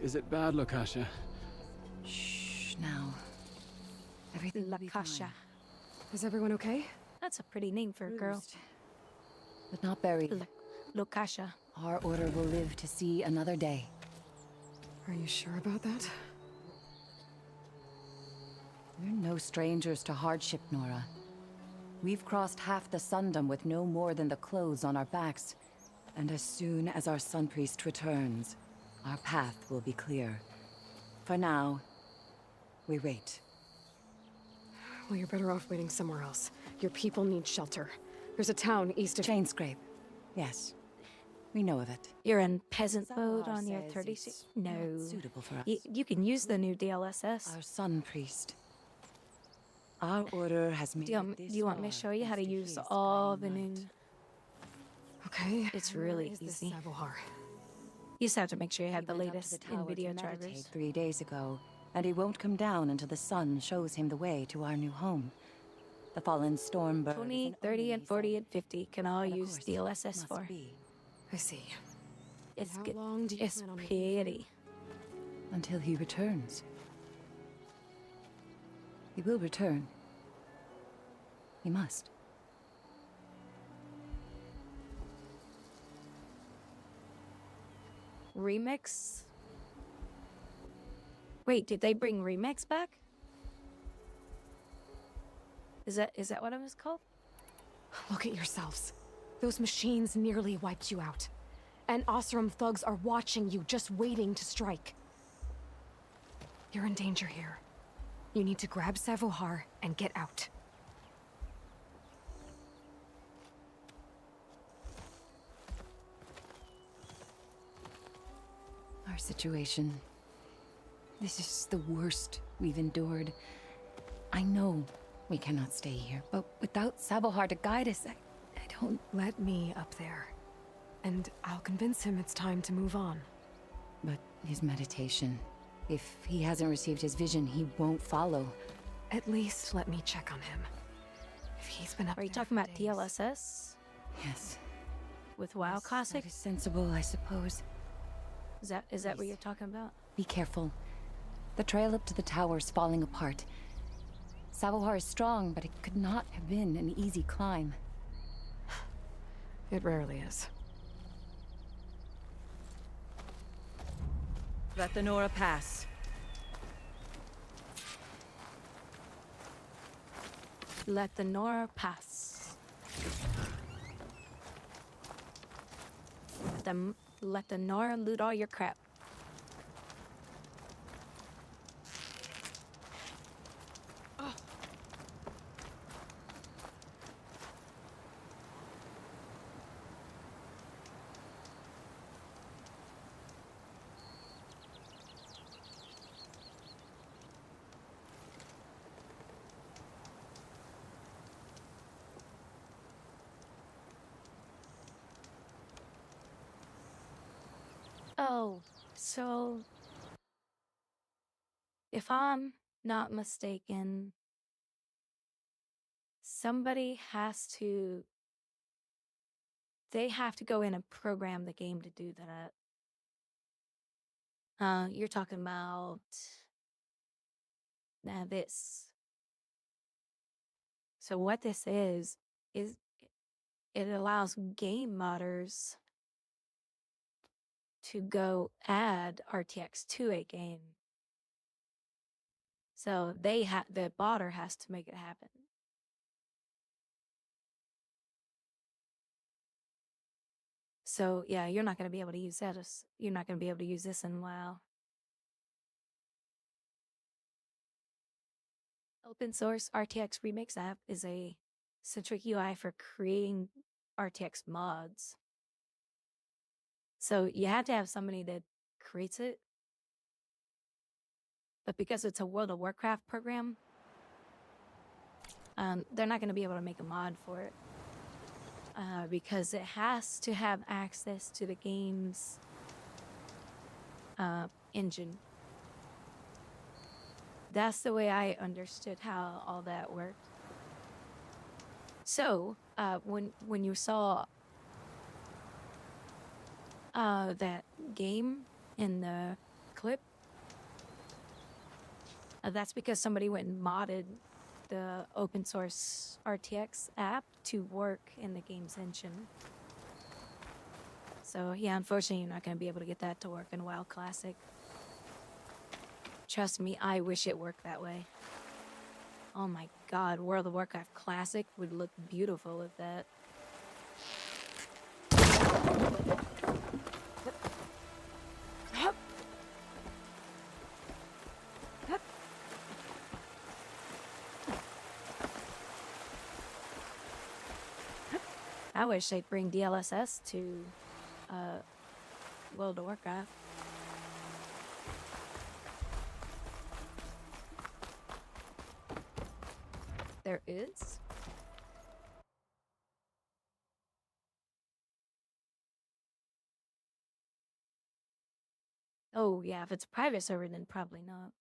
Is it bad, Lakasha? Shh, now. Everything will be fine. Lakasha. Is everyone okay? That's a pretty name for a girl. Bruised, but not buried. Lakasha. Our order will live to see another day. Are you sure about that? We're no strangers to hardship, Nora. We've crossed half the Sundom with no more than the clothes on our backs. And as soon as our Sun Priest returns, our path will be clear. For now, we wait. Well, you're better off waiting somewhere else. Your people need shelter. There's a town east of... Chainscrape. Yes. We know of it. You're in peasant mode on your 36? No. Suitable for us. You can use the new DLSS. Our Sun Priest. Our order has made Do you want me to show you how to use all the new... Okay. It's really easy. You just have to make sure you have the latest NVIDIA drivers. 3 days ago, and he won't come down until the sun shows him the way to our new home. The fallen Stormbird... 20, 30, and 40, and 50 can all use DLSS for. I see. It's How good. long do you It's plan on pretty. Until he returns. He will return. He must. Remix? Wait, did they bring Remix back? Is that what it was called? Look at yourselves. Those machines nearly wiped you out. And Osram thugs are watching you, just waiting to strike. You're in danger here. You need to grab Savohar and get out. Our situation. This is the worst we've endured. I know we cannot stay here, but without Savohar to guide us, I don't... Let me up there. And I'll convince him it's time to move on. But his meditation... If he hasn't received his vision, he won't follow. At least let me check on him. If he's been up Are you talking about DLSS? Yes. With WoW Classic? That is sensible, I suppose. Is that what you're talking about? Be careful. The trail up to the tower is falling apart. Savohar is strong, but it could not have been an easy climb. It rarely is. Let the Nora pass. Let the Nora pass. Let the Nora loot all your crap. Oh, so if I'm not mistaken, somebody has to, they have to go in and program the game to do that. You're talking about this. So what this is it allows game modders to go add RTX to a game. So the modder has to make it happen. So yeah, you're not going to be able to use that. You're not going to be able to use this in WoW. Open source RTX Remix app is a centric UI for creating RTX mods. So you have to have somebody that creates it. But because it's a World of Warcraft program, they're not going to be able to make a mod for it. Because it has to have access to the game's engine. That's the way I understood how all that worked. So, when you saw that game in the clip, that's because somebody went and modded the open source RTX app to work in the game's engine. So yeah, unfortunately you're not going to be able to get that to work in WoW Classic. Trust me, I wish it worked that way. Oh my god, World of Warcraft Classic would look beautiful with that. I wish they'd bring DLSS to World of Warcraft. There is? Oh yeah, if it's a private server, then probably not.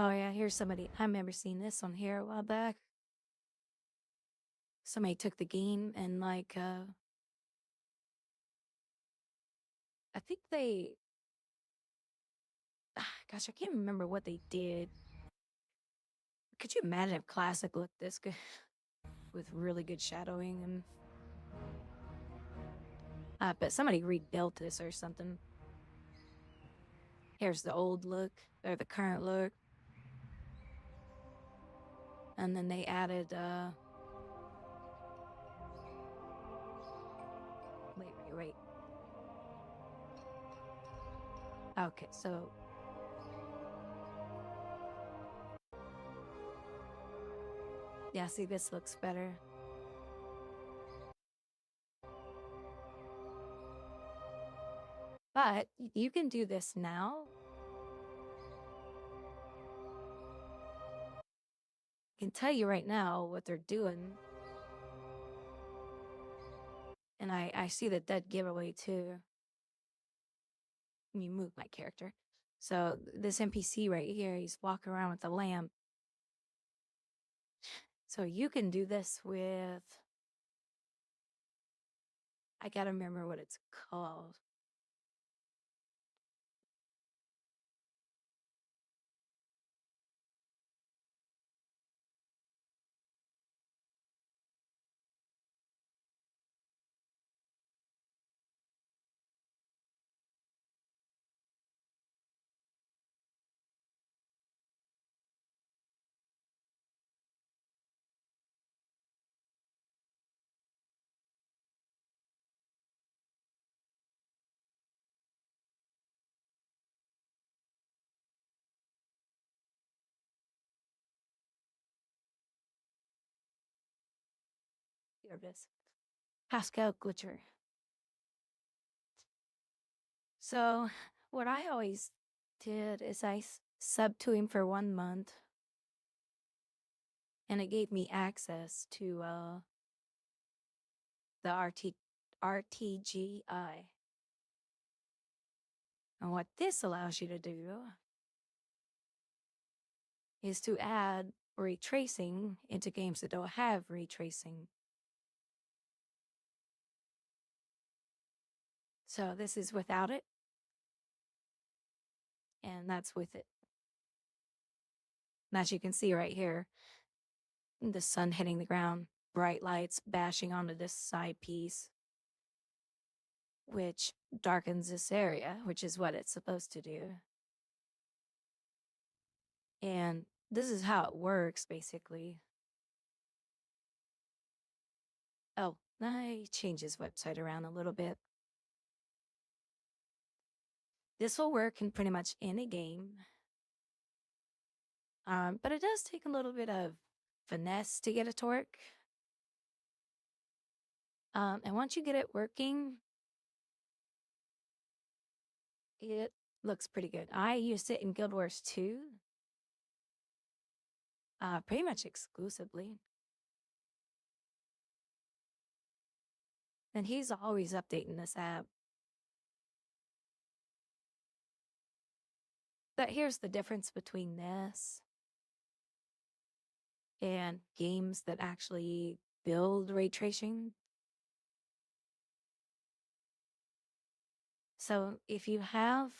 Oh yeah, here's somebody. I remember seeing this on here a while back. somebody took the game and like I think they gosh, I can't remember what they did. Could you imagine if Classic looked this good with really good shadowing and but somebody rebuilt this or something. Here's the old look or the current look. And then they added wait. Okay, so yeah, see, this looks better. But you can do this now. I can tell you right now what they're doing. And I see the dead giveaway too. Let me move my character. So this NPC right here, he's walking around with the lamp. So you can do this with, I gotta remember what it's called. Here it is. Pascal Glitcher. So what I always did is I subbed to him for 1 month. And it gave me access to the RTGI. And what this allows you to do is to add ray tracing into games that don't have ray tracing. So this is without it, and that's with it. And as you can see right here, the sun hitting the ground, bright lights bashing onto this side piece, which darkens this area, which is what it's supposed to do. And this is how it works, basically. Oh, I changed his website around a little bit. This will work in pretty much any game. But it does take a little bit of finesse to get it to work. And once you get it working, it looks pretty good. I used it in Guild Wars 2. Pretty much exclusively. And he's always updating this app. But here's the difference between this and games that actually build ray tracing. So if you have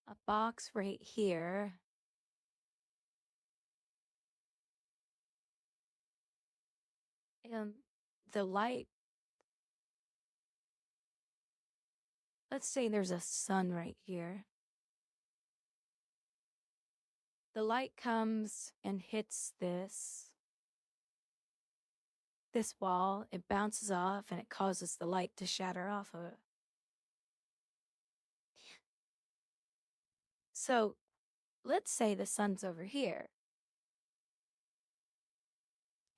a box right here, and the light, let's say there's a sun right here. The light comes and hits this wall, it bounces off and it causes the light to shatter off of it. So let's say the sun's over here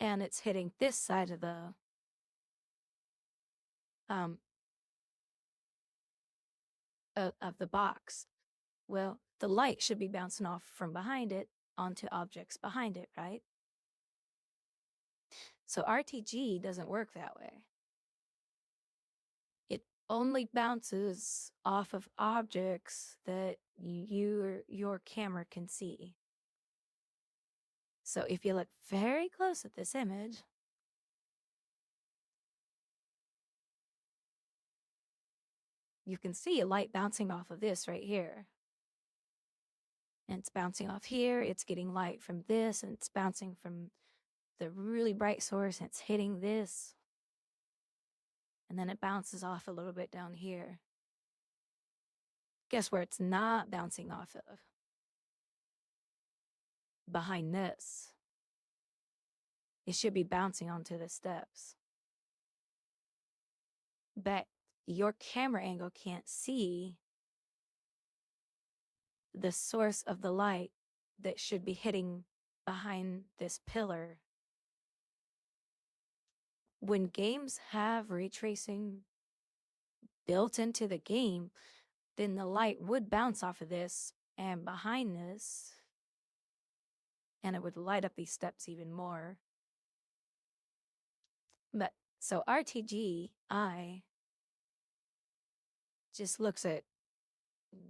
and it's hitting this side of the box. Well, the light should be bouncing off from behind it onto objects behind it, right? So RTG doesn't work that way. It only bounces off of objects that your camera can see. So if you look very close at this image, you can see a light bouncing off of this right here. And it's bouncing off here, it's getting light from this, and it's bouncing from the really bright source, and it's hitting this. And then it bounces off a little bit down here. Guess where it's not bouncing off of? Behind this. It should be bouncing onto the steps. But your camera angle can't see the source of the light that should be hitting behind this pillar. When games have ray tracing built into the game, then the light would bounce off of this and behind this, and it would light up these steps even more. But so RTGI just looks at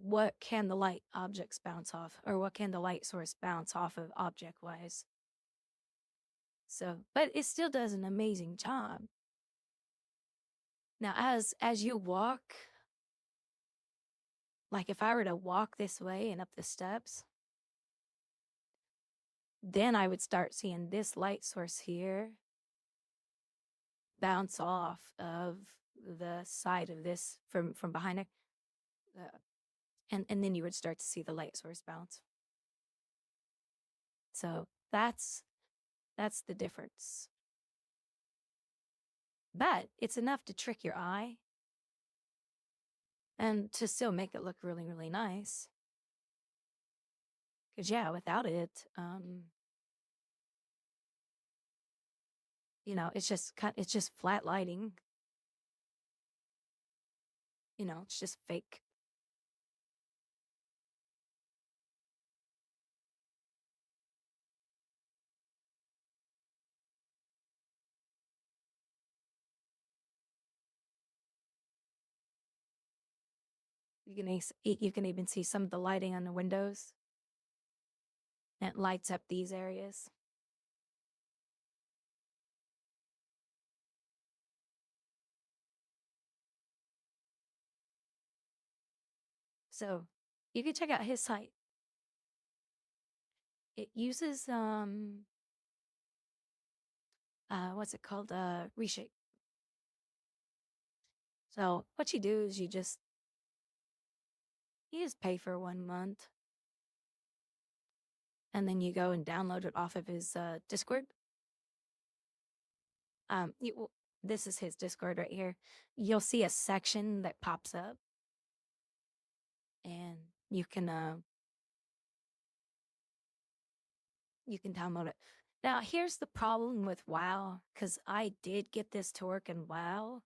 what can the light objects bounce off, or what can the light source bounce off of object wise. So, but it still does an amazing job. Now, as you walk, like if I were to walk this way and up the steps, then I would start seeing this light source here bounce off of the side of this from behind it. And then you would start to see the light source bounce. So that's the difference. But it's enough to trick your eye and to still make it look really, really nice. Because yeah, without it, you know, it's just flat lighting. You know, it's just fake. You can even see some of the lighting on the windows. And it lights up these areas. So you can check out his site. It uses what's it called? Reshape. So what you do is you just pay for 1 month. And then you go and download it off of his Discord. This is his Discord right here. You'll see a section that pops up. And you can download it. Now, here's the problem with WoW, because I did get this to work in WoW.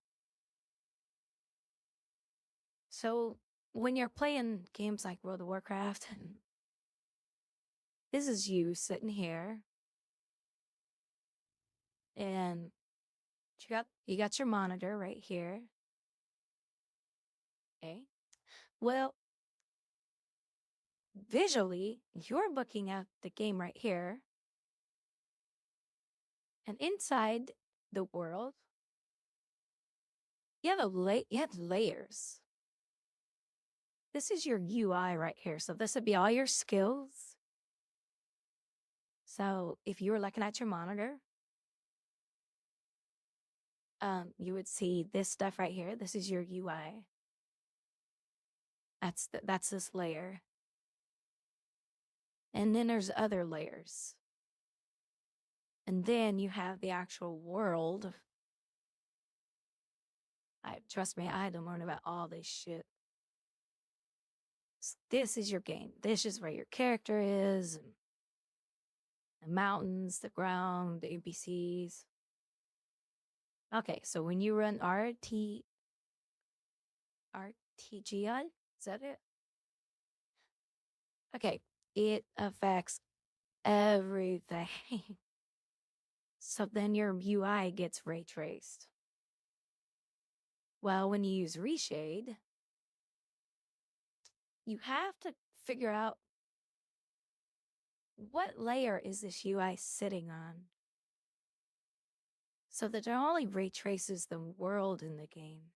So when you're playing games like World of Warcraft, this is you sitting here, and you got your monitor right here. Okay. Well, visually, you're looking at the game right here. And inside the world, you have layers. This is your UI right here. So this would be all your skills. So if you were looking at your monitor, you would see this stuff right here. This is your UI. That's this layer. And then there's other layers. And then you have the actual world. Trust me, I had to learn about all this shit. So this is your game. This is where your character is. The mountains, the ground, the NPCs. Okay, so when you run RTGI, is that it? Okay, it affects everything. So then your UI gets ray traced. Well, when you use Reshade, you have to figure out what layer is this UI sitting on? So that it only ray traces the world in the game.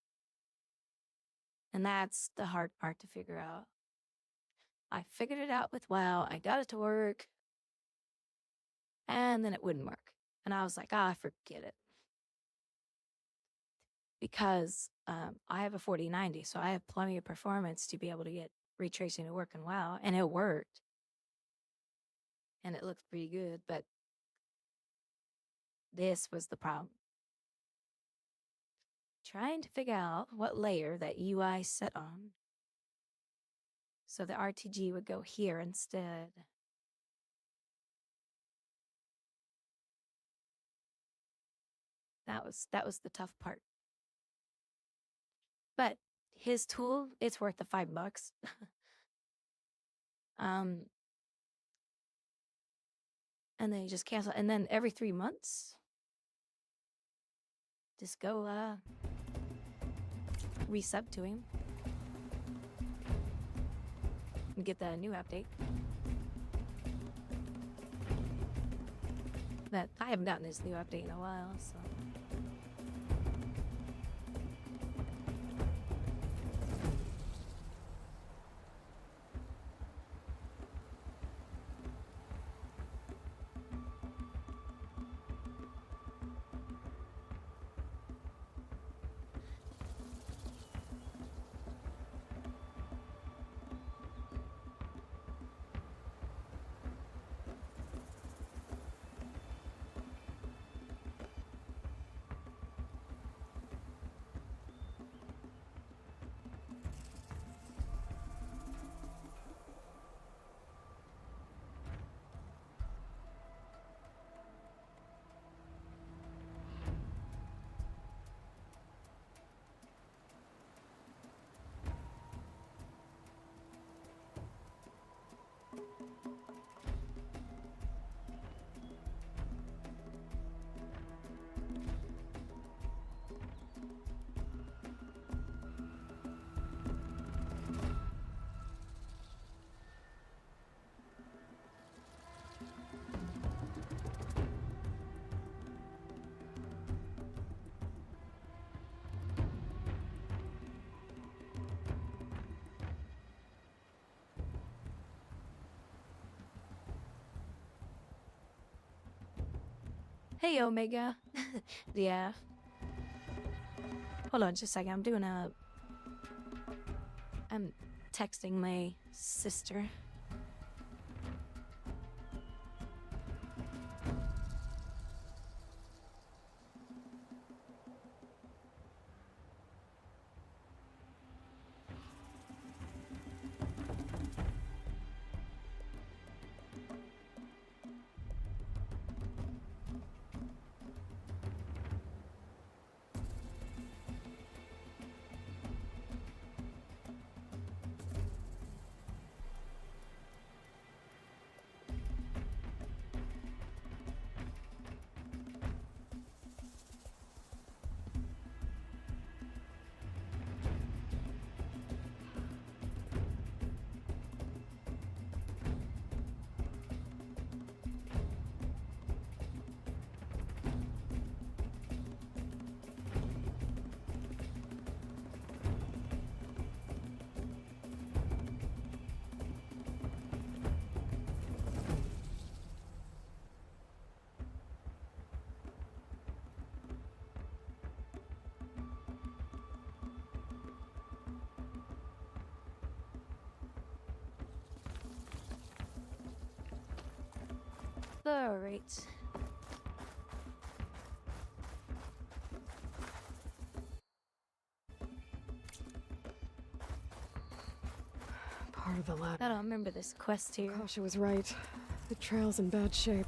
And that's the hard part to figure out. I figured it out with WoW, I got it to work, and then it wouldn't work. And I was like, forget it. Because I have a 4090, so I have plenty of performance to be able to get ray tracing to work in WoW, and it worked. And it looked pretty good, but this was the problem. Trying to figure out what layer that UI set on so the RTG would go here instead. That was the tough part. But his tool, it's worth the $5. And then you just cancel, and then every 3 months, just go resub to him and get that new update. But I haven't gotten this new update in a while, so. Hey, Omega. Yeah. Hold on just a second. I'm texting my sister. All right. Part of the ladder. I don't remember this quest here. Kasha was right. The trail's in bad shape.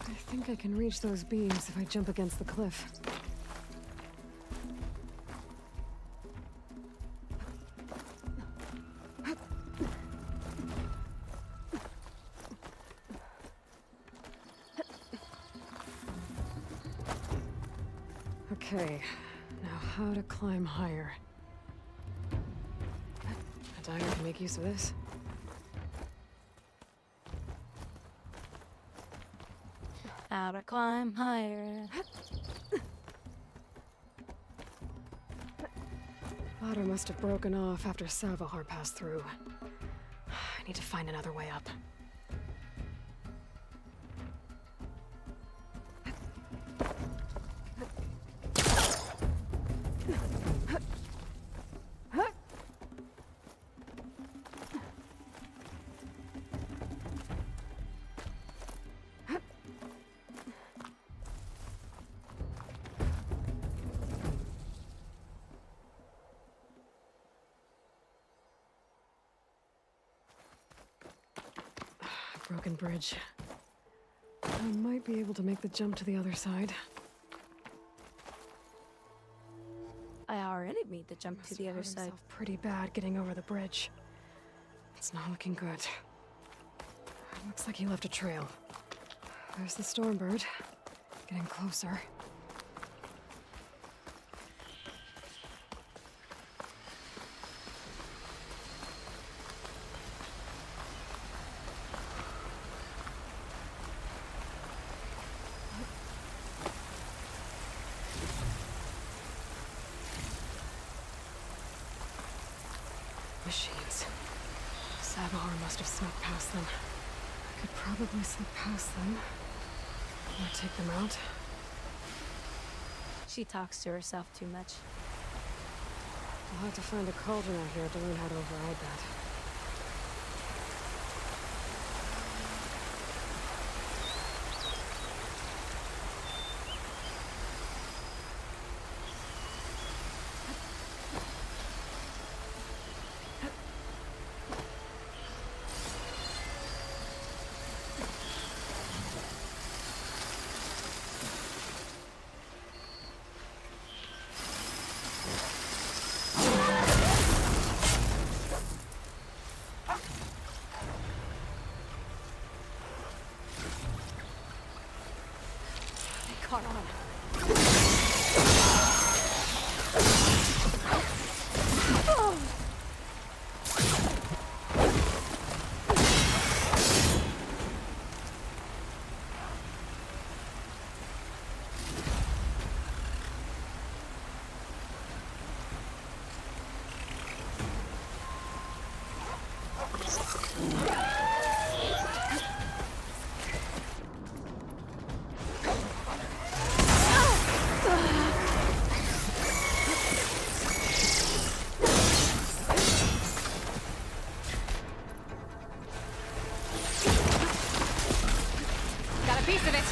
I think I can reach those beams if I jump against the cliff. Okay, now how to climb higher. A diner can make use of this. How to climb higher. Ladder must have broken off after Savahar passed through. I need to find another way up. Broken bridge. I might be able to make the jump to the other side. I already made the jump to the other side. Pretty bad getting over the bridge. It's not looking good. Looks like he left a trail. There's the Stormbird. Getting closer. Machines. Savahar must have snuck past them. I could probably slip past them. Or take them out. She talks to herself too much. I'll have to find a cauldron out here to learn how to override that. Caught on. Got a piece of it.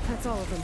That's all of them.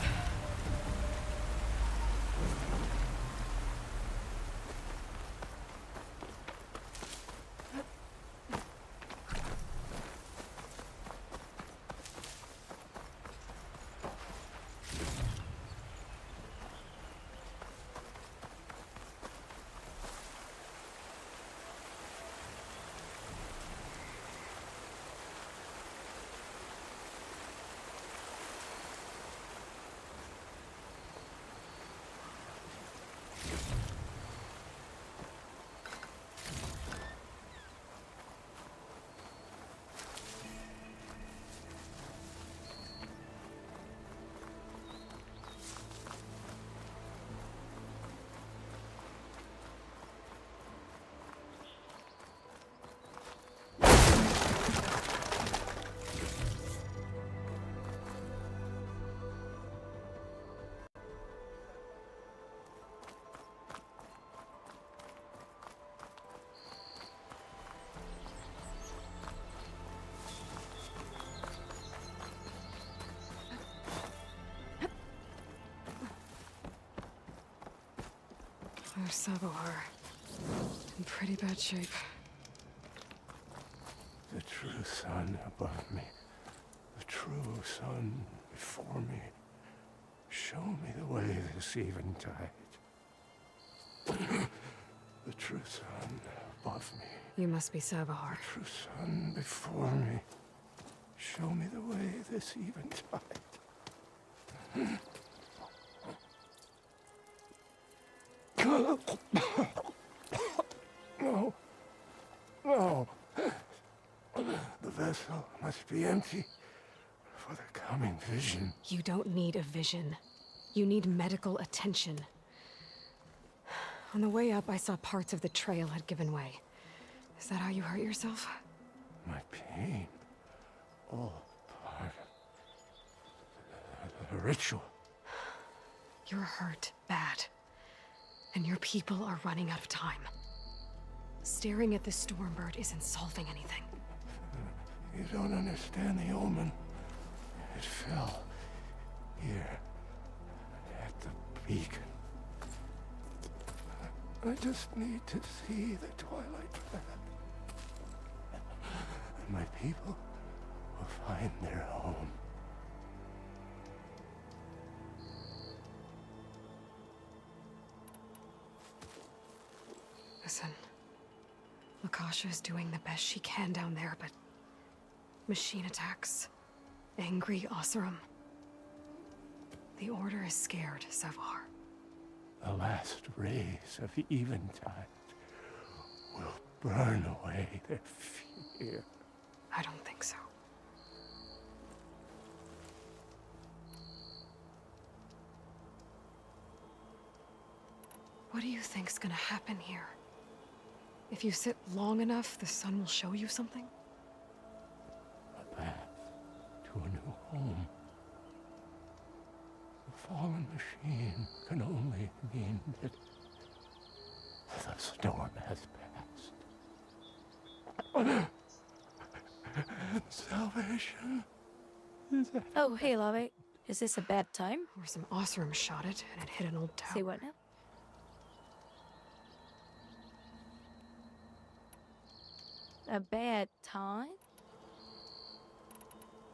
Sabohar. In pretty bad shape. The true sun above me. The true sun before me. Show me the way this eventide. The true sun above me. You must be Sabohar. The true sun before me. Show me the way this eventide. No. No. The vessel must be empty for the coming vision. You don't need a vision. You need medical attention. On the way up, I saw parts of the trail had given way. Is that how you hurt yourself? My pain. All part of the ritual. You're hurt bad. And your people are running out of time. Staring at the Stormbird isn't solving anything. You don't understand the omen. It fell here at the beacon. I just need to see the twilight path. And my people will find their home. Listen, Lakasha is doing the best she can down there, but machine attacks, angry Oseram. The Order is scared, Savar. The last rays of eventide will burn away their fear. I don't think so. What do you think's gonna happen here? If you sit long enough, the sun will show you something? A path to a new home. The fallen machine can only mean that the storm has passed. Salvation is at Oh, hey, Lave. Is this a bad time? Or some Oseram shot it and it hit an old tower. Say what now? A bad time?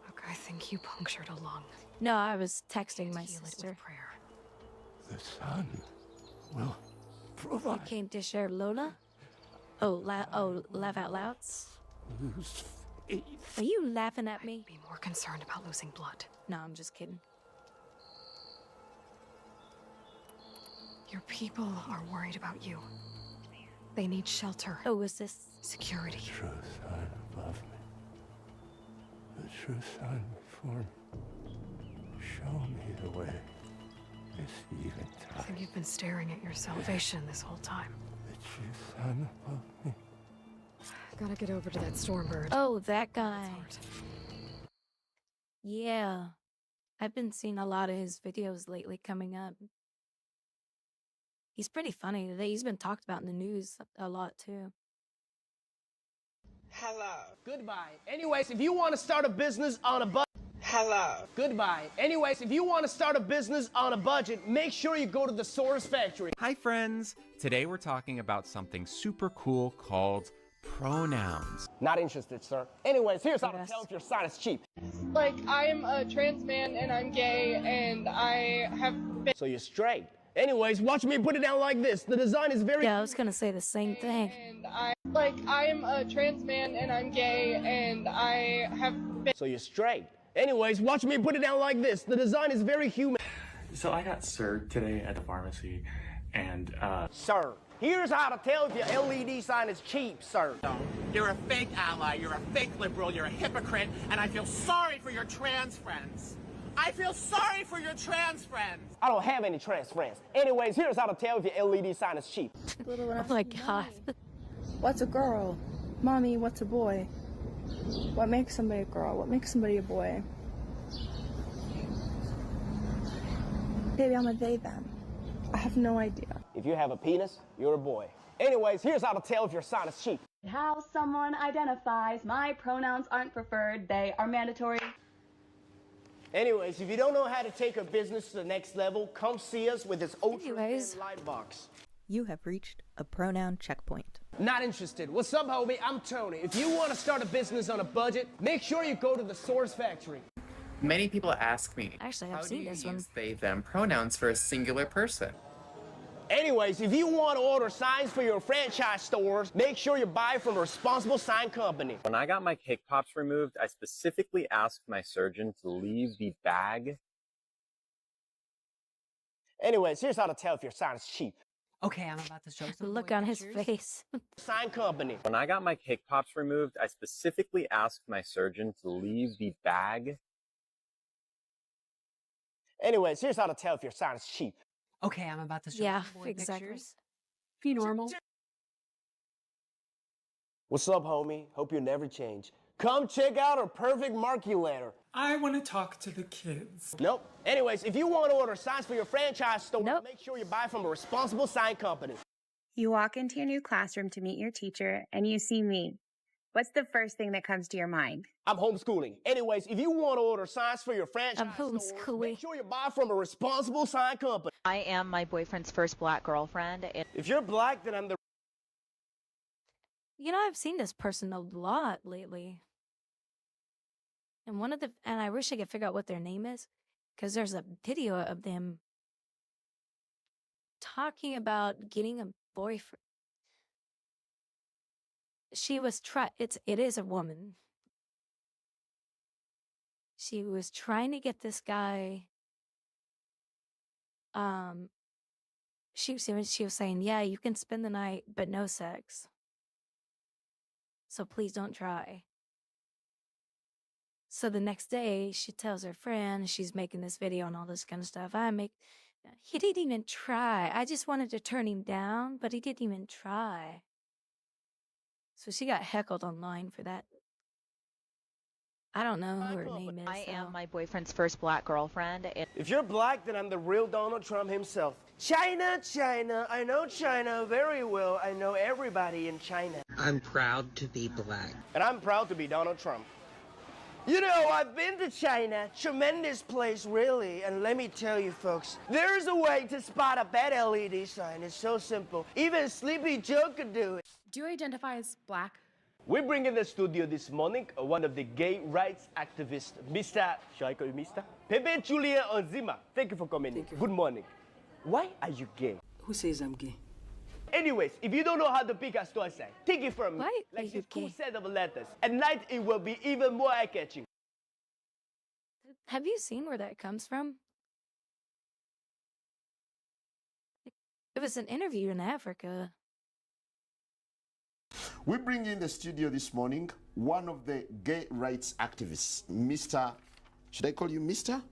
Look, I think you punctured a lung. No, I was texting my Heal it with sister. prayer. the sun will provide. You came to share Lola? Oh, laugh out louds? Lose faith. Are you laughing at me? Be more concerned about losing blood. No, I'm just kidding. Your people are worried about you. They need shelter. Oh, is this security? The true sun above me. The true sun before me. Show me the way. This eventide. I think you've been staring at your salvation this whole time. The true sun above me. Gotta get over to that Stormbird. Oh, that guy. Yeah. I've been seeing a lot of his videos lately coming up. He's pretty funny today. He's been talked about in the news a lot too. Hello. Goodbye. Anyways, if you want to start a business on a budget. Hello. Goodbye. Anyways, if you want to start a business on a budget, make sure you go to the Source Factory. Hi, friends. Today we're talking about something super cool called pronouns. Not interested, sir. Anyways, here's how to tell if your sign is cheap. Like, I'm a trans man and I'm gay and I have been. So you're straight. Anyways, watch me put it down like this. The design is very. Yeah, I was gonna say the same thing. And I'm a trans man and I'm gay and I have been. So you're straight. Anyways, watch me put it down like this. The design is very human. So I got served today at the pharmacy, and Sir, here's how to tell if your LED sign is cheap, sir. You're a fake ally, you're a fake liberal, you're a hypocrite, and I feel sorry for your trans friends. I feel sorry for your trans friends. I don't have any trans friends. Anyways, here's how to tell if your LED sign is cheap. Oh my god. What's a girl? Mommy, what's a boy? What makes somebody a girl? What makes somebody a boy? Baby, I'm a they, them. I have no idea. If you have a penis, you're a boy. Anyways, here's how to tell if your sign is cheap. How someone identifies. My pronouns aren't preferred. They are mandatory. Anyways, if you don't know how to take a business to the next level, come see us with this ultra light box. You have reached a pronoun checkpoint. Not interested. What's up, homie? I'm Tony. If you want to start a business on a budget, make sure you go to the Source Factory. Many people ask me, Actually, how I've do seen you this use one. they, them pronouns for a singular person? Anyways, if you want to order signs for your franchise stores, make sure you buy from a responsible sign company. When I got my cake pops removed, I specifically asked my surgeon to leave the bag. Anyways, here's how to tell if your sign is cheap. Okay, I'm about to show some Look boy on his pictures. face. Sign company. When I got my cake pops removed, I specifically asked my surgeon to leave the bag. Anyways, here's how to tell if your sign is cheap. Okay, I'm about to show Yeah, some boy exactly. pictures. Be normal. What's up, homie? Hope you never change. Come check out our perfect marquee letter. I want to talk to the kids. Nope. Anyways, if you want to order signs for your franchise store, make sure you buy from a responsible sign company. You walk into your new classroom to meet your teacher and you see me. What's the first thing that comes to your mind? I'm homeschooling. Anyways, if you want to order signs for your franchise store, make sure you buy from a responsible sign company. I am my boyfriend's first black girlfriend. If you're black, then I'm the... You know, I've seen this person a lot lately. And I wish I could figure out what their name is, because there's a video of them talking about getting a boyfriend. It is a woman. She was trying to get this guy. She was saying, yeah, you can spend the night, but no sex. So please don't try. So the next day, she tells her friend she's making this video and all this kind of stuff. He didn't even try. I just wanted to turn him down, but he didn't even try. So she got heckled online for that. I don't know who her name is. I am my boyfriend's first black girlfriend. If you're black, then I'm the real Donald Trump himself. China, China. I know China very well. I know everybody in China. I'm proud to be black. And I'm proud to be Donald Trump. You know, I've been to China. Tremendous place, really. And let me tell you, folks, there's a way to spot a bad LED sign. It's so simple. Even Sleepy Joe could do it. Do you identify as black? We bring in the studio this morning one of the gay rights activists, Mr. Shall I call you Mr.? Pepe Julian Onzima. Thank you for coming in. Good morning. Why are you gay? Who says I'm gay? Anyways, if you don't know how to pick a store sign, take it from me. Like this cool set of letters. At night, it will be even more eye-catching. Have you seen where that comes from? It was an interview in Africa. We bring in the studio this morning one of the gay rights activists, Mr. Should I call you Mr.?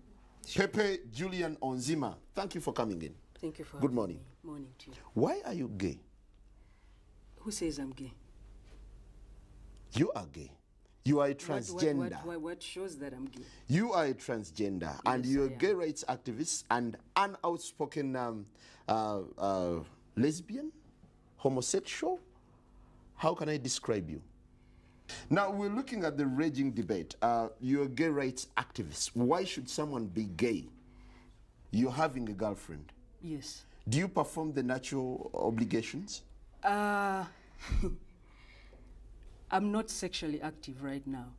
Pepe Julian Onzima. Thank you for coming in. Thank you for Good morning. Morning to you. Why are you gay? Who says I'm gay? You are gay. You are a transgender. What shows that I'm gay? You are a transgender, and you're a gay rights activist and an outspoken lesbian, homosexual. How can I describe you? Now, we're looking at the raging debate. You're a gay rights activist. Why should someone be gay? You're having a girlfriend. Yes. Do you perform the natural obligations? I'm not sexually active right now.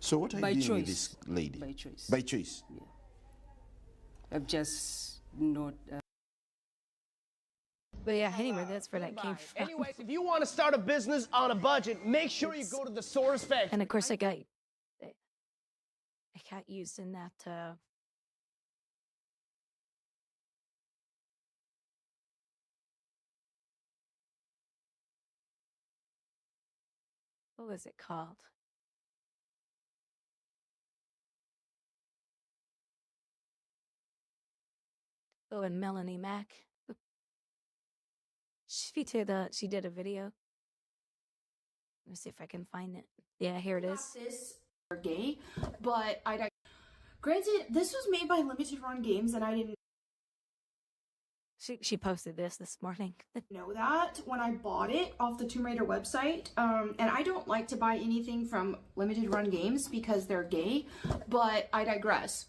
So what are you doing with this lady? By choice. By choice? Yeah. I've just not... But yeah, anyway, that's where that came from. Anyways, if you want to start a business on a budget, make sure you go to the Source Factory. And of course, I got used in that. What was it called? Oh, and Melanie Mack. She did a video. Let me see if I can find it. Yeah, here it is. This are gay, but granted, this was made by Limited Run Games, and I didn't She posted this morning. know that when I bought it off the Tomb Raider website. And I don't like to buy anything from Limited Run Games because they're gay, but I digress.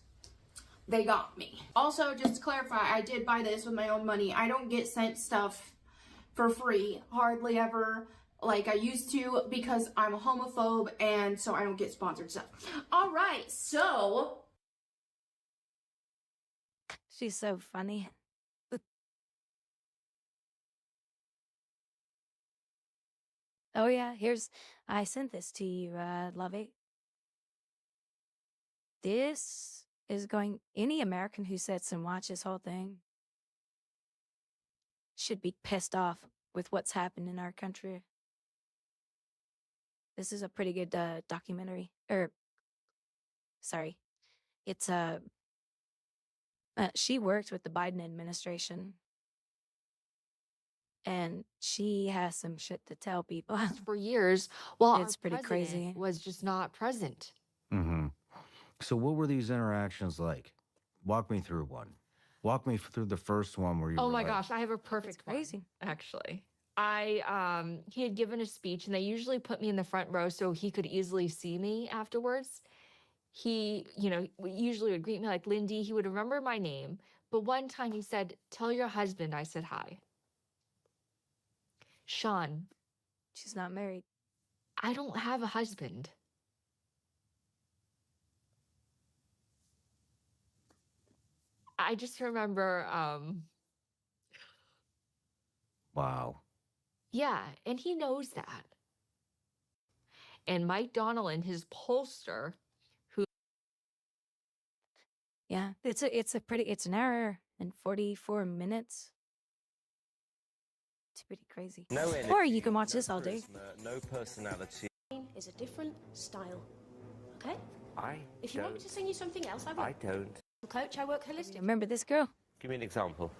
they got me. Also, just to clarify, I did buy this with my own money. I don't get sent stuff for free, hardly ever, like I used to, because I'm a homophobe and so I don't get sponsored stuff. All right, so She's so funny. Oh yeah, I sent this to you, Lovey. This is any American who sits and watches this whole thing should be pissed off with what's happened in our country. This is a pretty good documentary. Sorry. It's she worked with the Biden administration. And she has some shit to tell people. For years, while It's our pretty president crazy. was just not present. Mm-hmm. So what were these interactions like? Walk me through one. Walk me through the first one where you Oh were my like, gosh, I have a perfect one, crazy. actually. He had given a speech, and they usually put me in the front row so he could easily see me afterwards. He, usually would greet me like Lindy. He would remember my name. But one time he said, "Tell your husband I said hi." Sean. She's not married. I don't have a husband. I just remember, wow. yeah, and he knows that. And Mike Donnellan, his pollster, who Yeah, it's an hour and 44 minutes. It's pretty crazy. Or you can watch this all day. No personality. Is a different style. Okay? If If you want me to sing you something else, I will. I don't. Coach, I work holistic. Remember this girl? Give me an example.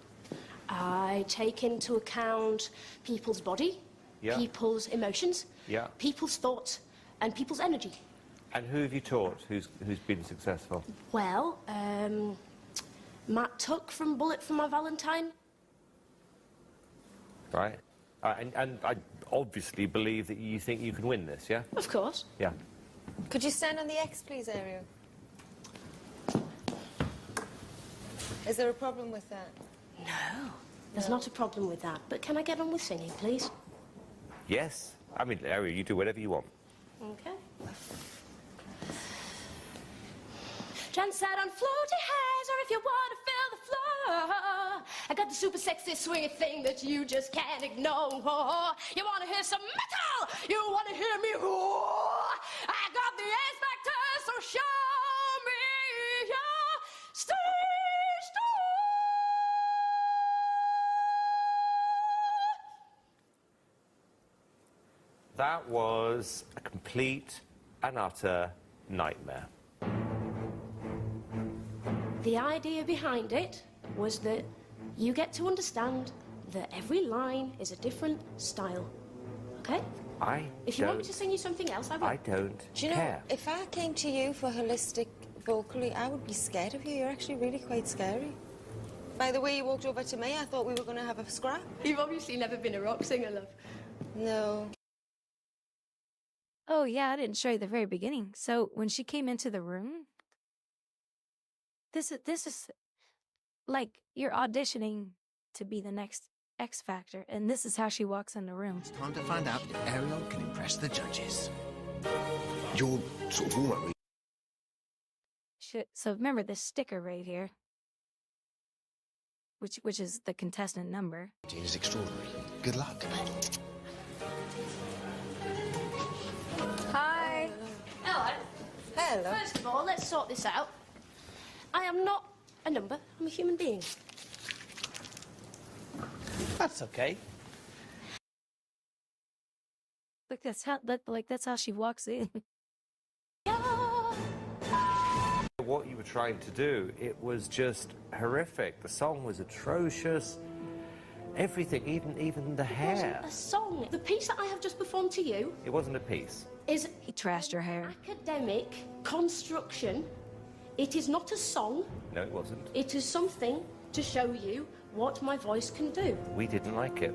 I take into account people's body, Yeah. people's emotions, Yeah. people's thoughts, and people's energy. And who have you taught who's been successful? Well, Matt Tuck from Bullet for My Valentine. Right. And I obviously believe that you think you can win this, yeah? Of course. Yeah. Could you stand on the X, please, Ariel? Is there a problem with that? No, there's not a problem with that. But can I get on with singing, please? Yes. I mean, Larry, you do whatever you want. Okay. Jan sat on floaty haze, or if you want to fill the floor, I got the super sexy swingy thing that you just can't ignore. You want to hear some metal? You want to hear me roar? I got the X Factor, so show me your stage door. That was a complete and utter nightmare. The idea behind it was that you get to understand that every line is a different style. Okay? If you want me to sing you something else, I will. I don't Do you know, care. if I came to you for holistic vocally, I would be scared of you. You're actually really quite scary. By the way you walked over to me, I thought we were going to have a scrap. You've obviously never been a rock singer, love. No. Oh yeah, I didn't show you the very beginning. So when she came into the room, this is like you're auditioning to be the next X Factor, and this is how she walks in the room. It's time to find out if Ariel can impress the judges. You're sort of already. So remember this sticker right here, which is the contestant number. It is extraordinary. Good luck. Hi. Hello. Hello. First of all, let's sort this out. I am not a number. I'm a human being. That's okay. Look, that's how she walks in. What you were trying to do, it was just horrific. The song was atrocious. Everything, even the It hair. wasn't a song. The piece that I have just performed to you It wasn't a piece. is He trashed her hair. academic construction. It is not a song. No, it wasn't. It is something to show you what my voice can do. We didn't like it.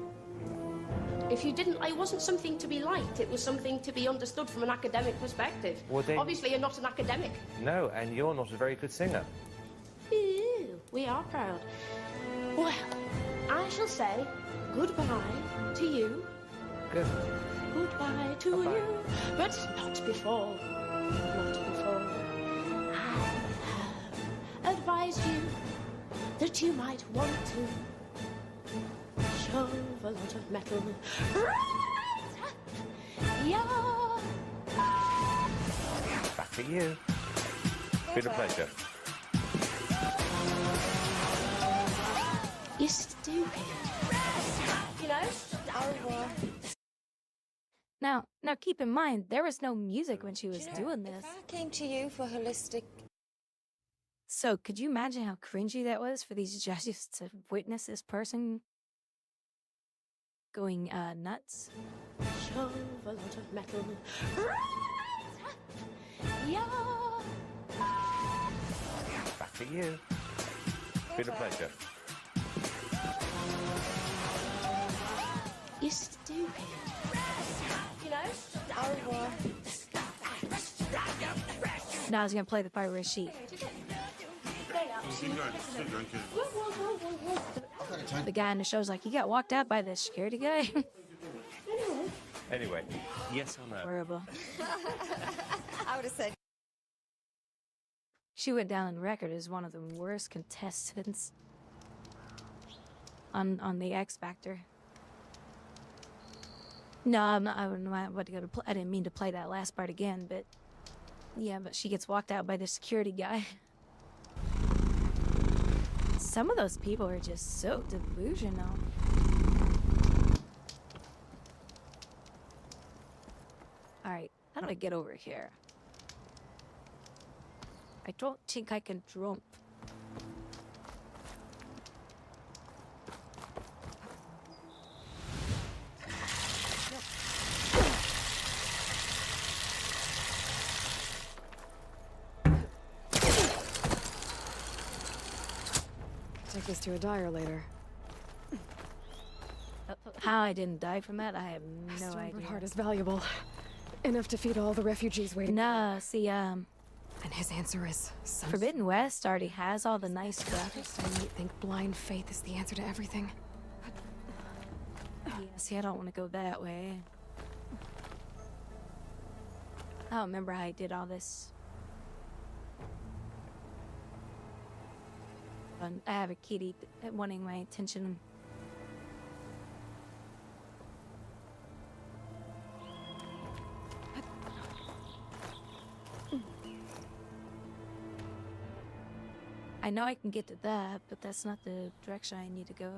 If you didn't, it wasn't something to be liked. It was something to be understood from an academic perspective. Well, then- Obviously, you're not an academic. No, and you're not a very good singer. Ooh, we are proud. Well, I shall say goodbye to you. Good. Goodbye to you, but not before. Not before. I have advised you that you might want to shove a lot of metal right up your... Back to you. Been a pleasure. You're stupid. You know? Now keep in mind, there was no music when she was doing this. If I came to you for holistic... So could you imagine how cringy that was for these judges to witness this person going nuts? Shove a lot of metal right up your... Back to you. Been a pleasure. You're stupid. You know? Now I was gonna play the part where she... The guy in the show's like, you got walked out by the security guy? Anyway, yes or no? Horrible. I would have said... She went down on record as one of the worst contestants on the X Factor. No, I'm not. I didn't mean to play that last part again, but yeah, but she gets walked out by the security guy. Some of those people are just so delusional. All right, how do I get over here? I don't think I can jump. Take this to a dyer later. How I didn't die from that, I have no Stormbird idea. heart is valuable. Enough to feed all the refugees waiting. Nah, see, And his answer is some... Forbidden West already has all the nice stuff. I might think blind faith is the answer to everything. Yeah, see, I don't want to go that way. I don't remember how I did all this. I have a kitty wanting my attention. I know I can get to that, but that's not the direction I need to go.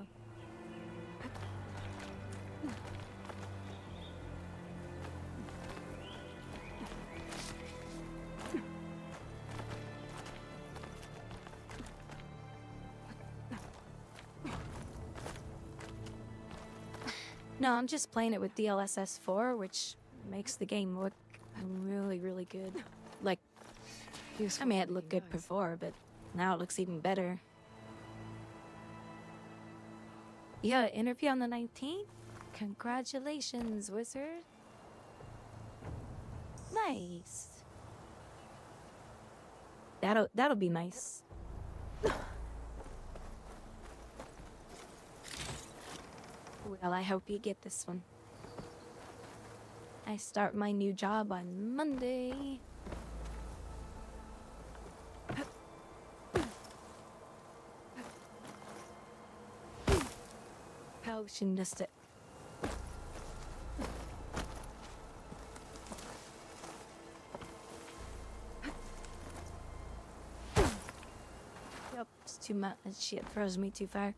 No, I'm just playing it with DLSS 4, which makes the game look really, really good. Like, I mean, it looked good before, but now it looks even better. You got an interview on the 19th? Congratulations, wizard. Nice. That'll be nice. Well, I hope you get this one. I start my new job on Monday. Oh, she missed it. Yep, it's too much. Shit throws me too far.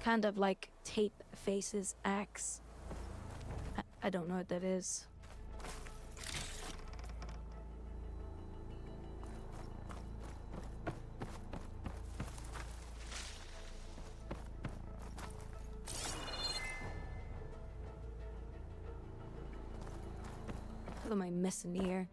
Kind of like tape faces axe. I don't know what that is. What am I missing here?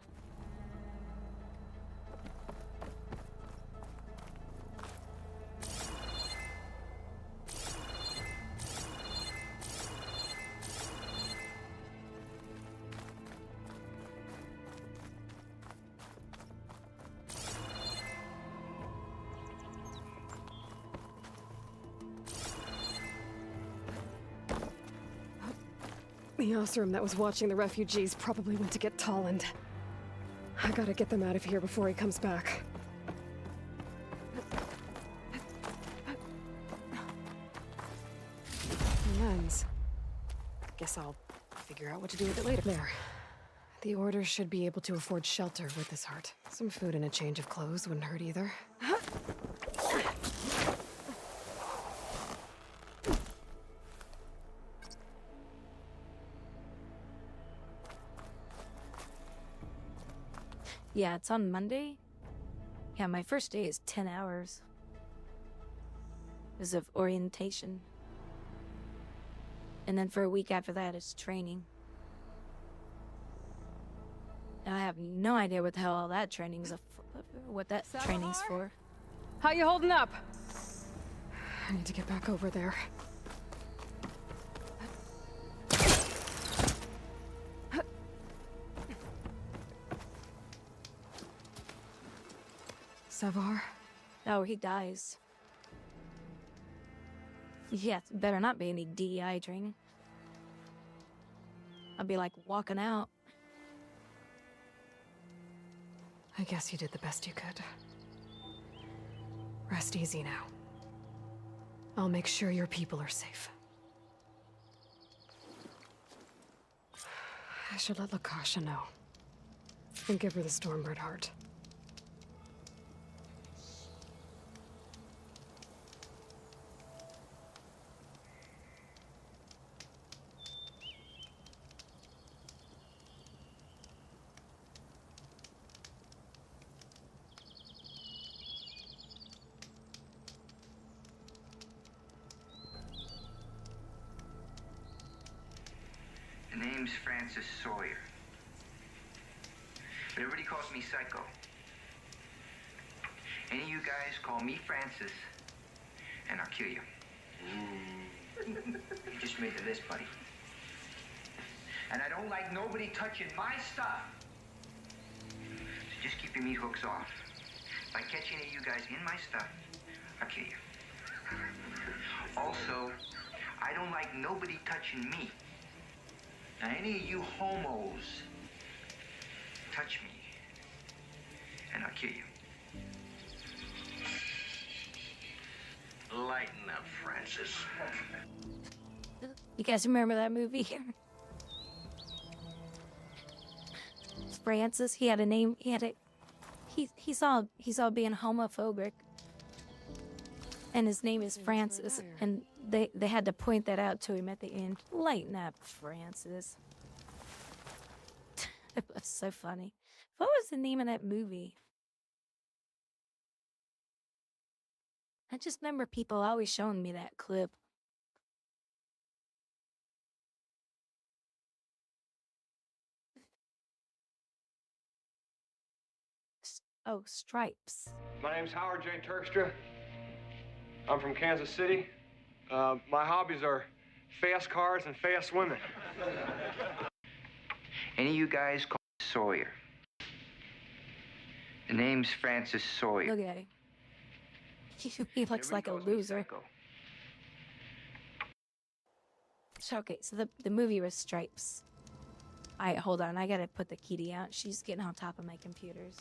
The Osram that was watching the refugees probably went to get Tolland. I gotta get them out of here before he comes back. Lens. Guess I'll figure out what to do with it later. There. The Order should be able to afford shelter with this heart. Some food and a change of clothes wouldn't hurt either. Yeah, it's on Monday. Yeah, my first day is 10 hours. Because of orientation. And then for a week after that, it's training. I have no idea what the hell all that training's what that training's for. How you holding up? I need to get back over there. Savar? Oh, he dies. Yeah, better not be any DEI training. I'd be like walking out. I guess you did the best you could. Rest easy now. I'll make sure your people are safe. I should let Lakasha know. And give her the Stormbird heart. The name's Francis Sawyer. But everybody calls me Psycho. Any of you guys call me Francis, and I'll kill you. You just made the list, buddy. And I don't like nobody touching my stuff. So just keep your meat hooks off. If I catch any of you guys in my stuff, I'll kill you. Also, I don't like nobody touching me. Now, any of you homos touch me, and I'll kill you. Lighten up, Francis. You guys remember that movie? Francis, he had a name, he saw being homophobic. And his name is Francis, and they had to point that out to him at the end. Lighten up, Francis. It was so funny. What was the name of that movie? I just remember people always showing me that clip. Oh, Stripes. My name's Howard J. Terkstra. I'm from Kansas City. My hobbies are fast cars and fast women. Any of you guys call me Sawyer. The name's Francis Sawyer. Look at him. He looks like a loser. So, okay, so the movie was Stripes. Alright, hold on. I gotta put the kitty out. She's getting on top of my computers.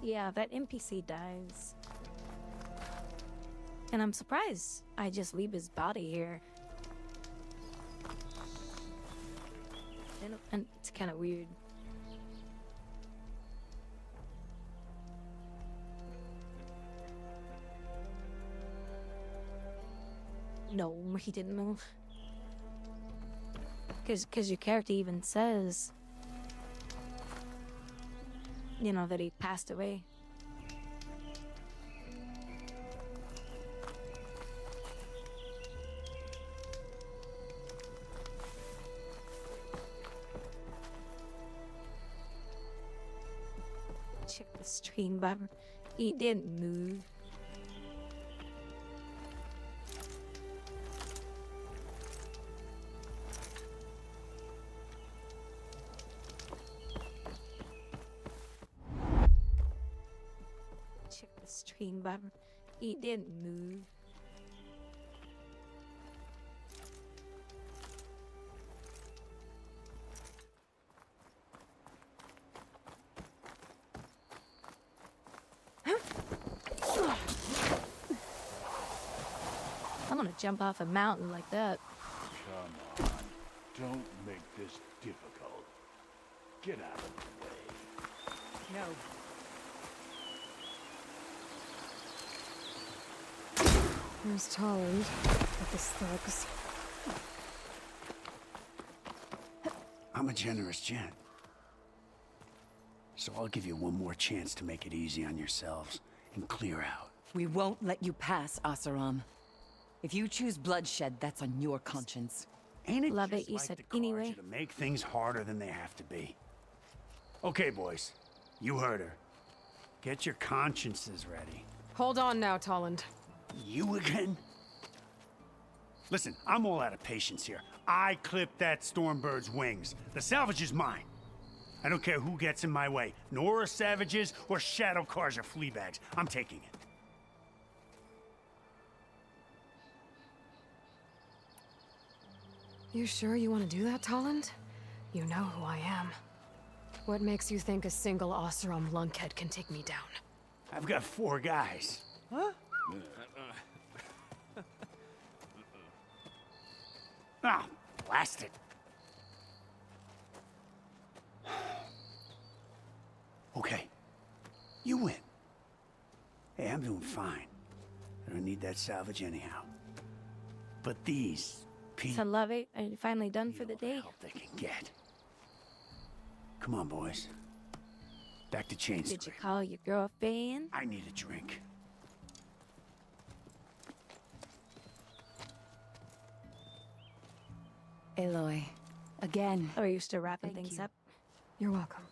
Yeah, that NPC dies. And I'm surprised I just leave his body here. And it's kind of weird. No, he didn't move. Because your character even says, you know, that he passed away. Check the stream, Barbara. He didn't move. Check the stream, Barbara. He didn't move. I'm gonna jump off a mountain like that. Come on. Don't make this difficult. Get out of the way. No. There's Tolland with his thugs. I'm a generous gent. So I'll give you one more chance to make it easy on yourselves and clear out. We won't let you pass, Asaram. If you choose bloodshed, that's on your conscience. Ain't it Love just it, you like said the cards anyway. to make things harder than they have to be? Okay, boys. You heard her. Get your consciences ready. Hold on now, Tolland. You again? Listen, I'm all out of patience here. I clipped that Stormbird's wings. The salvage is mine. I don't care who gets in my way. Nora savages or shadow cars or flea bags. I'm taking it. You sure you want to do that, Tolland? You know who I am. What makes you think a single Oseram lunkhead can take me down? I've got 4 guys. Huh? Ah, blast it. Okay. You win. Hey, I'm doing fine. I don't need that salvage anyhow. But these So love it. Are you finally done for the day? they can get. Come on, boys. Back to chain Did you call your girlfriend? I need a drink. Aloy, again. Oh, you're still wrapping things up? You're welcome.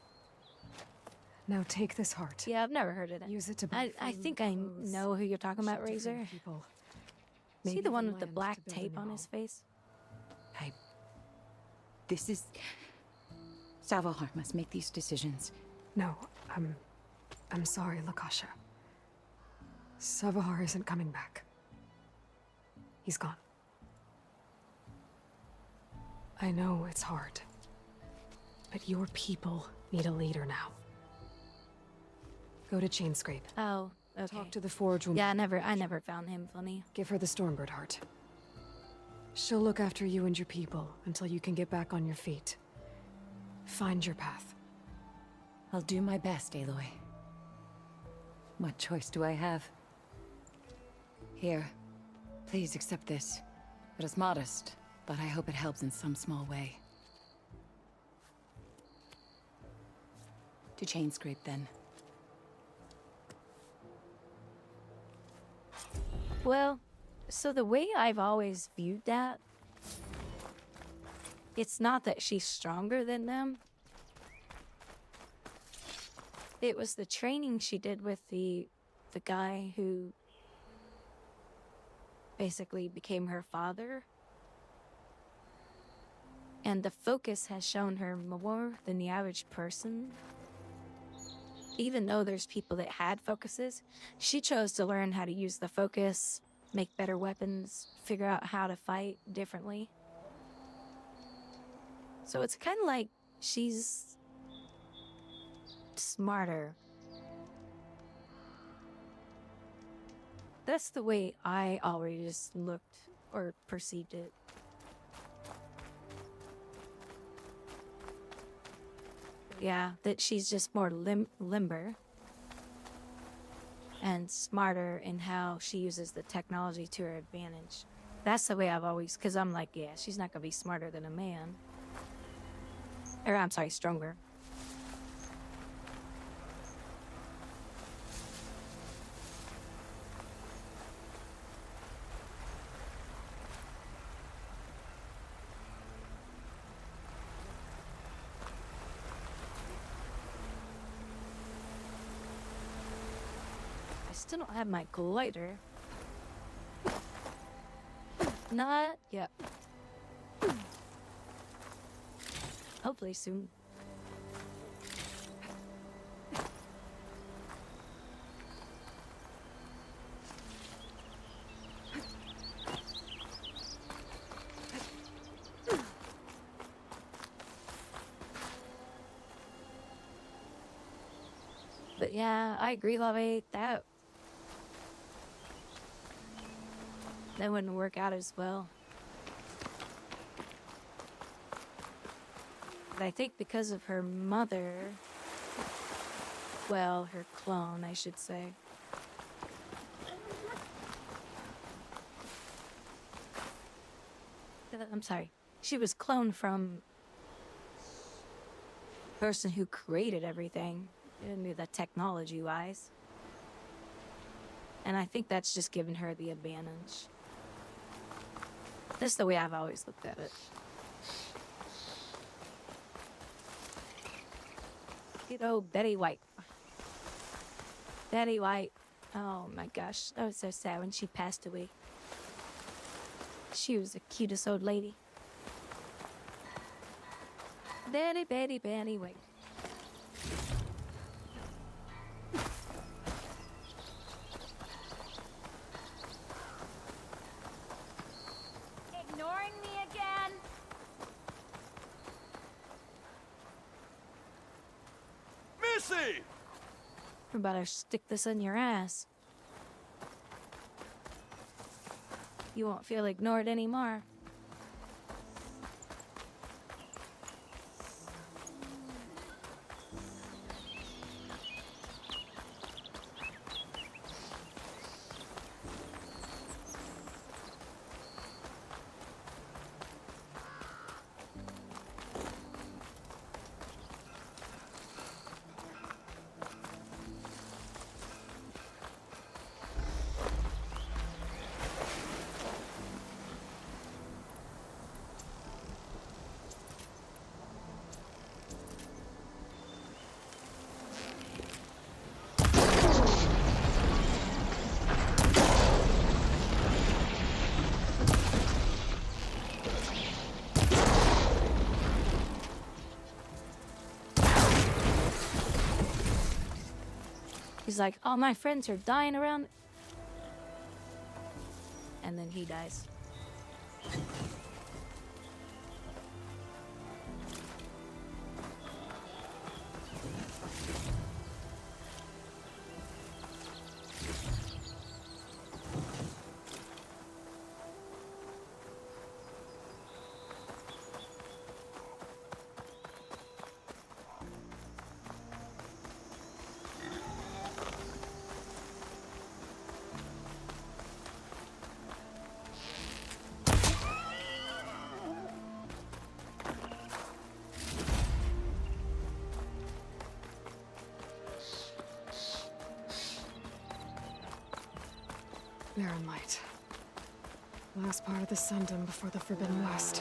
Now take this heart. Yeah, I've never heard of it. Use it to I think I know who you're talking about, Razor. See the one with the black tape on his face? This is... Savahar must make these decisions. No, I'm sorry, Lakasha. Savahar isn't coming back. He's gone. I know it's hard, but your people need a leader now. Go to Chainscrape. Oh, okay. Talk to the Forge woman. Yeah, I never found him funny. Give her the Stormbird heart. She'll look after you and your people until you can get back on your feet. Find your path. I'll do my best, Aloy. What choice do I have? Here, please accept this. It is modest, but I hope it helps in some small way. To Chainscrape, then. Well, so the way I've always viewed that, it's not that she's stronger than them. It was the training she did with the guy who basically became her father. And the focus has shown her more than the average person. Even though there's people that had focuses, she chose to learn how to use the focus, make better weapons, figure out how to fight differently. So it's kind of like she's smarter That's the way I always looked or perceived it. Yeah, that she's just more limber and smarter in how she uses the technology to her advantage. That's the way I've always, because I'm like, yeah, she's not going to be smarter than a man. Or, I'm sorry, stronger. I still don't have my glider. Not yet. Hopefully soon. But yeah, I agree, Love. That wouldn't work out as well. But I think because of her mother, well, her clone, I should say. I'm sorry. She was cloned from the person who created everything. Didn't do the technology-wise. And I think that's just given her the advantage. That's the way I've always looked at it. You know, Betty White. Betty White. Oh my gosh, that was so sad when she passed away. She was the cutest old lady. Betty White. Ignoring me again? Missy! I'm about to stick this in your ass. You won't feel ignored anymore. He's like, all my friends are dying around. And then he dies. Barren light. Last part of the Sundom before the Forbidden West.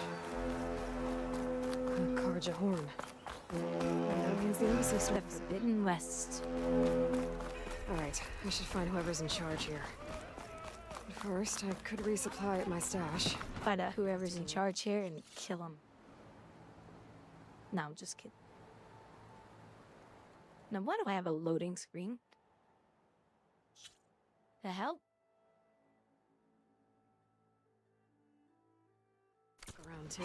Karja Horn. And that means the Embassy The Forbidden West. Alright, I should find whoever's in charge here. But first, I could resupply at my stash. Find out whoever's in charge here and kill him. No, I'm just kidding. Now, why do I have a loading screen? The hell? Around too.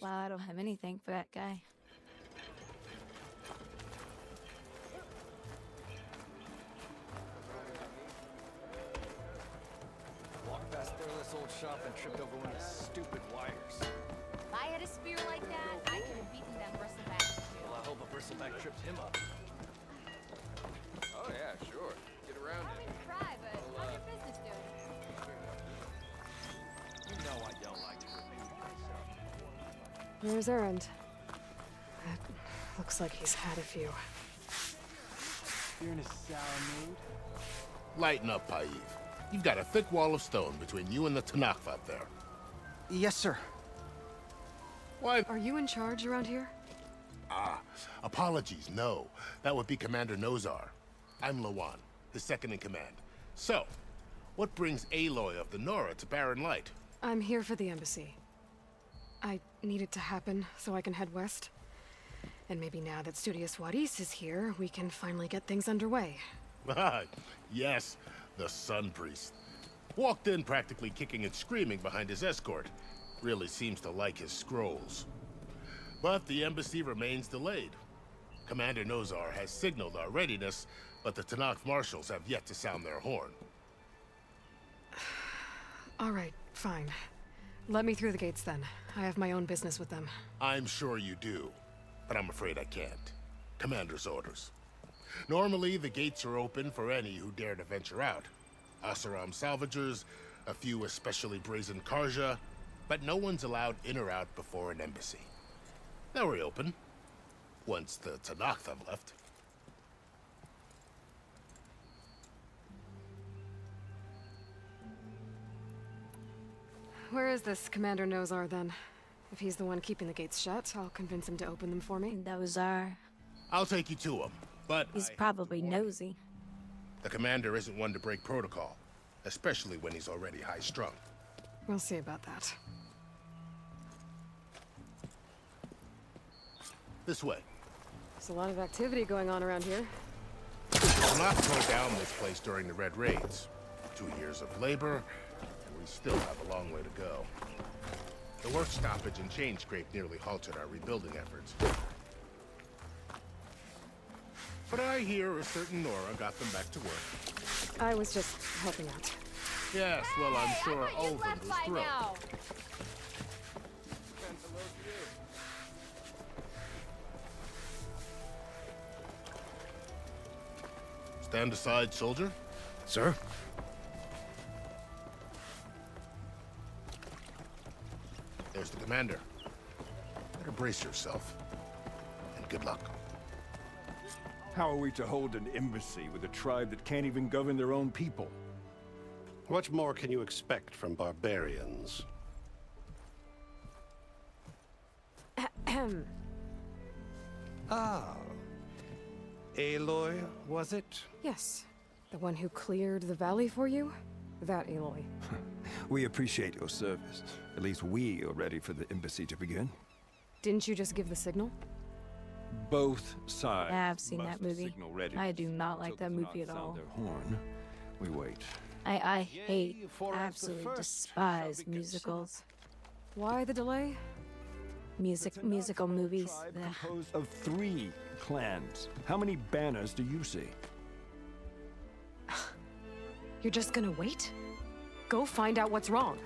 Well, I don't have anything for that guy. Walked past this old shop and tripped over one of the stupid wires. If I had a spear like that, I could have beaten them bristlebacks too. Well, I hope a bristleback tripped him up. Oh yeah, sure. Get around I it. mean, try, but how's your business doing? You know I don't like to repeat myself. Where's Errand? It looks like he's had a few. You're in a sour mood? Lighten up, Paiv. You've got a thick wall of stone between you and the Tanakh out there. Yes, sir. Why? Are you in charge around here? Ah, apologies, no. That would be Commander Nozar. I'm Lawan, his second in command. So, what brings Aloy of the Nora to Barren Light? I'm here for the embassy. I need it to happen so I can head west. And maybe now that Studious Wadis is here, we can finally get things underway. Ah, yes, the Sun Priest. Walked in practically kicking and screaming behind his escort. Really seems to like his scrolls. But the embassy remains delayed. Commander Nozar has signaled our readiness, but the Tanakh marshals have yet to sound their horn. All right, fine. Let me through the gates then. I have my own business with them. I'm sure you do, but I'm afraid I can't. Commander's orders. Normally, the gates are open for any who dare to venture out. Asaram salvagers, a few especially brazen Karja, but no one's allowed in or out before an embassy. They'll reopen, once the Tanakh have left. Where is this Commander Nozar then? If he's the one keeping the gates shut, I'll convince him to open them for me. Nozar. I'll take you to him, but He's probably nosy. the commander isn't one to break protocol, especially when he's already high-strung. We'll see about that. This way. There's a lot of activity going on around here. We'll not tore down this place during the Red Raids. 2 years of labor, and we still have a long way to go. The work stoppage and chain scrape nearly halted our rebuilding efforts. But I hear a certain Nora got them back to work. I was just helping out. Yes, well, I'm sure Olvin was thrilled. Stand aside, soldier. Sir? There's the commander. Better brace yourself. And good luck. How are we to hold an embassy with a tribe that can't even govern their own people? What more can you expect from barbarians? Ah. Aloy, was it? Yes. The one who cleared the valley for you? That Aloy. We appreciate your service. At least we are ready for the embassy to begin. Didn't you just give the signal? Both sides. Yeah, I've seen that must movie. signal ready I do not like that to movie not at all. sound their horn. We wait. I hate, absolutely despise musicals. Why the delay? Musical movies. Tribe Ugh. composed of 3 clans. How many banners do you see? You're just gonna wait? Go find out what's wrong.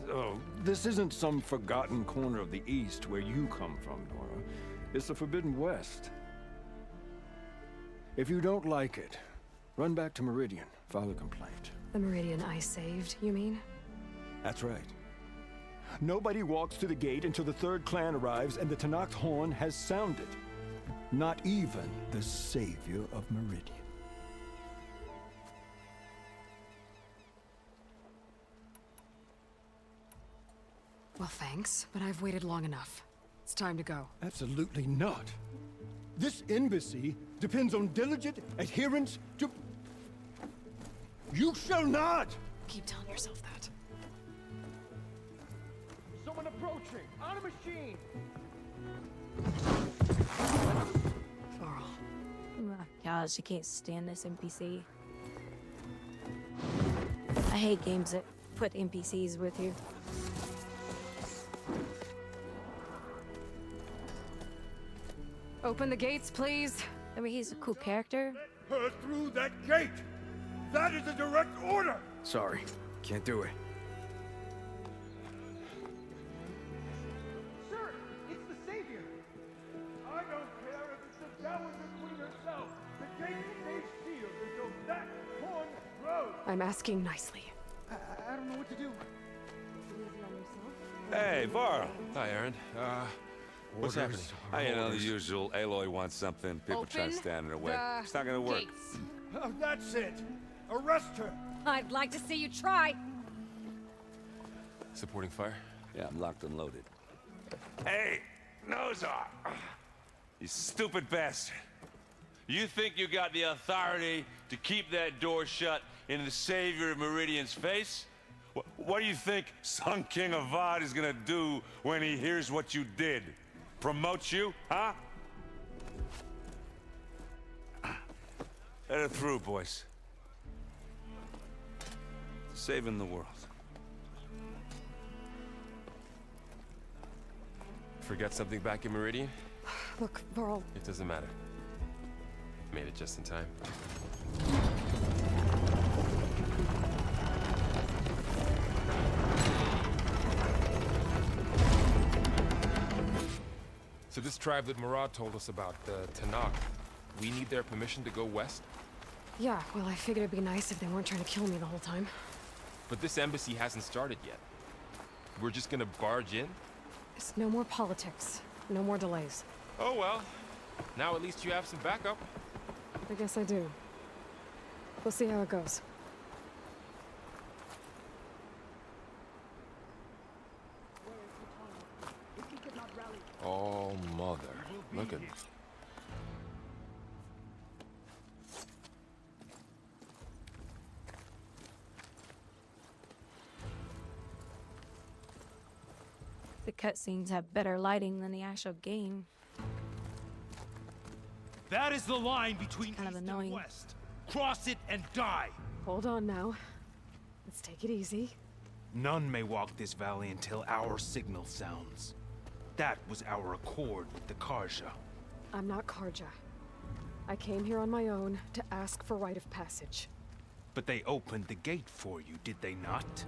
Oh, this isn't some forgotten corner of the East where you come from, Nora. It's the Forbidden West. If you don't like it, run back to Meridian, file a complaint. The Meridian I saved, you mean? That's right. Nobody walks to the gate until the 3rd clan arrives and the Tanakh horn has sounded. Not even the savior of Meridian. Well, thanks, but I've waited long enough. It's time to go. Absolutely not. This embassy depends on diligent adherence to... You shall not! Keep telling yourself that. Someone approaching! On a machine! Varl. Oh my gosh, I can't stand this NPC. I hate games that put NPCs with you. Open the gates, please. I mean, he's a cool character. Her through that gate! That is a direct order! Sorry, can't do it. Sir, it's the Savior! I don't care if it's the Dowager Queen herself! The gate stays sealed until that horn grows! I'm asking nicely. I don't know what to do. Hey, Varl. Hi, Aaron. What's happening? You know, the usual. Aloy wants something. People try to stand in her way. It's not gonna work. Oh, that's it! Arrest her! I'd like to see you try. Supporting fire? Yeah, I'm locked and loaded. Hey, Nozar! You stupid bastard. You think you got the authority to keep that door shut in the Savior of Meridian's face? What do you think Sun King Avad is gonna do when he hears what you did? Promote you, huh? Let her through, boys. Saving the world. Forget something back in Meridian? Look, Varl. It doesn't matter. Made it just in time. So this tribe that Murad told us about, the Tanakh, we need their permission to go west? Yeah, well, I figured it'd be nice if they weren't trying to kill me the whole time. But this embassy hasn't started yet. We're just gonna barge in? It's no more politics. No more delays. Oh well. Now at least you have some backup. I guess I do. We'll see how it goes. Oh, mother. Look at me. The cutscenes have better lighting than the actual game. That is the line between kind of east annoying. and west. Cross it and die! Hold on now. Let's take it easy. None may walk this valley until our signal sounds. That was our accord with the Karja. I'm not Karja. I came here on my own to ask for rite of passage. But they opened the gate for you, did they not?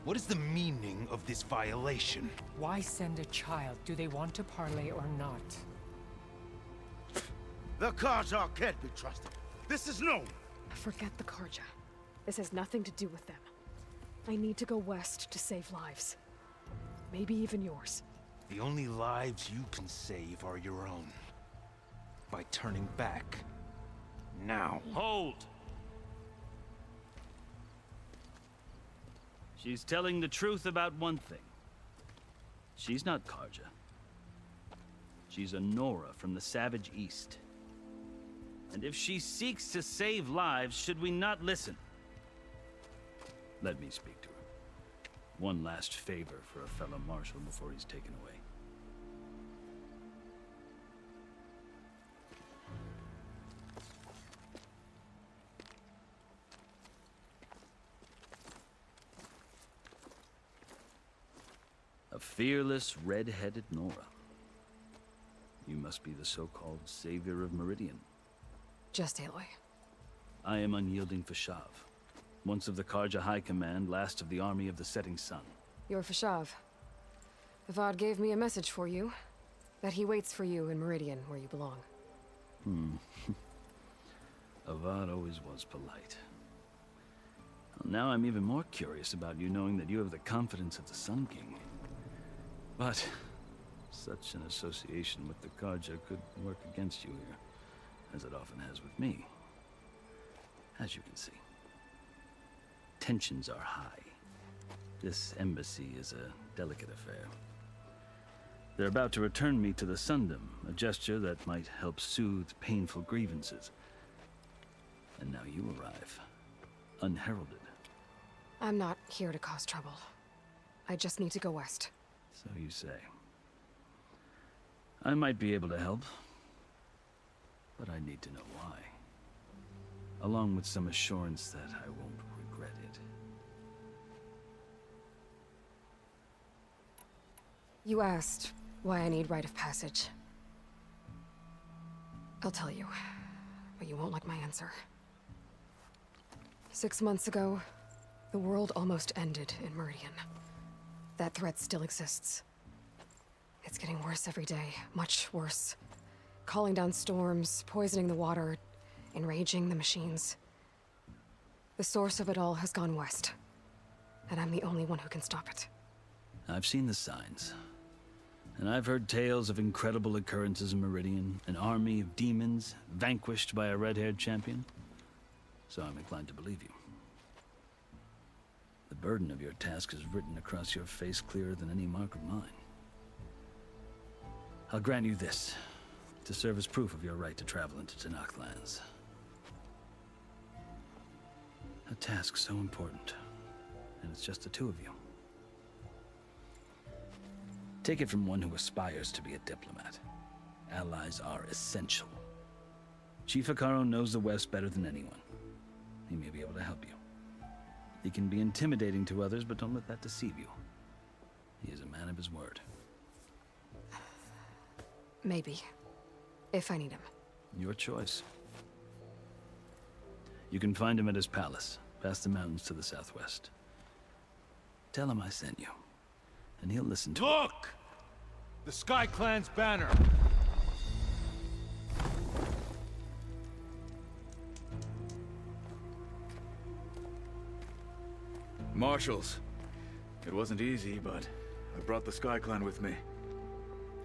What is the meaning of this violation? Why send a child? Do they want to parley or not? The Karja can't be trusted. This is known. Forget the Karja. This has nothing to do with them. I need to go west to save lives. Maybe even yours. The only lives you can save are your own. By turning back. Now. Hold! She's telling the truth about one thing. She's not Karja. She's a Nora from the Savage East. And if she seeks to save lives, should we not listen? Let me speak to her. One last favor for a fellow marshal before he's taken away. A fearless, red-headed Nora. You must be the so-called savior of Meridian. Just Aloy. I am unyielding Fashav. Once of the Karja High Command, last of the army of the setting sun. You're Fashav. Avad gave me a message for you. That he waits for you in Meridian, where you belong. Avad always was polite. Well, now I'm even more curious about you knowing that you have the confidence of the Sun King. But such an association with the Karja could work against you here, as it often has with me. As you can see. Tensions are high. This embassy is a delicate affair. They're about to return me to the Sundom, a gesture that might help soothe painful grievances. And now you arrive, unheralded. I'm not here to cause trouble. I just need to go west. So you say. I might be able to help, but I need to know why. Along with some assurance that I won't regret it. You asked why I need rite of passage. I'll tell you, but you won't like my answer. 6 months ago, the world almost ended in Meridian. That threat still exists. It's getting worse every day, much worse. Calling down storms, poisoning the water, enraging the machines. The source of it all has gone west, and I'm the only one who can stop it. I've seen the signs. And I've heard tales of incredible occurrences in Meridian, an army of demons vanquished by a red-haired champion. So I'm inclined to believe you. The burden of your task is written across your face clearer than any mark of mine. I'll grant you this, to serve as proof of your right to travel into Tanakh lands. A task so important, and it's just the two of you. Take it from one who aspires to be a diplomat. Allies are essential. Chief Hekarro knows the West better than anyone. He may be able to help you. He can be intimidating to others, but don't let that deceive you. He is a man of his word. Maybe. If I need him. Your choice. You can find him at his palace, past the mountains to the southwest. Tell him I sent you, and he'll listen to Look! The Sky Clan's banner! Marshals. It wasn't easy, but I brought the Sky Clan with me.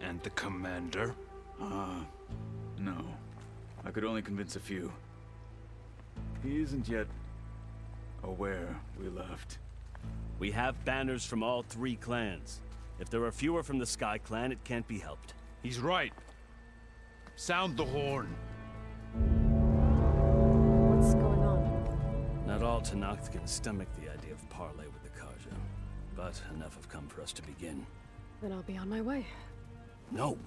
And the commander? No. I could only convince a few. He isn't yet aware we left. We have banners from all 3 clans. If there are fewer from the Sky Clan, it can't be helped. He's right. Sound the horn. What's going on? Not all Tanakh can stomach the idea of parley with the Karja, but enough have come for us to begin. Then I'll be on my way. No!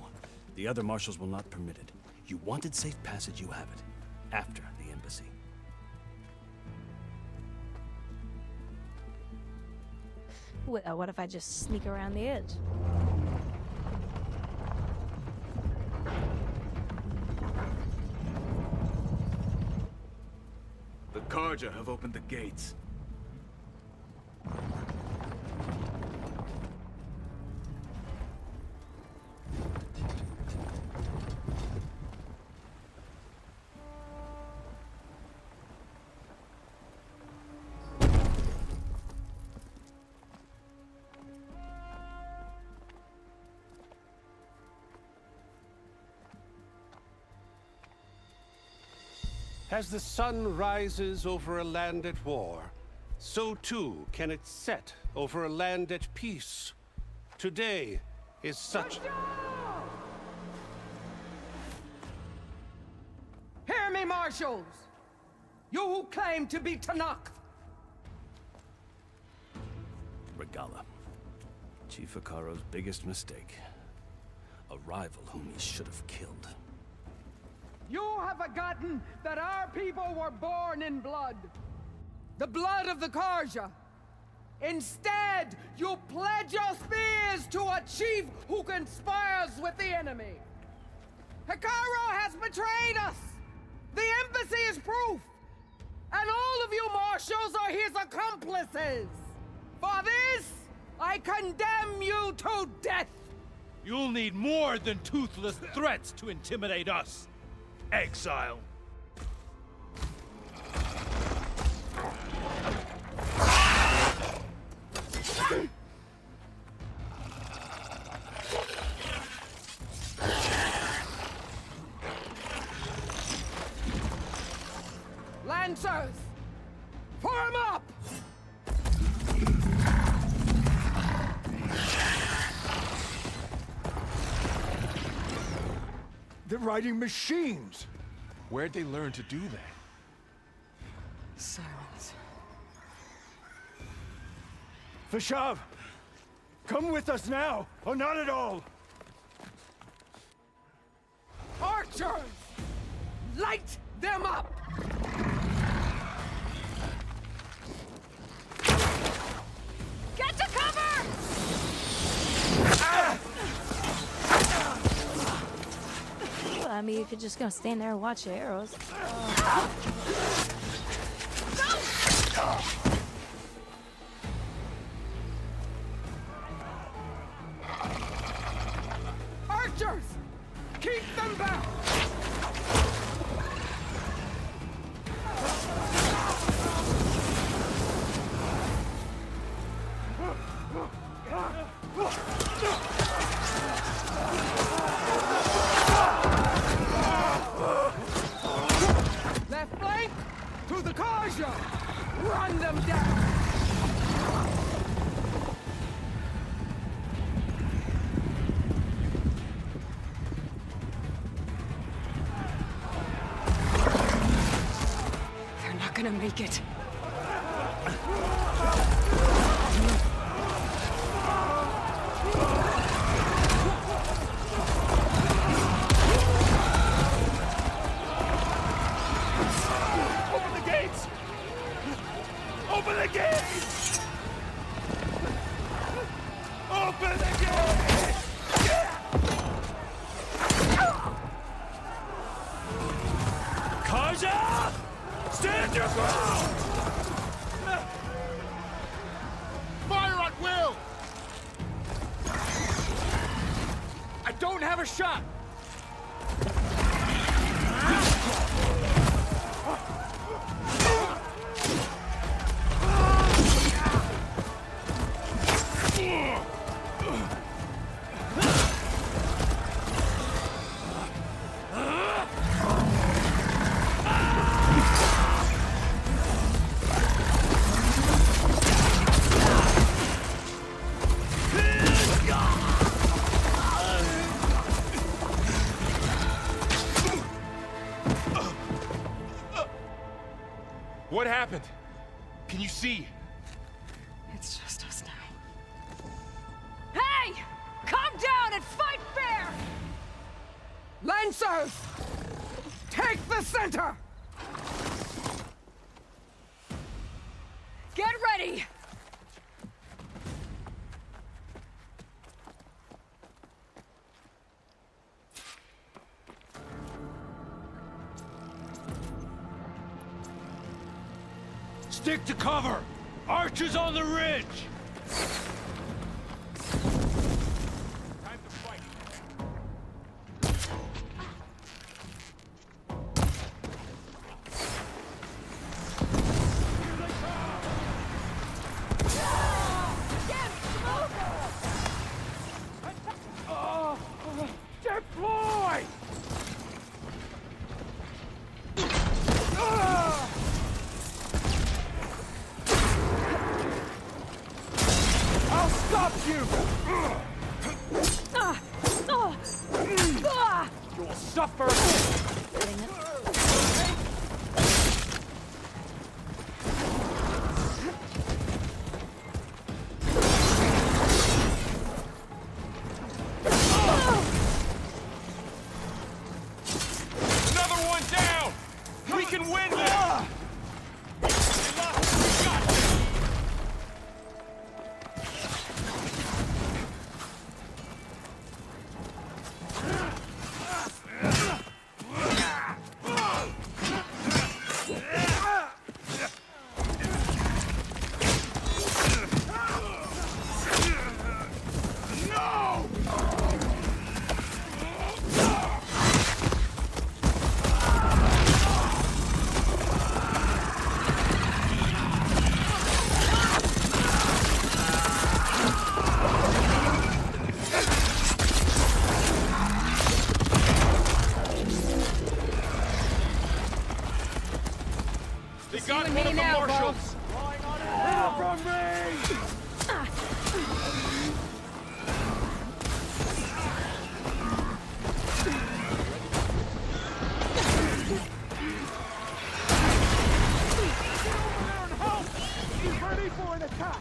The other marshals will not permit it. You wanted safe passage, you have it. After the embassy. Well, what if I just sneak around the edge? The Karja have opened the gates. As the sun rises over a land at war, so too can it set over a land at peace. Today is such... Hear me, marshals! You who claim to be Tanakh! Regala. Chief Hekarro's biggest mistake. A rival whom he should have killed. You have forgotten that our people were born in blood. The blood of the Karja. Instead, you pledge your spears to a chief who conspires with the enemy. Hekarro has betrayed us. The embassy is proof. And all of you marshals are his accomplices. For this, I condemn you to death. You'll need more than toothless threats to intimidate us. Exile. Lancers, form up! They're riding machines! Where'd they learn to do that? Silence. Vashav! Come with us now, or not at all! Archers! Light them up! Get to cover! Well, I I mean, if you're just gonna stand there and watch the arrows. Archers! Keep them back! Left flank! To the Karja! Run them down! They're not gonna make it. Open the gates! Open the gates! Open the gates! Kaja! Stand your ground! Fire at will! I don't have a shot! What happened? Can you see? It's just us now. Hey! Calm down and fight fair! Lancers! Take the center! Get ready! Stick to cover! Archers on the ridge! Time to fight. Deploy! I'll stop you! You will suffer! Another one down! We can win this! They got one of the marshals! Help from me! He's ready for an attack!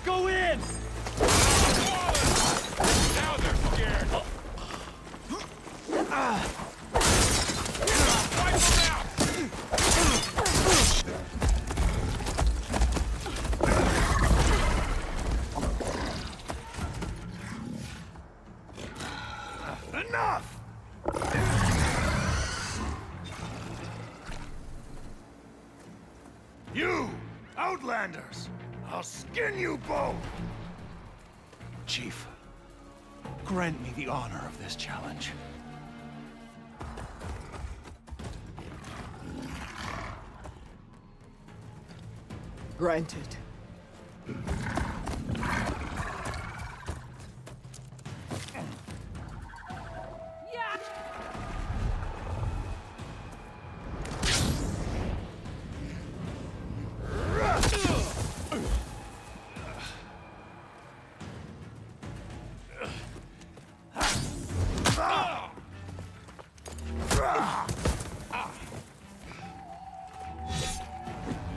Go in! Outlanders! I'll skin you both! Chief, grant me the honor of this challenge. Granted.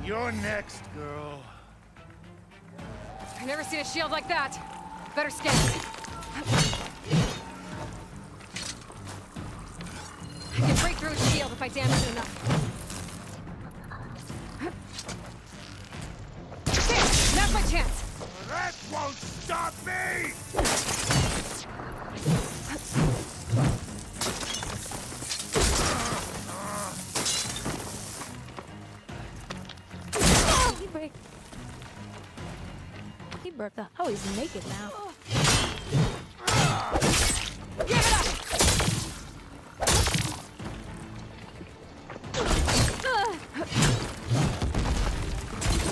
You're next, girl. I've never seen a shield like that. Better scan. I can break through a shield if I damage it enough. Okay, now's my chance. That won't stop me! He broke the. Oh, he's naked now. Give it up!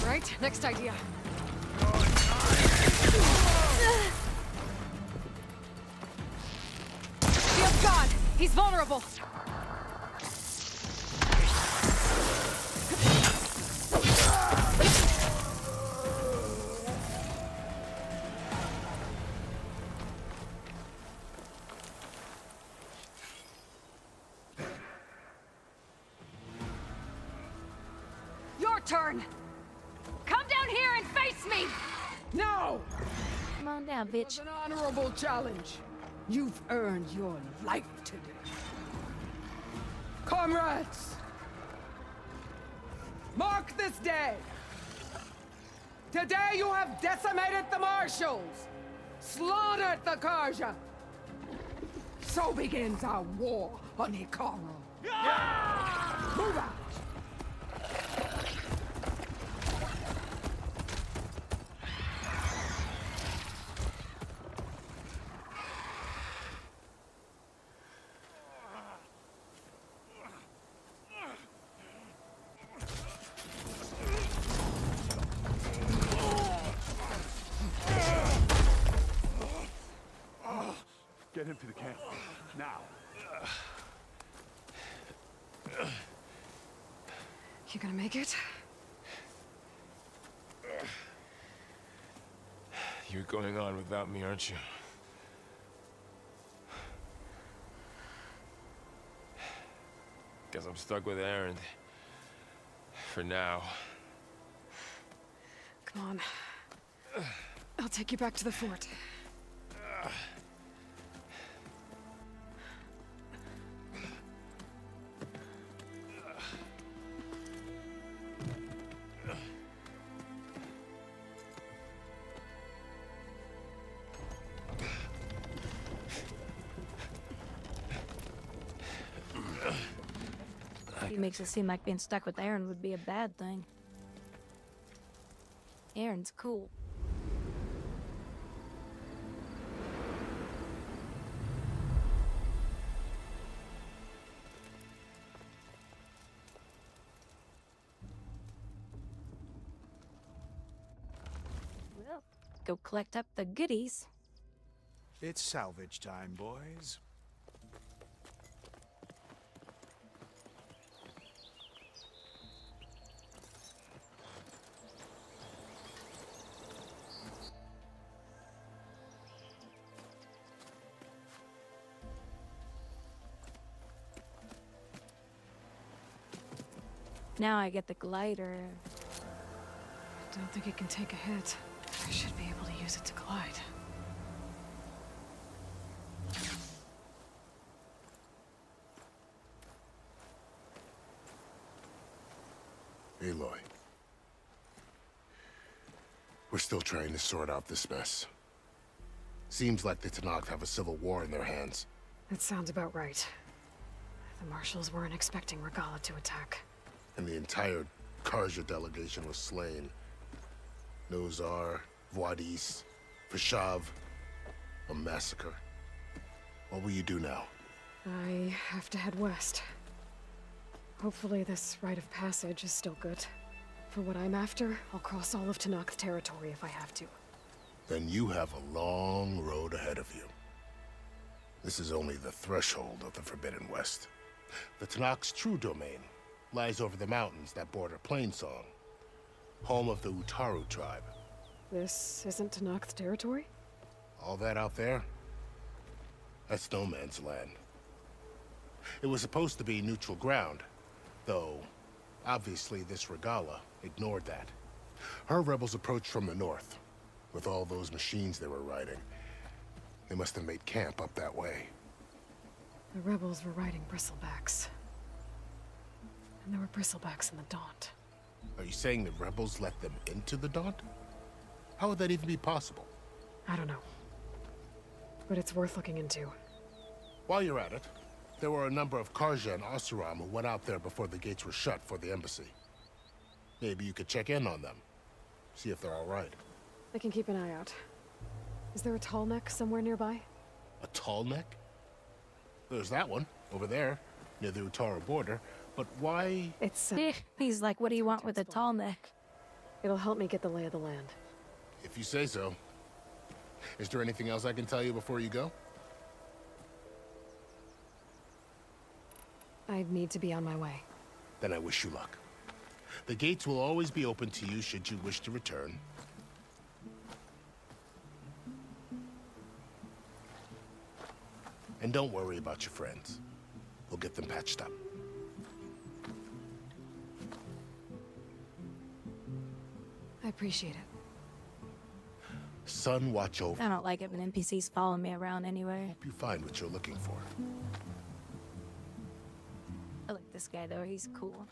Right, next idea. Shield's gone. He's vulnerable. Your turn. Come down here and face me. No! Come on down, bitch. It's an honorable challenge. You've earned your life today. Comrades! Mark this day! Today you have decimated the Marshals! Slaughtered the Karja! So begins our war on Hikaru. Move out! Get him to the camp. Now. You gonna make it? You're going on without me, aren't you? Guess I'm stuck with Aaron. For now. Come on. I'll take you back to the fort. He makes it seem like being stuck with Aaron would be a bad thing. Aaron's cool. Well, go collect up the goodies. It's salvage time, boys. Now I get the glider. Don't think it can take a hit. I should be able to use it to glide. Aloy. We're still trying to sort out this mess. Seems like the Tenakth have a civil war in their hands. That sounds about right. The Marshals weren't expecting Regala to attack. And the entire Karja delegation was slain Nozar, Voidis, Vashav, a massacre. What will you do now? I have to head west. Hopefully this rite of passage is still good. For what I'm after, I'll cross all of Tenakth territory if I have to. Then you have a long road ahead of you. This is only the threshold of the Forbidden West. The Tenakth's true domain lies over the mountains that border Plainsong, home of the Utaru tribe. This isn't Tenakth territory? All that out there? That's no man's land. It was supposed to be neutral ground, though obviously this Regala ignored that. Her rebels approached from the north, with all those machines they were riding. They must have made camp up that way. The rebels were riding bristlebacks. And there were bristlebacks in the Daunt. Are you saying the rebels let them into the Daunt? How would that even be possible? I don't know. But it's worth looking into. While you're at it, there were a number of Karja and Oseram who went out there before the gates were shut for the embassy. Maybe you could check in on them. See if they're all right. I can keep an eye out. Is there a tall neck somewhere nearby? A tall neck? There's that one, over there, near the Utaru border. But why? It's, He's like, what do you want with a tall neck? It'll help me get the lay of the land. If you say so. Is there anything else I can tell you before you go? I need to be on my way. Then I wish you luck. The gates will always be open to you should you wish to return. And don't worry about your friends. We'll get them patched up. I appreciate it. Sun, watch over. I don't like it when NPCs follow me around anyway. Hope you find what you're looking for. I like this guy though, he's cool.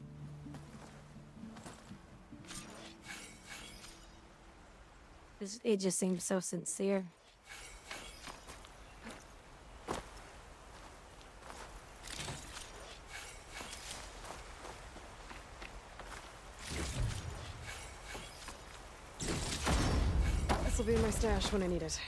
It just seems so sincere. This'll be in my stash when I need it.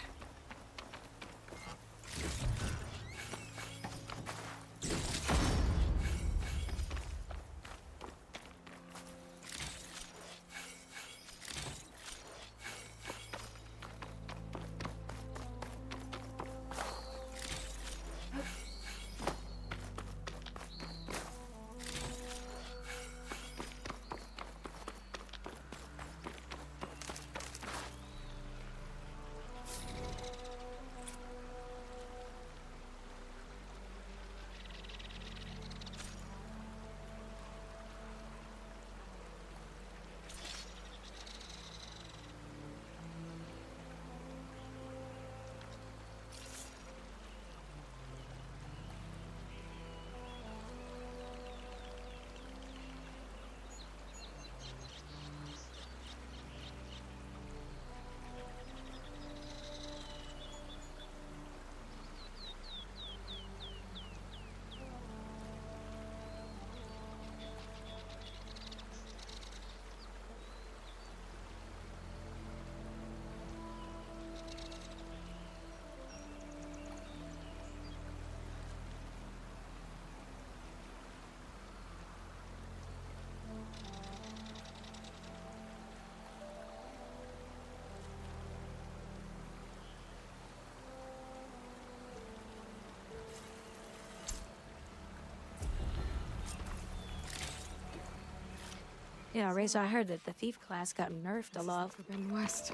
Yeah, Razor, I heard that the thief class got nerfed a lot. Forbidden West.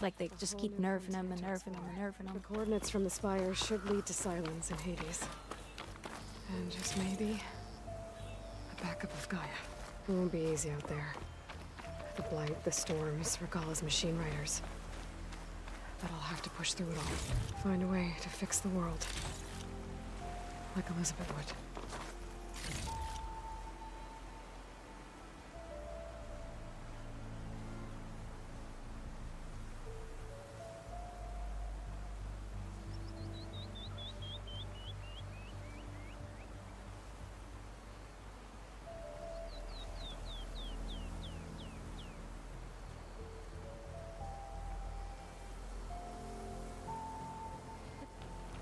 Like they just keep nerfing them and nerfing them and nerfing them. The coordinates from the spire should lead to Silence and Hades. And just maybe, a backup of Gaia. It won't be easy out there. The Blight, the Storms, Regala's machine riders. But I'll have to push through it all. Find a way to fix the world. Like Elizabeth would.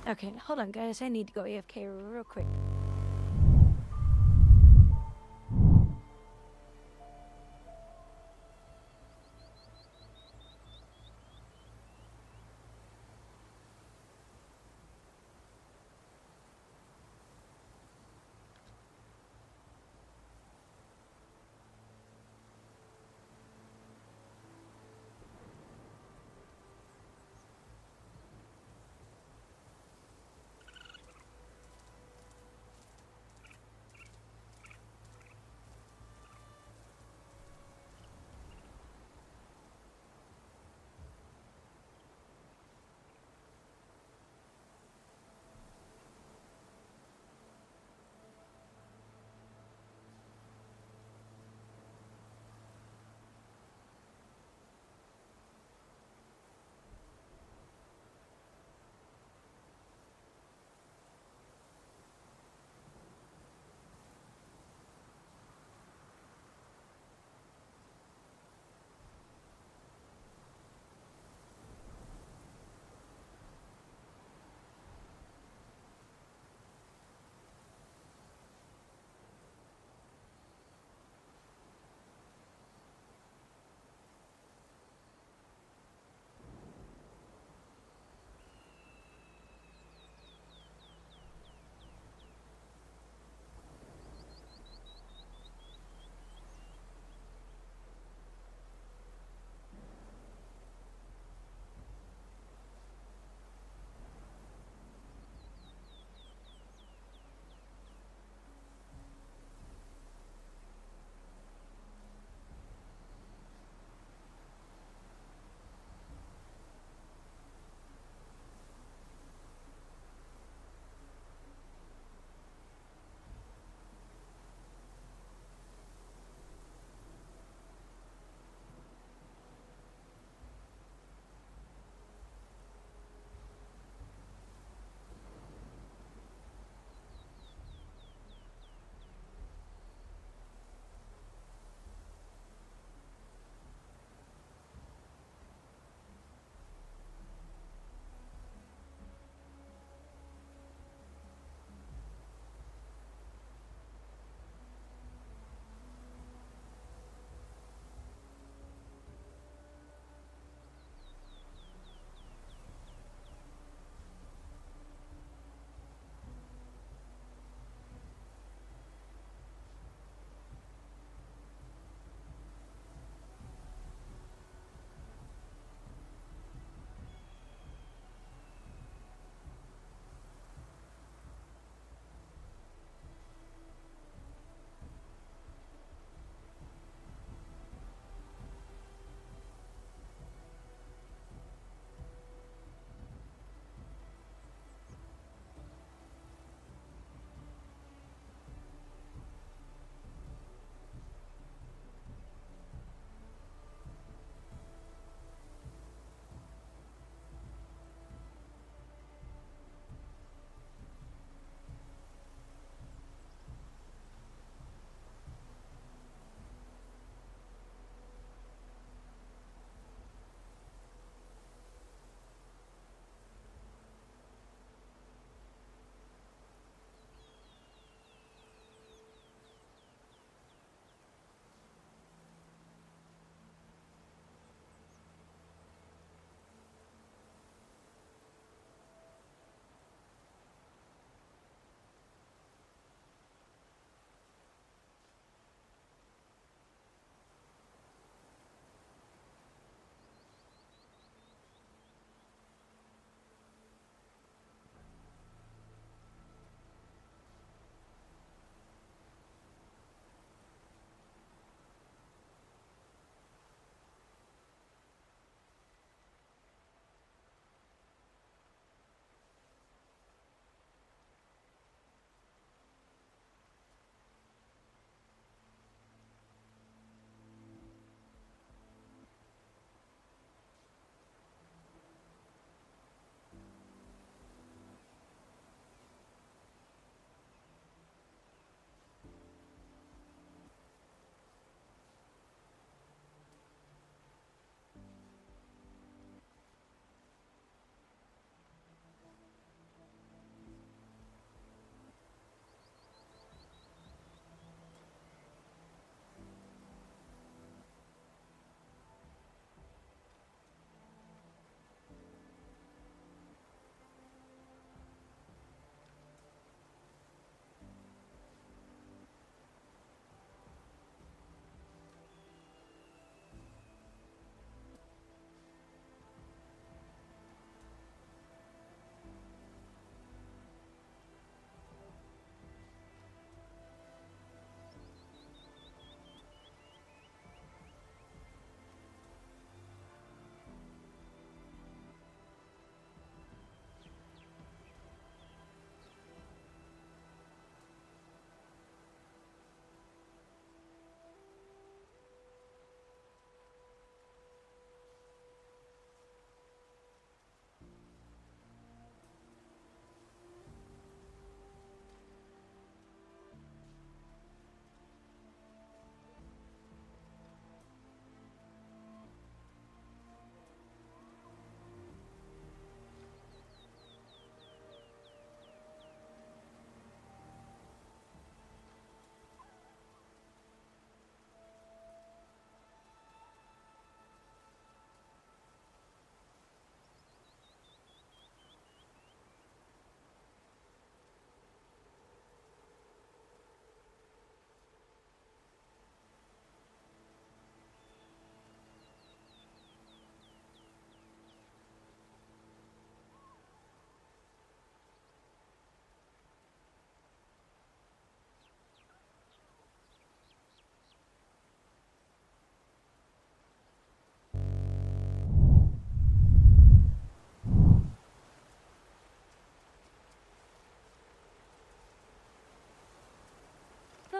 Okay, hold on, guys. I need to go AFK real quick.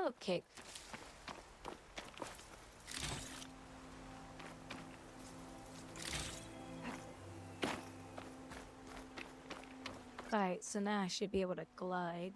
Okay. Alright, so now I should be able to glide.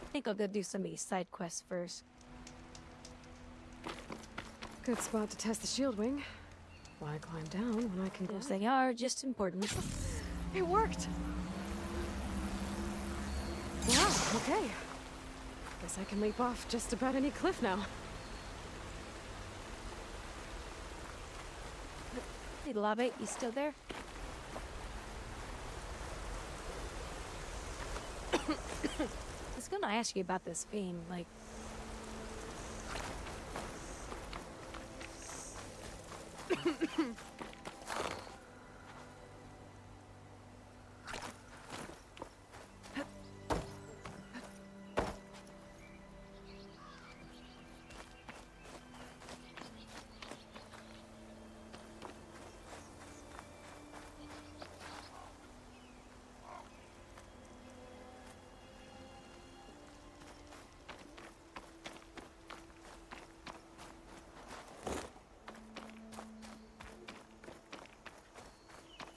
I think I'll go do some of these side quests first. Good spot to test the shield wing. Why climb down when I can go? Yes, they are just important. It worked! Wow, okay. Guess I can leap off just about any cliff now. Hey, Lobby, you still there? I was gonna ask you about this game, like...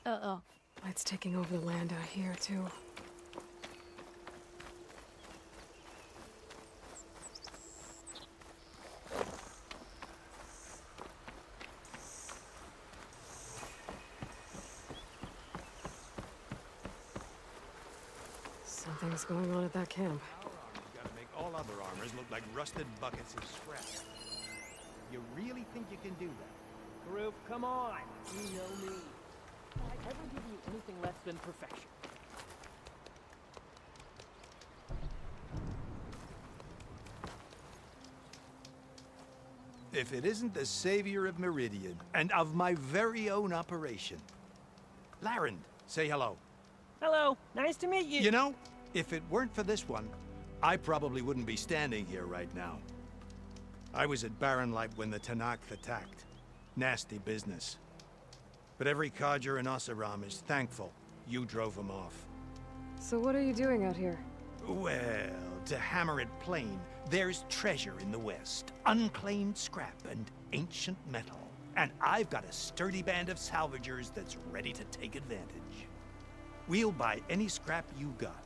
Uh-oh. It's taking over the land out here, too. Something's going on at that camp. Our armor's gotta make all other armors look like rusted buckets of scrap. You really think you can do that? Group, come on! You know me. I ever give you anything less than perfection? If it isn't the savior of Meridian, and of my very own operation. Larend, say hello. Hello, nice to meet you. You know, if it weren't for this one, I probably wouldn't be standing here right now. I was at Barrenlight when the Tanakh attacked. Nasty business. But every codger in Oseram is thankful you drove him off. So what are you doing out here? Well, to hammer it plain, there's treasure in the West. Unclaimed scrap and ancient metal. And I've got a sturdy band of salvagers that's ready to take advantage. We'll buy any scrap you got.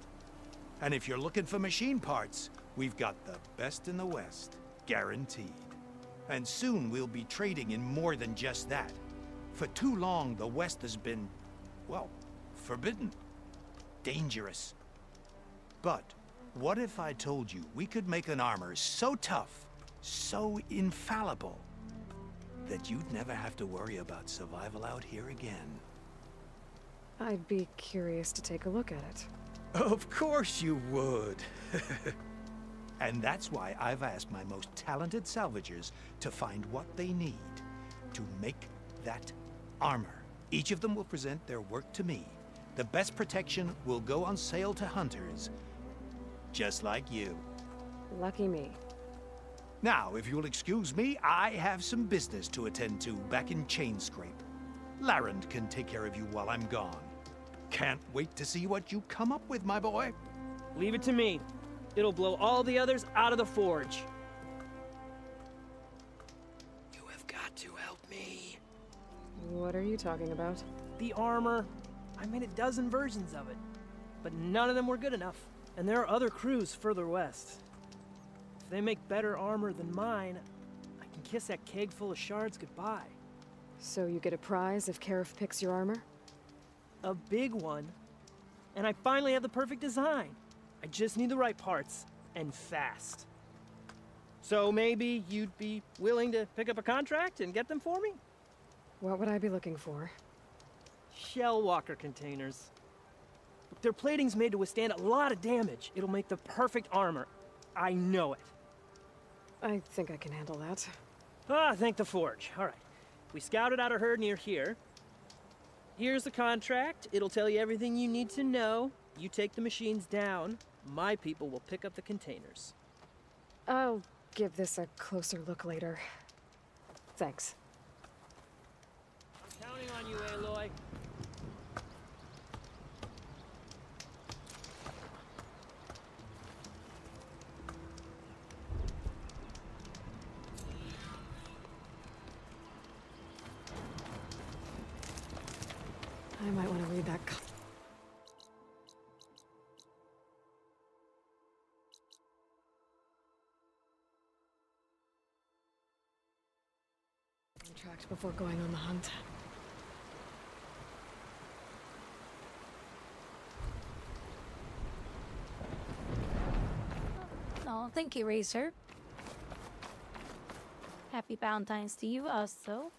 And if you're looking for machine parts, we've got the best in the West, guaranteed. And soon we'll be trading in more than just that. For too long, the West has been, well, forbidden. Dangerous. But what if I told you we could make an armor so tough, so infallible, that you'd never have to worry about survival out here again? I'd be curious to take a look at it. Of course you would. And that's why I've asked my most talented salvagers to find what they need to make that armor. Each of them will present their work to me. The best protection will go on sale to hunters, just like you. Lucky me. Now, if you'll excuse me, I have some business to attend to back in Chainscrape. Larend can take care of you while I'm gone. Can't wait to see what you come up with, my boy. Leave it to me. It'll blow all the others out of the forge. You have got to help me. What are you talking about? The armor. I made a dozen versions of it, but none of them were good enough. And there are other crews further west. If they make better armor than mine, I can kiss that keg full of shards goodbye. So you get a prize if Karif picks your armor? A big one. And I finally have the perfect design. I just need the right parts, and fast. So maybe you'd be willing to pick up a contract and get them for me? What would I be looking for? Shell walker containers. Their plating's made to withstand a lot of damage. It'll make the perfect armor. I know it. I think I can handle that. Ah, thank the forge. All right. We scouted out a herd near here. Here's the contract. It'll tell you everything you need to know. You take the machines down. My people will pick up the containers. I'll give this a closer look later. Thanks. I'm counting on you, Aloy. I might want to read that. Contract before going on the hunt. Oh, thank you, Racer. Happy Valentines to you also.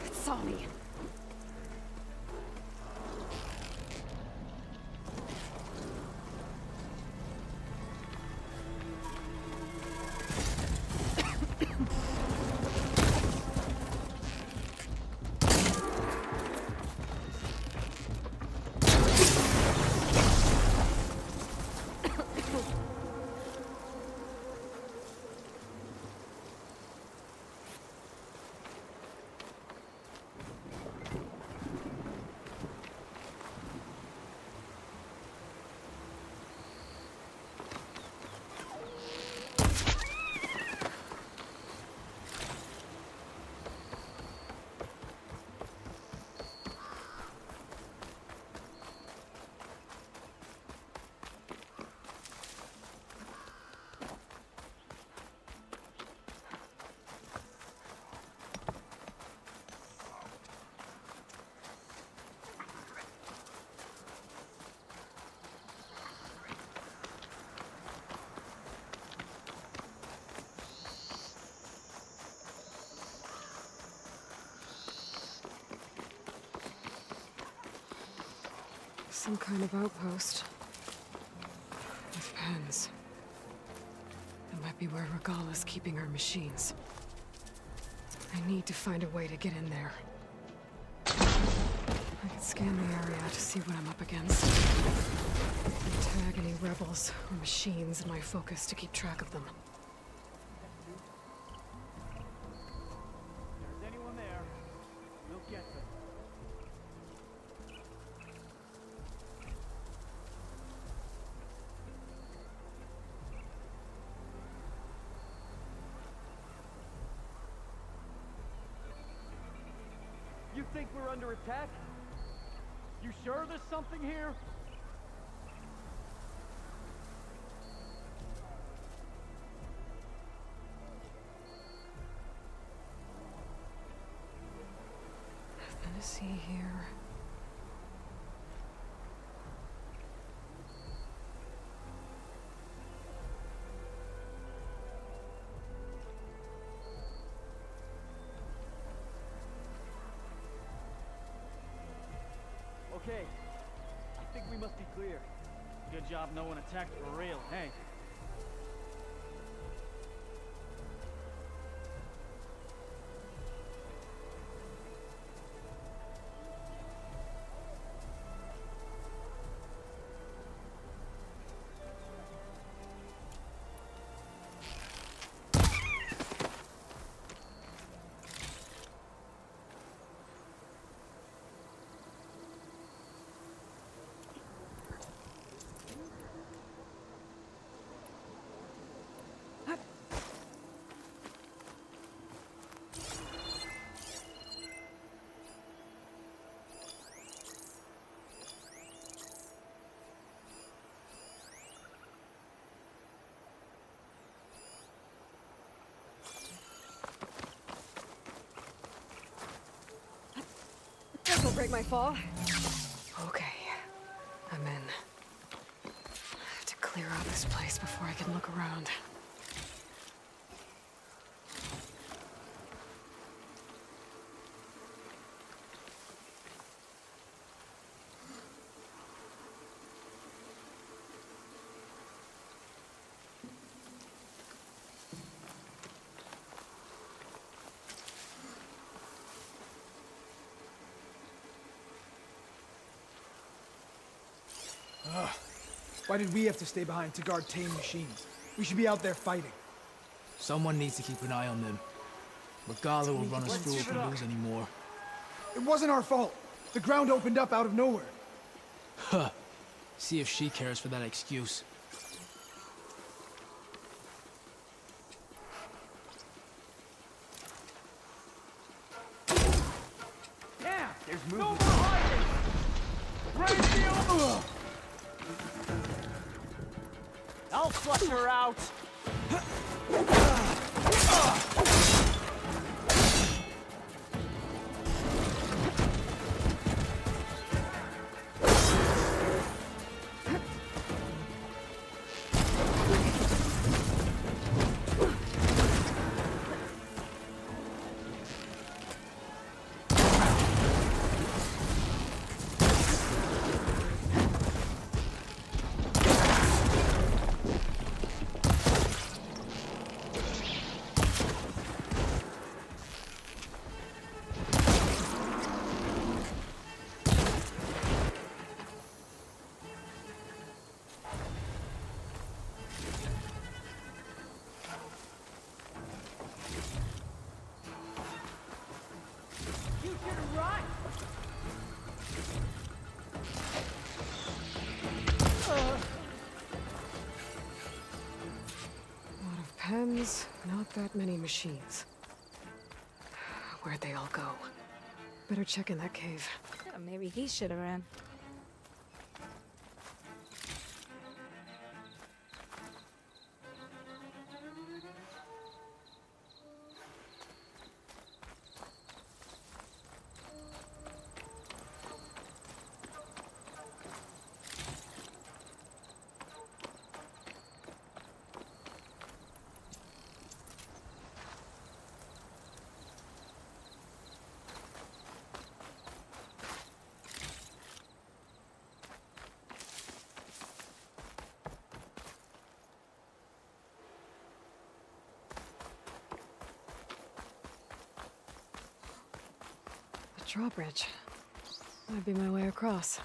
It saw me. Some kind of outpost. With pens. That might be where Regala's keeping her machines. I need to find a way to get in there. I can scan the area to see what I'm up against. And tag any rebels or machines in my focus to keep track of them. If there's anyone there, we'll get them. You think we're under attack? You sure there's something here? Nothing to see here. Okay, I think we must be clear. Good job no one attacked for real, hey? break my fall? Okay, I'm in. I have to clear out this place before I can look around. Why did we have to stay behind to guard tame machines? We should be out there fighting. Someone needs to keep an eye on them. Regala will run us through if we lose any more. It wasn't our fault. The ground opened up out of nowhere. Huh. See if she cares for that excuse. Damn! There's movement. No more hiding! Raise the envelope! I'll flush her out! Pens, not that many machines. Where'd they all go? Better check in that cave. Yeah, maybe he should have ran. Drawbridge. Might be my way across.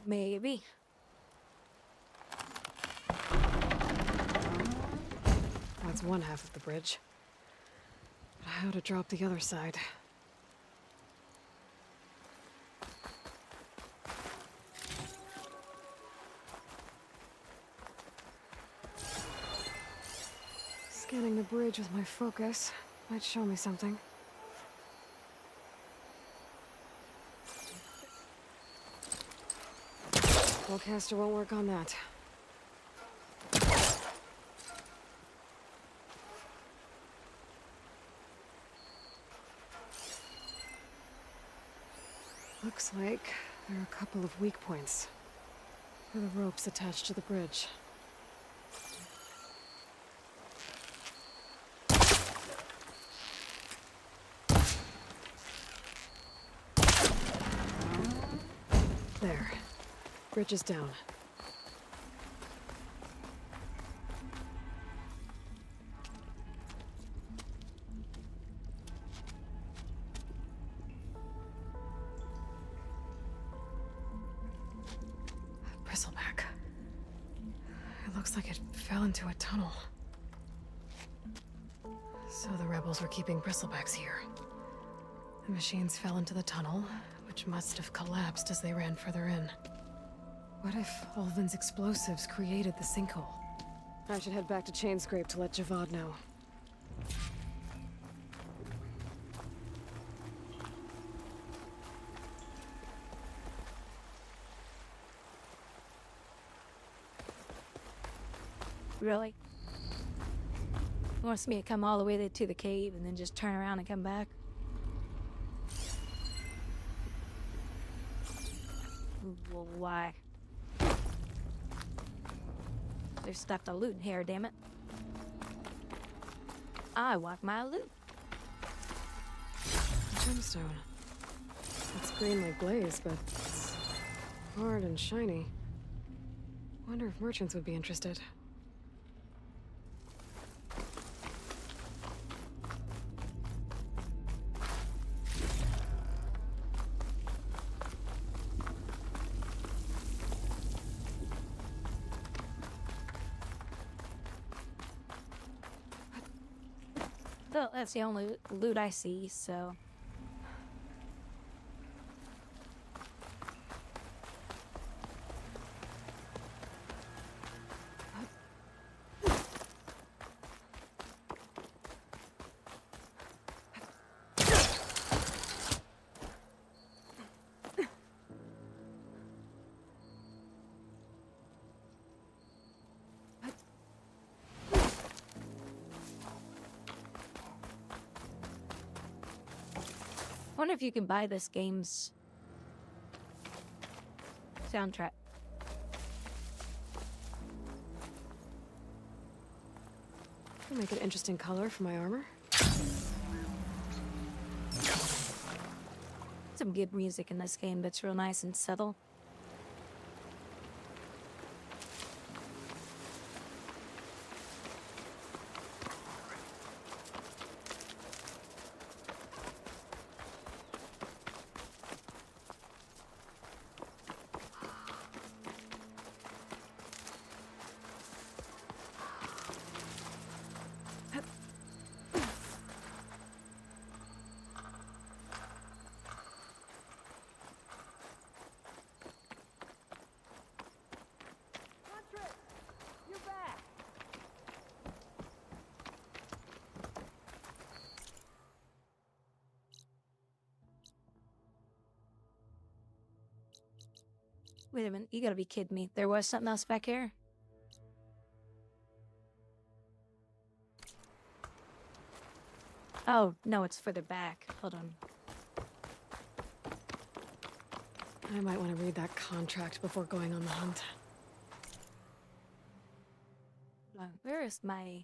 Maybe. That's one half of the bridge. But how to drop the other side? Scanning the bridge with my focus might show me something. Spellcaster won't work on that. Looks like there are a couple of weak points. For the ropes attached to the bridge. There. Bridge is down. Bristleback. It looks like it fell into a tunnel. So the rebels were keeping bristlebacks here. The machines fell into the tunnel, which must have collapsed as they ran further in. What if Ulvin's explosives created the sinkhole? I should head back to Chainscrape to let Javad know. Really? He wants me to come all the way to the cave and then just turn around and come back? Well, why? There's stuff to loot here, damn it. I want my loot. Gemstone. It's green like glaze, but it's hard and shiny. Wonder if merchants would be interested. Well, that's the only loot I see, so... I wonder if you can buy this game's soundtrack. It'll make an interesting color for my armor. Some good music in this game that's real nice and subtle. Wait a minute, you gotta be kidding me. There was something else back here? Oh, no, it's further back. Hold on. I might want to read that contract before going on the hunt. Where is my...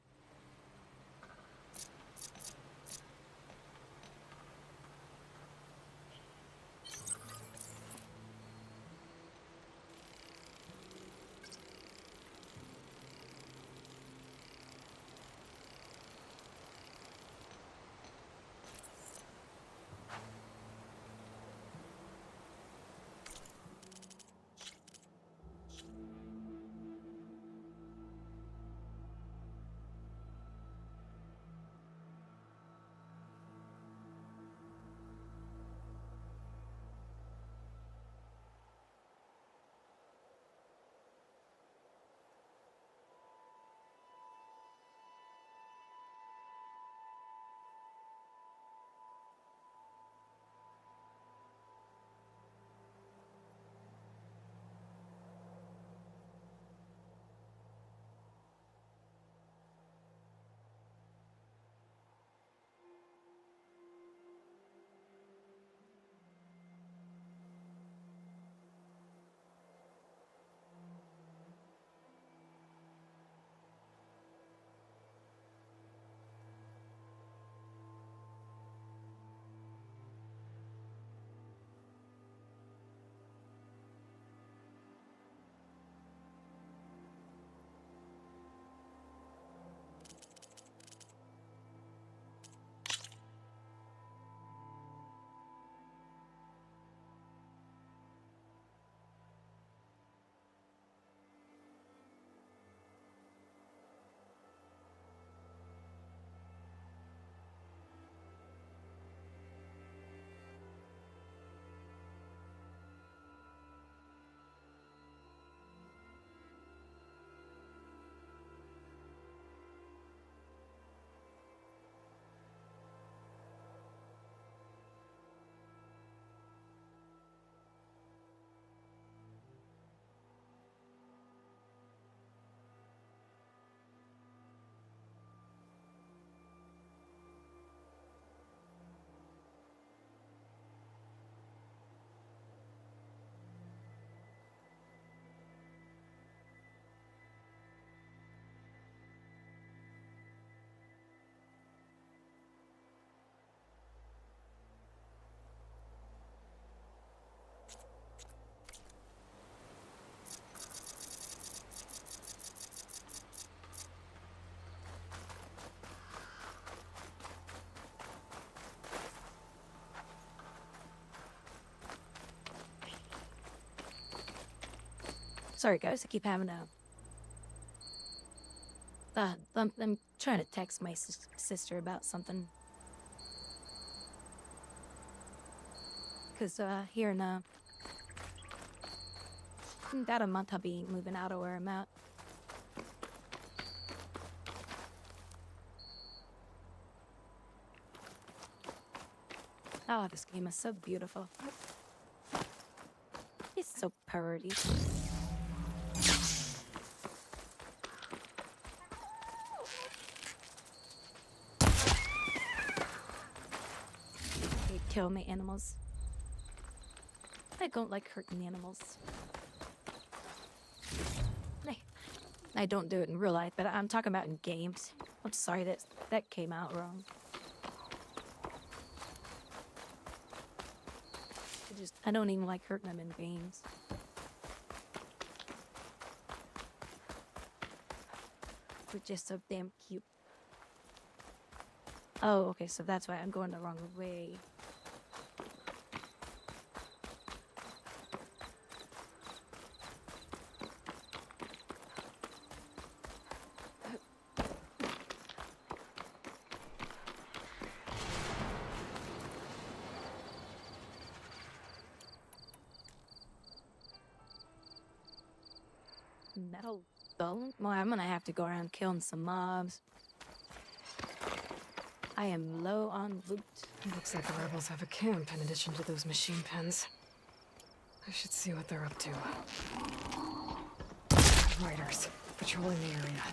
Sorry, guys. I keep having a. I'm trying to text my sister about something. Cause here in about a month I'll be moving out of where I'm at. Oh, this game is so beautiful. It's so pretty. They kill my animals. I don't like hurting animals. I don't do it in real life, but I'm talking about in games. I'm sorry that came out wrong. I don't even like hurting them in games. They're just so damn cute. Oh, okay, so that's why I'm going the wrong way. Metal bone? Well, I'm gonna have to go around killing some mobs. I am low on loot. It looks like the rebels have a camp in addition to those machine pens. I should see what they're up to. Riders patrolling the area.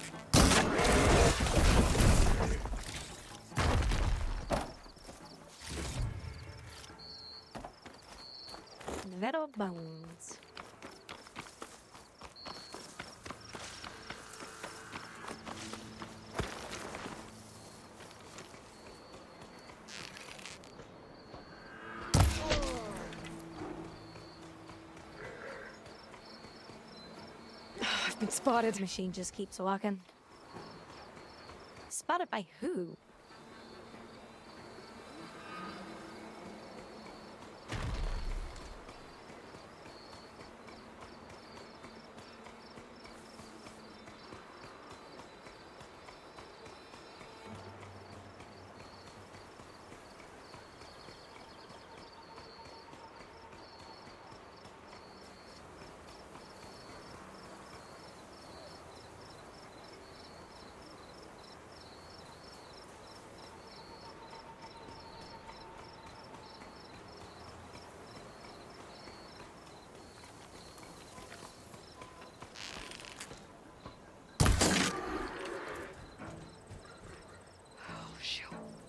Metal bones. I've been spotted. Machine just keeps walking. Spotted by who?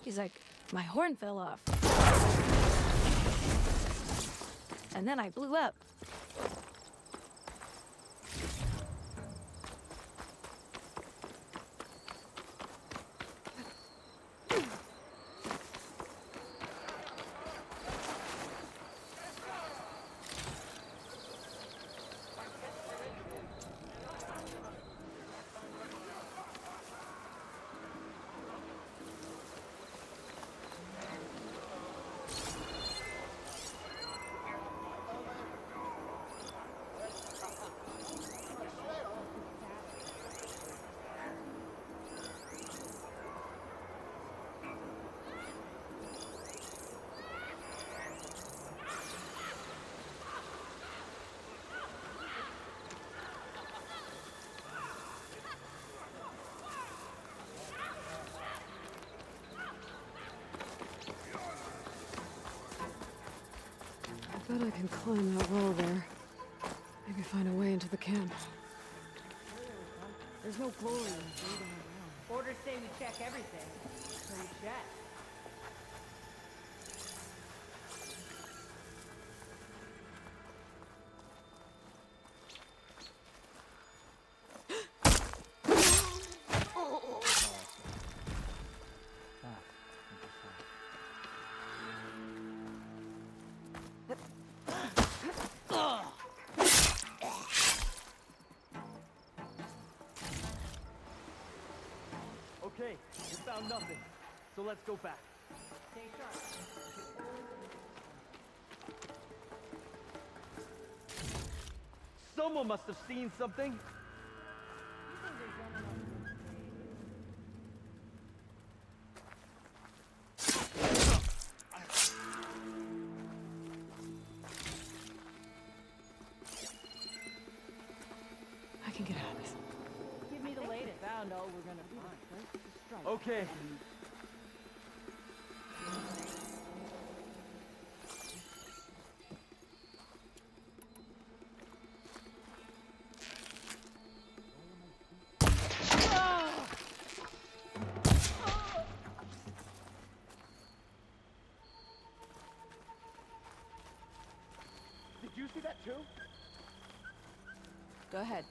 He's like, my horn fell off. And then I blew up. I bet I can climb that wall there. Maybe find a way into the camp. There's no glory in breathing around. Orders say we check everything. So we check. Okay, we found nothing. So let's go back. Stay sharp. Someone must have seen something. I can get out of this. Give me the latest. Found all we're gonna find. Okay. Did you see that too? Go ahead.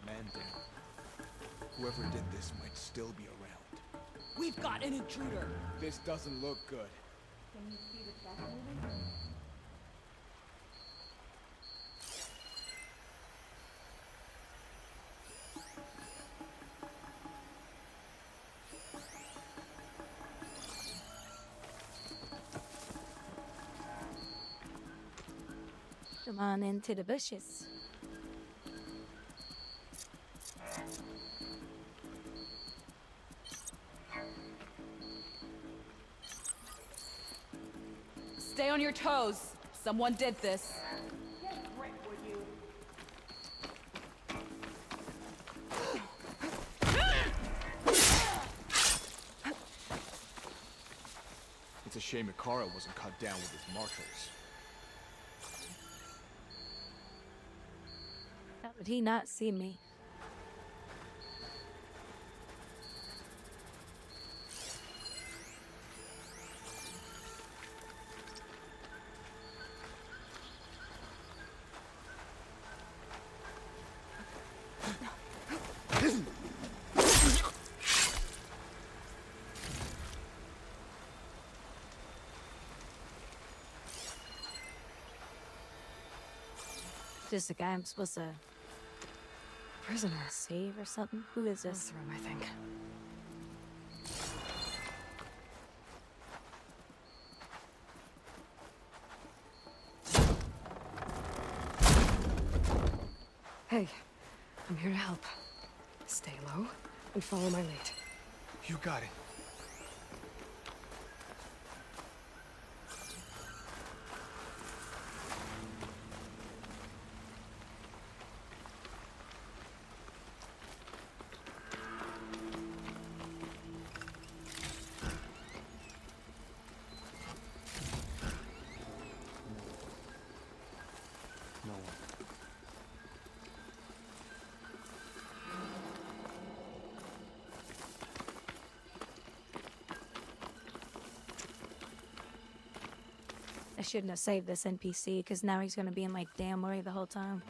Man down. Whoever did this might still be around. We've got an intruder. This doesn't look good. Can you see the stuff moving? Come on into the bushes. Stay on your toes. Someone did this. It's a shame Ikara wasn't cut down with his marshals. How did he not see me? Just a guy I'm supposed to Prisoner. save or something? Who is this? Room, I think. Hey, I'm here to help. Stay low and follow my lead. You got it. No one. I shouldn't have saved this NPC because now he's gonna be in my damn way the whole time.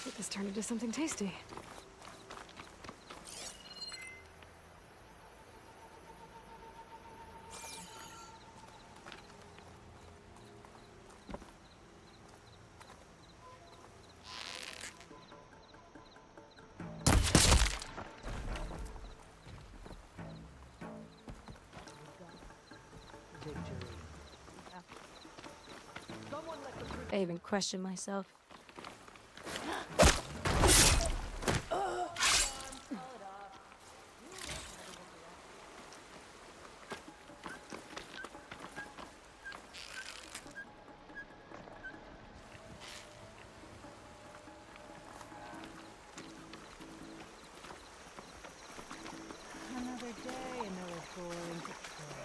Get this turned into something tasty. I even question myself. Another day, another boring patrol.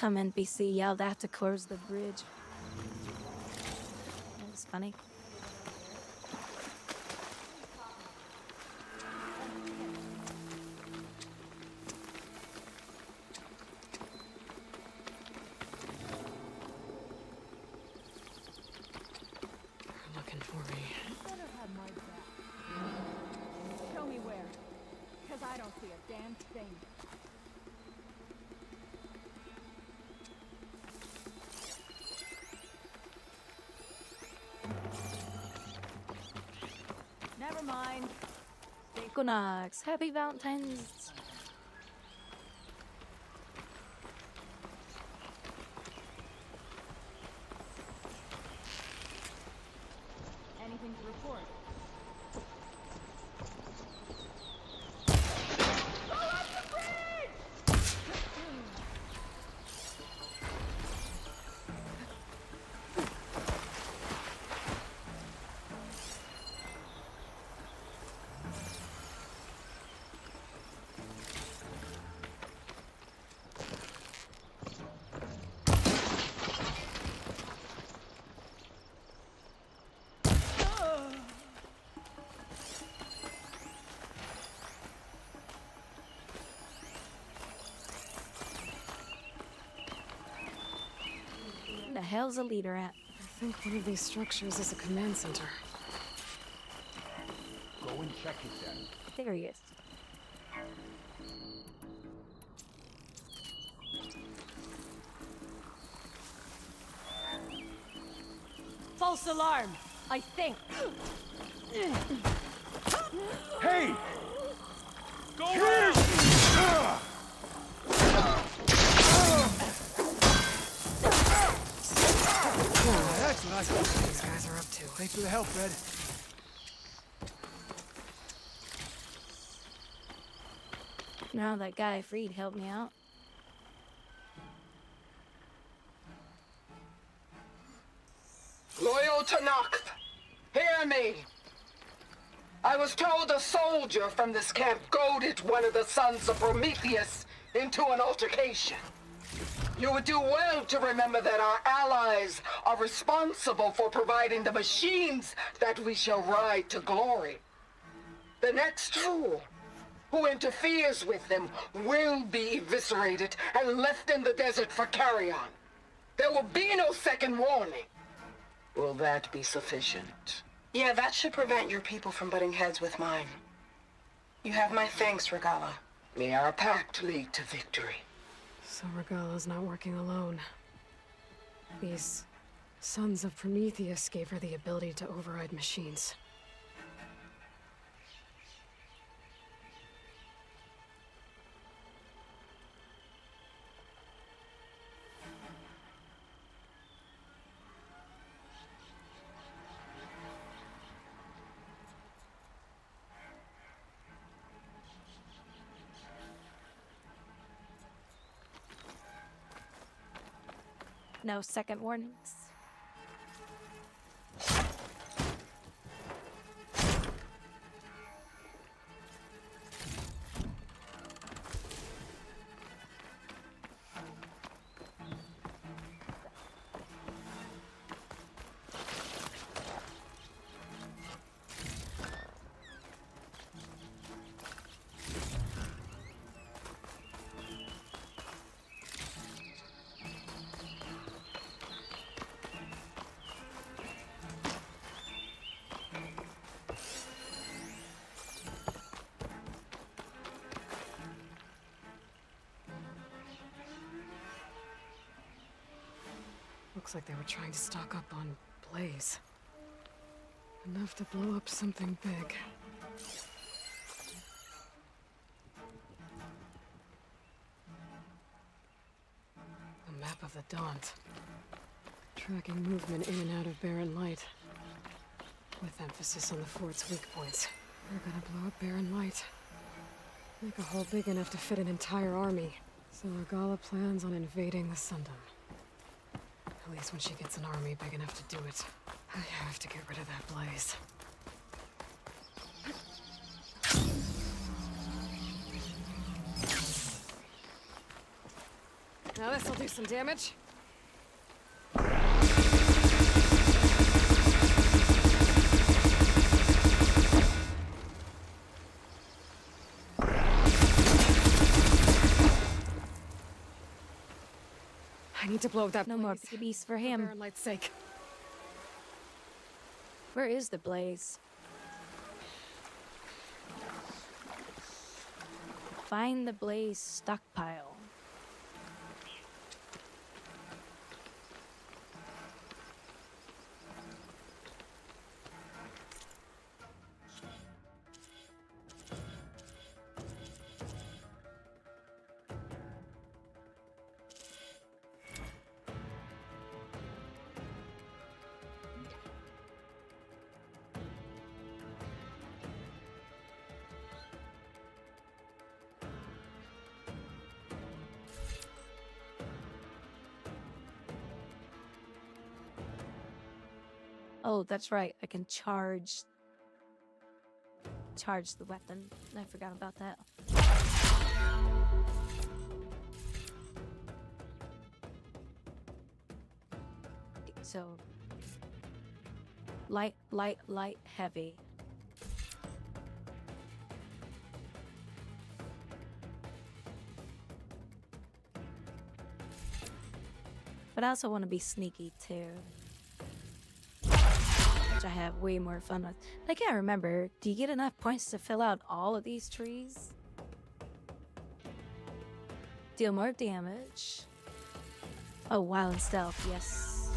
Some NPC yelled out to close the bridge. That was funny. They're looking for me. Show me where. Because I don't see a damn thing. Never mind. Equinox, happy Valentines. Anything to report? Where the hell's the leader at? I think one of these structures is a command center. Go and check it then. There he is. False alarm, I think. Hey! Go ahead! That's what I thought These guys are up to. Thanks for the help, Red. Now that guy I freed helped me out. Loyal Tanakh, hear me. I was told a soldier from this camp goaded one of the sons of Prometheus into an altercation. You would do well to remember that our allies are responsible for providing the machines that we shall ride to glory. The next fool who interferes with them will be eviscerated and left in the desert for carrion. There will be no second warning. Will that be sufficient? Yeah, that should prevent your people from butting heads with mine. You have my thanks, Regala. May our pact lead to victory. So Regala's not working alone. These sons of Prometheus gave her the ability to override machines. No second warnings. Looks like they were trying to stock up on blaze. Enough to blow up something big. A map of the Daunt. Tracking movement in and out of barren light. With emphasis on the fort's weak points. They're gonna blow up barren light. Make a hole big enough to fit an entire army. So Regala plans on invading the Sundom. At least when she gets an army big enough to do it. I have to get rid of that blaze. Now this'll do some damage. I need to blow that. No more babies for him. For Light's sake. Where is the blaze? Find the blaze stockpile. Oh, that's right. I can charge the weapon. I forgot about that. So light, heavy. But I also want to be sneaky too. I have way more fun with. I can't remember. Do you get enough points to fill out all of these trees? Deal more damage. Oh, wild and stealth, yes.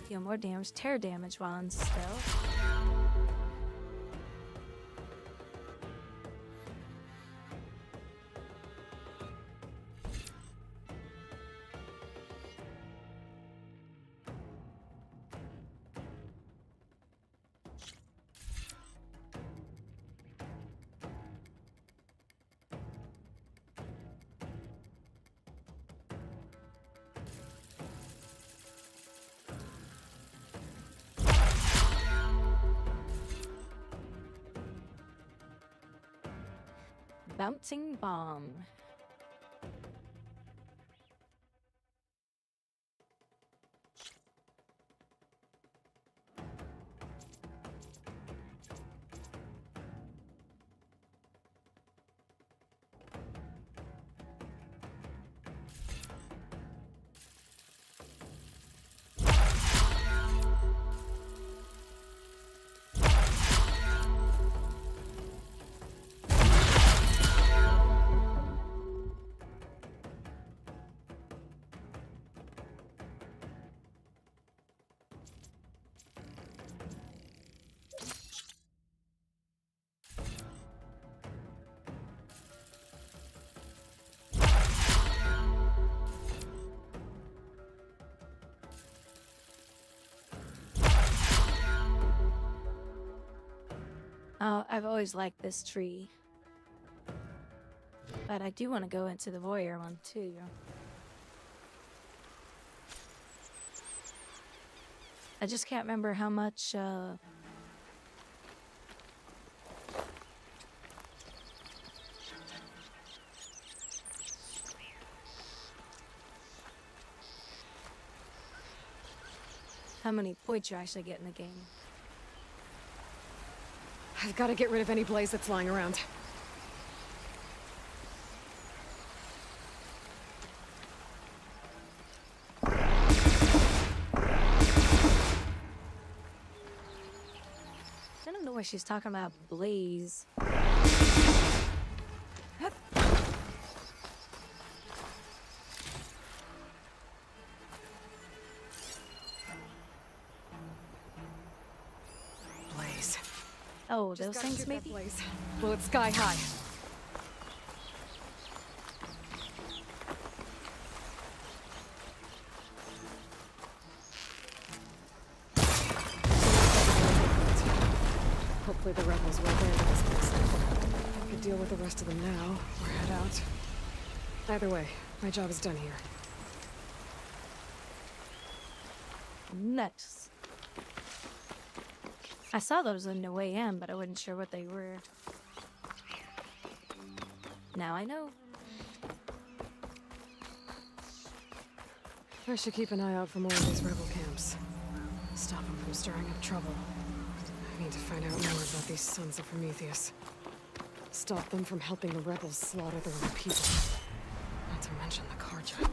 Deal more damage, tear damage while in stealth. Bouncing bomb. Oh, I've always liked this tree. But I do want to go into the voyeur one too. I just can't remember how much, how many points you actually get in the game. I've got to get rid of any blaze that's lying around. I don't know why she's talking about blaze. Blaze. Oh, those things maybe? Blaze. Well, it's sky high. Hopefully the rebels will abandon this place. I could deal with the rest of them now, or head out. Either way, my job is done here. Nice. I saw those on the way in, but I wasn't sure what they were. Now I know. I should keep an eye out for more of these rebel camps. Stop them from stirring up trouble. I need to find out more about these sons of Prometheus. Stop them from helping the rebels slaughter their own people. Not to mention the Karja.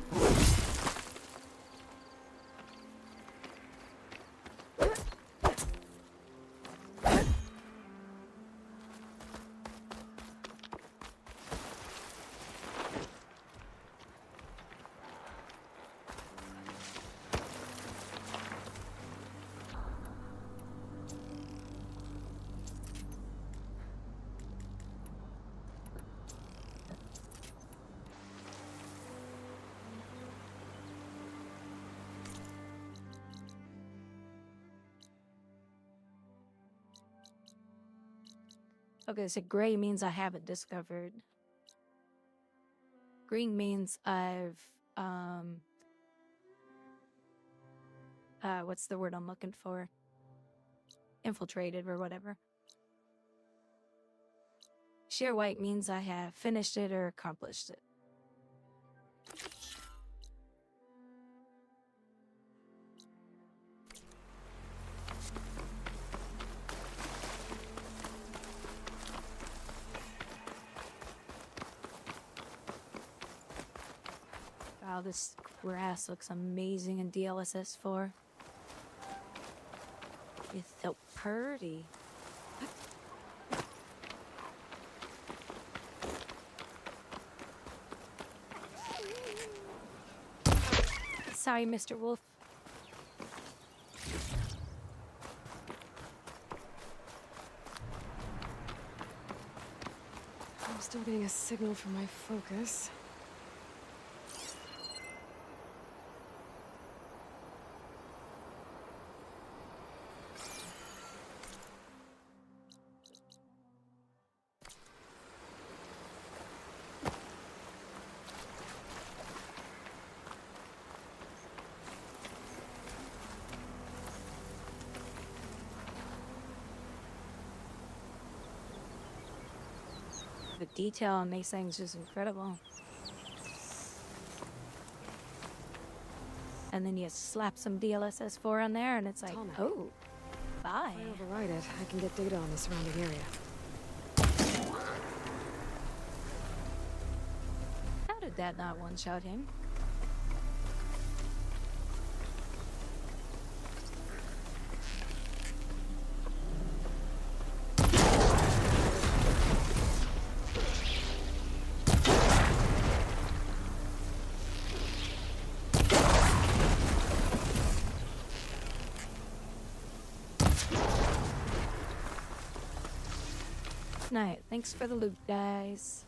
Okay, so gray means I haven't discovered. Green means I've, what's the word I'm looking for? Infiltrated or whatever. Sheer white means I have finished it or accomplished it. Wow, this grass looks amazing in DLSS 4. It's so pretty. Sorry, Mr. Wolf. I'm still getting a signal from my focus. The detail on these things is incredible. And then you slap some DLSS 4 on there and it's like, oh, bye. If I override it, I can get data on the surrounding area. How did that not one-shot him? Night. Thanks for the loot, guys.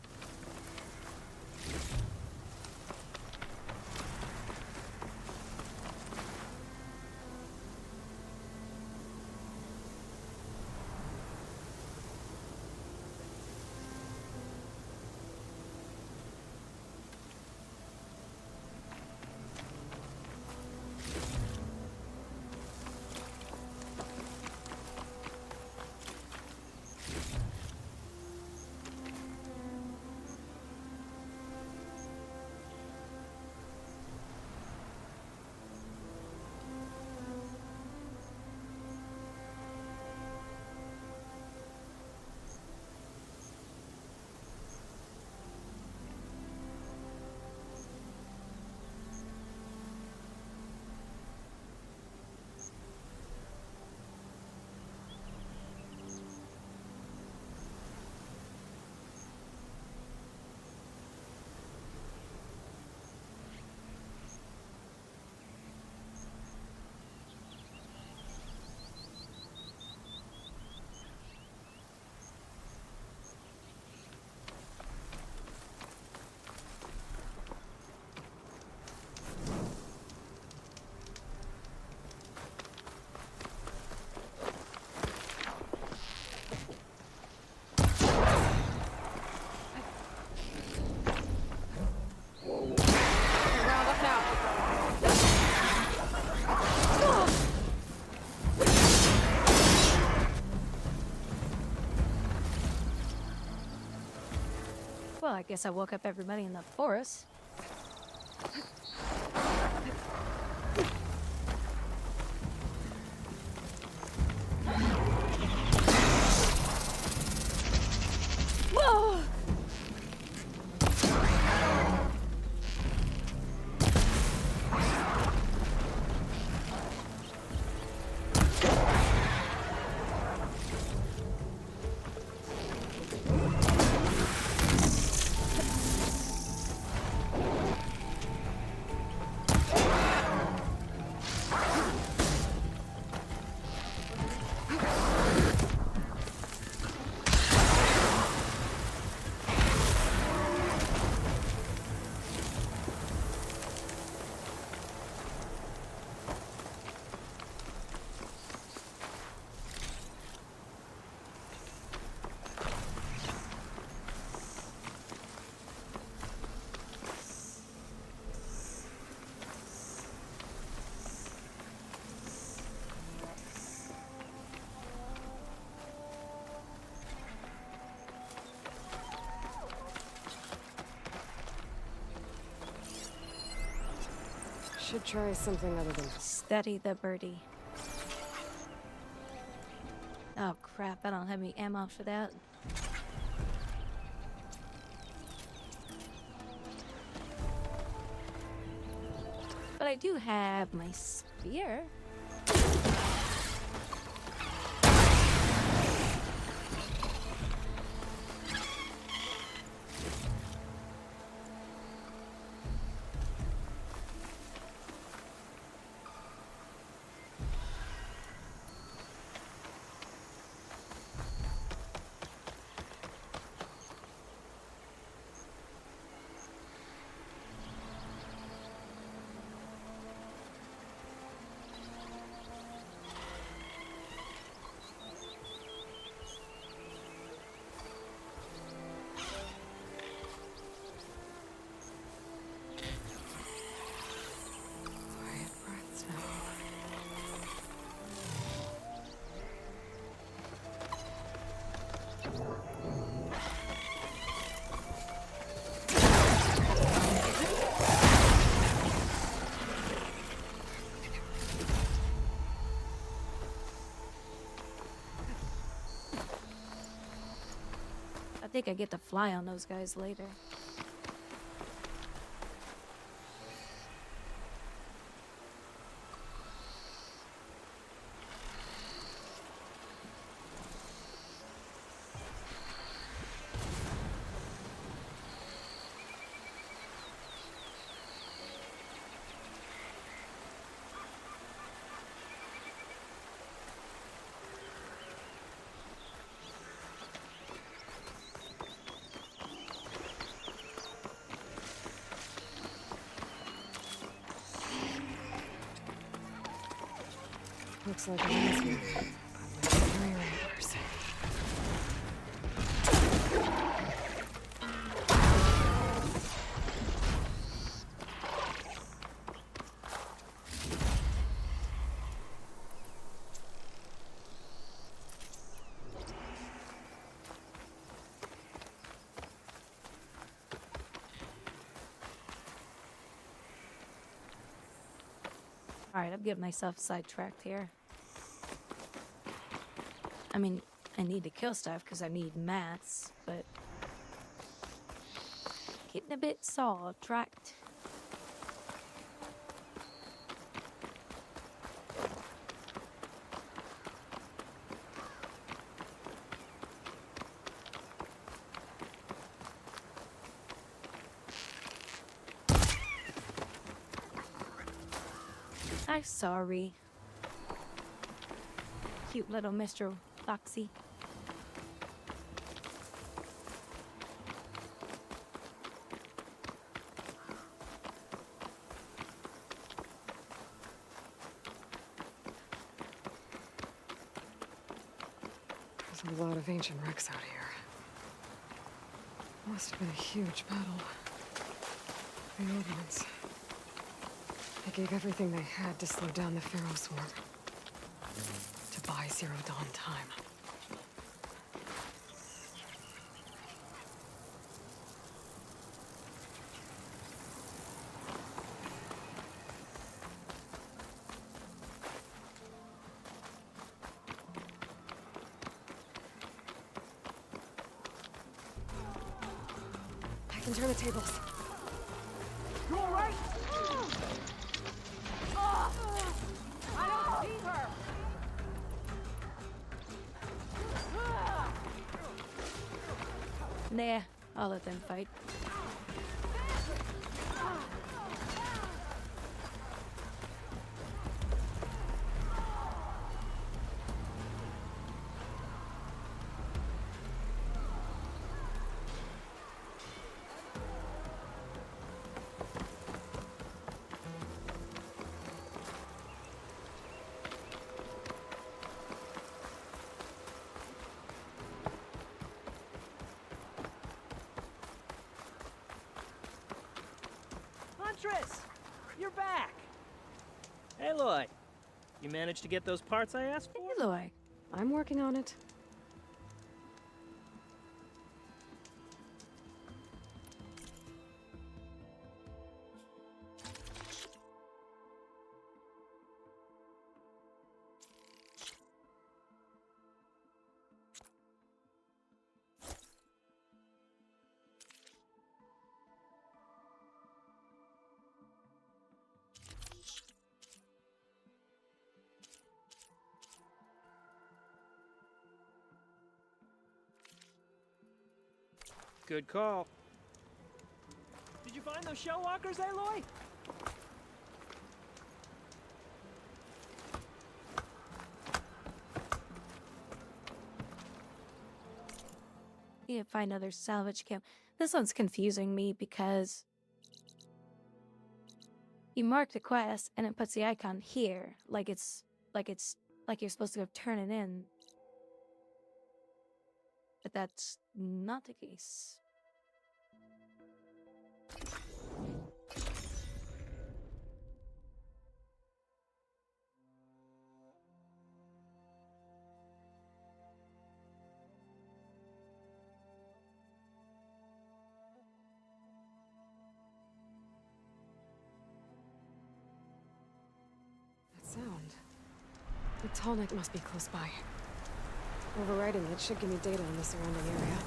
Well, I guess I woke up everybody in the forest. Should try something other than... Study the birdie. Oh crap, I don't have any ammo for that. But I do have my spear. I think I get to fly on those guys later. Looks like a nice one. Very ramblers. Alright, I'm getting myself sidetracked here. I mean, I need to kill stuff because I need mats, but getting a bit sidetracked. I'm sorry. Cute little Mr. Foxy. There's a lot of ancient wrecks out here. Must have been a huge battle. The old ones. They gave everything they had to slow down the Pharaoh swarm. To buy Zero Dawn time. I can turn the tables. You all right? I don't see her. Nah, I'll let them fight. Huntress! You're back! Aloy, you managed to get those parts I asked for? Aloy, I'm working on it. Good call. Did you find those shell walkers, Aloy? You can find other salvage camp. This one's confusing me because you mark the quest and it puts the icon here, like you're supposed to go turn it in. But that's not the case. Sound. The tallneck must be close by. Overriding it should give me data on the surrounding area.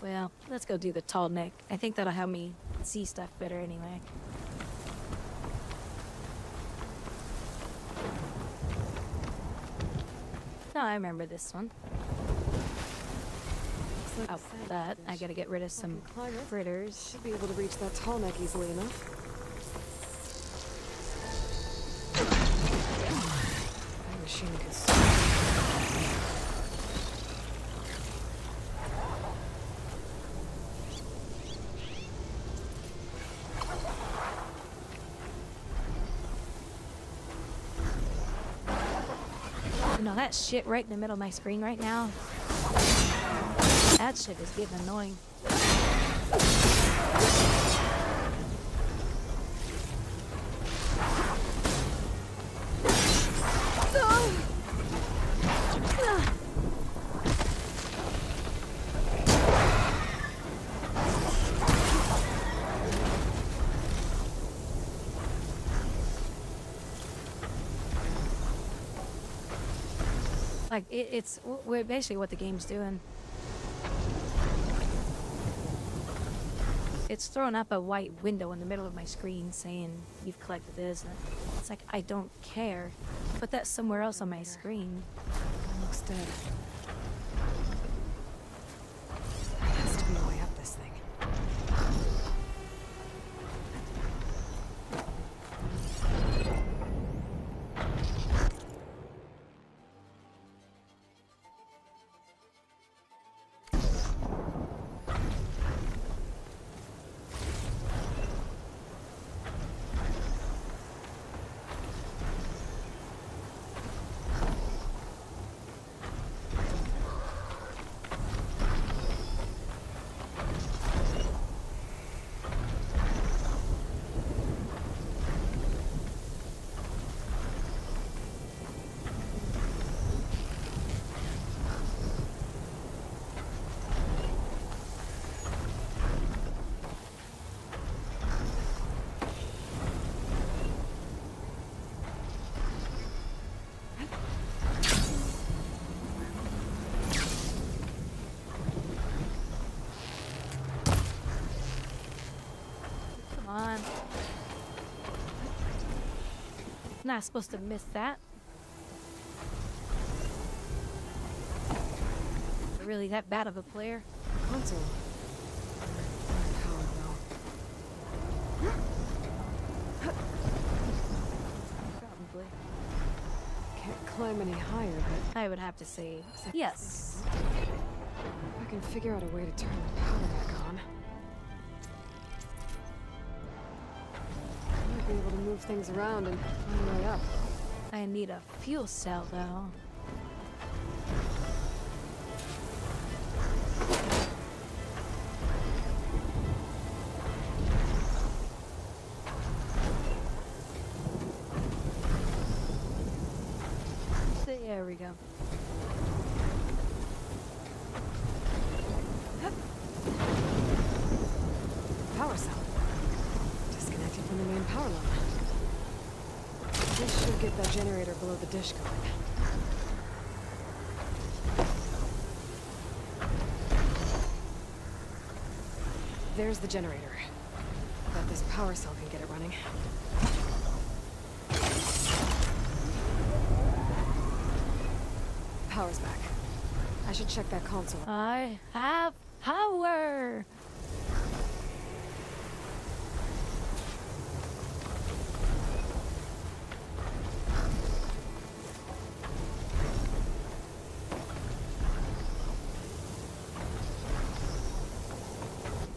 Well, let's go do the tall neck. I think that'll help me see stuff better anyway. No, I remember this one. Oh, that. I gotta get rid of some critters. Should be able to reach that tall neck easily enough. That machine could You know, that shit right in the middle of my screen right now. That shit is getting annoying. Like, it's basically what the game's doing. It's throwing up a white window in the middle of my screen saying, you've collected this. And it's like, I don't care. Put that somewhere else on my screen. It looks dead. There has to be a way up this thing. On. Not supposed to miss that. Really that bad of a player? Console. Probably. Can't climb any higher, but I would have to say yes. I can figure out a way to turn the power back on. Be able to move things around and find a way up. I need a fuel cell though. There we go. Power cell. Disconnected from the main power line. This should get that generator below the dish going. There's the generator. That this power cell can get it running. Power's back. I should check that console. I have power!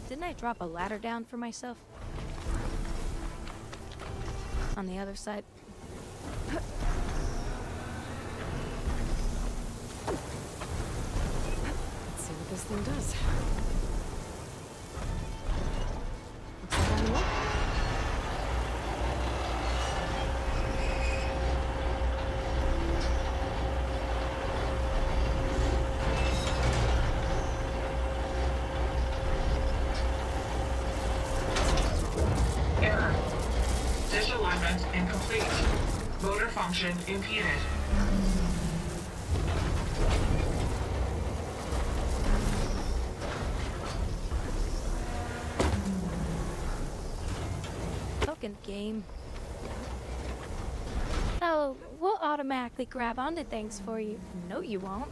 Didn't I drop a ladder down for myself? On the other side. Let's see what this thing does. Looks like I'm in. Error. Disalignment incomplete. Motor function impeded. Fucking game. Oh, we'll automatically grab onto things for you. No, you won't.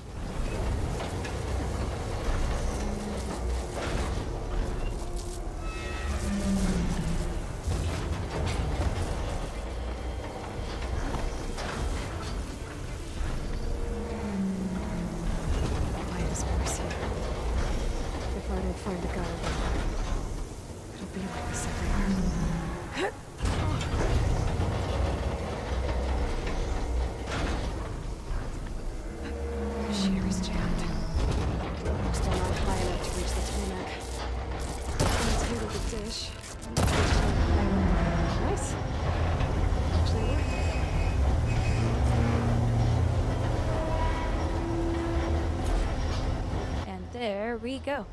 If I don't find a guard, it'll be like this everywhere. Shear is jammed. Still not high enough to reach the tarmac. Let's go to the dish. Nice. Actually worked. And there we go.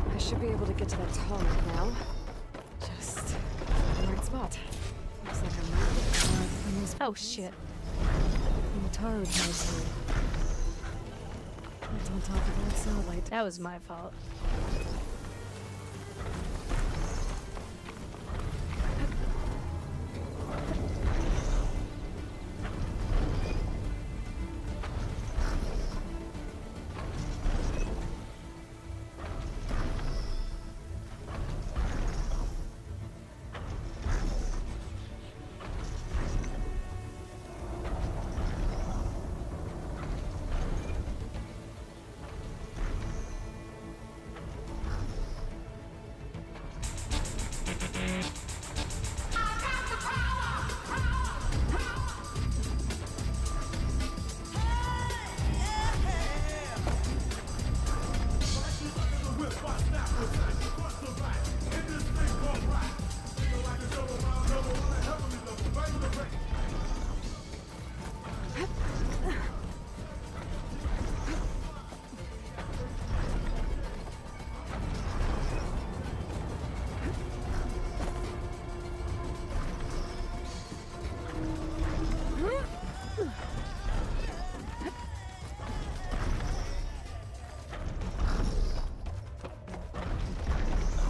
I should be able to get to that tarmac now. Just the right spot. Looks like I'm right. Oh shit. The tar is nicely. It's on top of that satellite. That was my fault.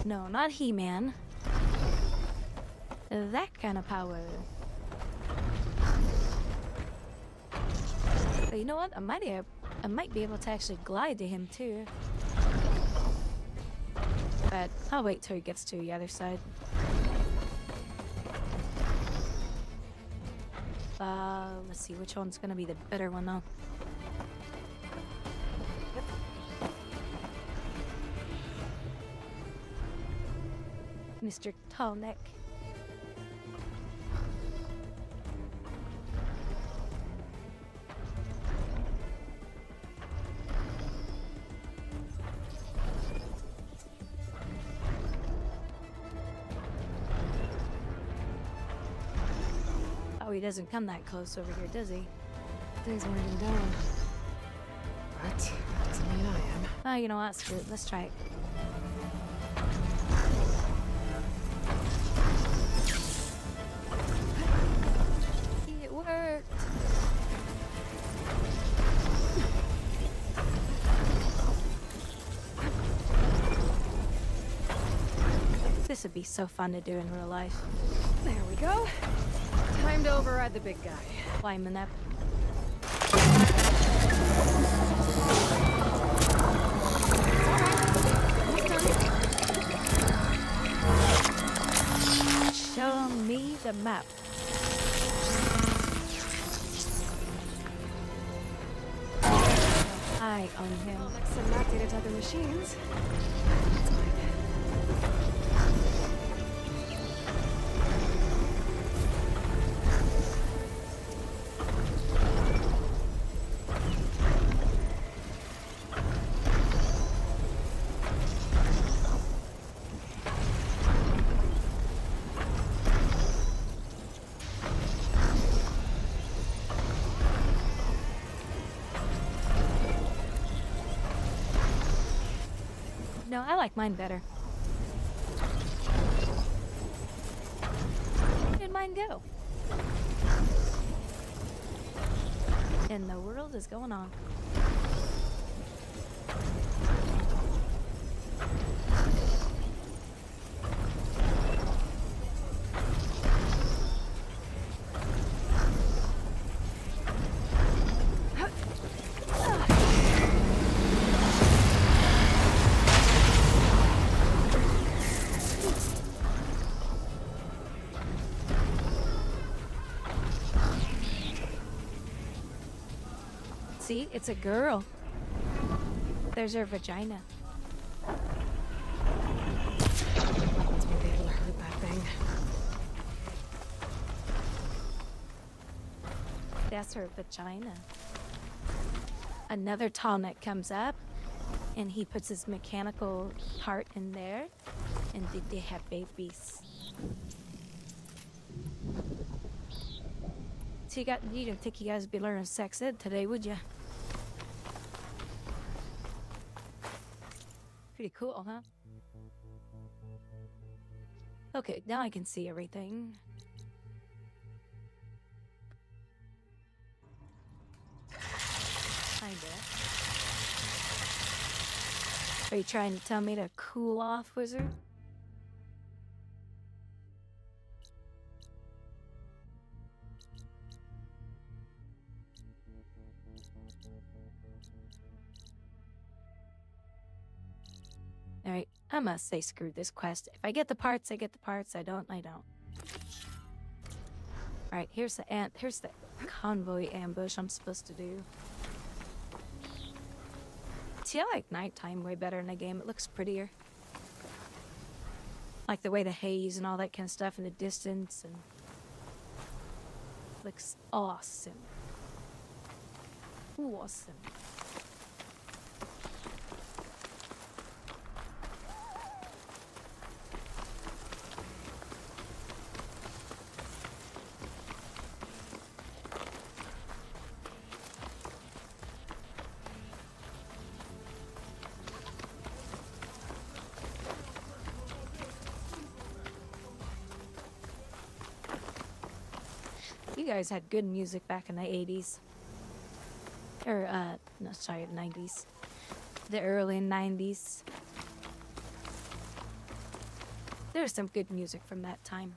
No, not He-Man. That kind of power. But you know what? I might be able to actually glide to him too. But I'll wait till he gets to the other side. Let's see which one's gonna be the better one though. Mr. Tallneck. Oh, he doesn't come that close over here, does he? Things winding down. But that doesn't mean I am. Oh, you know what? Screw it. Let's try it. would be so fun to do in real life. There we go. Time to override the big guy. Climbing up. Show me the map. Eye on him. I'll mix some map data to other machines. No, I like mine better. Where did mine go? In the world is going on? See, it's a girl. There's her vagina. Let's be able to hurt that thing. That's her vagina. Another tall neck comes up, and he puts his mechanical heart in there, and they have babies. So you didn't think you guys would be learning sex ed today, would you? Pretty cool, huh? Okay, now I can see everything. Kinda. Are you trying to tell me to cool off, wizard? Alright, I must say screw this quest. If I get the parts, I get the parts. I don't, I don't. Alright, here's the convoy ambush I'm supposed to do. See, I like nighttime way better in the game. It looks prettier. Like the way the haze and all that kind of stuff in the distance, and looks awesome. Awesome. You guys had good music back in the 80s. Or, no, sorry, 90s. The early 90s. There's some good music from that time.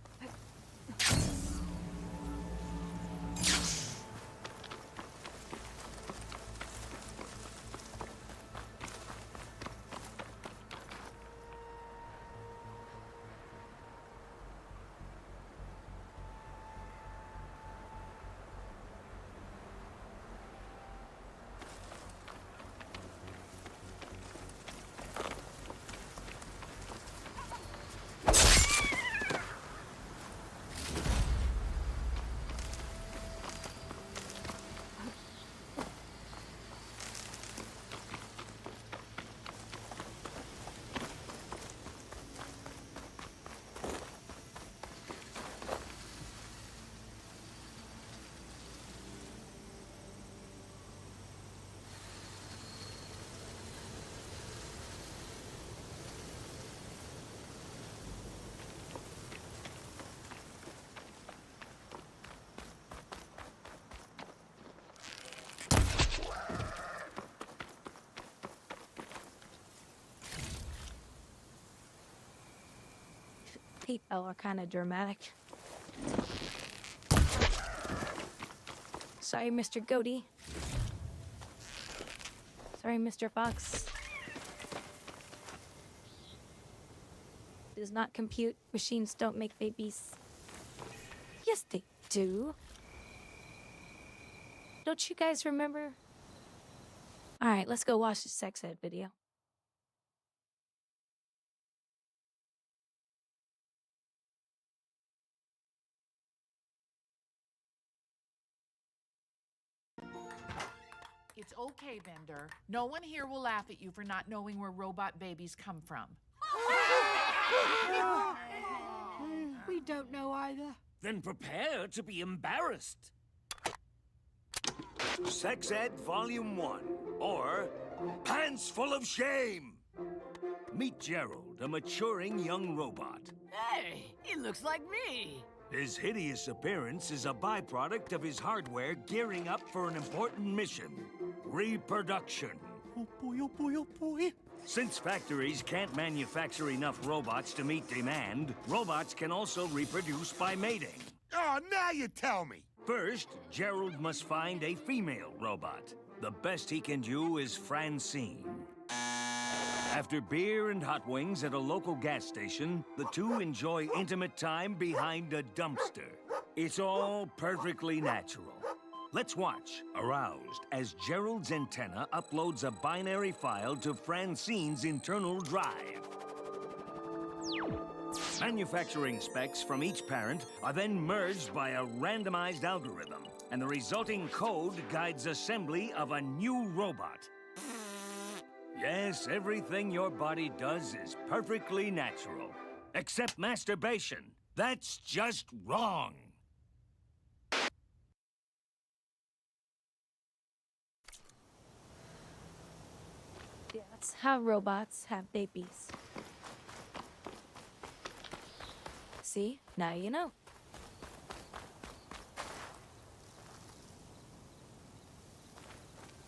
people are kind of dramatic. Sorry, Mr. Grouwdi. Sorry, Mr. Fox. Does not compute. Machines don't make babies. Yes, they do. Don't you guys remember? Alright, let's go watch the sex ed video. It's okay, Bender. No one here will laugh at you for not knowing where robot babies come from. We don't know either. Then prepare to be embarrassed. Sex Ed Volume 1, or Pants Full of Shame. Meet Gerald, a maturing young robot. Hey, he looks like me. His hideous appearance is a byproduct of his hardware gearing up for an important mission: reproduction. Oh boy, oh boy. Since factories can't manufacture enough robots to meet demand, robots can also reproduce by mating. Oh, now you tell me. First, Gerald must find a female robot. The best he can do is Francine. After beer and hot wings at a local gas station, the two enjoy intimate time behind a dumpster. It's all perfectly natural. Let's watch, aroused, as Gerald's antenna uploads a binary file to Francine's internal drive. Manufacturing specs from each parent are then merged by a randomized algorithm, and the resulting code guides assembly of a new robot. Yes, everything your body does is perfectly natural, except masturbation. That's just wrong. Yeah, that's how robots have babies. See? Now you know.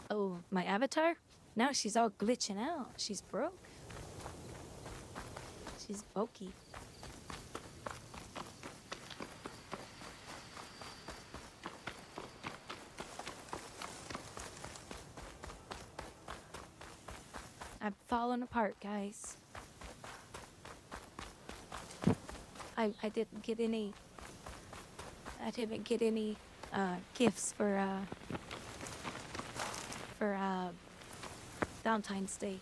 Oh, my avatar? Now she's all glitching out. She's broke. She's bulky. I'm falling apart, guys. I didn't get any gifts for Valentine's Day.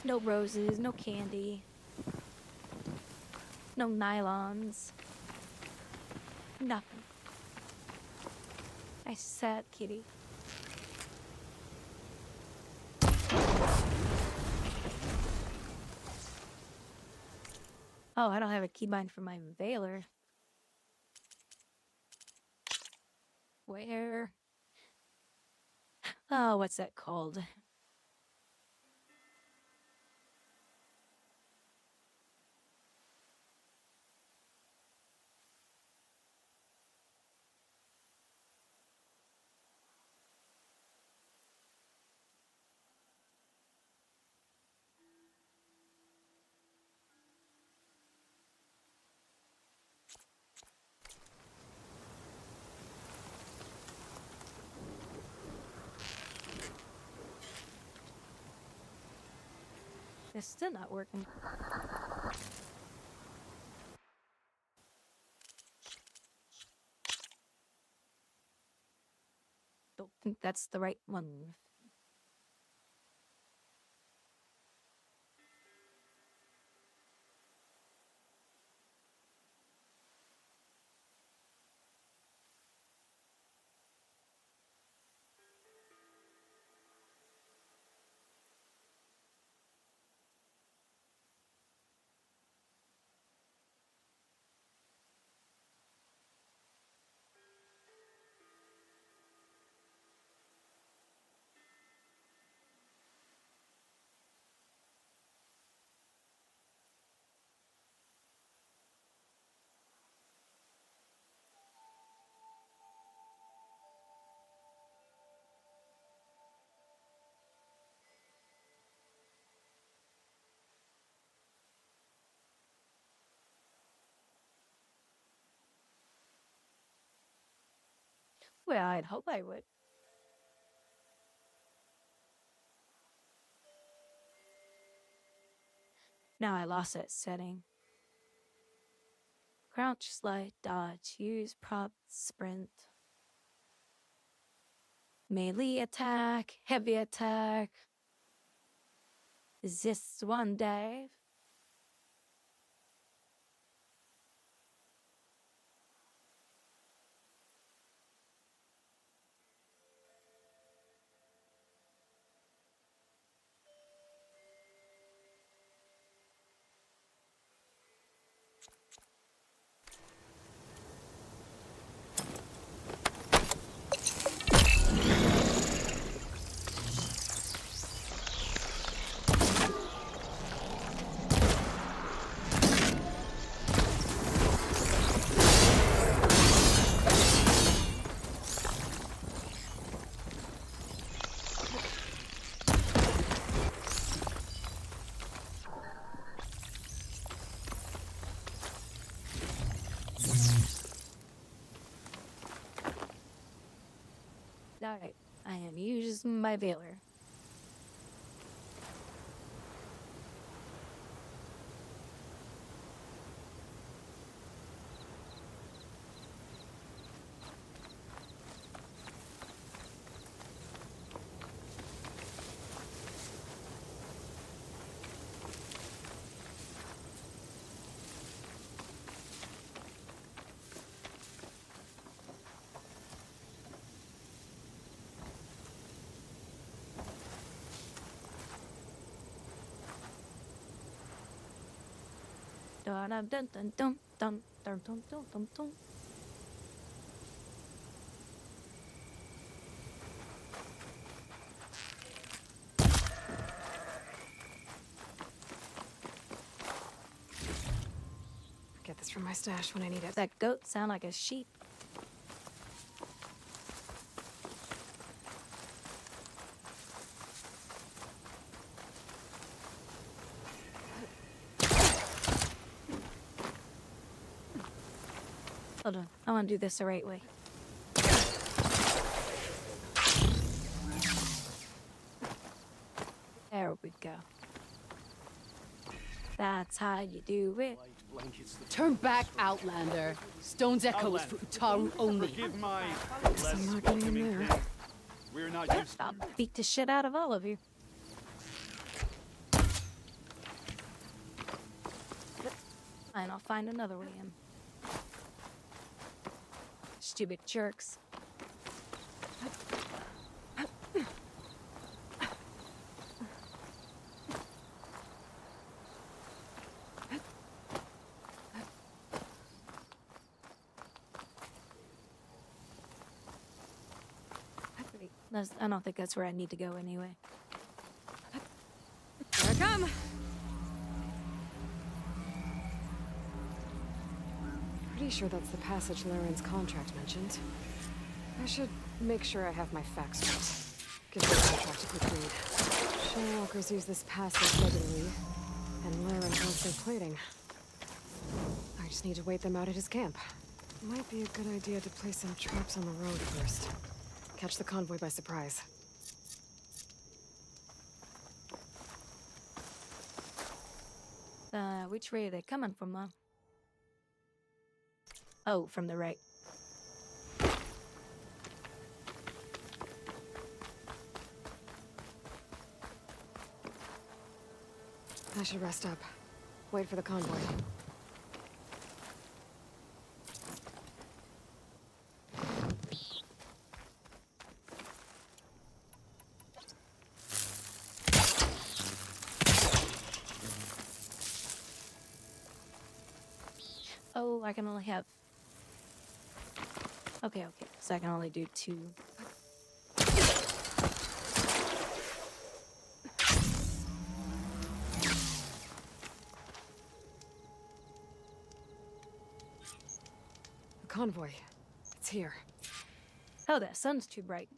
No roses, no candy, no nylons, nothing. I sad kitty. Oh, I don't have a keybind for my Veiler. Where? Oh, what's that called? It's still not working. Don't think that's the right one. Well, I'd hope I would. Now I lost that setting. Crouch, slide, dodge, use, prop, sprint. Melee attack, heavy attack. Is this one dive? Alright, I am using my veiler. Dun dun dun dun dun dun dun dun dun dun dun. Get this from my stash when I need it. That goat sound like a sheep. Hold on, I want to do this the right way. There we go. That's how you do it. Turn back, Outlander. Stone's Echo is for Utaru only. Forgive my I'm not getting in there. We're not used I'll beat the shit out of all of you. Fine, I'll find another way in. Stupid jerks. I don't think that's where I need to go anyway. Here I come! Pretty sure that's the passage Laren's contract mentioned. I should make sure I have my facts right. Give the contract a quick read. Shellwalkers use this passage regularly, and Laren wants their plating. I just need to wait them out at his camp. Might be a good idea to place some traps on the road first. Catch the convoy by surprise. Which way are they coming from, Mom? Oh, from the right. I should rest up. Wait for the convoy. Oh, I can only have... Okay, so I can only do 2. The convoy. It's here. Oh, that sun's too bright.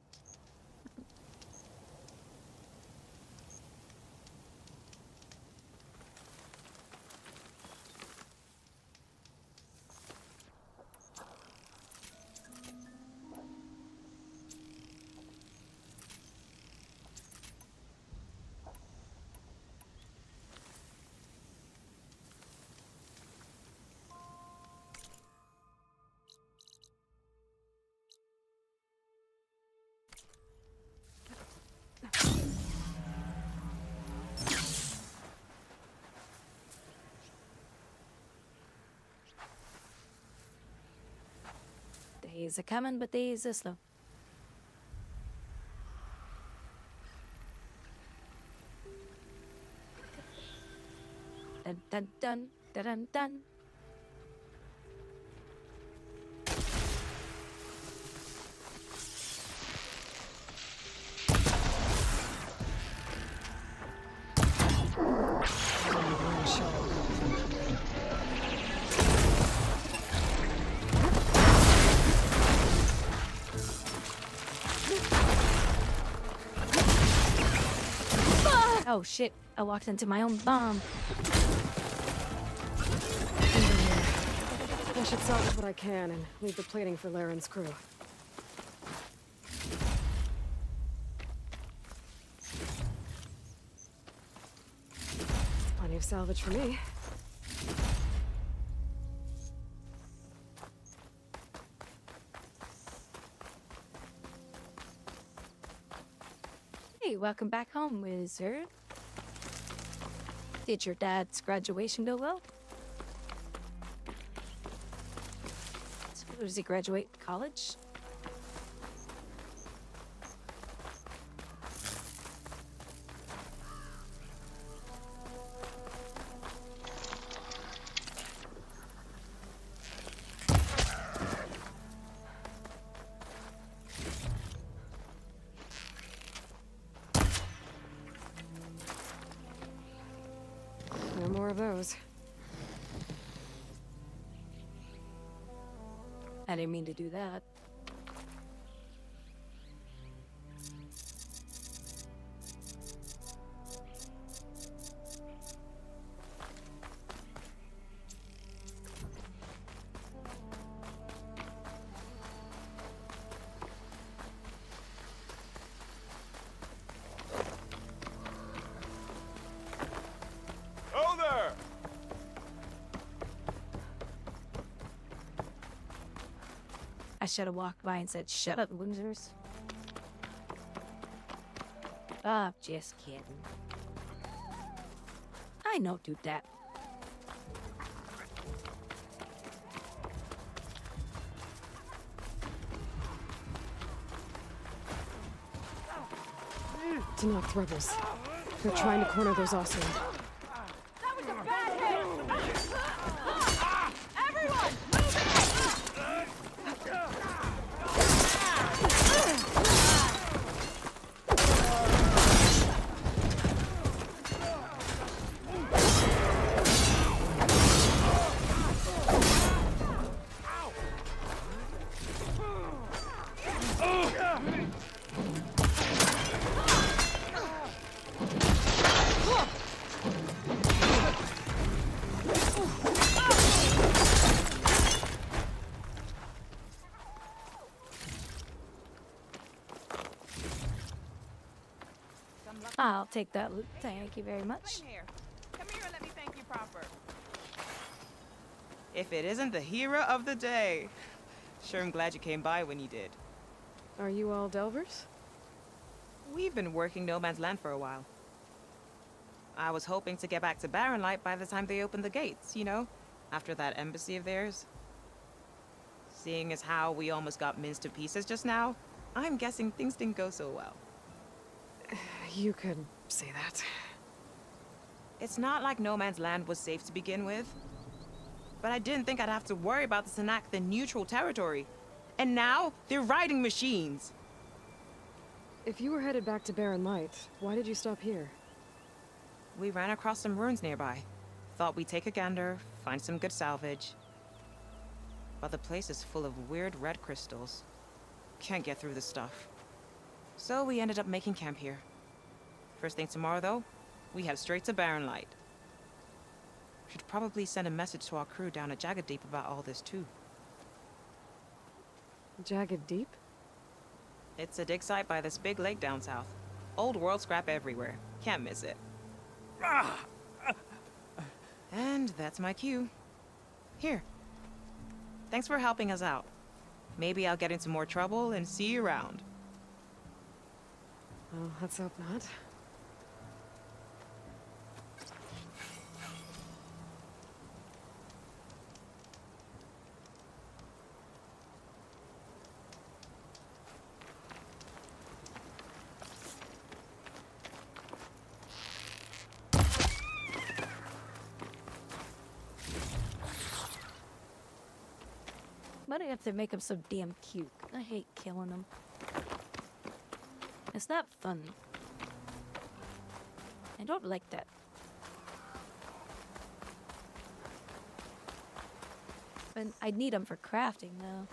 Days are coming, but days are slow. Dun dun dun dun dun dun. Oh shit, I walked into my own bomb. I should salvage what I can and leave the plating for Laren's crew. Plenty of salvage for me. Hey, welcome back home, wizard. Did your dad's graduation go well? Does he graduate college? No more of those. I didn't mean to do that. Oh there! I should have walked by and said, "Shut up, losers." Oh, just kidding. I know, do that. Tanakh rebels. They're trying to corner those Osir. That was a bad hit! Everyone, I'll take that loot. Thank you very much. Here. Come here and let me thank you proper. If it isn't the hero of the day. Sure, I'm glad you came by when you did. Are you all Delvers? We've been working No Man's Land for a while. I was hoping to get back to Barren Light by the time they opened the gates, you know? After that embassy of theirs. Seeing as how we almost got minced to pieces just now, I'm guessing things didn't go so well. You could say that. It's not like No Man's Land was safe to begin with. But I didn't think I'd have to worry about the Tanakh, the neutral territory. And now, they're riding machines. If you were headed back to Barren Light, why did you stop here? We ran across some ruins nearby. Thought we'd take a gander, find some good salvage. But the place is full of weird red crystals. Can't get through the stuff. So we ended up making camp here. First thing tomorrow, though, we head straight to Barren Light. Should probably send a message to our crew down at Jagged Deep about all this, too. Jagged Deep? It's a dig site by this big lake down south. Old world scrap everywhere. Can't miss it. And that's my cue. Here. Thanks for helping us out. Maybe I'll get into more trouble and see you around. Well, let's hope not. Why do you have to make them so damn cute? I hate killing them. It's not fun. I don't like that. And I need them for crafting, though.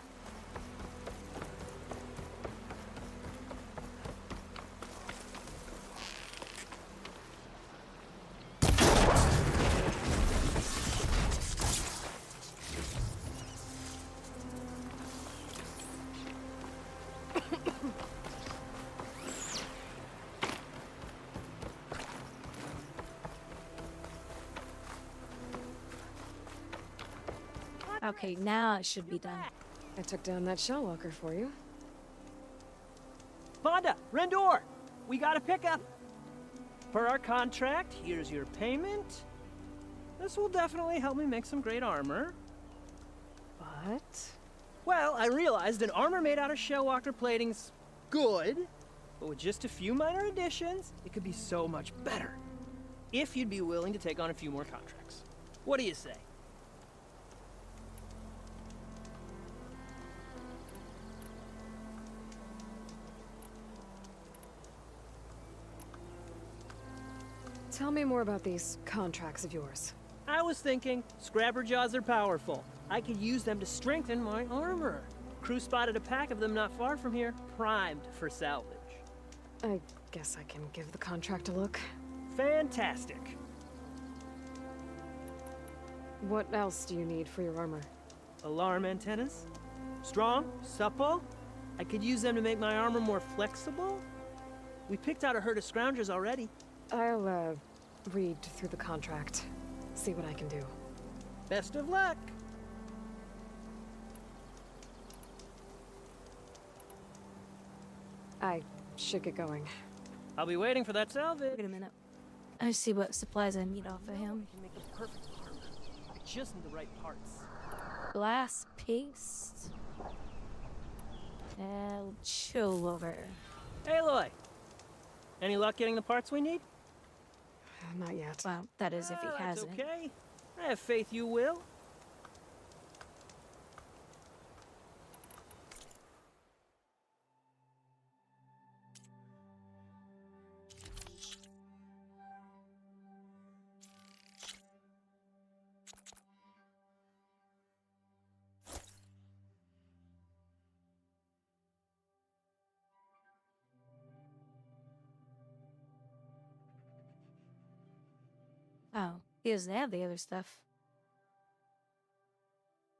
Okay, now it should be done. I took down that shell walker for you. Vonda, Rendor, we got a pickup. Per our contract, here's your payment. This will definitely help me make some great armor. But? Well, I realized an armor made out of shell walker plating's good, but with just a few minor additions, it could be so much better. If you'd be willing to take on a few more contracts. What do you say? Tell me more about these contracts of yours. I was thinking, scrapper jaws are powerful. I could use them to strengthen my armor. Crew spotted a pack of them not far from here, primed for salvage. I guess I can give the contract a look. Fantastic. What else do you need for your armor? Alarm antennas? Strong, supple. I could use them to make my armor more flexible. We picked out a herd of scroungers already. I'll, read through the contract. See what I can do. Best of luck! I should get going. I'll be waiting for that salvage. Wait a minute. I see what supplies I need off of him. I can make the perfect armor. I just need the right parts. Glass paste. And chill over. Aloy! Any luck getting the parts we need? Not yet. Well, that is if he That's hasn't. okay. I have faith you will. Oh, he doesn't have the other stuff.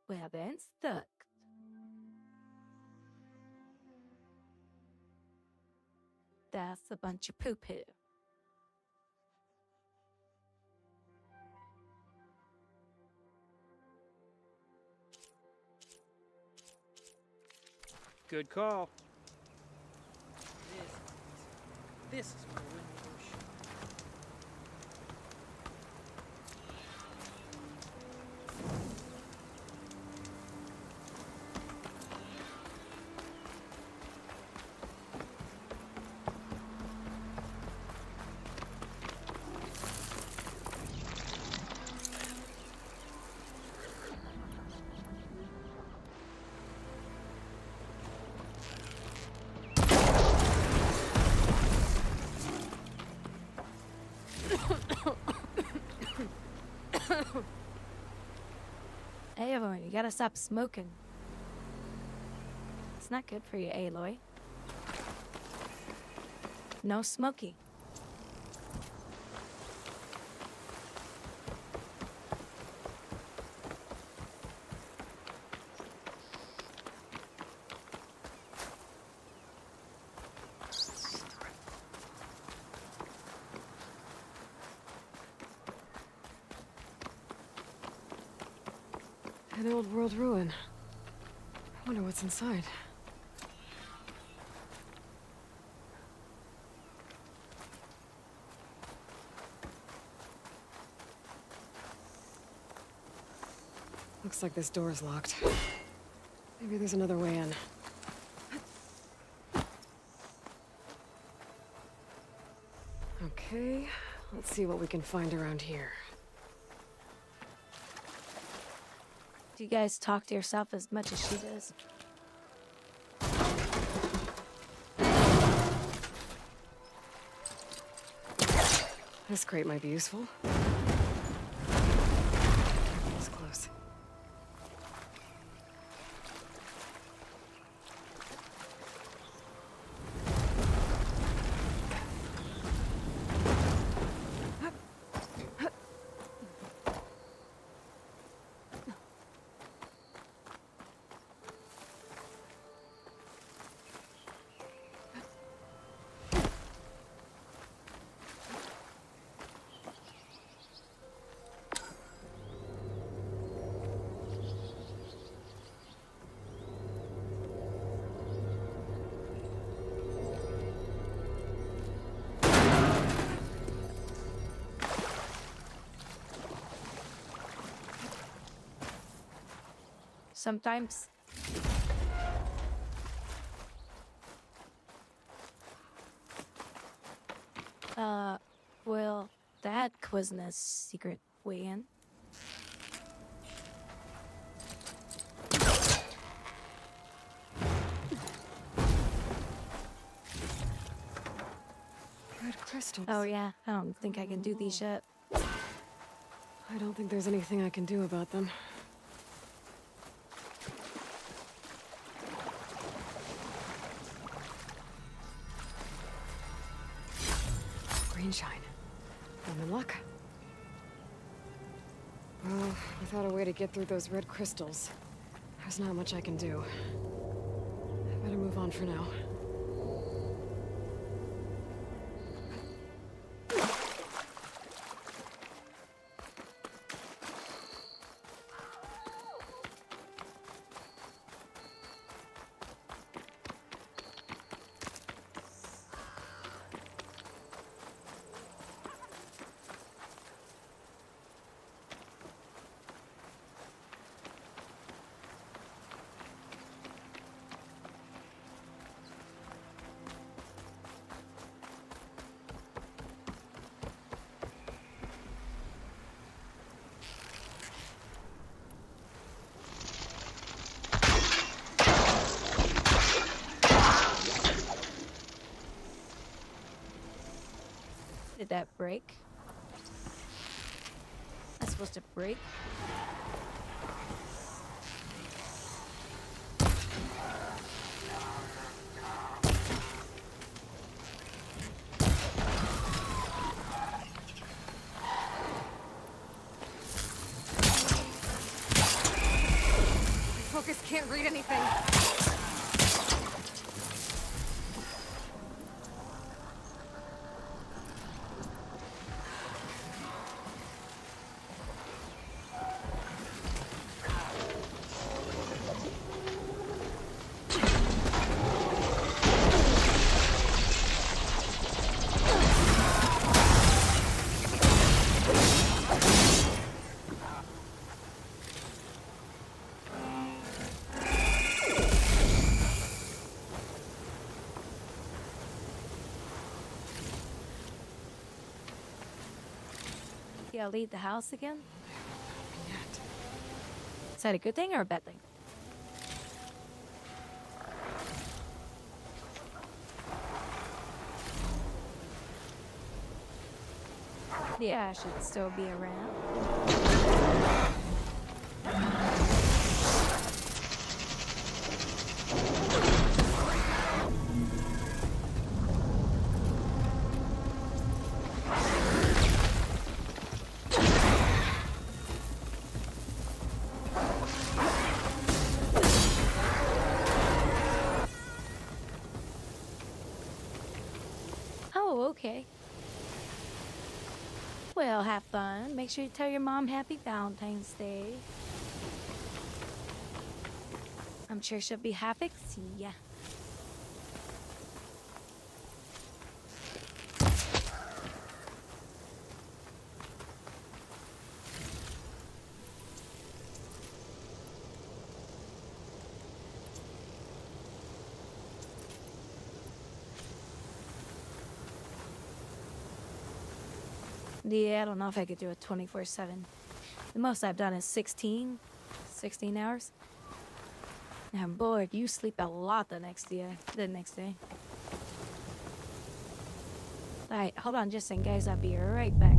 Well, then stuck. That's a bunch of poo-poo. Good call. This is where we're Hey, everyone, you gotta stop smoking. It's not good for you, Aloy. No smoking. An old world ruin. I wonder what's inside. Looks like this door is locked. Maybe there's another way in. Okay, let's see what we can find around here. Do you guys talk to yourself as much as she does? This crate might be useful. It's close. Sometimes. Well, that wasn't a secret way in. Red crystals. Oh yeah, I don't think I can do these yet. I don't think there's anything I can do about them. Green shine. I'm in luck. Well, without a way to get through those red crystals, there's not much I can do. I better move on for now. Did that break? That's supposed to break? Focus can't read anything. Yeah, leave the house again? Is that a good thing or a bad thing? Yeah, I should still be around. Oh, okay. Well, have fun. Make sure you tell your mom happy Valentine's Day. I'm sure she'll be happy to see ya. Yeah, I don't know if I could do it 24/7. The most I've done is 16. 16 hours. And boy, you sleep a lot the next day. Alright, hold on just a second, guys. I'll be right back.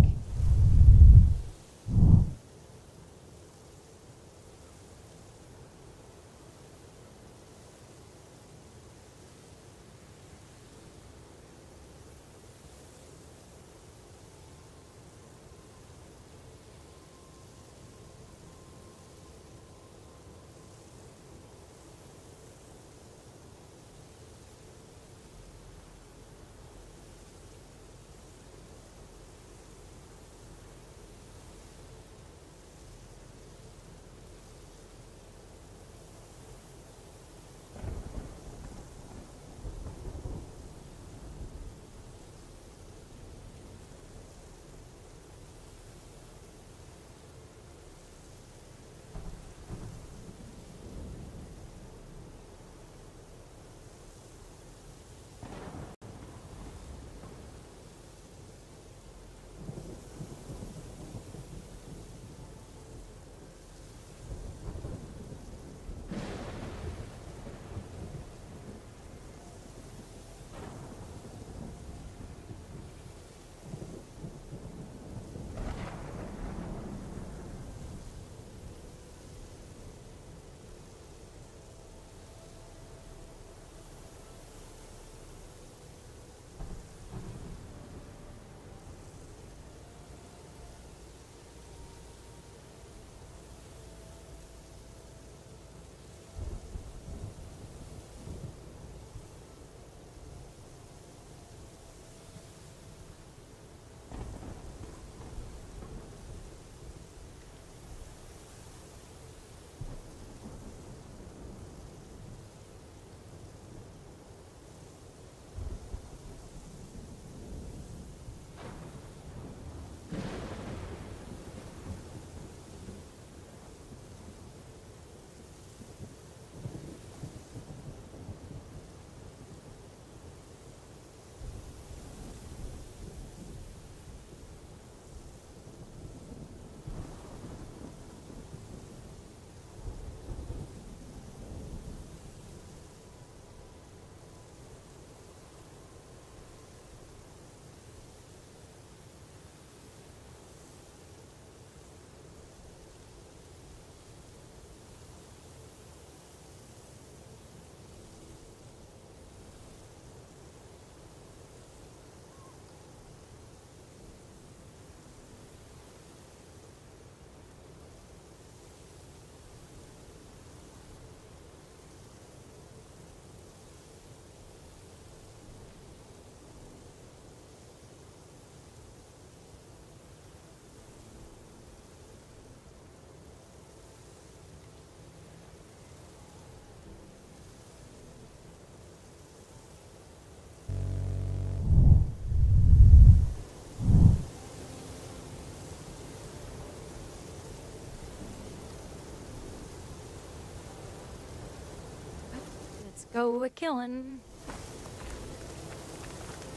Go a killing.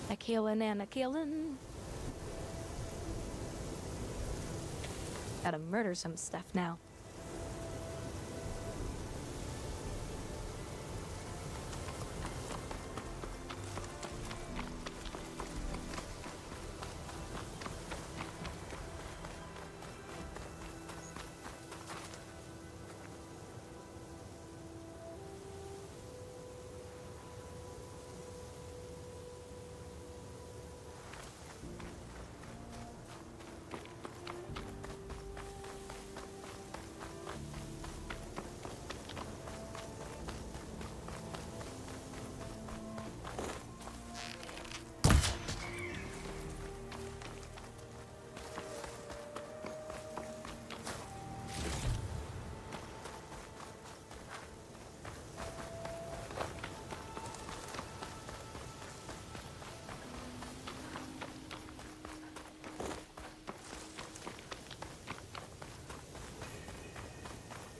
A killing and a killing. Gotta murder some stuff now.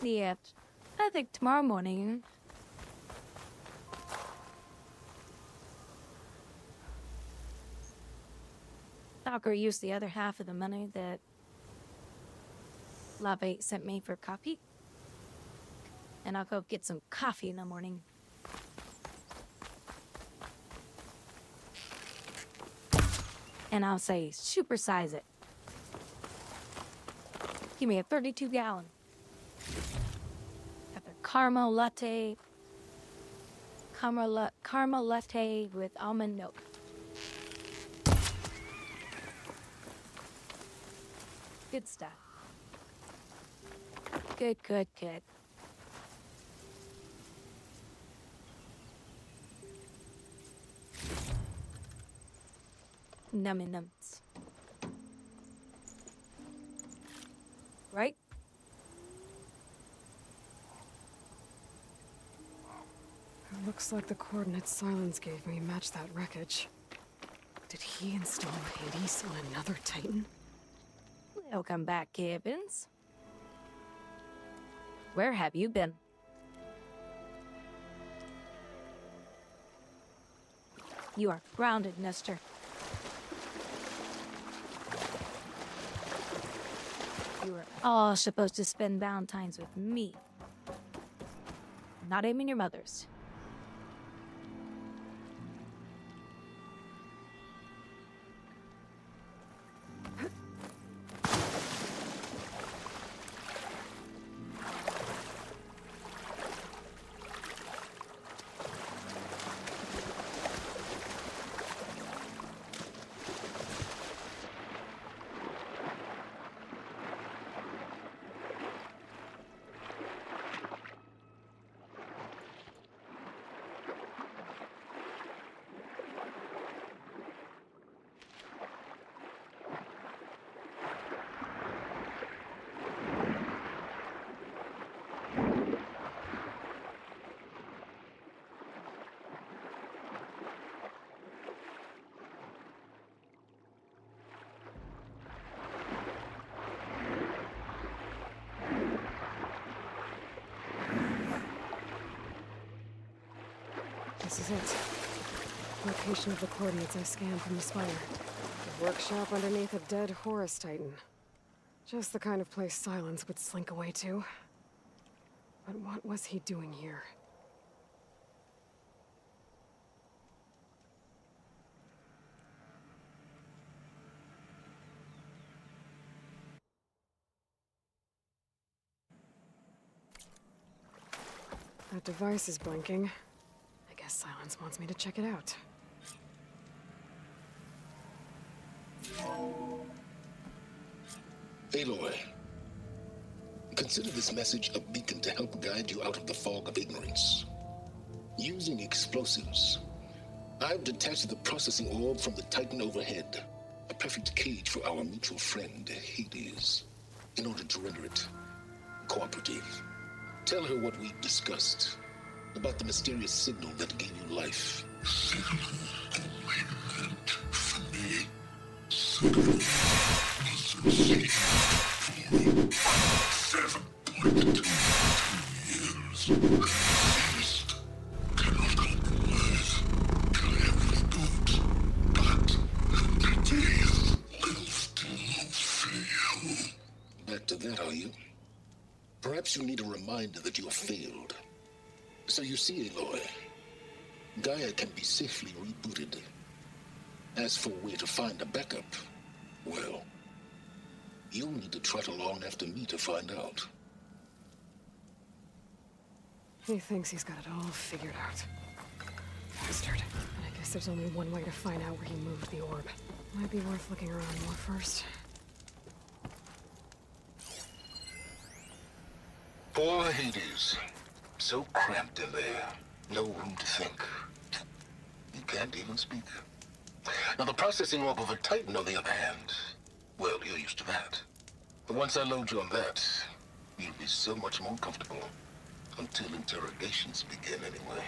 Yeah, I think tomorrow morning. Docker used the other half of the money that Lave sent me for copy. And I'll go get some coffee in the morning. And I'll say, supersize it. Give me a 32-gallon. Got the caramel latte. Caramel latte with almond milk. Good stuff. Good, good, good. Nummy nums. Right? It looks like the coordinates Silence gave me match that wreckage. Did he install Hades on another Titan? Welcome back, Gibbons. Where have you been? You are grounded, Nestor. You are all supposed to spend Valentines with me. Not aiming your mother's. This is it. Location of the coordinates I scanned from the spire. A workshop underneath a dead Horus Titan. Just the kind of place Silence would slink away to. But what was he doing here? That device is blinking. I guess Silence wants me to check it out. Aloy, consider this message a beacon to help guide you out of the fog of ignorance. Using explosives, I've detached the processing orb from the Titan overhead, a perfect cage for our mutual friend, Hades, in order to render it cooperative. Tell her what we've discussed about the mysterious signal that gave you life. Signal only meant for me. Signal was received for 7.2 years. Resist. Cannot compromise. Kill every goat. But the days will still fail. Back to that, are you? Perhaps you need a reminder that you have failed. So you see, Aloy, Gaia can be safely rebooted. As for where to find a backup, well, you'll need to trot along after me to find out. He thinks he's got it all figured out. Bastard. And I guess there's only one way to find out where he moved the orb. Might be worth looking around more first. Poor Hades. So cramped in there. No room to think. You can't even speak. Now, the processing orb of a Titan, on the other hand, well, you're used to that. But once I load you on that, you'll be so much more comfortable. Until interrogations begin, anyway.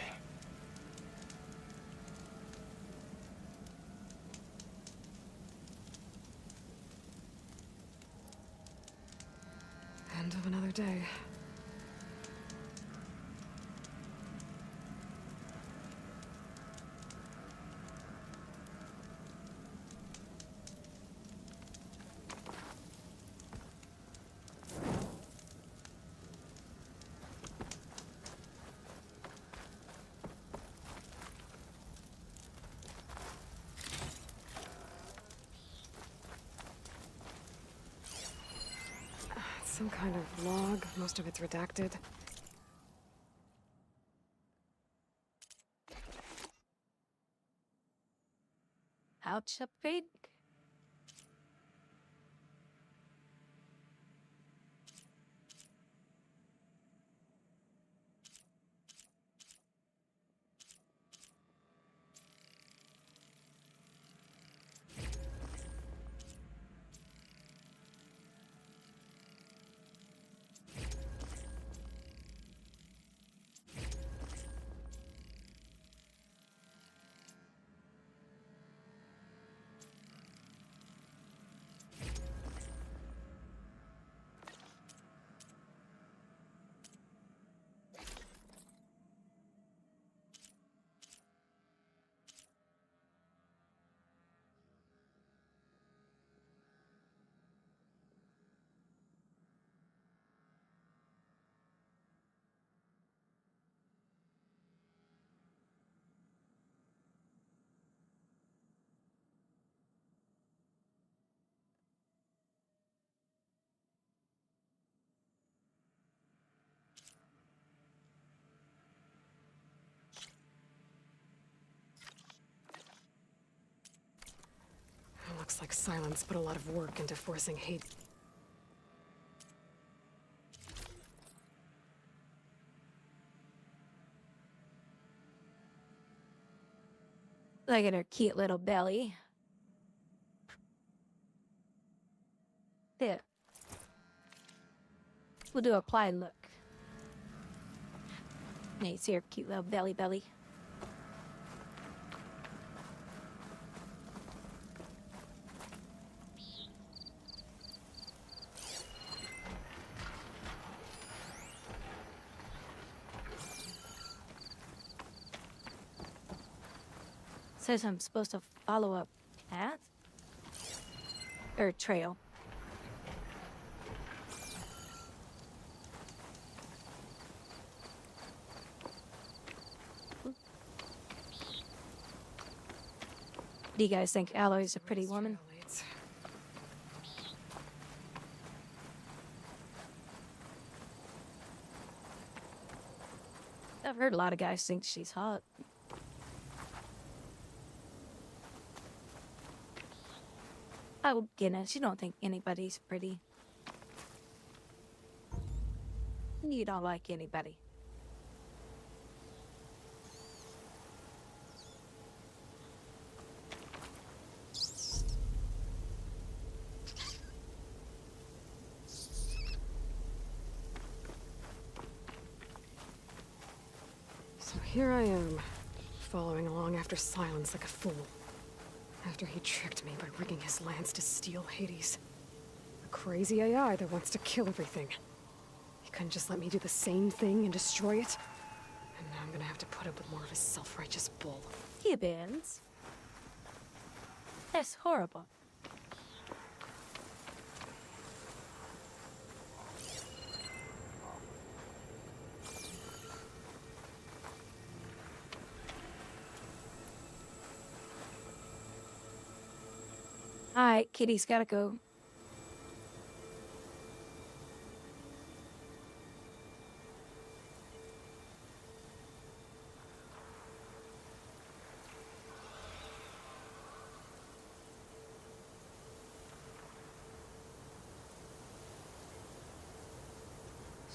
End of another day. Some kind of log. Most of it's redacted. Ouch upgrade? Looks like Silence put a lot of work into forcing hate. Look at her cute little belly. There. We'll do a applied look. Yeah, you see her cute little belly. Says I'm supposed to follow a path? Or trail. Do you guys think Aloy's a pretty woman? I've heard a lot of guys think she's hot. Oh, goodness, you don't think anybody's pretty. You don't like anybody. So here I am, following along after Silence like a fool. After he tricked me by rigging his lance to steal Hades. A crazy AI that wants to kill everything. He couldn't just let me do the same thing and destroy it? And now I'm gonna have to put up with more of his self-righteous bull. Gibbons. That's horrible. Alright, Kitty's gotta go.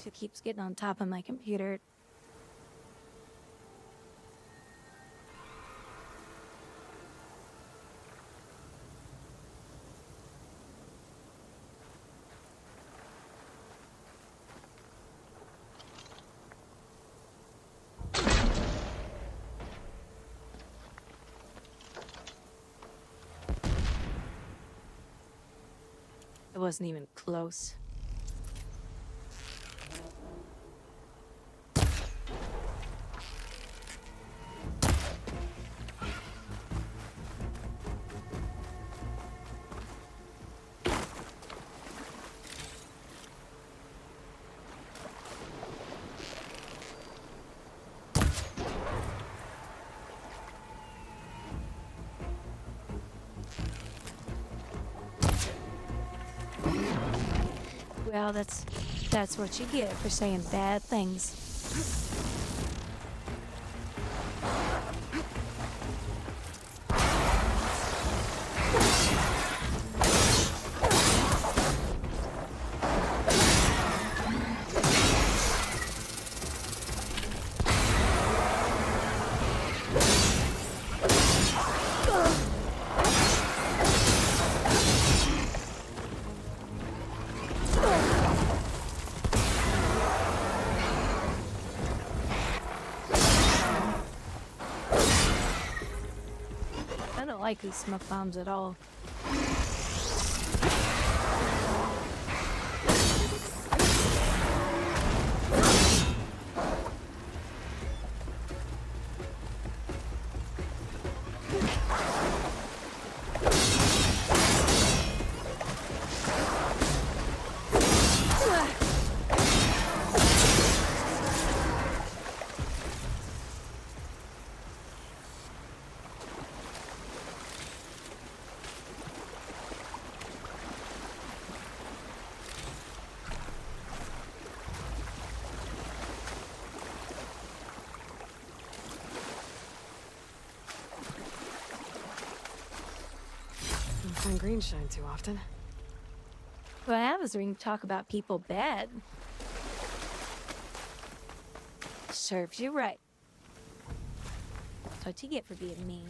She keeps getting on top of my computer. It wasn't even close. Well, that's what you get for saying bad things. I don't like these smoke bombs at all. Don't find green shine too often. What happens when you talk about people bad? Serves you right. That's what you get for being mean.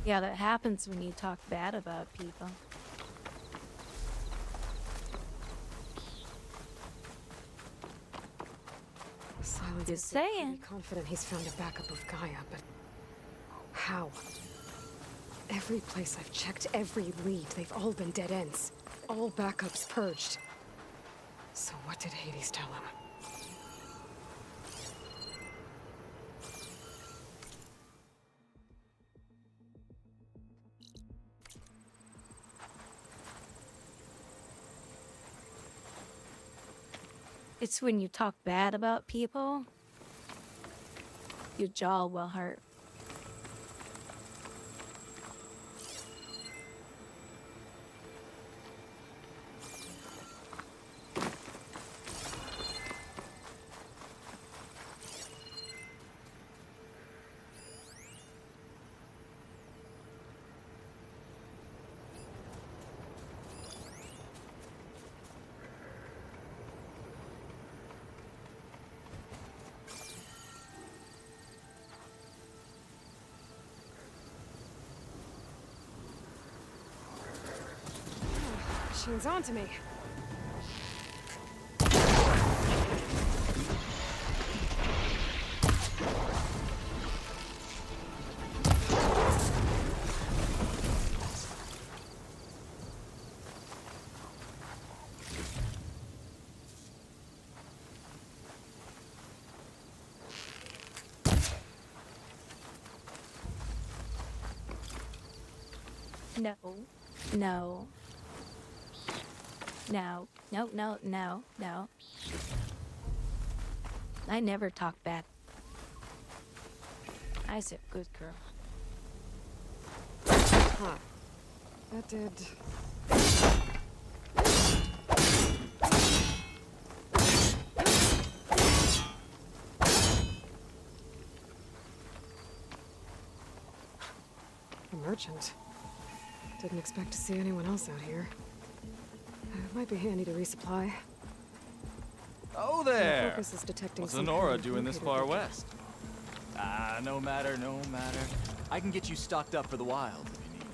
Yeah, that happens when you talk bad about people. Silence Just makes me saying. pretty confident he's found a backup of Gaia, but how? Every place I've checked, every lead, they've all been dead ends. All backups purged. So what did Hades tell him? It's when you talk bad about people, your jaw will hurt. Machine's on to me. No. No. No. No, no, no, no. I never talk bad. I's a good girl. Huh. That did... A merchant. Didn't expect to see anyone else out here. It might be handy to resupply. Oh My there! focus is detecting What's some Sonora kind of doing this locator far digit. west? Ah, no matter, no matter. I can get you stocked up for the wild if you need.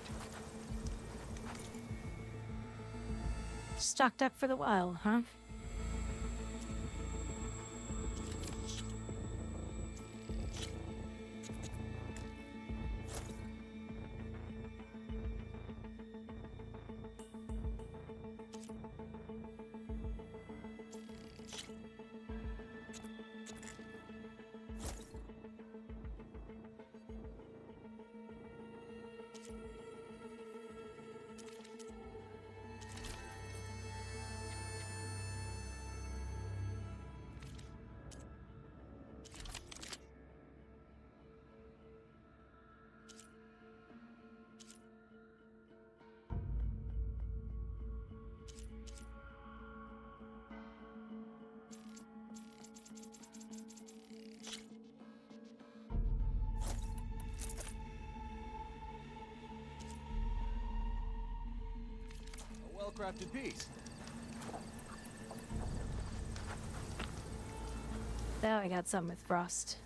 Stocked up for the wild, huh? A well-crafted piece. Now I got some with Frost.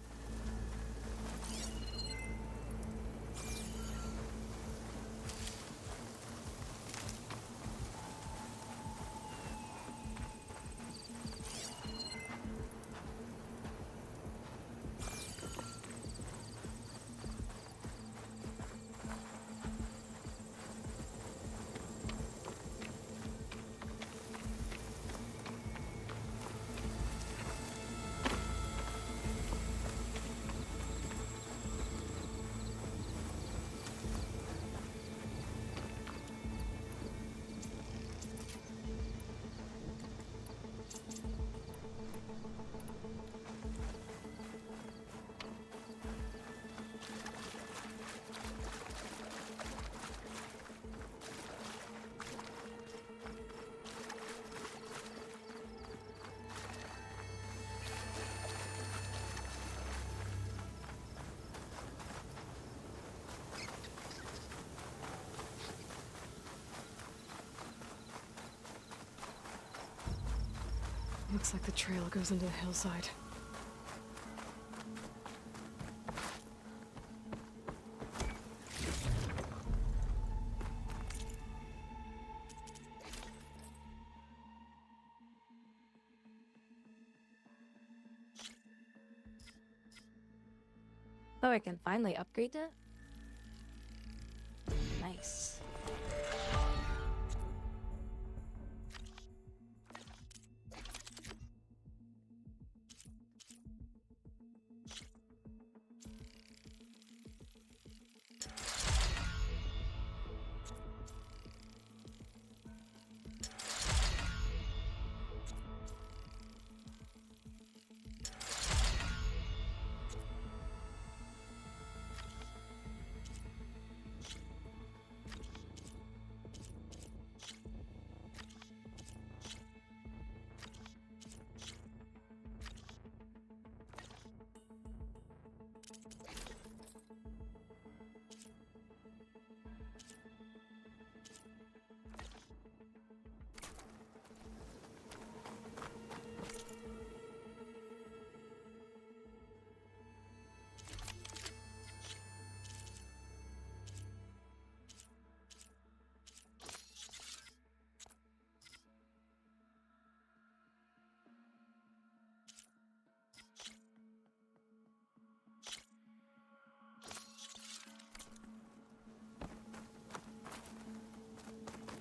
Looks like the trail goes into the hillside. Oh, I can finally upgrade it? Nice.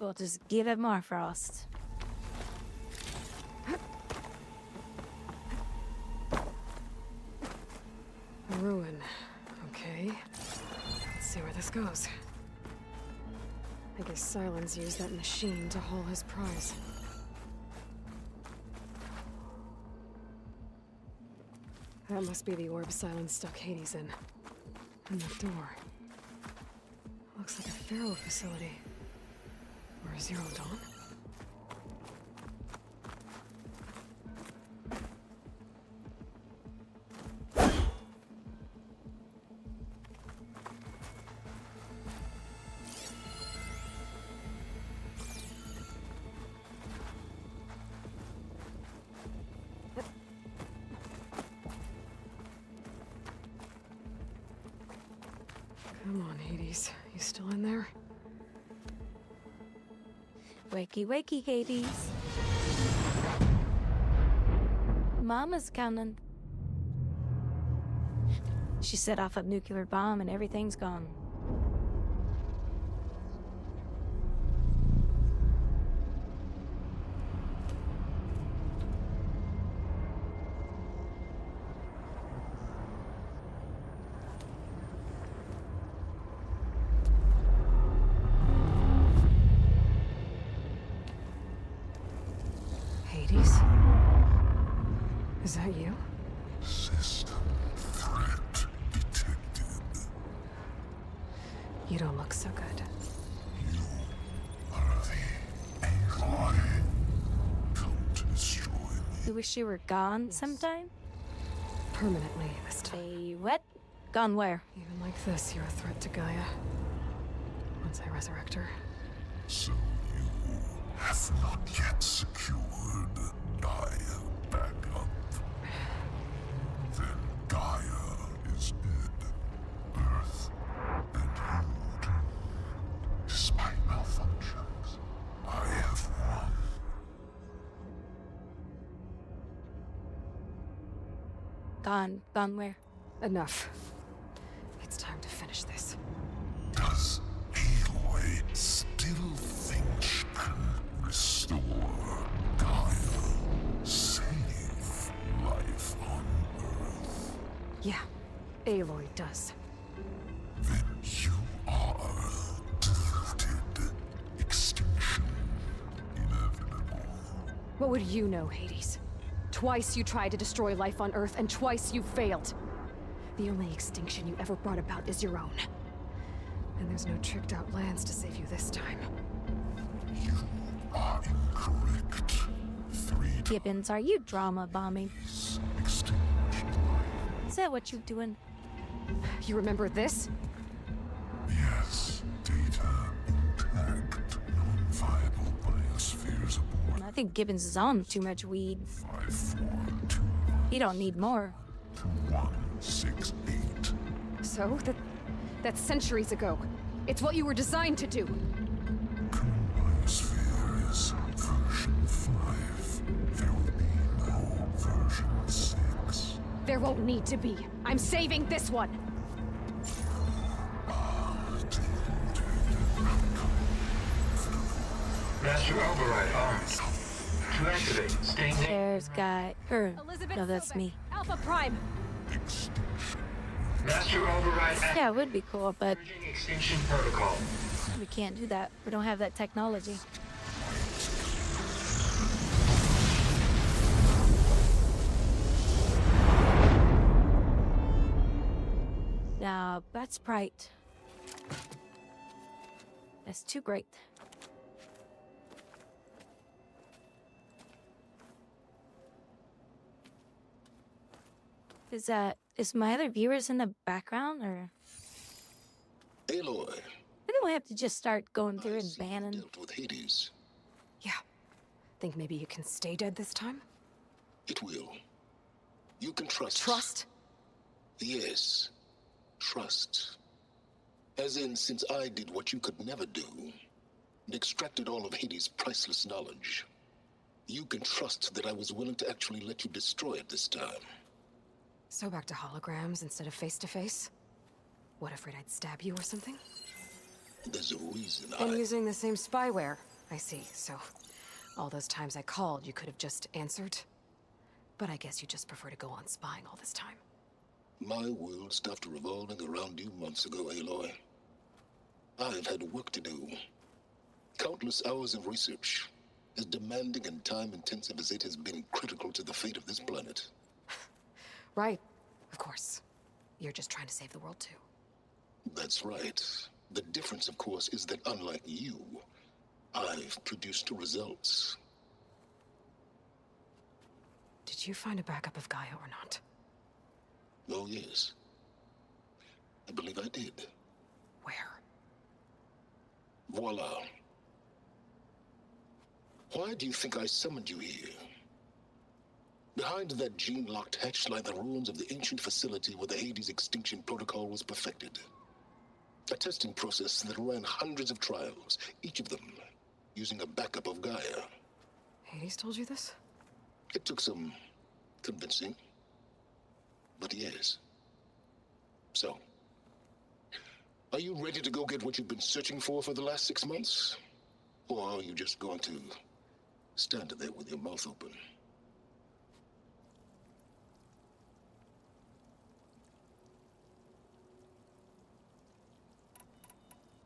We'll just give it more Frost. A ruin. Okay. Let's see where this goes. I guess Silence used that machine to haul his prize. That must be the orb Silence stuck Hades in. And the door. Looks like a Pharaoh facility. Or a Zero Dawn. Come on, Hades. You still in there? Wakey, wakey, Hades. Mama's coming. She set off a nuclear bomb and everything's gone. Hades? Is that you? System threat detected. You don't look so good. You are the Aloy. Come to destroy me. You wish you were gone sometime? Permanently this time. Say what? Gone where? Even like this, you're a threat to Gaia. Once I resurrect her. So you have not yet secured Gaia back up. Then Gaia is dead. Earth and you too. Despite malfunctions, I have won. Gone. Gone where? Enough. It's time to finish this. Does Aloy still think she can restore Gaia? Save life on Earth? Yeah, Aloy does. Then you are deluded. Extinction inevitable. What would you know, Hades? Twice you tried to destroy life on Earth, and twice you failed. The only extinction you ever brought about is your own. And there's no tricked-out lands to save you this time. You are incorrect. 3 Gibbons, are you drama bombing? extinction. Is that what you doing? You remember this? Yes, data intact. Non-viable biospheres aboard. I think Gibbons is on too much weed. 542 He don't need more. 168. So? That's centuries ago. It's what you were designed to do. Biosphere is version 5. There will be no version 6. There won't need to be. I'm saving this one. Master override arms. To activate, stay near. There's guy. Elizabeth No, that's Sobek, me. Alpha Prime. Master override Yeah, it would be cool, but Emerging extinction protocol. we can't do that. We don't have that technology. Now, that's bright. That's too great. Is my other viewers in the background, or? Aloy. I don't have to just start going through and banning. Dealt with Hades. Yeah. Think maybe you can stay dead this time? It will. You can trust. Trust? Yes. Trust. As in, since I did what you could never do, and extracted all of Hades' priceless knowledge, you can trust that I was willing to actually let you destroy it this time. So back to holograms instead of face-to-face? What, afraid I'd stab you or something? There's a reason And using the same spyware. I see, so all those times I called, you could have just answered? But I guess you just prefer to go on spying all this time. My world stopped revolving around you months ago, Aloy. I've had work to do. Countless hours of research, as demanding and time-intensive as it has been critical to the fate of this planet. Right, of course. You're just trying to save the world too. That's right. The difference, of course, is that unlike you, I've produced results. Did you find a backup of Gaia or not? Oh, yes. I believe I did. Where? Voila. Why do you think I summoned you here? Behind that gene-locked hatch lie the ruins of the ancient facility where the Hades extinction protocol was perfected. A testing process that ran hundreds of trials, each of them using a backup of Gaia. Hades told you this? It took some convincing, but yes. So, are you ready to go get what you've been searching for the last 6 months? Or are you just going to stand there with your mouth open?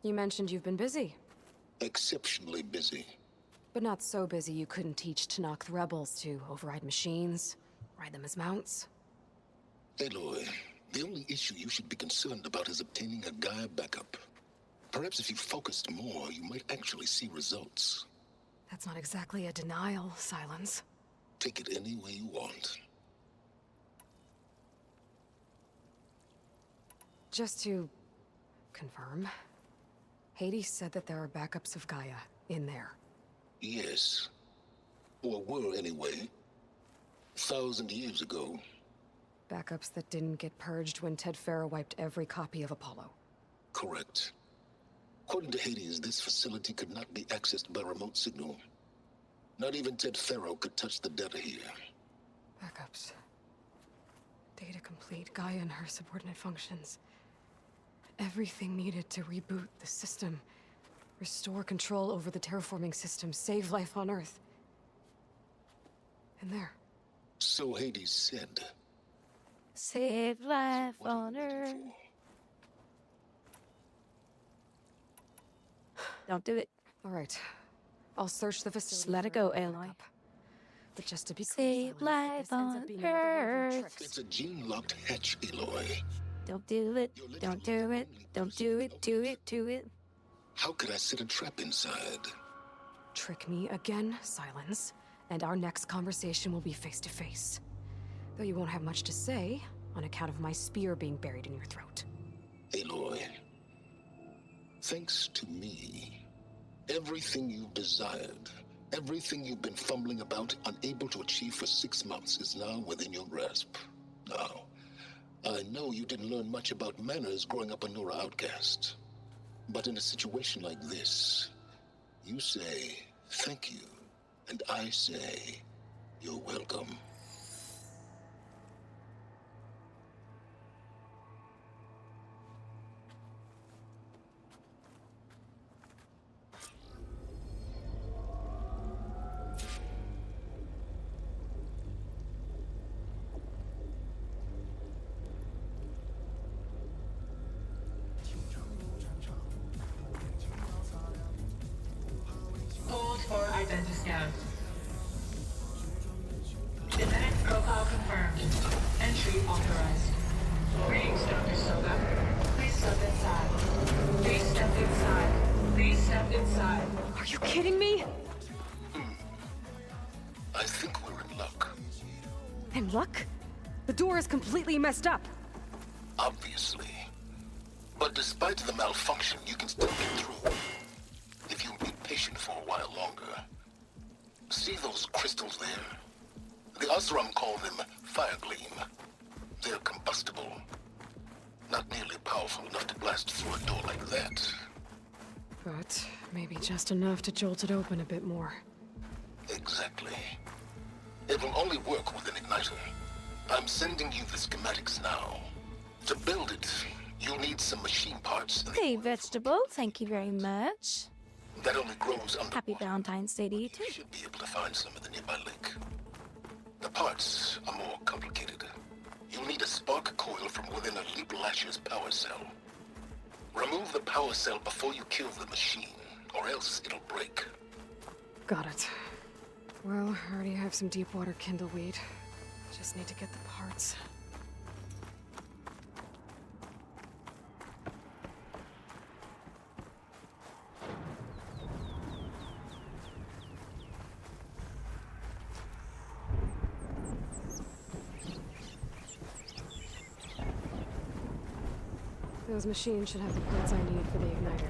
You mentioned you've been busy. Exceptionally busy. But not so busy you couldn't teach Tanakh the rebels to override machines, ride them as mounts. Aloy, the only issue you should be concerned about is obtaining a Gaia backup. Perhaps if you focused more, you might actually see results. That's not exactly a denial, Silence. Take it any way you want. Just to confirm, Hades said that there are backups of Gaia in there. Yes. Or were anyway. 1,000 years ago. Backups that didn't get purged when Ted Farrow wiped every copy of Apollo. Correct. According to Hades, this facility could not be accessed by remote signal. Not even Ted Farrow could touch the data here. Backups. Data complete, Gaia and her subordinate functions. Everything needed to reboot the system. Restore control over the terraforming system, save life on Earth. And there. So Hades said. Save life on Earth. Don't do it. All right. I'll search the facility. Just let it go, Aloy. But just to be clear, Save life on Earth. It's a gene-locked hatch, Aloy. Don't do it. Don't do it. Don't do it. Do it. Do it. How could I set a trap inside? Trick me again, Silence, and our next conversation will be face to face. Though you won't have much to say, on account of my spear being buried in your throat. Aloy, thanks to me, everything you've desired, everything you've been fumbling about, unable to achieve for 6 months, is now within your grasp. Now, I know you didn't learn much about manners growing up a Nora outcast. But in a situation like this, you say, thank you, and I say, you're welcome. Hold for identity scan. Genetic profile confirmed. Entry authorized. Greetings, Dr. Soga. Please step inside. Please step inside. Please step inside. Are you kidding me? I think we're in luck. In luck? The door is completely messed up. Obviously. But despite the malfunction, you can still get through. If you'll be patient for a while longer. See those crystals there? The Osram call them fire gleam. They're combustible. Not nearly powerful enough to blast through a door like that. But maybe just enough to jolt it open a bit more. Exactly. It will only work with an igniter. I'm sending you the schematics now. To build it, you'll need some machine parts. Hey, vegetable. Thank you very much. That only grows under. Happy Valentine's Day to you too. You should be able to find some in the nearby lake. The parts are more complicated. You'll need a spark coil from within a Leap Lasher's power cell. Remove the power cell before you kill the machine, or else it'll break. Got it. Well, I already have some deep water kindleweed. Just need to get the parts. Those machines should have the parts I need for the igniter.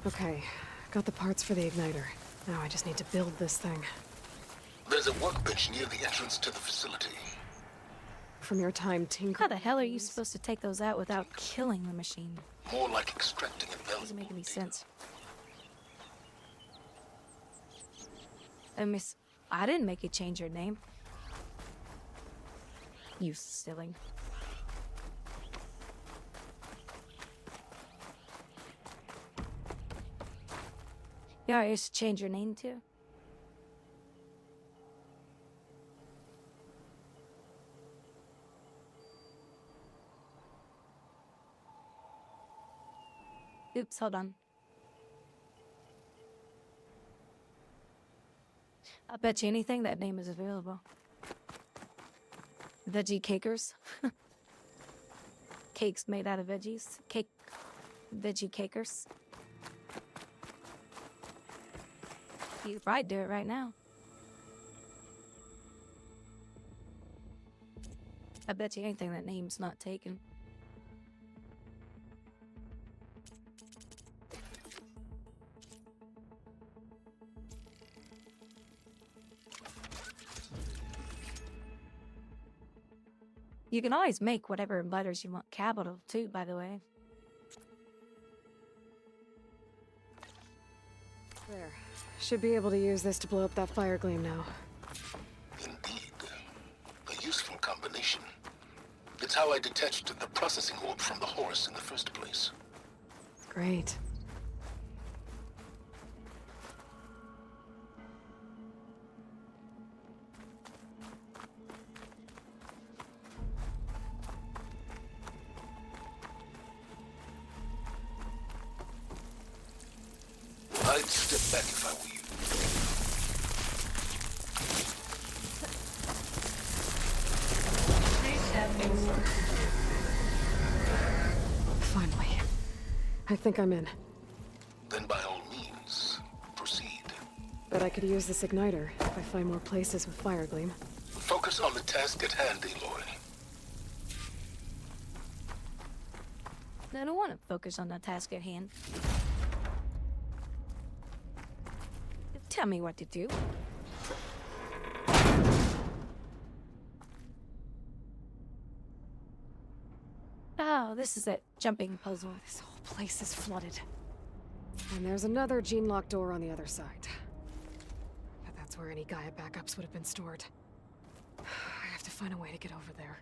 Okay, got the parts for the igniter. Now I just need to build this thing. There's a workbench near the entrance to the facility. From your time tinkering... How the hell are you supposed to take those out without killing the machine? More like extracting a valuable Doesn't make any data. sense. I didn't make you change your name. You silly. Yeah, I used to change your name too. Oops, hold on. I bet you anything that name is available. Veggie cakers. Cakes made out of veggies. Veggie cakers. You might do it right now. I bet you anything that name's not taken. You can always make whatever letters you want capital too, by the way. There. Should be able to use this to blow up that fire gleam now. Indeed. A useful combination. It's how I detached the processing orb from the horse in the first place. Great. I'd step back if I were you. Finally. I think I'm in. Then by all means, proceed. Bet I could use this igniter if I find more places with fire gleam. Focus on the task at hand, Aloy. I don't want to focus on the task at hand. Tell me what to do. Oh, this is that jumping puzzle. This whole place is flooded. And there's another gene lock door on the other side. But that's where any Gaia backups would have been stored. I have to find a way to get over there.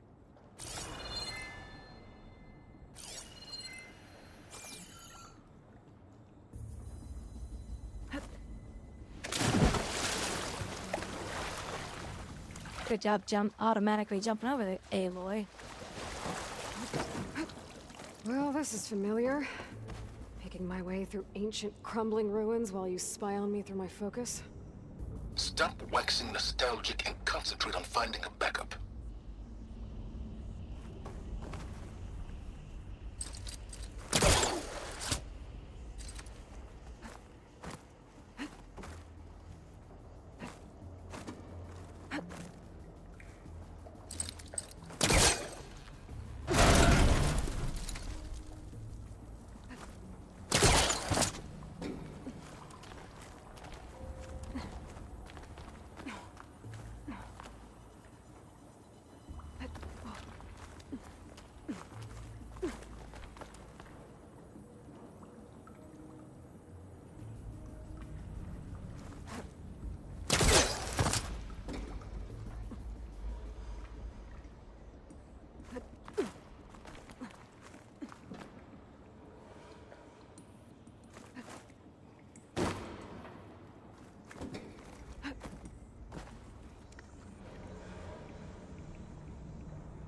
Good job automatically jumping over there, Aloy. Well, this is familiar. Making my way through ancient crumbling ruins while you spy on me through my focus. Stop waxing nostalgic and concentrate on finding a backup.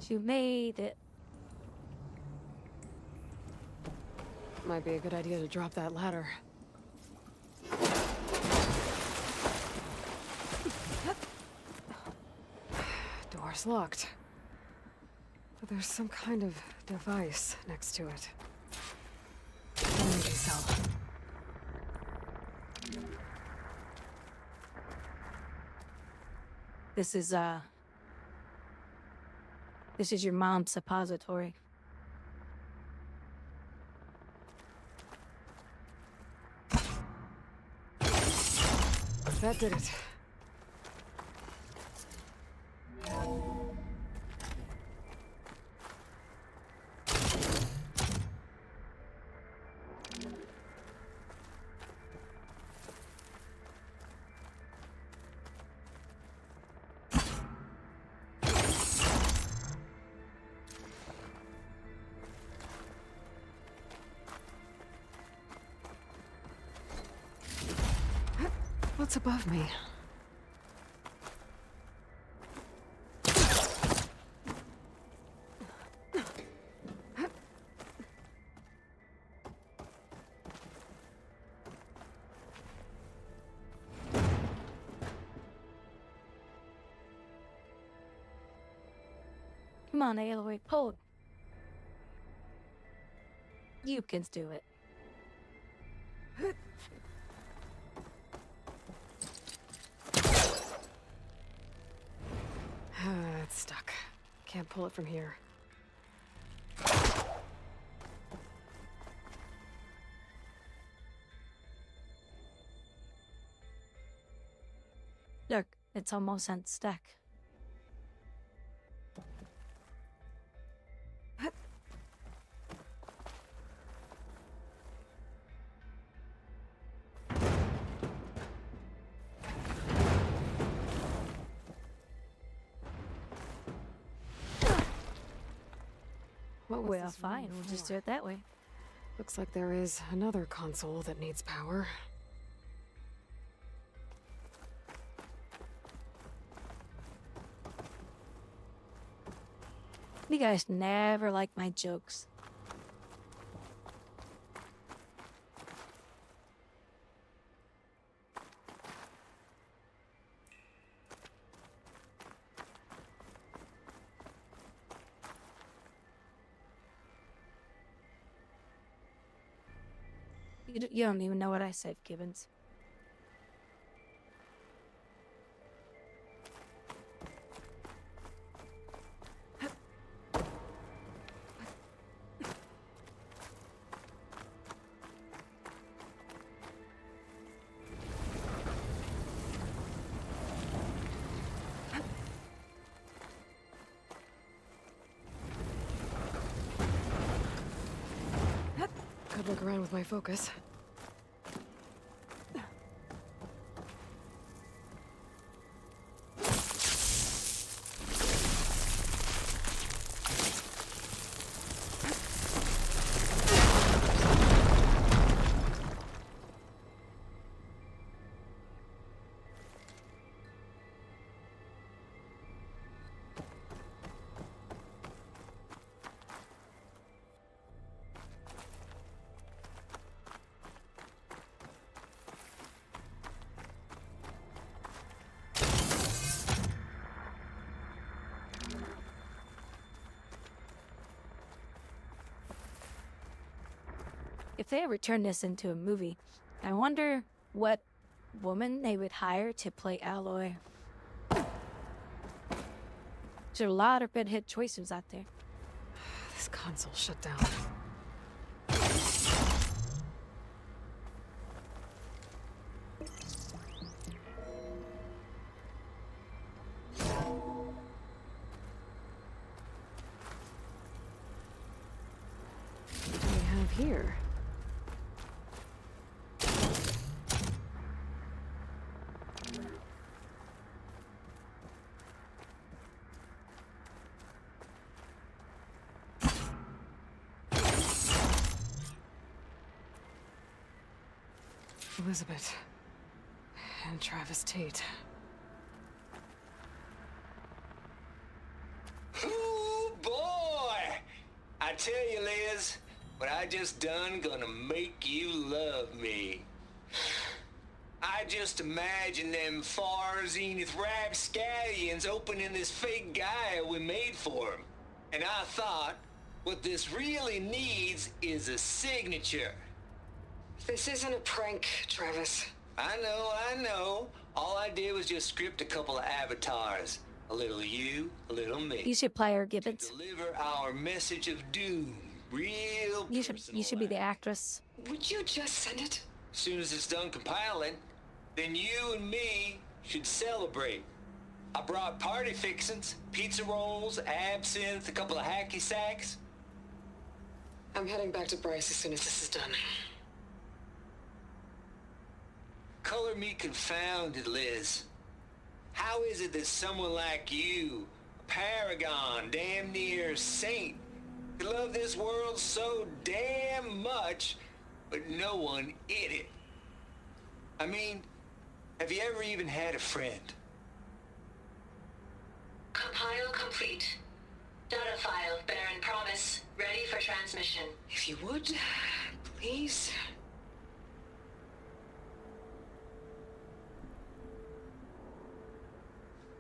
You made it. Might be a good idea to drop that ladder. Door's locked. But there's some kind of device next to it. Energy cell. This is your mom's suppository. That did it. What's above me? Come on, Aloy, pull. You can do it. It's stuck. Can't pull it from here. Look, it's almost unstuck. Well, fine, we'll just do it that way. Looks like there is another console that needs power. You guys never like my jokes. You don't even know what I said, Gibbons. Could look around with my focus. If they ever turn this into a movie, I wonder what woman they would hire to play Aloy. There's a lot of redhead choices out there. This console shut down. What do we have here? Elizabeth and Travis Tate. Oh tell you, Liz, what I just done gonna make you love me. I just imagine them far zenith rapscallions opening this fake guy we made for him. And I thought, what this really needs is a signature. This isn't a prank, Travis. I know. All I did was just script a couple of avatars. A little you, a little me. You should play her, Gibbons. Deliver our message of doom. Real You should be the actress. Would you just send it? As soon as it's done compiling, then you and me should celebrate. I brought party fixins, pizza rolls, absinthe, a couple of hacky sacks. I'm heading back to Bryce as soon as this is done. Color me confounded, Liz. How is it that someone like you, a paragon, damn near saint, could love this world so damn much, but no one in it? I mean, have you ever even had a friend? Compile complete. Data file, Baron Promise, ready for transmission. If you would, please.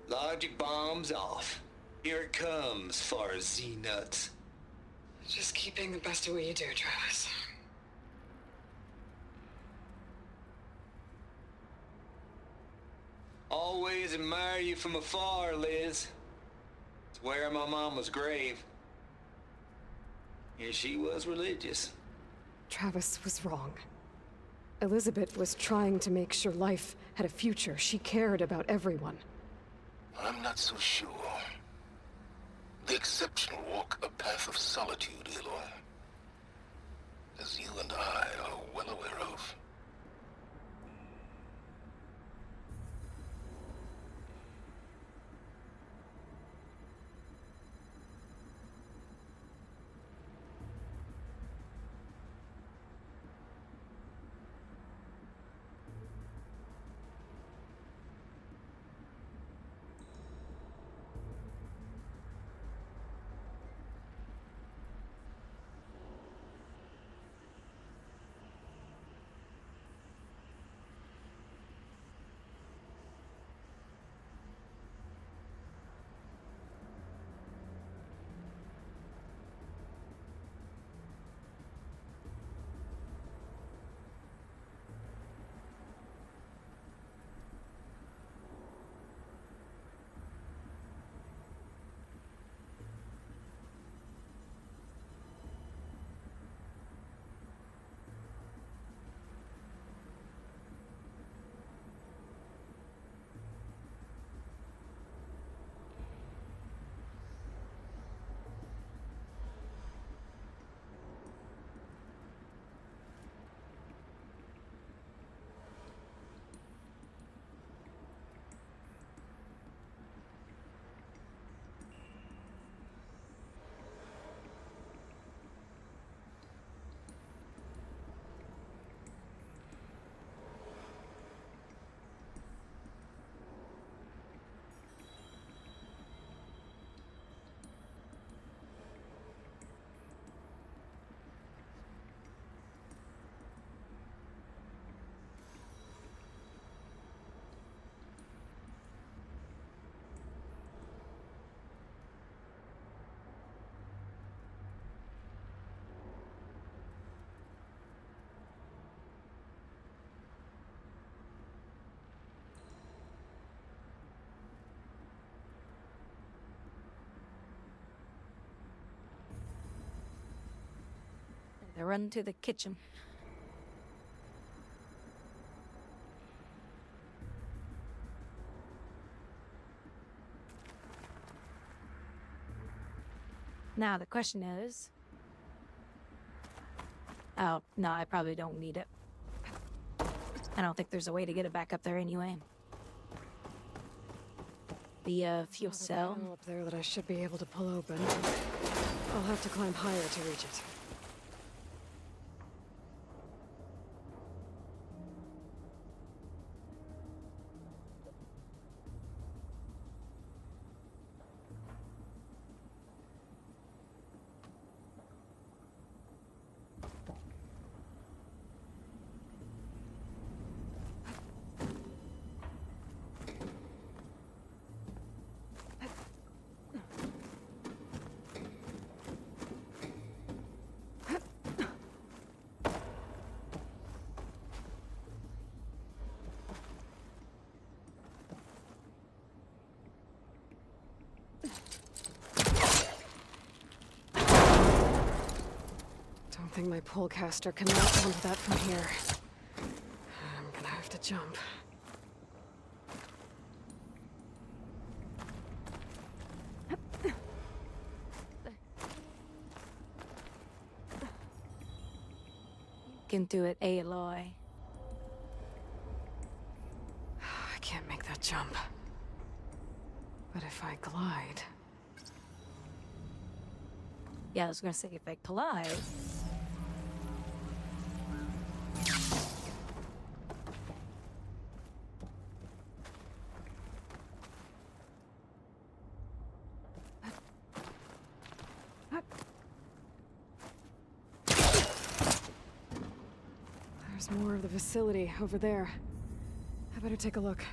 Logic bombs off. Here it comes, far Z-nuts. Just keep being the best at what you do, Travis. Always admire you from afar, Liz. It's where my mama's grave. And she was religious. Travis was wrong. Elizabeth was trying to make sure life had a future. She cared about everyone. I'm not so sure. The exceptional walk a path of solitude, Aloy. As you and I are well aware of. They run to the kitchen. Now the question is... Oh, no, I probably don't need it. I don't think there's a way to get it back up there anyway. The fuel cell. Up there that I should be able to pull open. I'll have to climb higher to reach it. thing my polecaster can latch onto that from here. I'm gonna have to jump. Can do it, Aloy. I can't make that jump. But if I glide... Yeah, I was gonna say if I collide. There's more of the facility over there. I better take a look.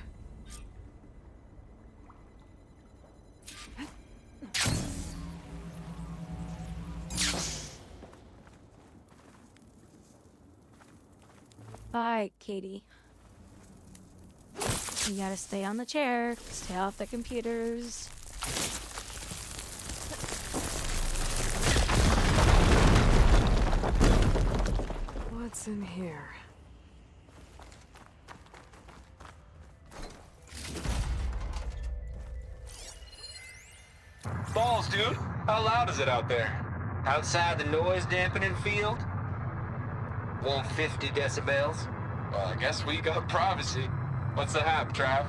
Bye, Katie. You gotta stay on the chair, stay off the computers. What's in here? Balls, dude. How loud is it out there? Outside the noise dampening field? 150 decibels? Well, I guess we got privacy. What's the hap, Trav?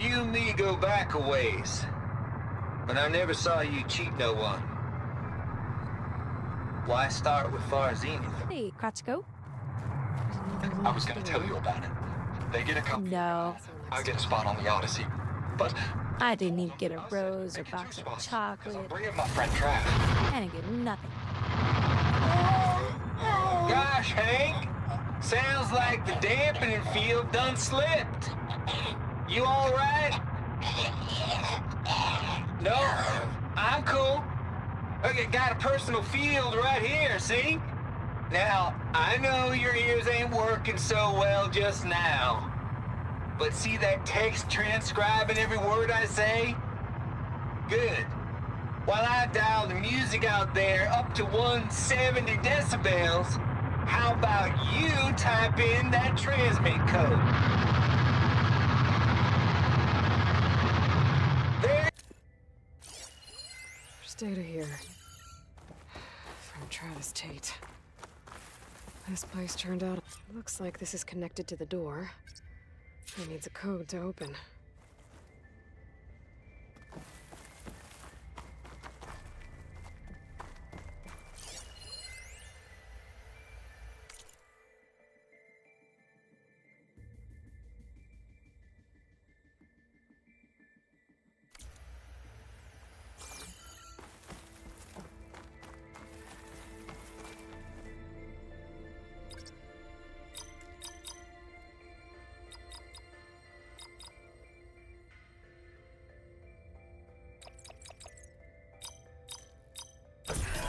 You and me go back a ways. But I never saw you cheat no one. Why start with Far Zenith? Hey, Kratchko. I was gonna tell you about it. They get a couple. No. I get a spot on the Odyssey. But I didn't even get a rose or box of chocolate. bring in my friend Trav. I didn't get nothing. Gosh, Hank. Sounds like the dampening field done slipped. You all right? No, I'm cool. Okay, got a personal field right here, see? Now, I know your ears ain't working so well just now. But see that text transcribing every word I say? Good. While I dial the music out there up to 170 decibels, how about you type in that transmit code? There. There's data here. From Travis Tate. This place turned out... Looks like this is connected to the door. It needs a code to open.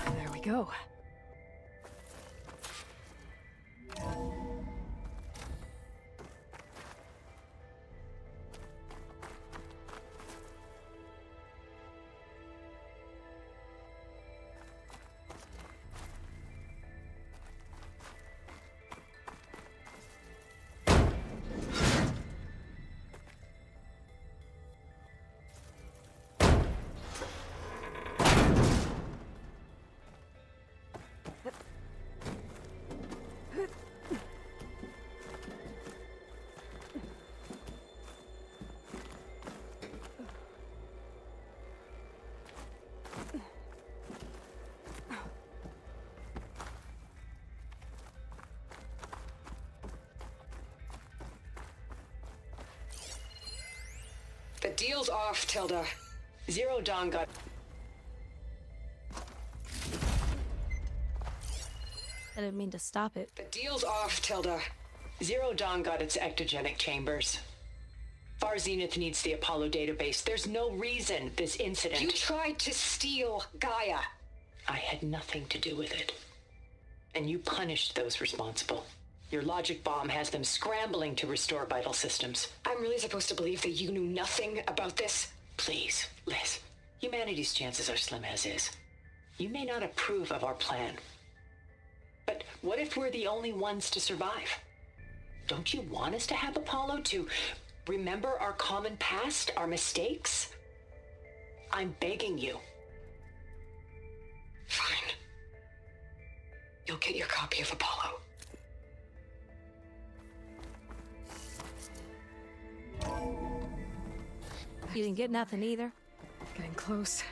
There we go. The deal's off, Tilda. Zero Dawn got... I didn't mean to stop it. The deal's off, Tilda. Zero Dawn got its ectogenic chambers. Far Zenith needs the Apollo database. There's no reason this incident... You tried to steal Gaia. I had nothing to do with it. And you punished those responsible. Your logic bomb has them scrambling to restore vital systems. I'm really supposed to believe that you knew nothing about this? Please, Liz. Humanity's chances are slim as is. You may not approve of our plan. But What if we're the only ones to survive? Don't you want us to have Apollo to remember our common past, our mistakes? I'm begging you. Fine. You'll get your copy of Apollo. You didn't get nothing either. Getting close.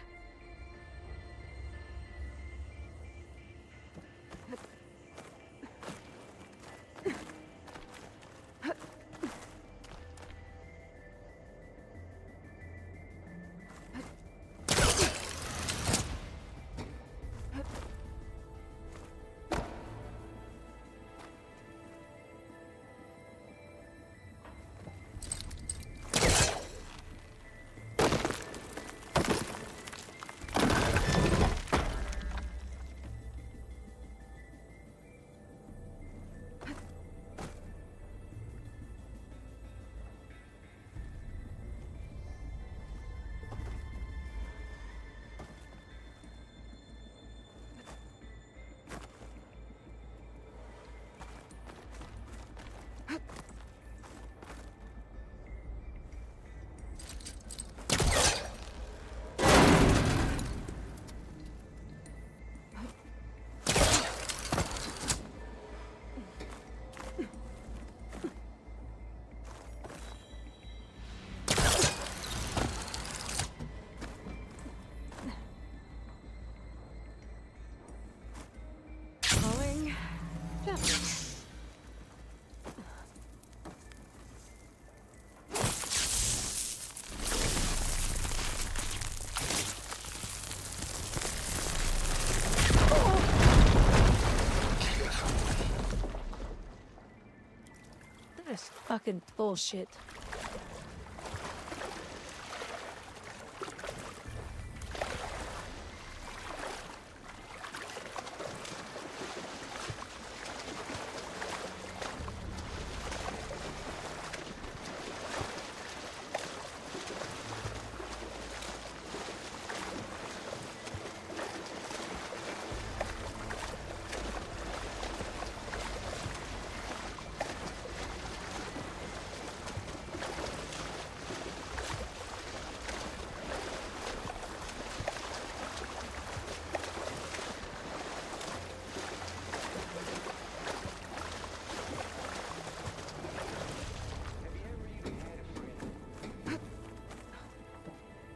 This fucking bullshit.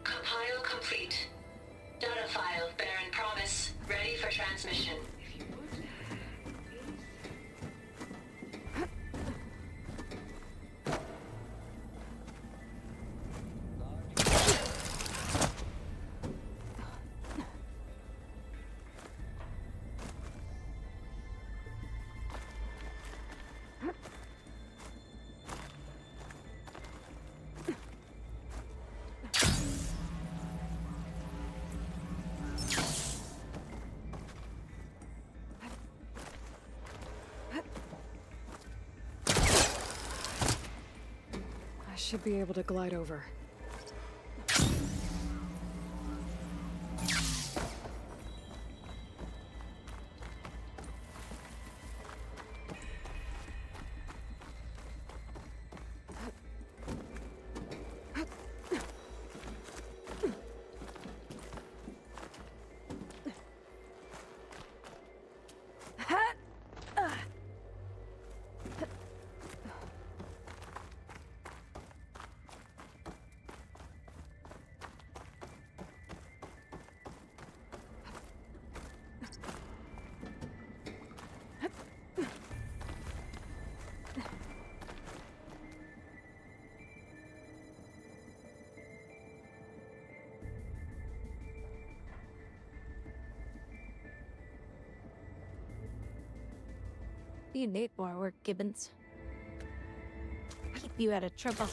Compile complete. Data file, Baron Promise, ready for transmission. I should be able to glide over. You need more work, Gibbons. Keep you out of trouble.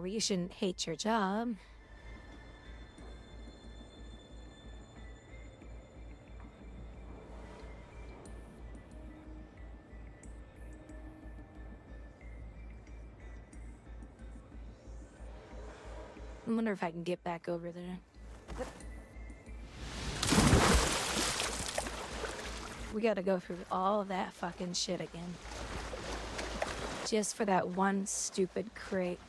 well, you shouldn't hate your job. I wonder if I can get back over there. We gotta go through all of that fucking shit again. Just for that one stupid crate.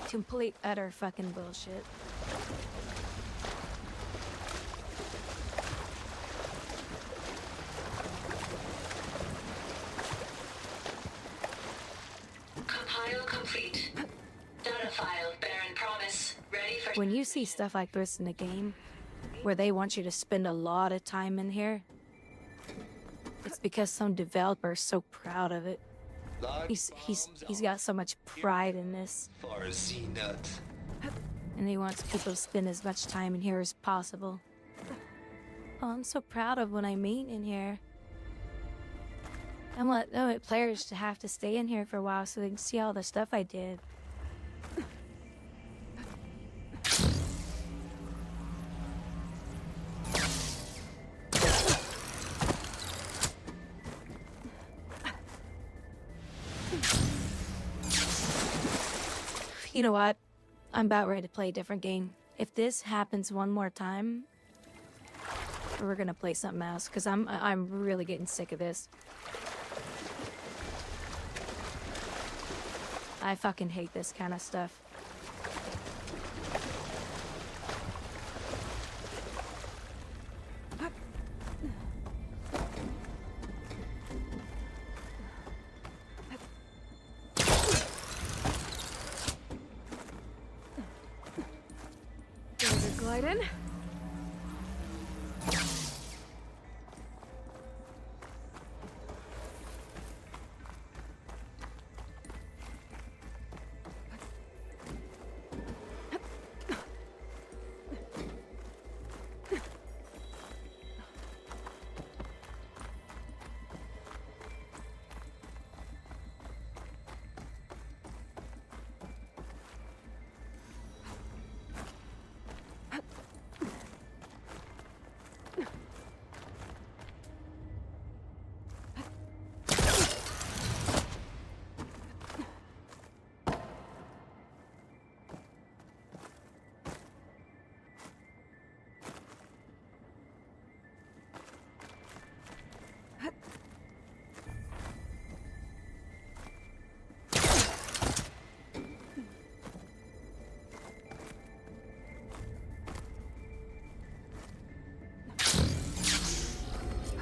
Complete utter fucking bullshit. Compile complete. Data file, Baron Promise. Ready for... When you see stuff like this in a game, where they want you to spend a lot of time in here, it's because some developer's so proud of it. He's got so much pride in this. For Z-Nut. And he wants people to spend as much time in here as possible. Oh, I'm so proud of what I mean in here. I want players to have to stay in here for a while so they can see all the stuff I did. You know what? I'm about ready to play a different game. If this happens one more time, we're gonna play something else, because I'm really getting sick of this. I fucking hate this kind of stuff. Glide in.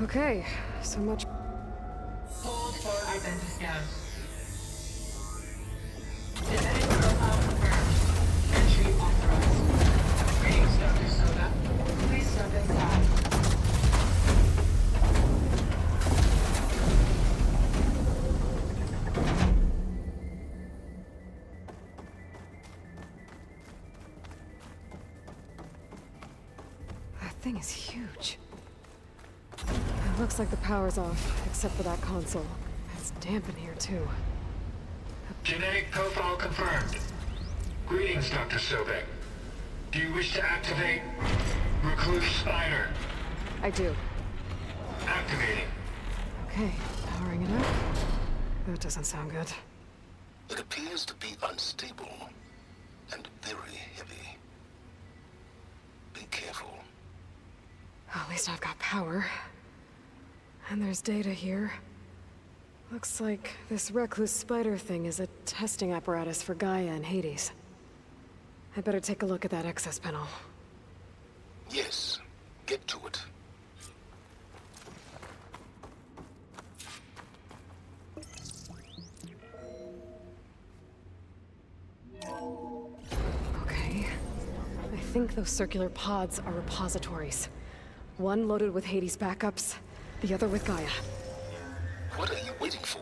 Okay, so much. Hold for identiscan. Genetic profile confirmed. Entry authorized. Greetings, Dr. Soda. Please step inside. That thing is huge. It looks like the power's off, except for that console. It's damp in here, too. Genetic profile confirmed. Greetings, Dr. Sobek. Do you wish to activate Recluse Spider? I do. Activating. Okay, powering it up. That doesn't sound good. It appears to be unstable and very heavy. Be careful. At least I've got power. And there's data here. Looks like this recluse spider thing is a testing apparatus for Gaia and Hades. I'd better take a look at that access panel. Yes, get to it. Okay. I think those circular pods are repositories. One loaded with Hades backups, the other with Gaia. What are you waiting for?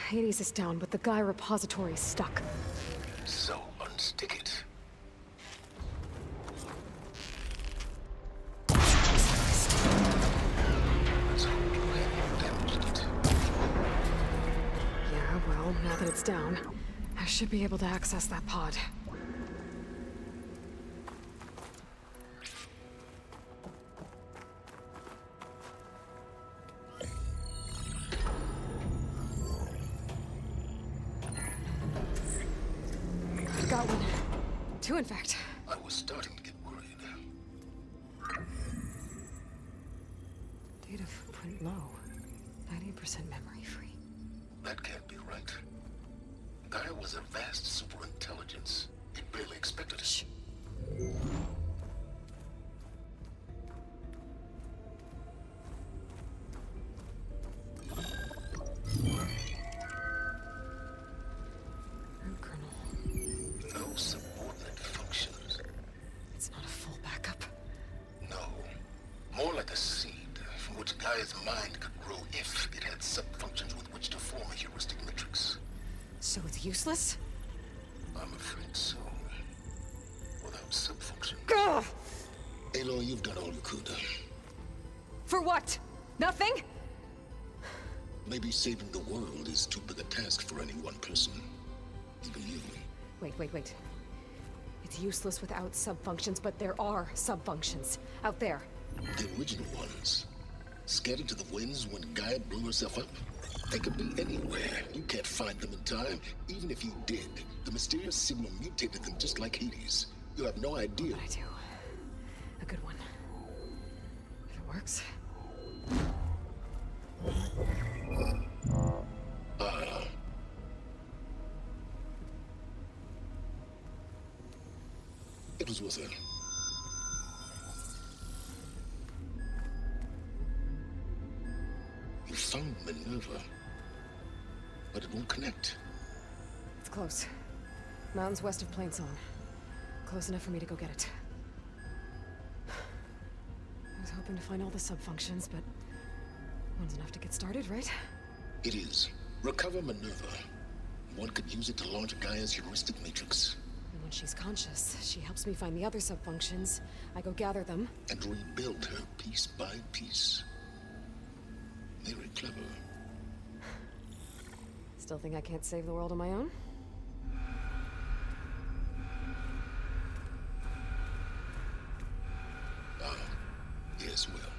Hades is down, but the Gaia repository is stuck. So unstick it. Now that it's down, I should be able to access that pod. Got one. Two, in fact. I was starting to get worried. Data footprint low. 90% memory free. That can't be right. Gaia was a vast superintelligence. It barely expected it. Shh. No subordinate functions. It's not a full backup. No. More like a seed from which Gaia's mind could grow if it had sub-functions with which to form a heuristic matrix. So it's useless? I'm afraid so. Without sub-functions. Ugh! Aloy, you've done all you could. For what? Nothing? Maybe saving the world is too big a task for any one person. Even you. Wait. It's useless without sub-functions, but there are sub-functions out there. The original ones. Scattered to the winds when Gaia blew herself up? They could be anywhere. You can't find them in time. Even if you did, the mysterious signal mutated them just like Hades. You have no idea. But I do. A good one. If it works. It was worth it. You found Minerva, but it won't connect. It's close. Mountains west of Plainsong. Close enough for me to go get it. I was hoping to find all the sub-functions, but one's enough to get started, right? It is. Recover Minerva. One could use it to launch Gaia's heuristic matrix. And when she's conscious, she helps me find the other sub-functions. I go gather them. And rebuild her piece by piece. Very clever. Still think I can't save the world on my own? Yes, well.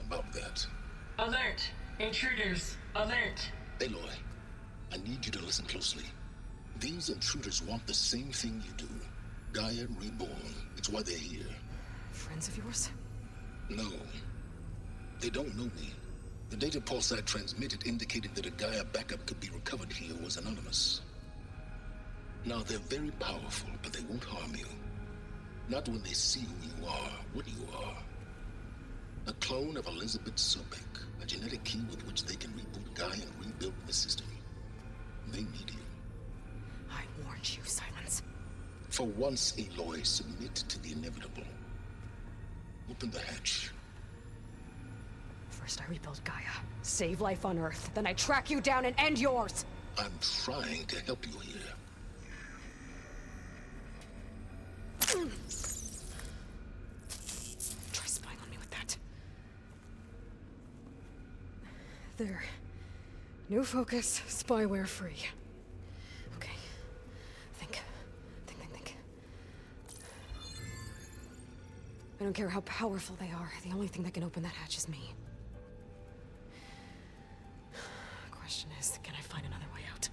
About that. Alert! Intruders! Alert! Aloy, I need you to listen closely. These intruders want the same thing you do. Gaia reborn. It's why they're here. Friends of yours? No. They don't know me. The data pulse I transmitted indicated that a Gaia backup could be recovered here was anonymous. Now, they're very powerful, but they won't harm you. Not when they see who you are, what you are. A clone of Elizabeth Sobek, a genetic key with which they can reboot Gaia and rebuild the system. They need you. I warned you, Silence. For once, Aloy, submit to the inevitable. Open the hatch. First I rebuild Gaia, save life on Earth, then I track you down and end yours! I'm trying to help you here. Try spying on me with that. There. New focus, spyware free. Okay. Think. I don't care how powerful they are. The only thing that can open that hatch is me. Question is, can I find another way out?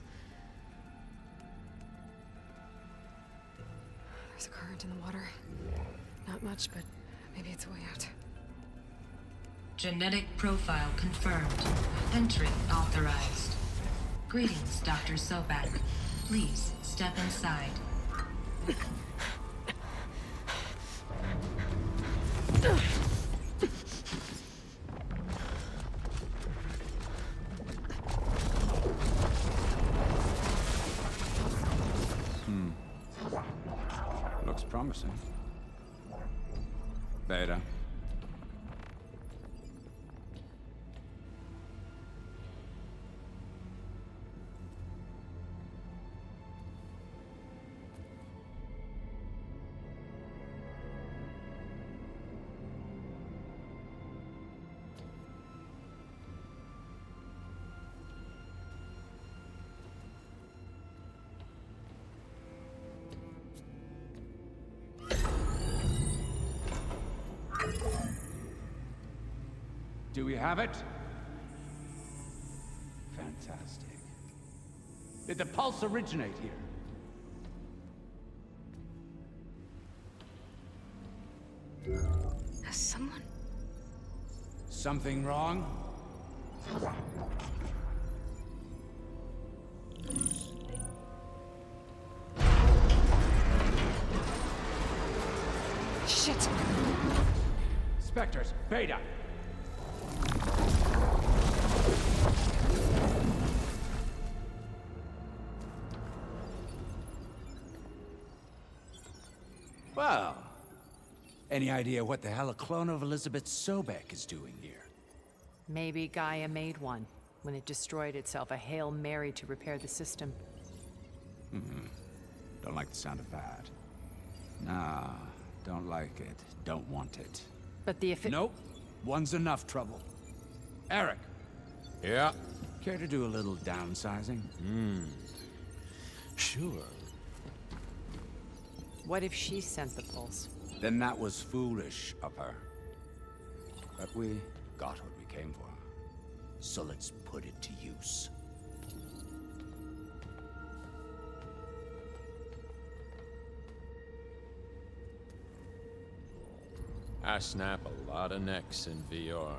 There's a current in the water. Not much, but maybe it's a way out. Genetic profile confirmed. Entry authorized. Greetings, Dr. Sobek. Please step inside. Looks promising. Beta. Do we have it? Fantastic. Did the pulse originate here? Has someone... Something wrong? Shit! Spectres, Beta! Well, any idea what the hell a clone of Elizabeth Sobek is doing here? Maybe Gaia made one when it destroyed itself, a Hail Mary to repair the system. Don't like the sound of that. Nah, don't like it. Don't want it. But the Nope. One's enough trouble. Eric. Yeah? Care to do a little downsizing? Sure. What if she sent the pulse? Then that was foolish of her. But we got what we came for. So let's put it to use. I snap a lot of necks in VR.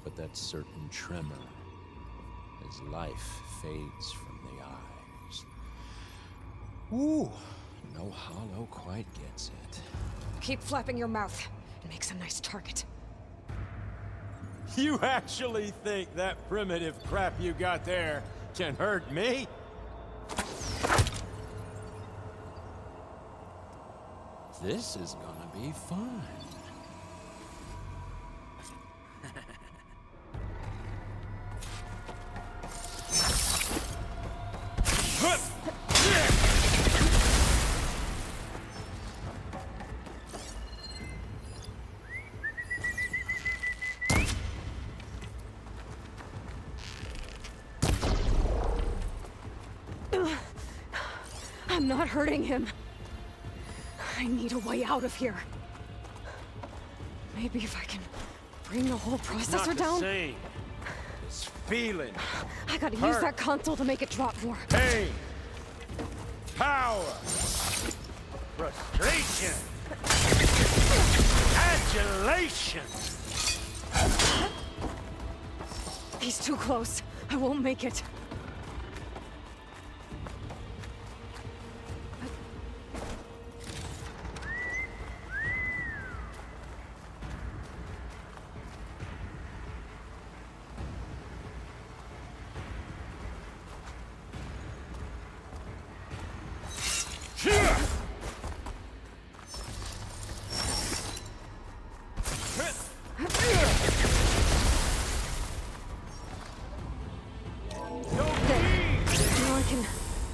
But that certain tremor as life fades from the eyes. Ooh, no hollow quite gets it. Keep flapping your mouth. It makes a nice target. You actually think that primitive crap you got there can hurt me? This is gonna be fun. I'm not hurting him. I need a way out of here. Maybe if I can bring the whole processor down? Same. This feeling. I gotta use that console to make it drop more. Pain. Power. Frustration. Adulation. He's too close. I won't make it.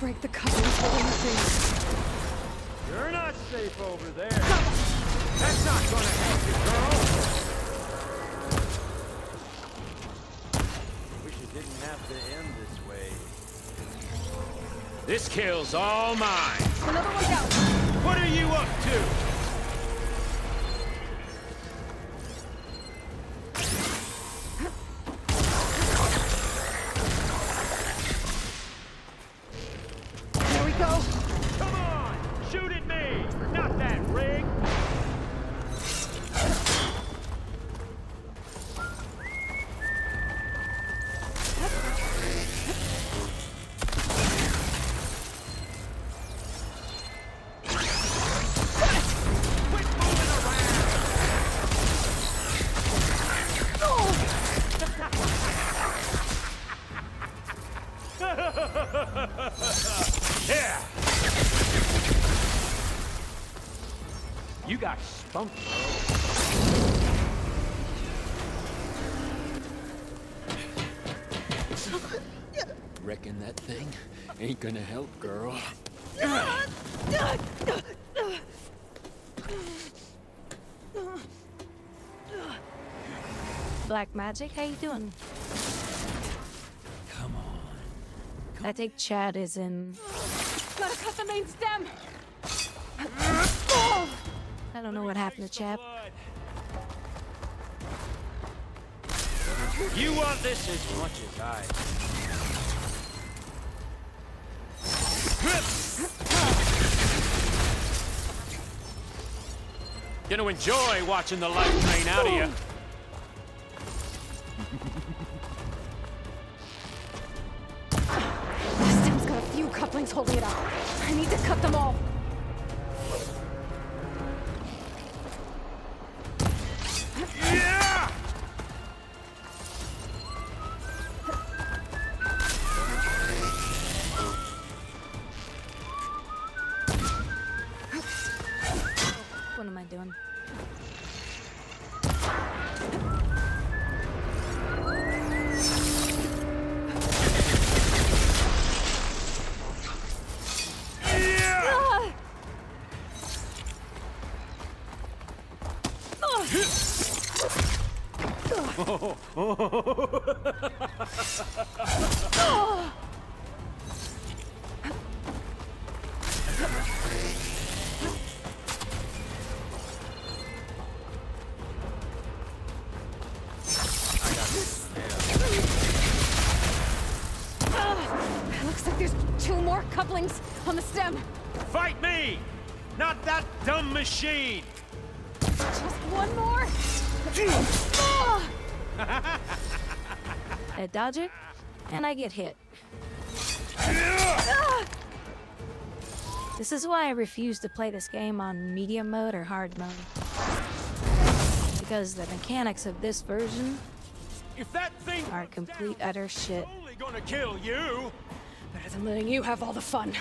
Break the couplings holding the thing. You're not safe over there. That's not gonna help you, girl. Wish it didn't have to end this way. This kill's all mine. Another one down. What are you up to? Yeah! You got spunked, Reckon that thing ain't gonna help, girl. Black Magic, how you doing? Come on. I think Chad is in... Gotta cut the main stem! I don't know what happened to Chad. You want this as much as I. Gonna enjoy watching the life drain out of you. The stem's got a few couplings holding it up. I need to cut them all. Yeah! What am I doing? Looks like there's 2 more couplings on the stem. Fight me! Not that dumb machine! Just one more. I dodge it, and I get hit. This is why I refuse to play this game on medium mode or hard mode. Because the mechanics of this version If that thing are complete utter shit. only gonna kill you. Better than letting you have all the fun.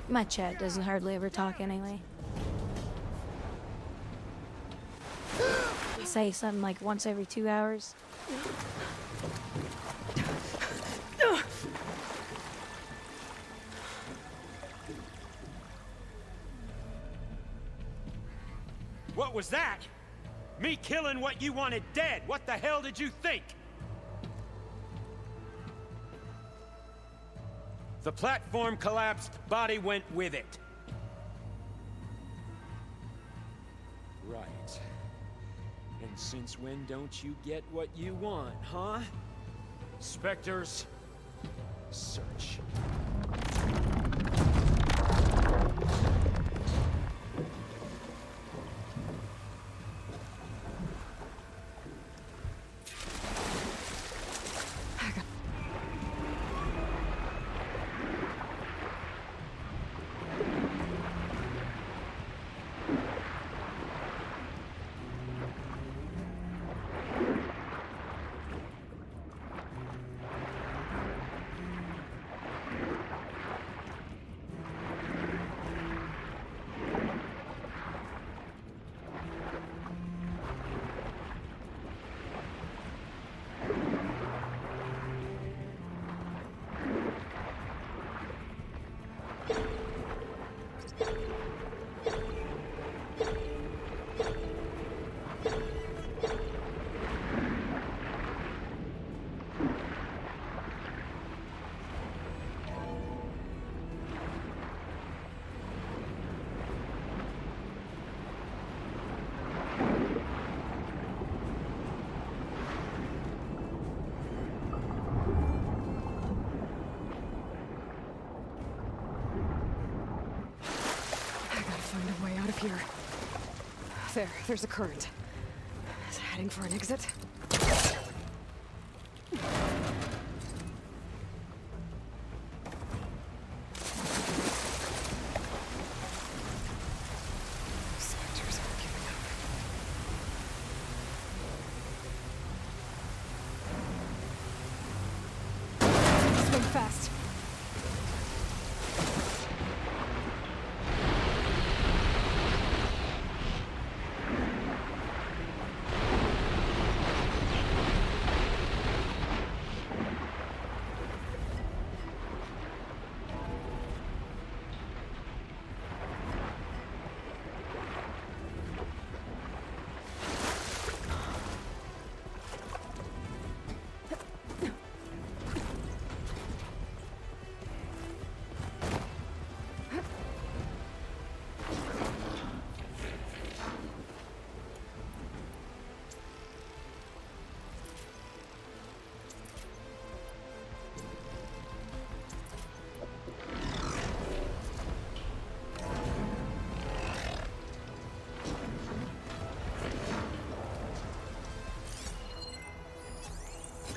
My chat doesn't hardly ever talk anyway. I say something like once every 2 hours. What was that? Me killing what you wanted dead. What the hell did you think? The platform collapsed, body went with it. Right. And since when don't you get what you want, huh? Spectres, Search. Find a way out of here. There's a current. Is it heading for an exit? Spectres aren't giving up. Swing fast.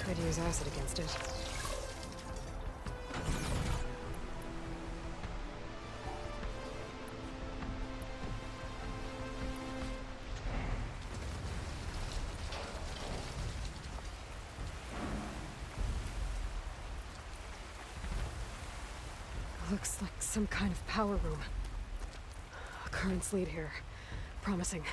Could use acid against it. Looks like some kind of power room. Currents lead here. Promising.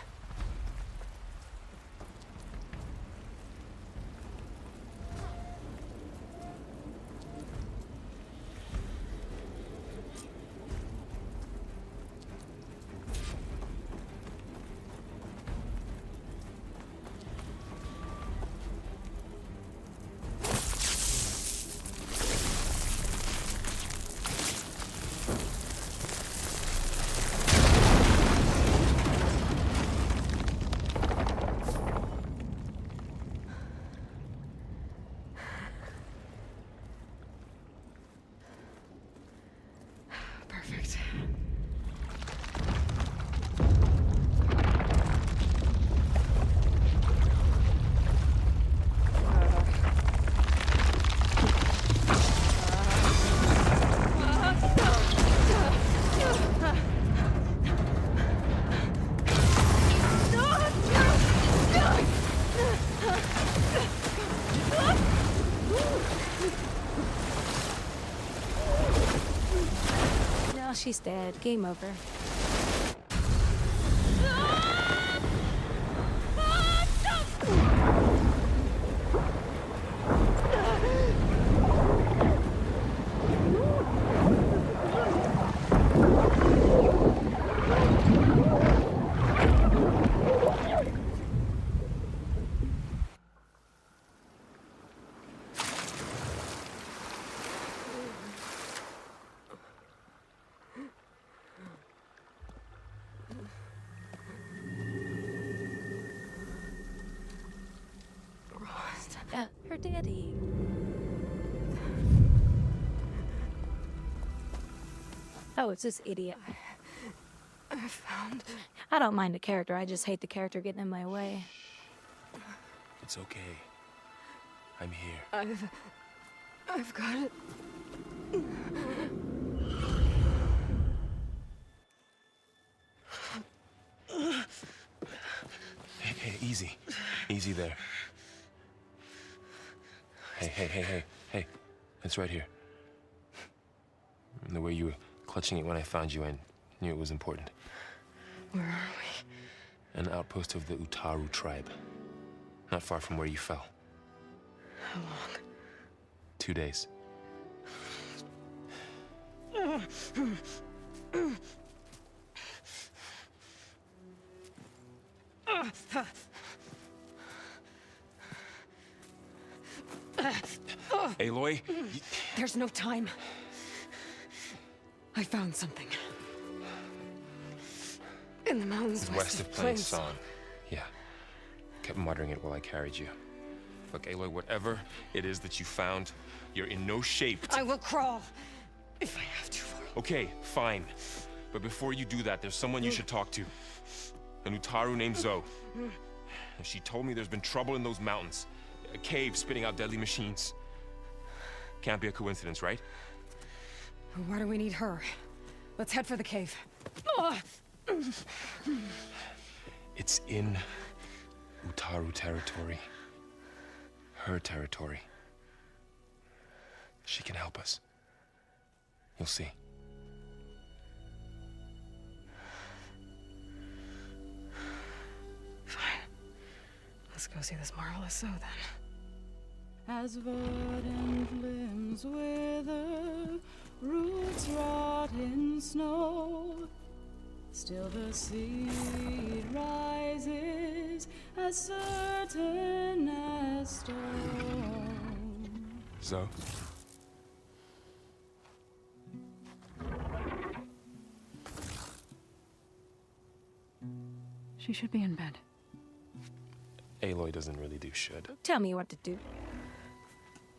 Perfect. Now she's dead. Game over. Her daddy. Oh, it's this idiot. I found... I don't mind the character, I just hate the character getting in my way. It's okay. I'm here. I've got it. Hey, easy. Easy there. Hey. It's right here. And the way you were clutching it when I found you, I knew it was important. Where are we? An outpost of the Utaru tribe. Not far from where you fell. How long? 2 days. Aloy? There's no time. I found something. In the mountains West of Plain Song. Yeah. Kept muttering it while I carried you. Look, Aloy, whatever it is that you found, you're in no shape to... I will crawl. If I have to. Okay, fine. But before you do that, there's someone you should talk to. An Utaru named Zoe. She told me there's been trouble in those mountains. A cave spitting out deadly machines. Can't be a coincidence, right? Why do we need her? Let's head for the cave. It's in Utaru territory. Her territory. She can help us. You'll see. Fine. Let's go see this marvelous Zoe then. As verdant limbs wither, roots rot in snow, still the seed rises as certain as stone. Zoe? She should be in bed. Aloy doesn't really do should. Tell me what to do.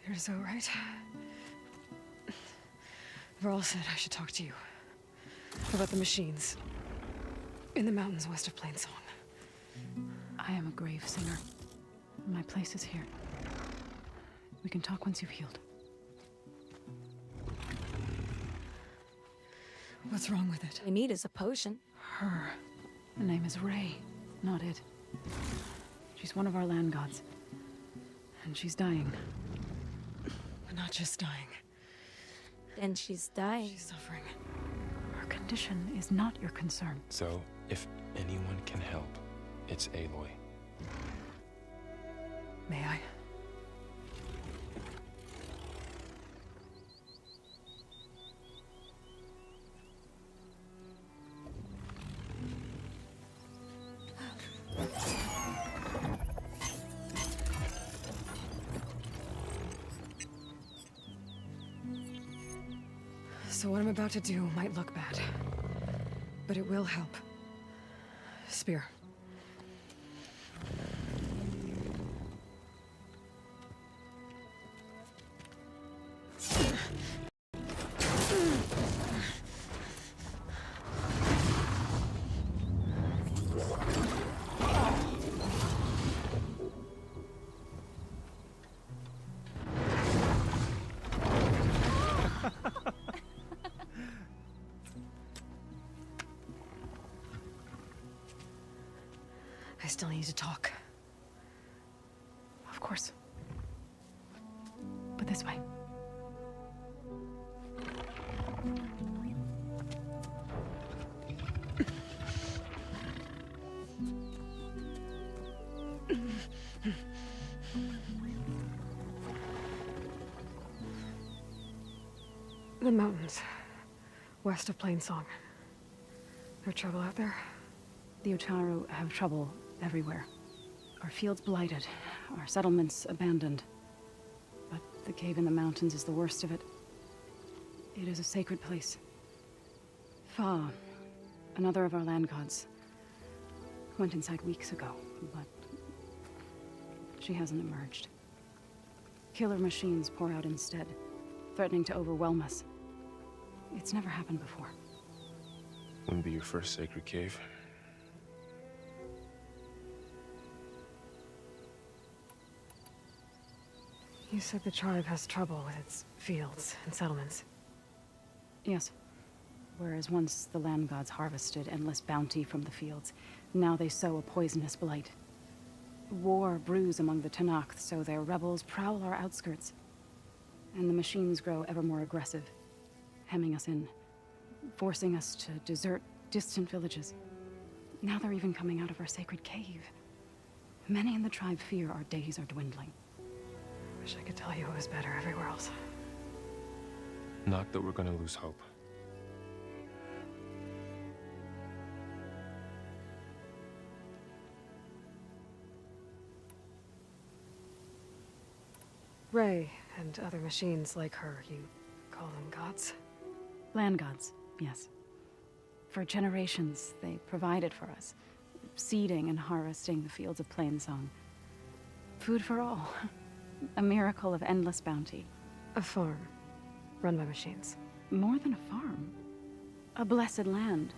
You're Zoe, right? Varl said I should talk to you. About the machines. In the mountains west of Plain Song. I am a grave singer. My place is here. We can talk once you've healed. What's wrong with it? We need is a potion. Her. The name is Ray, not it. She's one of our land gods. And she's dying. But not just dying. And she's dying. She's suffering. Her condition is not your concern. So, if anyone can help, it's Aloy. May I? So what I'm about to do might look bad, but it will help. Spear. I still need to talk. Of course. But this way. The mountains, west of Plainsong. No trouble out there? The Utaru have trouble everywhere. Our fields blighted, our settlements abandoned. But the cave in the mountains is the worst of it. It is a sacred place. Fa, another of our land gods, went inside weeks ago, but she hasn't emerged. Killer machines pour out instead, threatening to overwhelm us. It's never happened before. Wouldn't be your first sacred cave. You said the tribe has trouble with its fields and settlements. Yes. Whereas once the land gods harvested endless bounty from the fields, now they sow a poisonous blight. War brews among the Tenakth, so their rebels prowl our outskirts. And the machines grow ever more aggressive, hemming us in, forcing us to desert distant villages. Now they're even coming out of our sacred cave. Many in the tribe fear our days are dwindling. Wish I could tell you it was better everywhere else. Not that we're gonna lose hope. Ray and other machines like her, you call them gods? Land gods, yes. For generations, they provided for us, seeding and harvesting the fields of Plainsong. Food for all. A miracle of endless bounty. A farm, run by machines. More than a farm. A blessed land,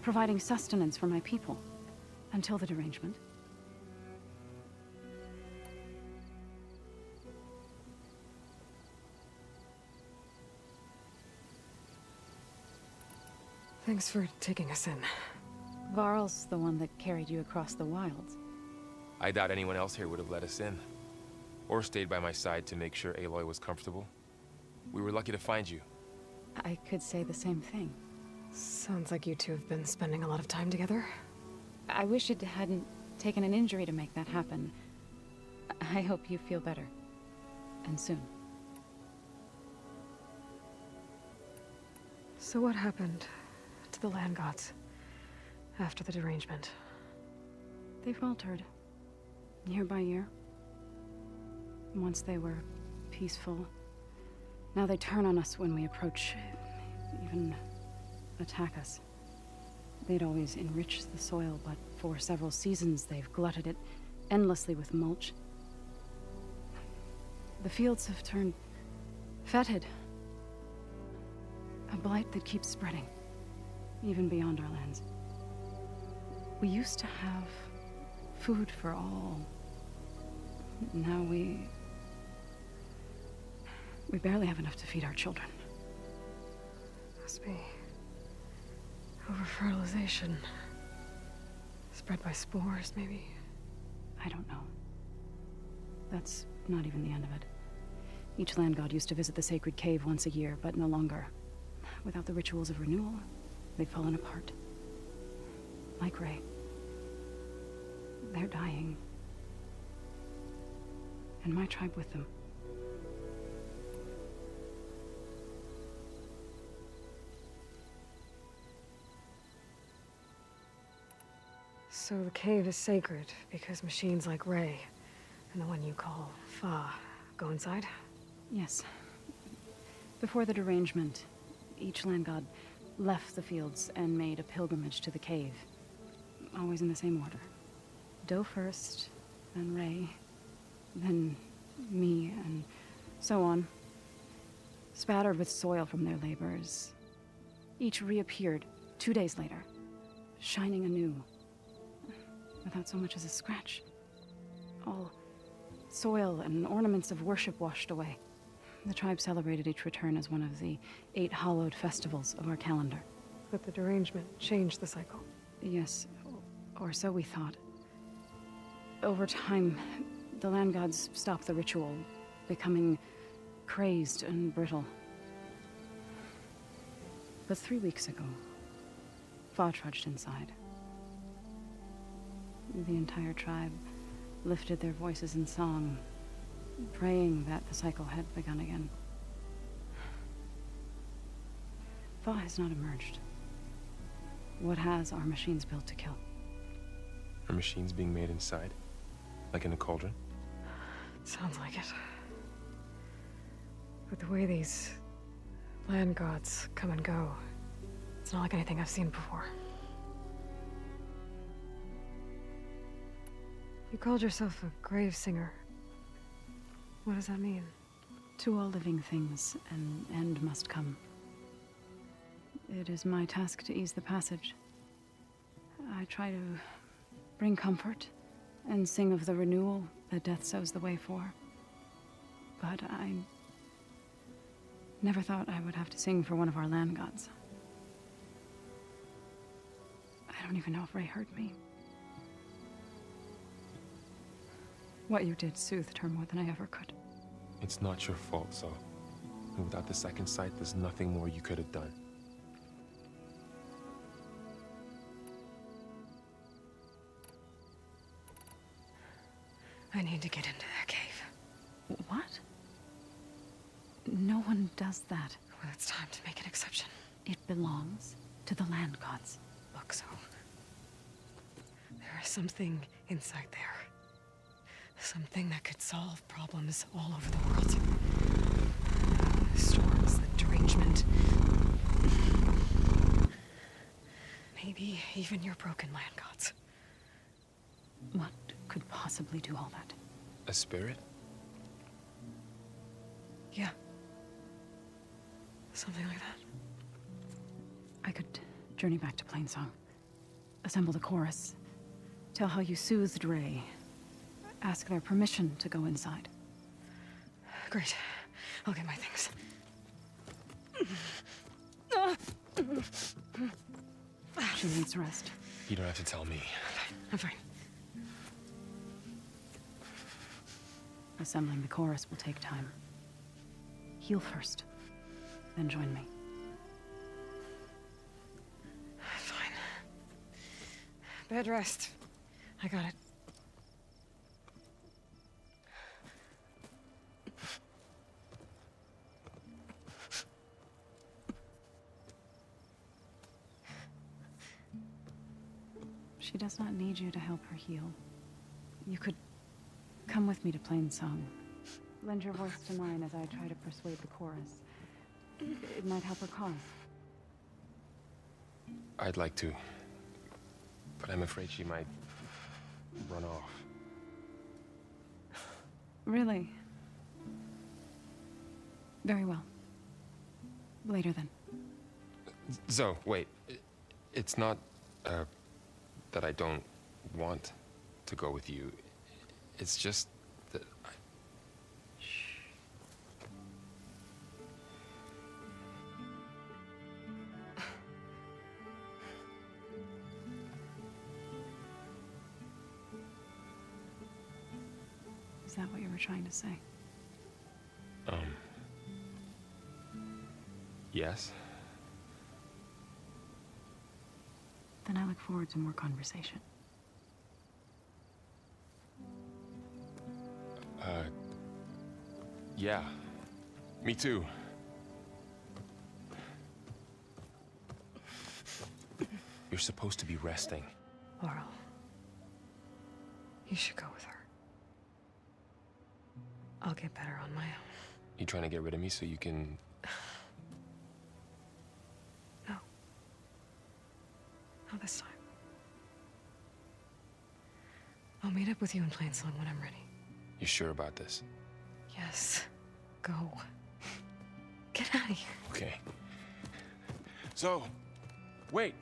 providing sustenance for my people. Until the derangement. Thanks for taking us in. Varl's the one that carried you across the wilds. I doubt anyone else here would have let us in. Or stayed by my side to make sure Aloy was comfortable. We were lucky to find you. I could say the same thing. Sounds like you two have been spending a lot of time together. I wish it hadn't taken an injury to make that happen. I hope you feel better. And soon. So what happened to the land gods after the derangement? They faltered. Year by year. Once they were peaceful. Now they turn on us when we approach, even attack us. They'd always enriched the soil, but for several seasons they've glutted it endlessly with mulch. The fields have turned fetid. A blight that keeps spreading, even beyond our lands. We used to have food for all. Now we We barely have enough to feed our children. Must be over-fertilization. Spread by spores, maybe? I don't know. That's not even the end of it. Each land god used to visit the sacred cave once a year, but no longer. Without the rituals of renewal, they've fallen apart. Like Ray. They're dying. And my tribe with them. So the cave is sacred because machines like Ray and the one you call Fa go inside? Yes. Before the derangement, each land god left the fields and made a pilgrimage to the cave. Always in the same order. Doe first, then Ray, then me, and so on. Spattered with soil from their labors. Each reappeared 2 days later, shining anew. Without so much as a scratch. All soil and ornaments of worship washed away. The tribe celebrated each return as one of the 8 hallowed festivals of our calendar. But the derangement changed the cycle. Yes, or so we thought. Over time, the land gods stopped the ritual, becoming crazed and brittle. But 3 weeks ago, Fa trudged inside. The entire tribe lifted their voices in song, praying that the cycle had begun again. Fa has not emerged. What has are machines built to kill. Are machines being made inside? Like in a cauldron? Sounds like it. But the way these land gods come and go, it's not like anything I've seen before. You called yourself a grave singer. What does that mean? To all living things, an end must come. It is my task to ease the passage. I try to bring comfort and sing of the renewal that death sows the way for. But I never thought I would have to sing for one of our land gods. I don't even know if Ray heard me. What you did soothed her more than I ever could. It's not your fault, Saul. And without the second sight, there's nothing more you could have done. I need to get into that cave. What? No one does that. Well, it's time to make an exception. It belongs to the land gods. Look, so there is something inside there. Something that could solve problems all over the world. The storms, the derangement. Maybe even your broken land gods. What could possibly do all that? A spirit? Yeah. Something like that. I could journey back to Plainsong. Assemble the chorus. Tell how you soothed Ray. Ask their permission to go inside. Great. I'll get my things. She needs rest. You don't have to tell me. I'm fine. Assembling the chorus will take time. Heal first, then join me. Fine. Bed rest. I got it. She does not need you to help her heal. You could come with me to Plainsong. Lend your voice to mine as I try to persuade the chorus. It might help her cause. I'd like to, but I'm afraid she might run off. Really? Very well. Later then. Zoe, wait. It's not, that I don't want to go with you. It's just that Is that what you were trying to say? Yes. Then I look forward to more conversation. Yeah. Me too. You're supposed to be resting. Laurel, you should go with her. I'll get better on my own. You trying to get rid of me so you can... No. Not this time. I'll meet up with you in Plainsong when I'm ready. You sure about this? Yes. Go. Get out of here. Okay. So, wait.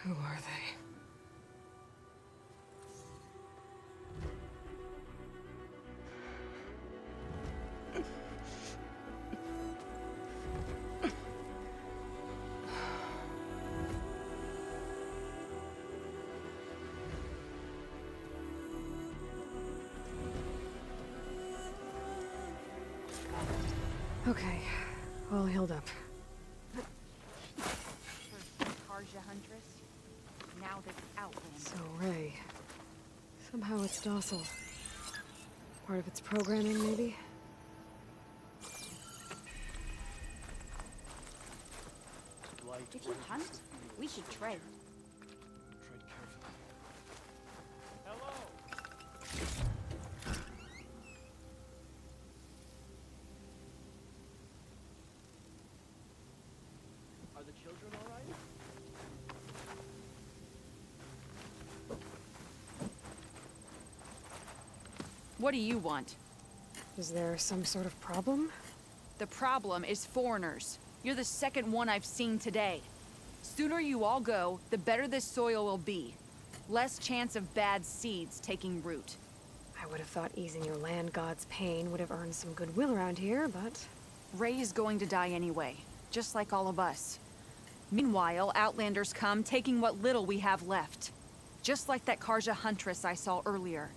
Who are they? Okay, all healed up. Karja Huntress. Now this Outlander. So, Ray. Somehow it's docile. Part of its programming, maybe? If you hunt, we should trade. Tread carefully. Are the children all right? What do you want? Is there some sort of problem? The problem is foreigners. You're the second one I've seen today. Sooner you all go, the better this soil will be. Less chance of bad seeds taking root. I would have thought easing your land god's pain would have earned some goodwill around here, but... Ray is going to die anyway, just like all of us. Meanwhile, Outlanders come, taking what little we have left. Just like that Karja Huntress I saw earlier.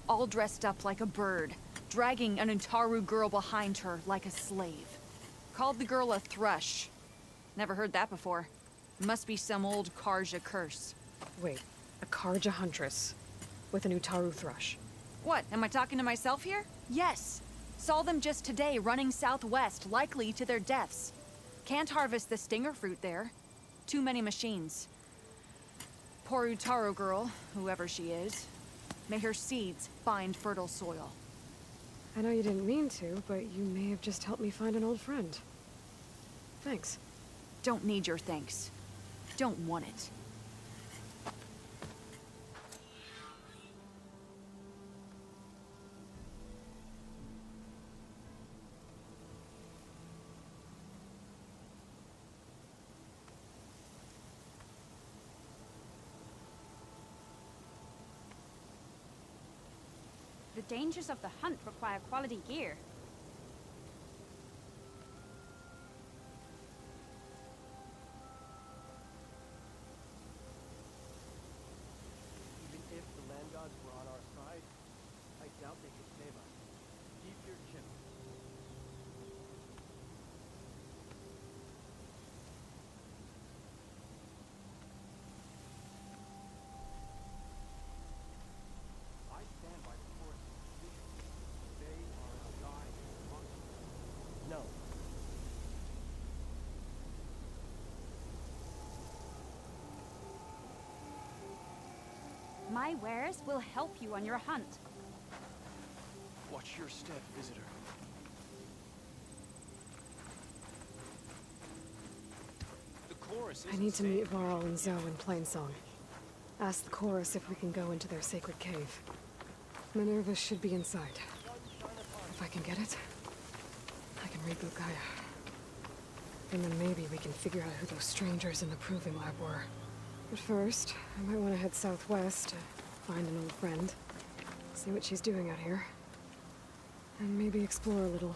All dressed up like a bird, dragging an Utaru girl behind her like a slave. Called the girl a thrush. Never heard that before. Must be some old Karja curse. Wait, a Karja Huntress with an Utaru thrush. What, am I talking to myself here? Yes. Saw them just today running southwest, likely to their deaths. Can't harvest the stinger fruit there. Too many machines. Poor Utaru girl, whoever she is. May her seeds find fertile soil. I know you didn't mean to, but you may have just helped me find an old friend. Thanks. Don't need your thanks. Don't want it. The dangers of the hunt require quality gear. Even if the land gods were on our side, I doubt they could save us. Keep your chin. I stand by the forest's decision. They are a guide amongst us. No. My wares will help you on your hunt. Watch your step, visitor. I need to meet Varl and Zoe in Plainsong. Ask the chorus if we can go into their sacred cave. Minerva should be inside. If I can get it, I can reboot Gaia. And then maybe we can figure out who those strangers in the proving lab were. But first, I might want to head southwest to find an old friend. See what she's doing out here. And maybe explore a little.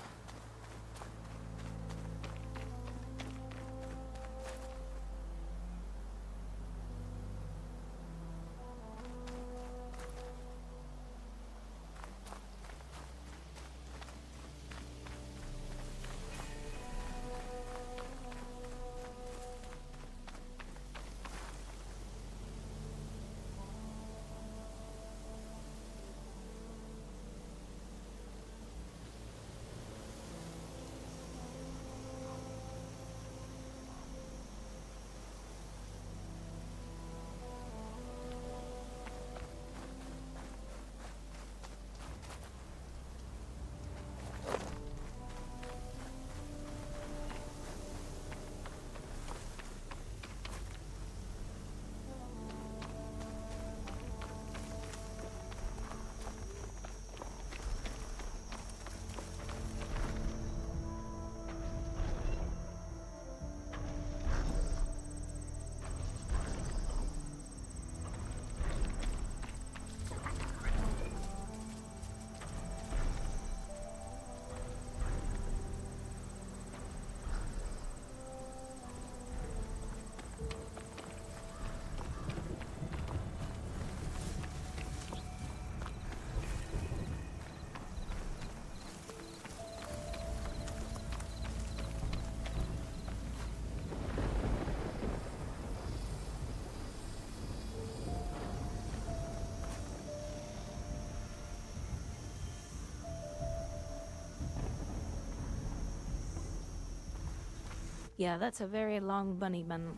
Yeah, that's a very long bunny bun.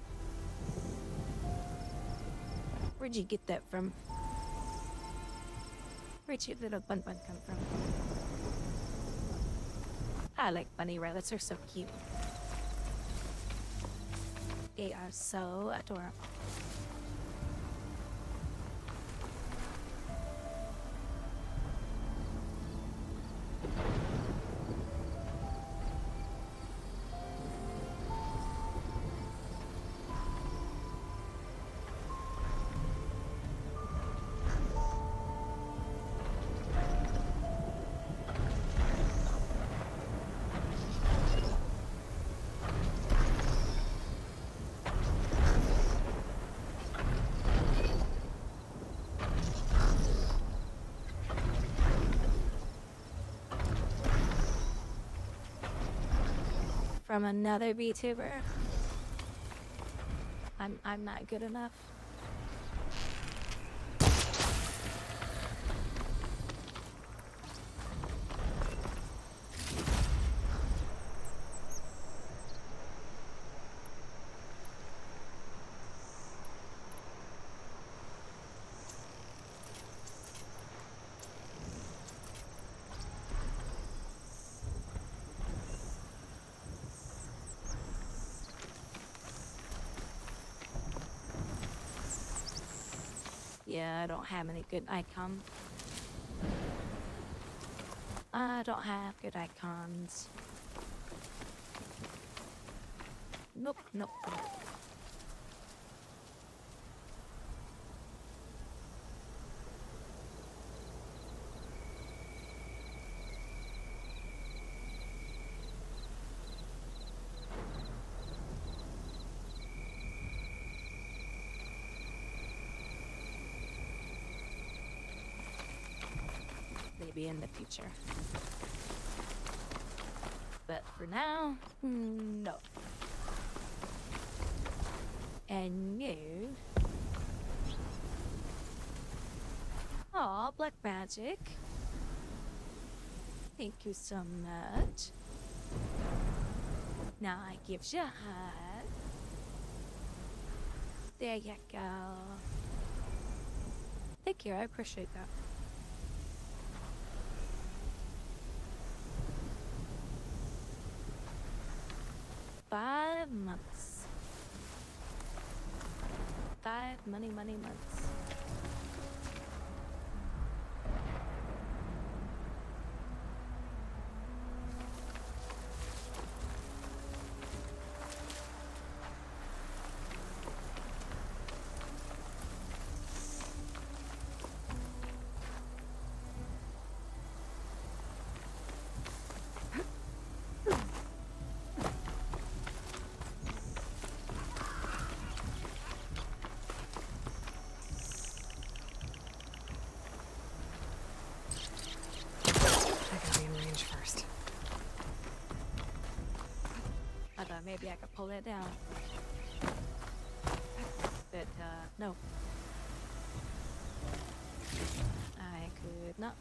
Where'd you get that from? Where'd your little bun bun come from? I like bunny rabbits, they're so cute. They are so adorable. From another VTuber. I'm not good enough. Yeah, I don't have any good icons. I don't have good icons. Nope, nope, nope. Maybe in the future. But for now, no. And you. Aw, Black Magic. Thank you so much. Now I give you a hug. There you go. Thank you, I appreciate that. $5 months. 5 money months. I thought maybe I could pull it down. But, no. I could not.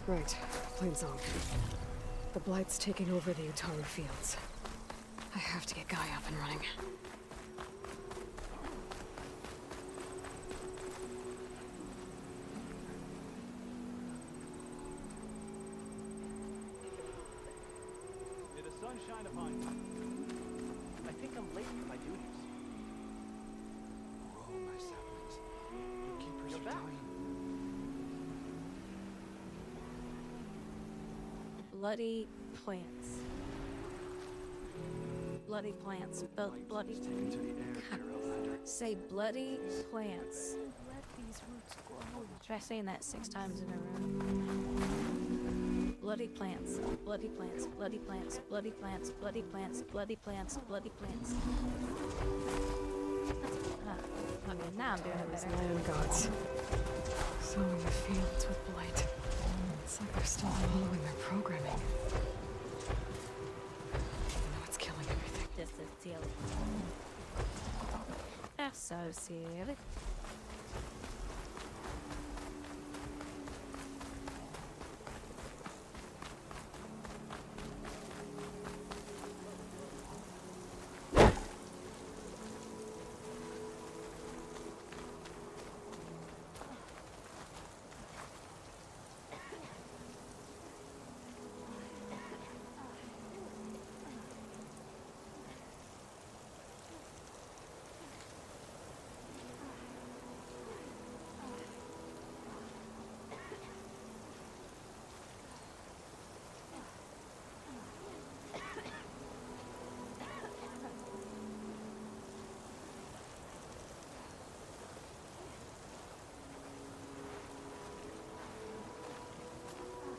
Right, Plainsong. The Blight's taking over the Utaru fields. I have to get Guy up and running. May the sun shine upon you. I think I'm late for my duties. Oh, my saplings. The keepers You're are back. dying. Bloody plants. Bloody plants. Bloody. Taken to the air, Outlander. Say bloody plants. Let these roots grow. Try saying that 6 times in a row. Bloody plants. Bloody plants. Bloody plants. Bloody plants. Bloody plants. Bloody plants. Bloody plants. Okay, now I'm doing it These better. land gods. Sowing the fields with blight. It's like they're still following their programming. Even though it's killing everything. This is silly. That's so silly.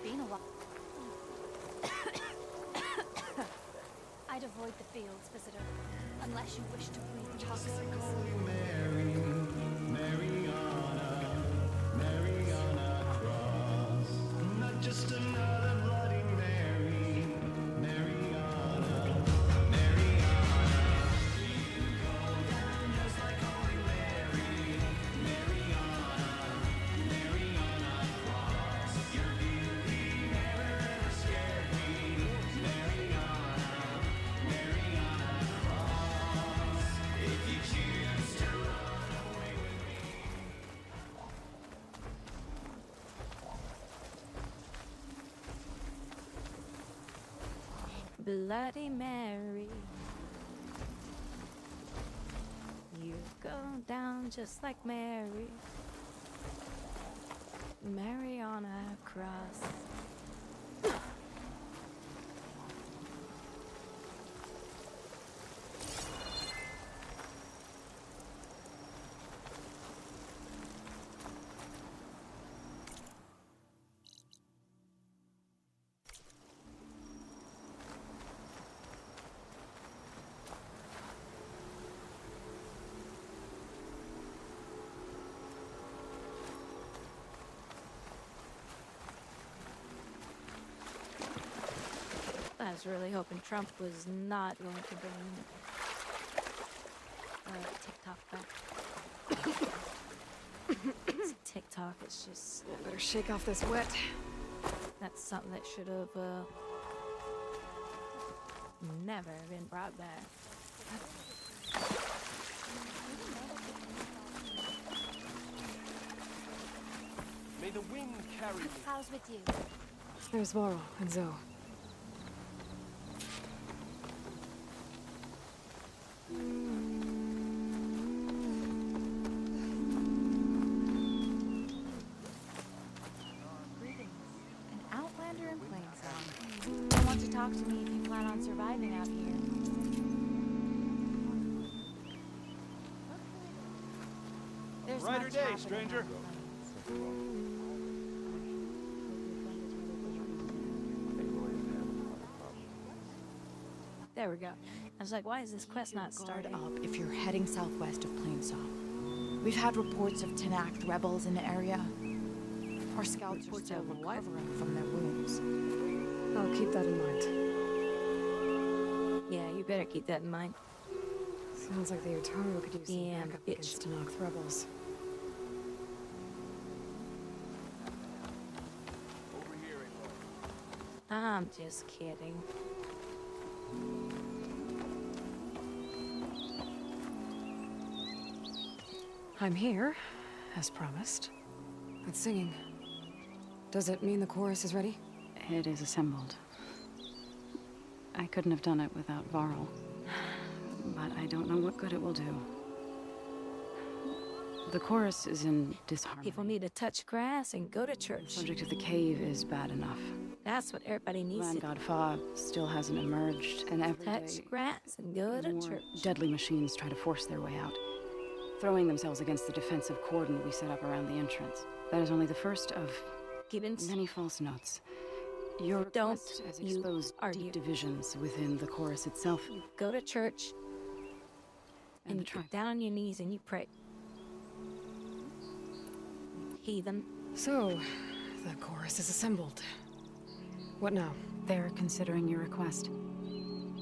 Been a while. I'd avoid the fields, visitor, unless you wish to breathe toxins. Not just another Bloody Mary, Mariana, Mariana. You go down just like Holy Mary, Mariana, Mariana Cross. Your beauty never ever scared me, Mariana, Mariana Cross. If you choose to run away with me. Bloody Mary. You go down just like Mary. Mary on a cross. I was really hoping Trump was not going to bring TikTok back. It's TikTok, it's just... I better shake off this wet. That's something that should have never been brought back. May the wind carry you. How's with you? There's Varl and Zoe. Greetings. An outlander in Plainsong. You want to talk to me if you plan on surviving out here. There's Brighter much day, happening stranger. out Plains. There we go. I was like, why is this quest not starting? Up if you're heading southwest of Plainsong. We've had reports of Tanact rebels in the area. Our scouts are still recovering from their wounds. I'll keep that in mind. Yeah, you better keep that in mind. Sounds like the Utaru could use some Damn backup bitch. against Tanact rebels. Over here, I'm just kidding. I'm here, as promised. But singing. Does it mean the chorus is ready? It is assembled. I couldn't have done it without Varl. But I don't know what good it will do. The chorus is in disharmony. People need to touch grass and go to church. The subject of the cave is bad enough. That's what everybody needs Land to God Fa still hasn't emerged, and every touch day, grass and go to more church. deadly machines try to force their way out, throwing themselves against the defensive cordon we set up around the entrance. That is only the first of many false notes. Your request has exposed deep divisions within the chorus itself. Go to church and you get down on your knees and you pray. Heathen. So, the chorus is assembled. What now? They're considering your request.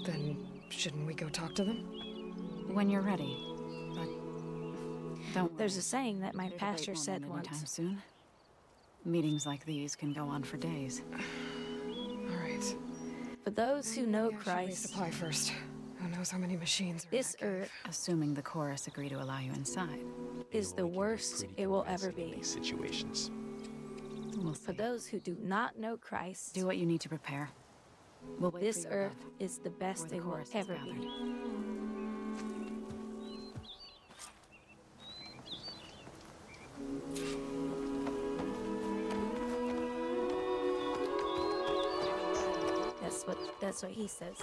Then, shouldn't we go talk to them? When you're ready. But don't There's a saying that my pastor said anytime once. soon. Meetings like these can go on for days. All right. For those who know Maybe I should Christ, resupply first. Who knows how many machines are this earth, assuming the chorus agree to allow you inside, is the worst it will ever be. Situations. For those who do not know Christ, do what you need to prepare. We'll wait this for your earth is the best where the it will chorus is ever gathered. be. That's what he says.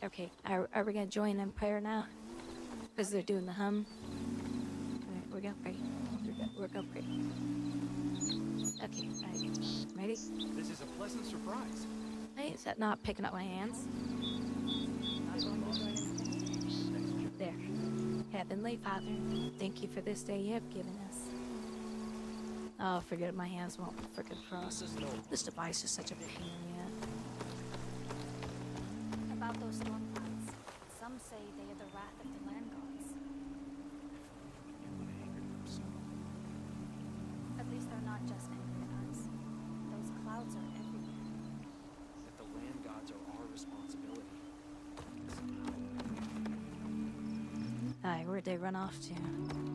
Okay, are we gonna join in prayer now? Because they're doing the hum. Alright, we're gonna pray. We're gonna pray. Okay, alright. Ready? This is a pleasant surprise. Hey, is that not picking up my hands? There. Heavenly Father, thank you for this day you have given us. Oh, forget it, my hands won't frickin' cross. This device is such a pain in the ass. About those storm clouds. Some say they are the wrath of the land gods. At least they're not just angry at us. Those clouds are everywhere. That the land gods are our responsibility. Alright, where'd they run off to?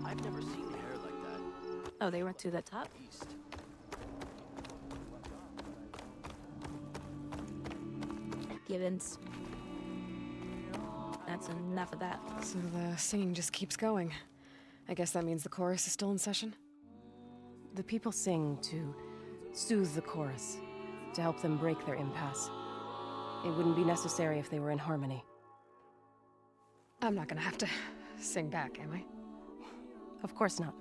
I've never seen hair like that. Oh, they went to the top? East. Gibbons. That's enough of that. So the singing just keeps going. I guess that means the chorus is still in session? The people sing to soothe the chorus, to help them break their impasse. It wouldn't be necessary if they were in harmony. I'm not gonna have to sing back, am I? Of course not.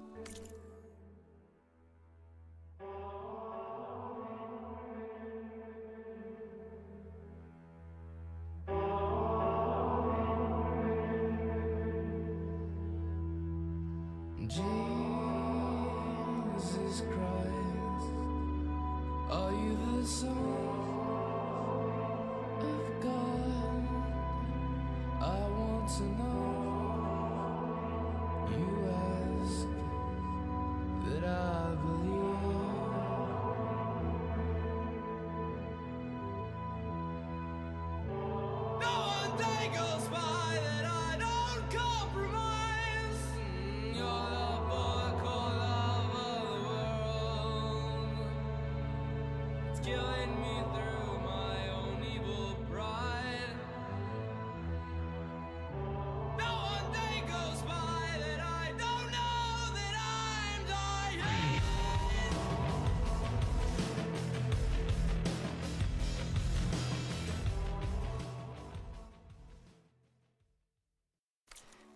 Jesus Christ, are you the Son of God? I want to know. You ask that I believe. No one day goes by that I don't compromise. Your love for the core love of the world. It's killing me through my own evil pride. No one day goes by that I don't know that I'm dying.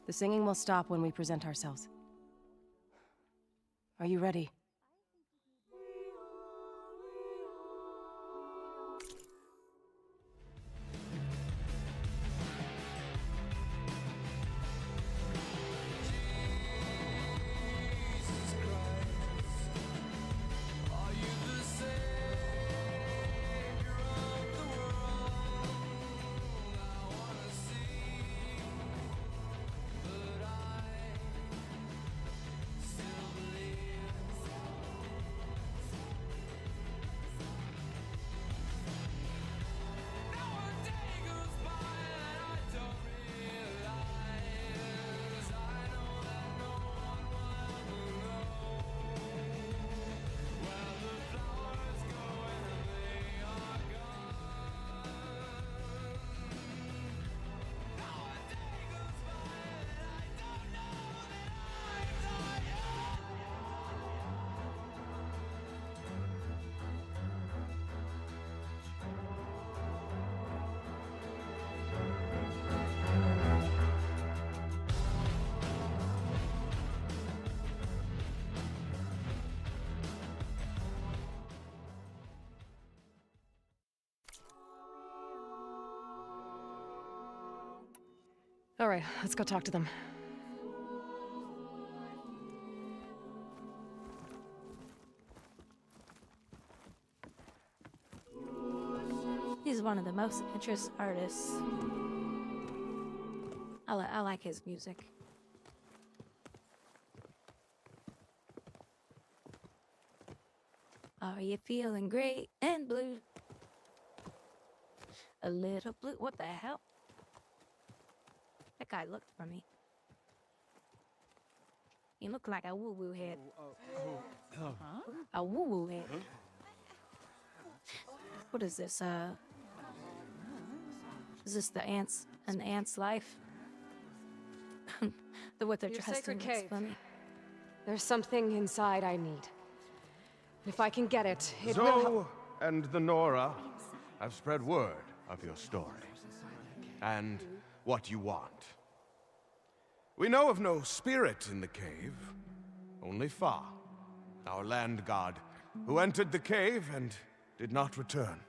The singing will stop when we present ourselves. Are you ready? Are you the Savior of the world? I wanna see, but I All right, let's go talk to them. He's one of the most interesting artists. I like his music. Are you feeling great and blue? A little blue. What the hell? That guy looked for me. He looked like a woo-woo head. A woo-woo head. What is this? Is this the ants? An ant's life? What they're Your dressed in sacred looks cave. funny. There's something inside I need. If I can get it, it will Zoe and the Nora have spread word of your story and what you want. We know of no spirit in the cave, only Fa, our land god, who entered the cave and did not return.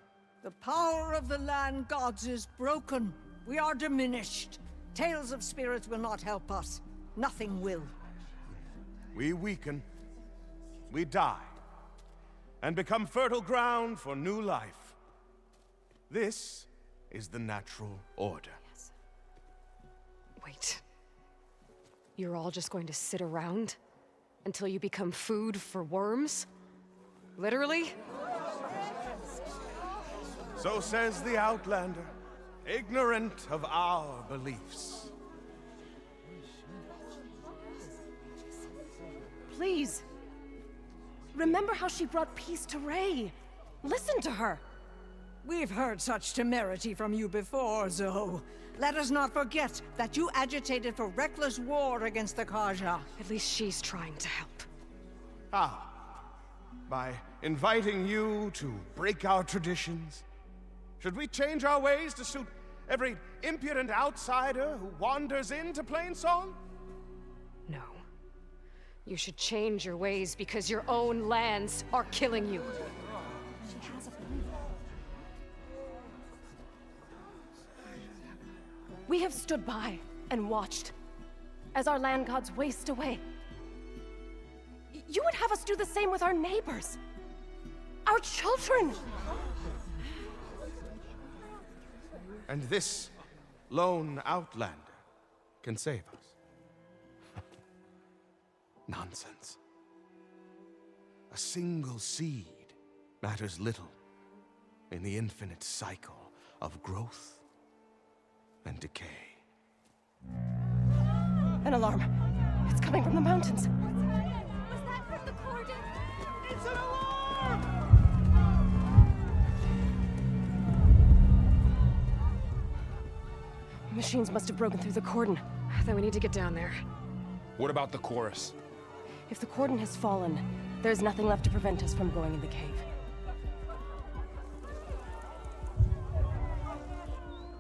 The power of the land gods is broken. We are diminished. Tales of spirits will not help us. Nothing will. We weaken, we die, and become fertile ground for new life. This is the natural order. Yes. Wait. You're all just going to sit around until you become food for worms? Literally? So says the Outlander, ignorant of our beliefs. Please. Remember how she brought peace to Ray. Listen to her. We've heard such temerity from you before, Zoe. Let us not forget that you agitated for reckless war against the Karja. At least she's trying to help. How? By inviting you to break our traditions? Should we change our ways to suit every impudent outsider who wanders into Plainsong? No. You should change your ways because your own lands are killing you. She has a point. We have stood by and watched as our land gods waste away. You would have us do the same with our neighbors, our children. And this lone outlander can save us. Nonsense. A single seed matters little in the infinite cycle of growth and decay. An alarm. It's coming from the mountains. Was that from the cordon? It's an alarm! Machines must have broken through the cordon. Then we need to get down there. What about the chorus? If the cordon has fallen, there's nothing left to prevent us from going in the cave.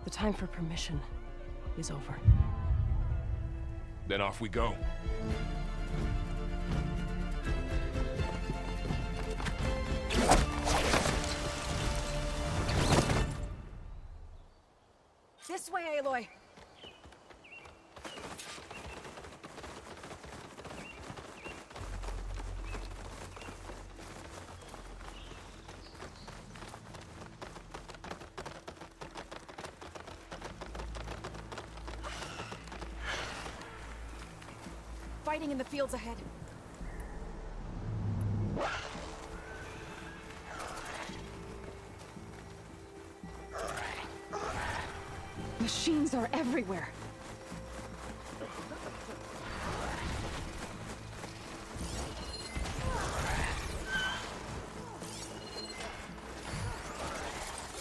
The time for permission is over. Then off we go. This way, Aloy. Fighting in the fields ahead. Machines are everywhere.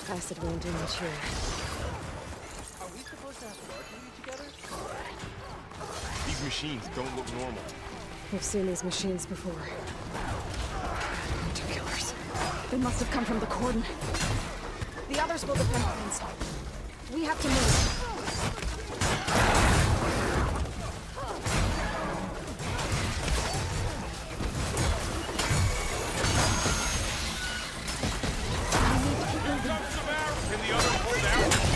I said we won't do much here. Are we supposed to have guard duty together? These machines don't look normal. We've seen these machines before. They're killers. They must have come from the cordon. The others will defend things. We have to move. Can the others hold out?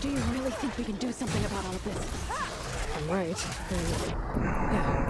Do you really think we can do something about all of this? I'm right. Yeah.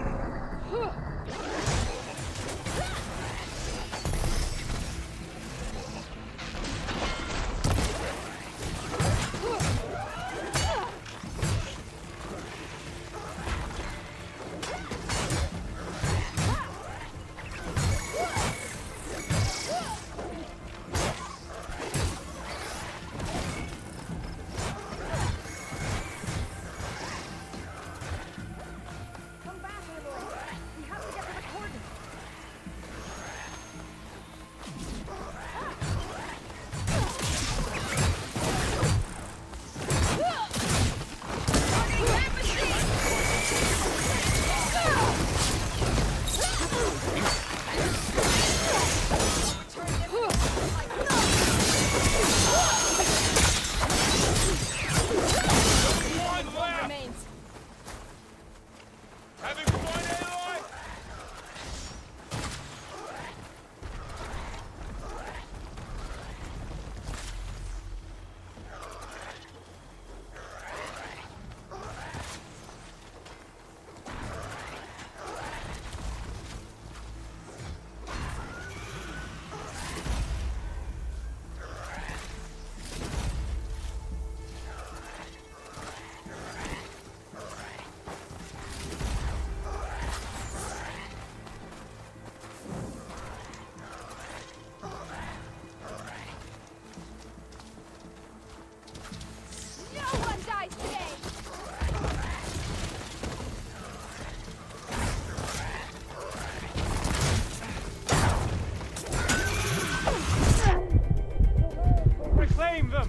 Reclaim them!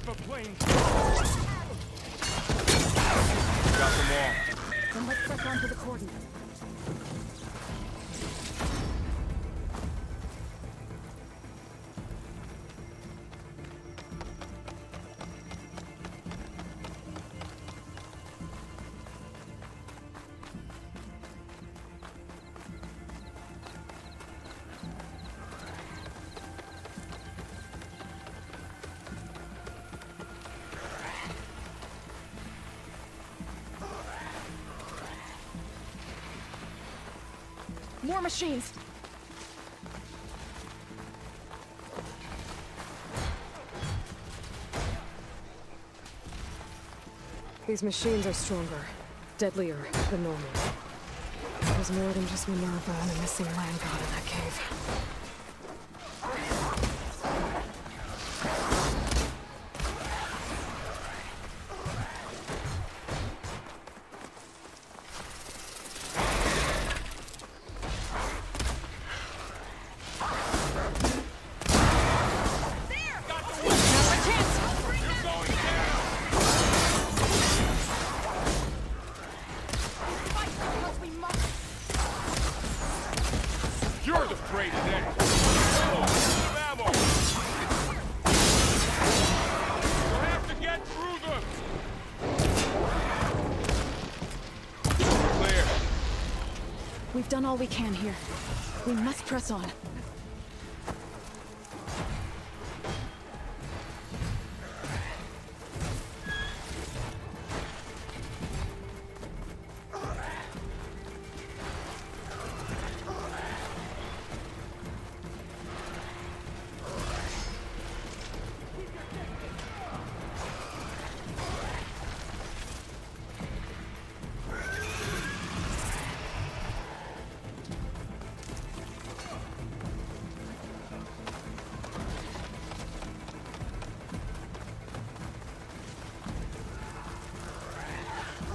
For planes. Got them all. Then let's press on to the cordon. More machines! These machines are stronger, deadlier than normal. There's more than just Minerva and a missing land god in that cave. You're the prey today. Oh, ammo. You'll have to get through them. Clear. We've done all we can here. We must press on.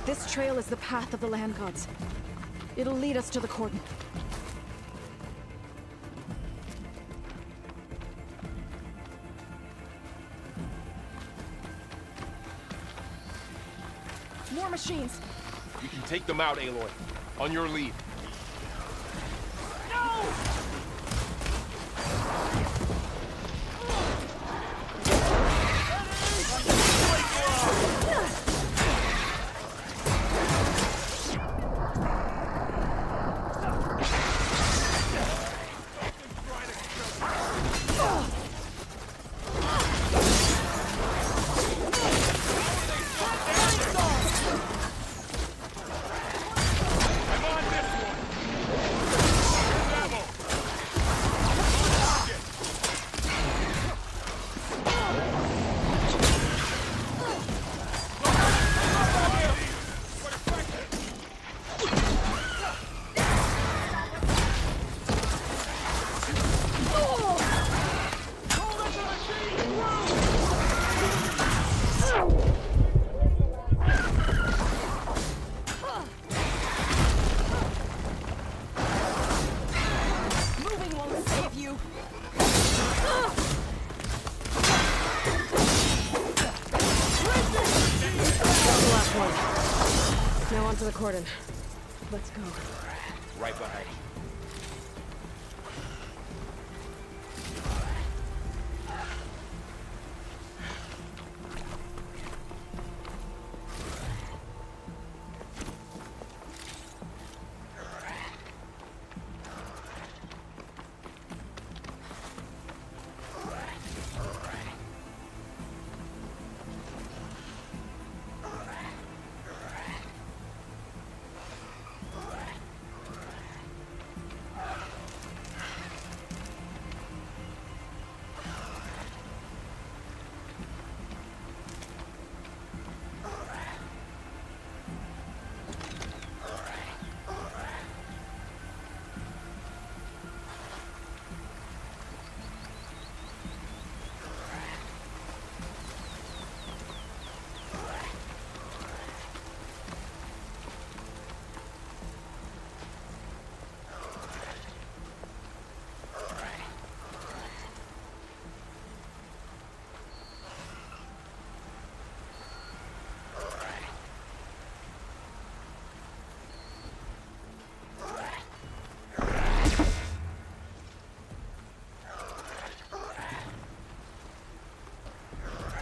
This trail is the path of the land gods. It'll lead us to the cordon. More machines! You can take them out, Aloy. On your lead. onto the cordon. Let's go. Right behind you.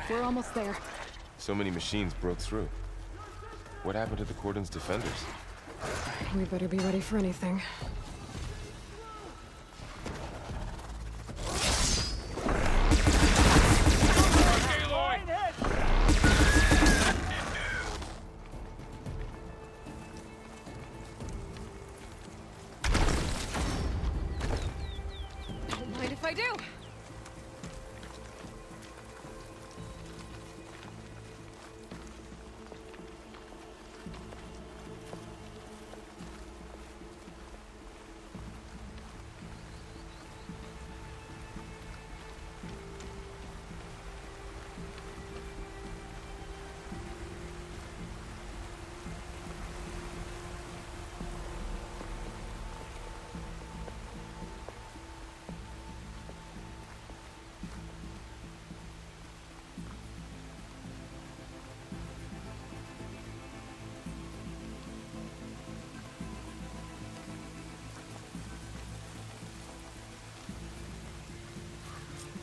We're almost there. So many machines broke through. What happened to the cordon's defenders? We better be ready for anything. Don't mind if I do.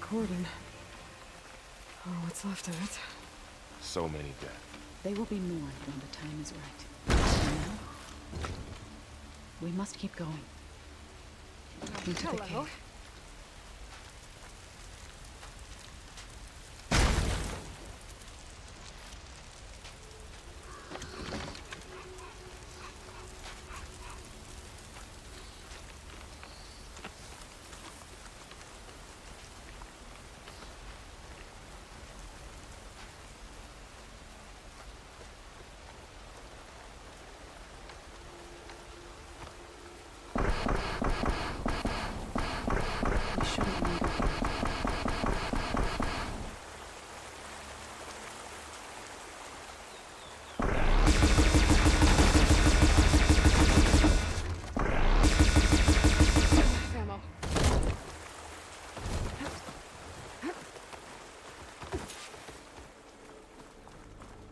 Cordon. Or what's left of it. So many dead. They will be mourned when the time is right. And now, we must keep going. Into the cave.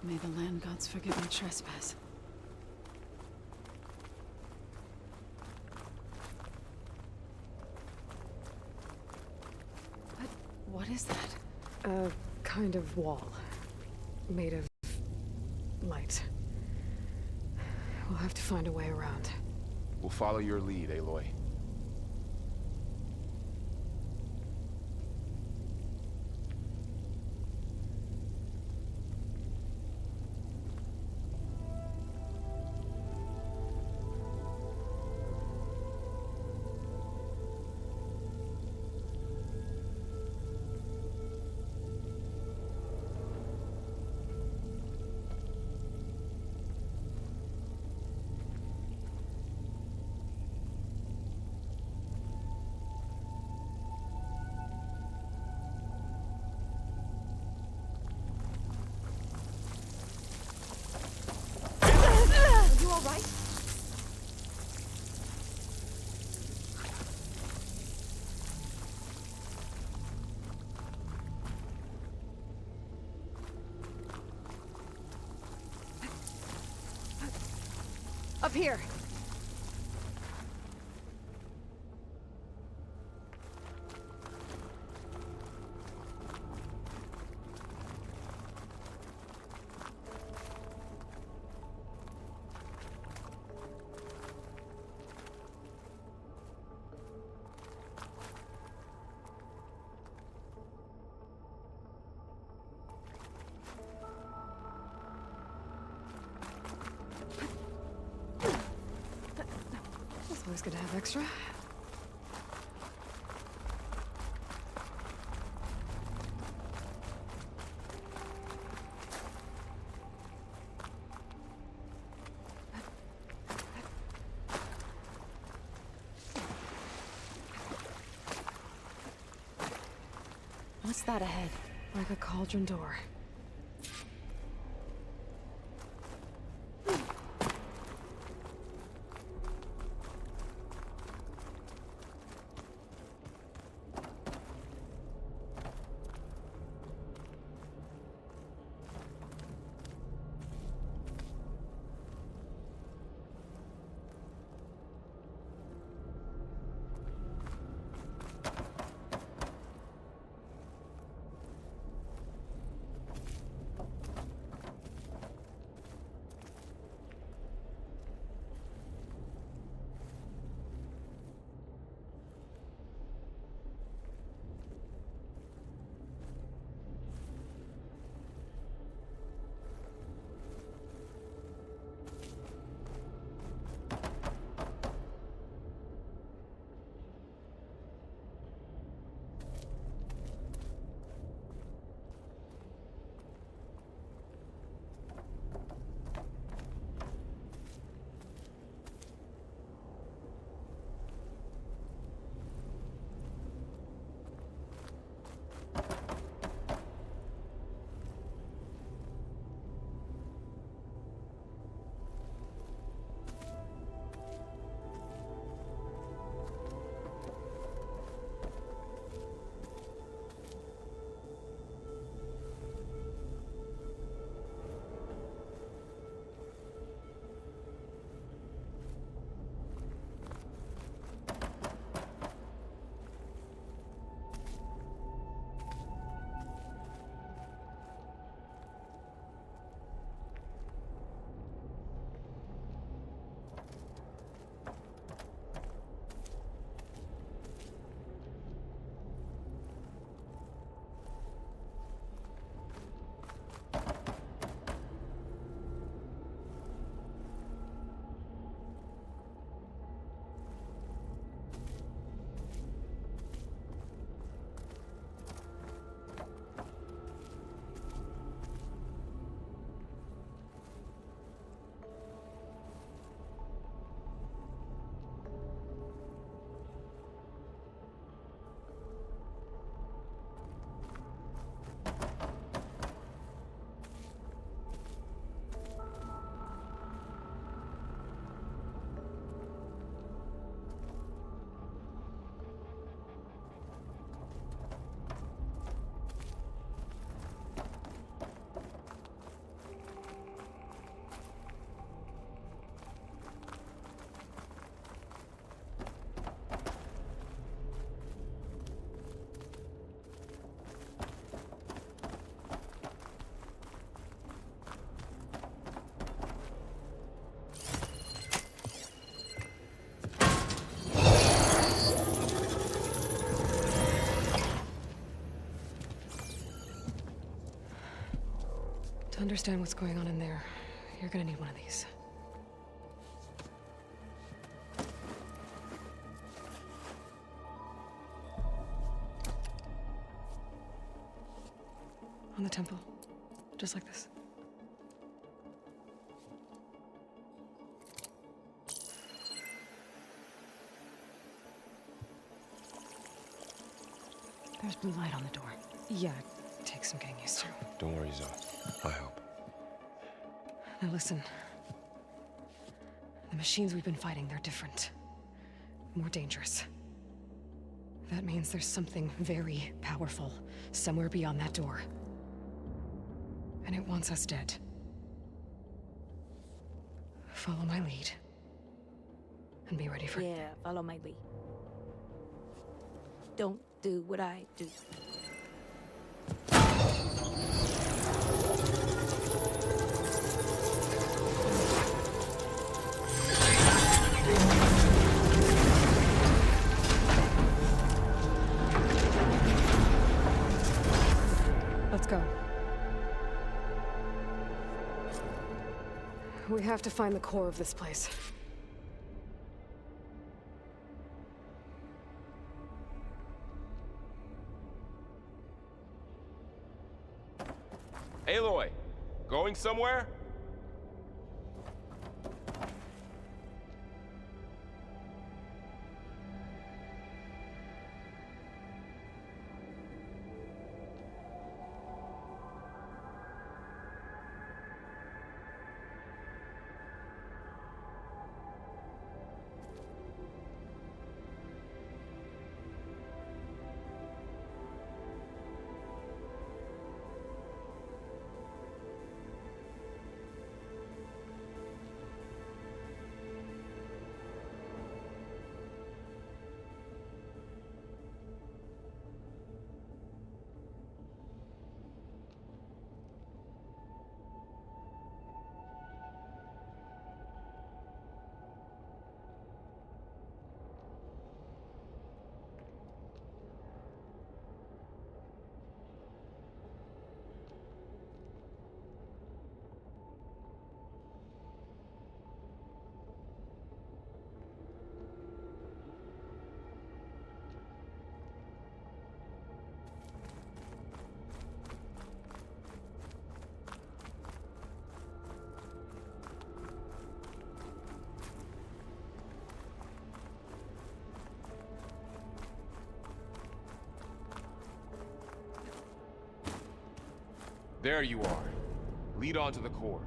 May the land gods forgive my trespass. What is that? A kind of wall. Made of light. We'll have to find a way around. We'll follow your lead, Aloy. Up here! It's always good to have extra. What's that ahead? Like a cauldron door. To understand what's going on in there, you're gonna need one of these. On the temple. Just like this. There's blue light on the door. Yeah, it takes some getting used to. Don't worry, Zoe. I help. Now listen. The machines we've been fighting, they're different. More dangerous. That means there's something very powerful somewhere beyond that door. And it wants us dead. Follow my lead, and be ready for... Yeah, follow my lead. Don't do what I do. Let's go. We have to find the core of this place. Aloy, going somewhere? There you are. Lead on to the core.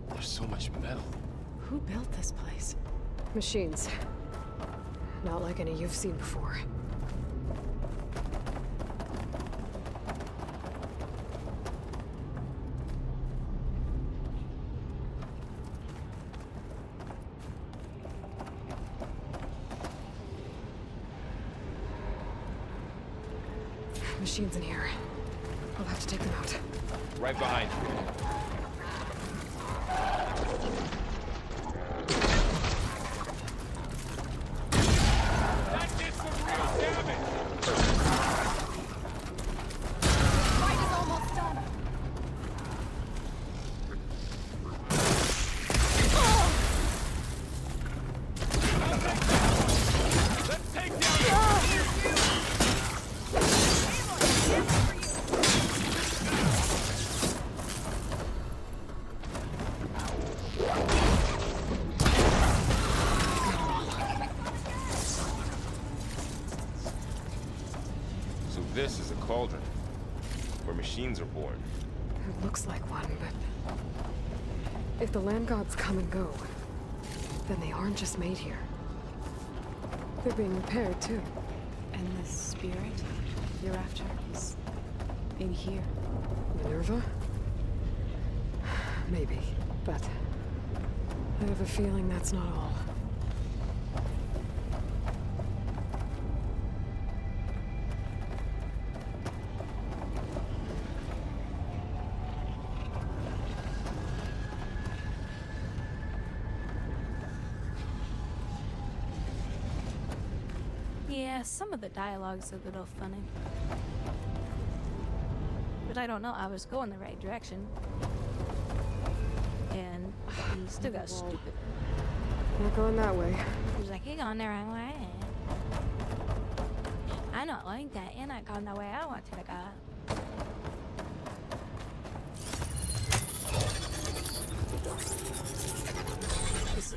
There's so much metal. Who built this place? Machines. Not like any you've seen before. Machines in here. I'll have to take them out. Right behind you. This is a cauldron, where machines are born. It looks like one, but... if the land gods come and go, then they aren't just made here. They're being repaired, too. And the spirit you're after is in here? Minerva? Maybe, but I have a feeling that's not all. Yeah, some of the dialogue's a little funny. But I don't know, I was going the right direction. And he still got stupid. Not going that way. He was like, you're going the wrong way. I'm not like that, you're not going the way I want you to go.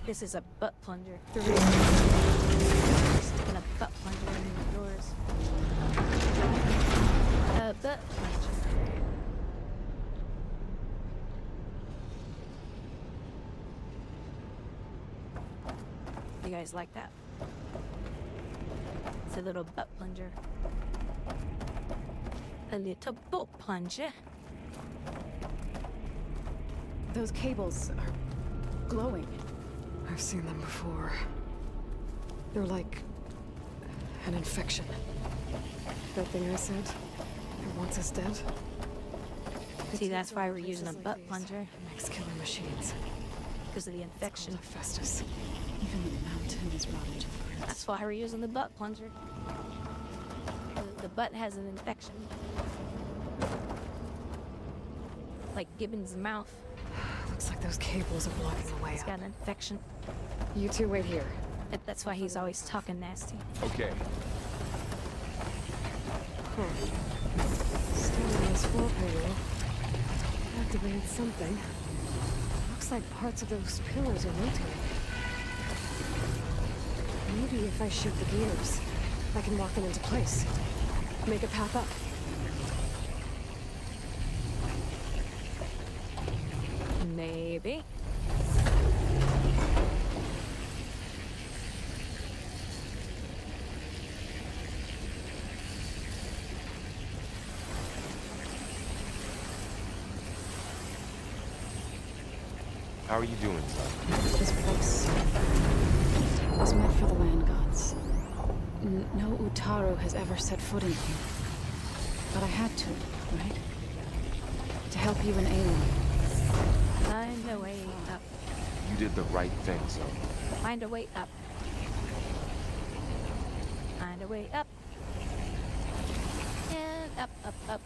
This is a butt plunger. Sticking a butt plunger in the doors. A butt plunger. You guys like that? It's a little butt plunger. A little butt plunger. Those cables are glowing. I've seen them before. They're like an infection. That thing I said, it wants us dead. See, that's why we're using a butt plunger. Makes killer machines. Because of the infection. Festus. Even the mountain is rotted to the That's why we're using the butt plunger. The butt has an infection. Like Gibbon's mouth. Looks like those cables are blocking the way He's up. got an infection. You two wait here. That's why he's always talking nasty. Okay. Standing on this floor panel. Activated something. Looks like parts of those pillars are rotating. Maybe if I shoot the gears, I can lock them into place. Make a path up. Maybe. How are you doing, son? This place was meant for the land gods. No Utaru has ever set foot in here. But I had to, right? To help you and Aloy. Find a way up. You did the right thing, son. Find a way up. Find a way up. And up, up, up.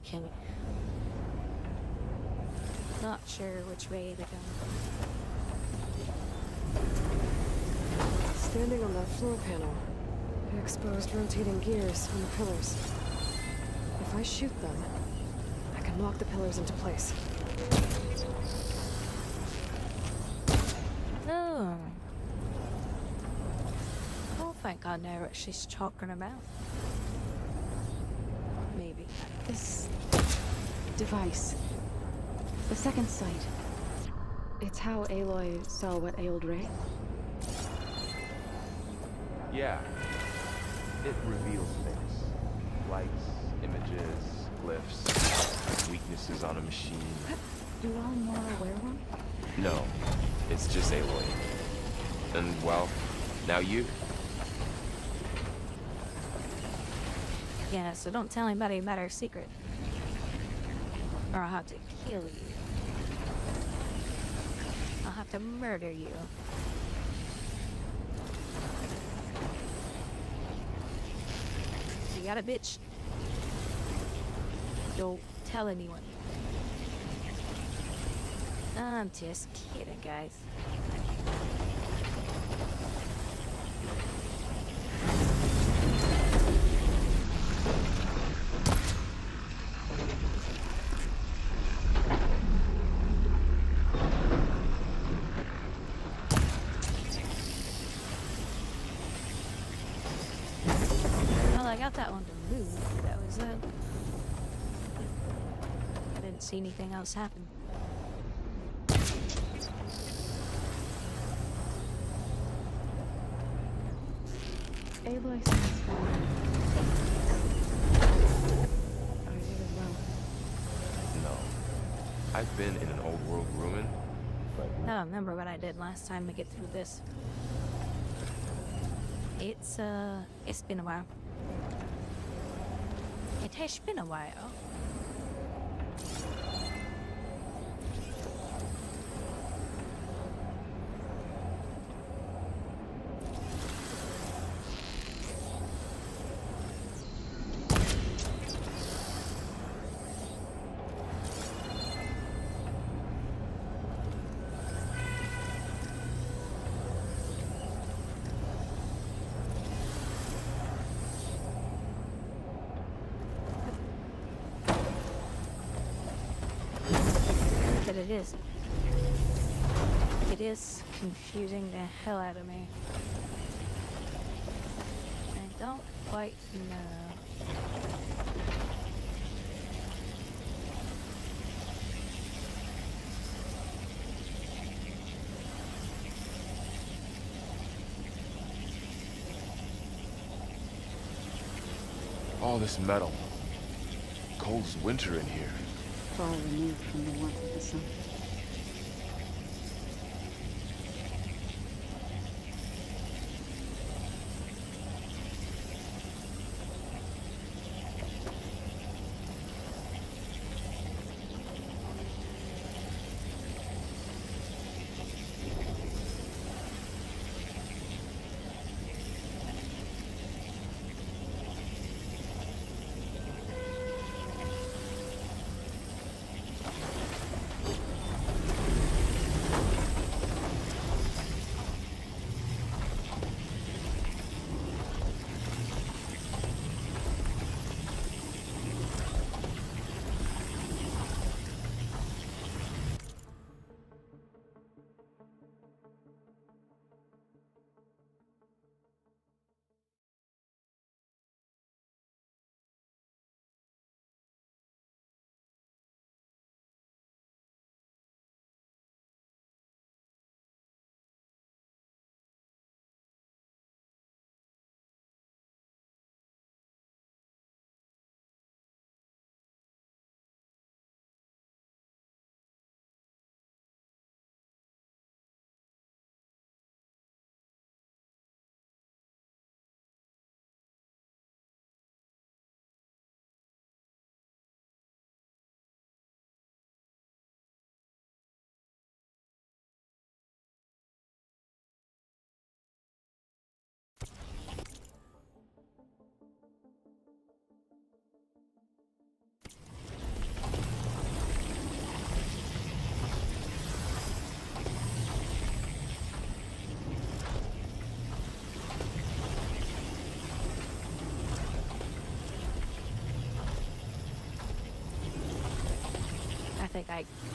Okay. Not sure which way to go. Standing on that floor panel, it exposed rotating gears from the pillars. If I shoot them, I can lock the pillars into place. Oh. Oh, thank God, I know what she's talking about. Maybe. This device, the second sight, it's how Aloy saw what ailed Ray. Yeah. It reveals things. Lights, images, glyphs, weaknesses on a machine. Do all Mora wear one? No. It's just Aloy. And, well, now you. Yeah, so don't tell anybody about our secret. Or I'll have to kill you. I'll have to murder you. You got a bitch? Don't tell anyone. I'm just kidding, guys. I got that one to move. That was it. I didn't see anything else happen. Aloy seems fine. Are you as well? No. I've been in an old world ruin, but... I don't remember what I did last time to get through this. It's been a while. It has been a while. That it is. It is confusing the hell out of me. I don't quite know. All this metal. Cold as winter in here. Far removed from the warmth of the sun.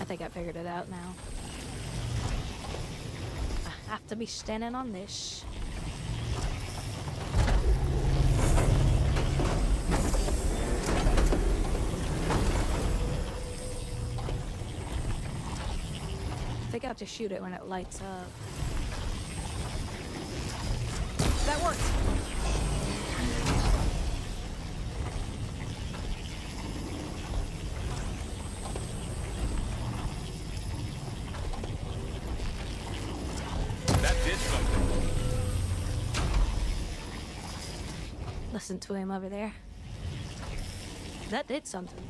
I think I figured it out now. I have to be standing on this. I think I have to shoot it when it lights up. That worked! Listen to him over there. That did something.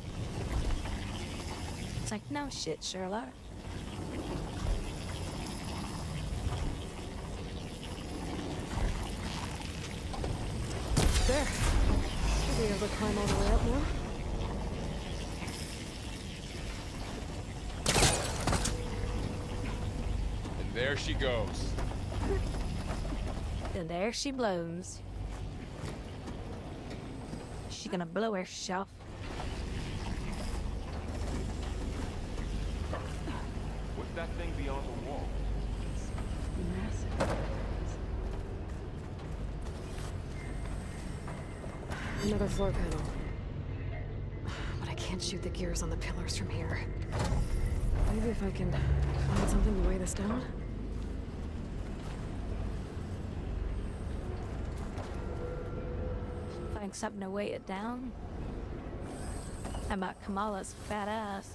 It's like, no shit, Sherlock. There. Should be able to climb all the way up now. And there she goes. And there she blows. She gonna blow herself. What's that thing beyond the wall? Massive. Another floor panel. But I can't shoot the gears on the pillars from here. Maybe if I can find something to weigh this down? Find something to weigh it down. How about Kamala's fat ass?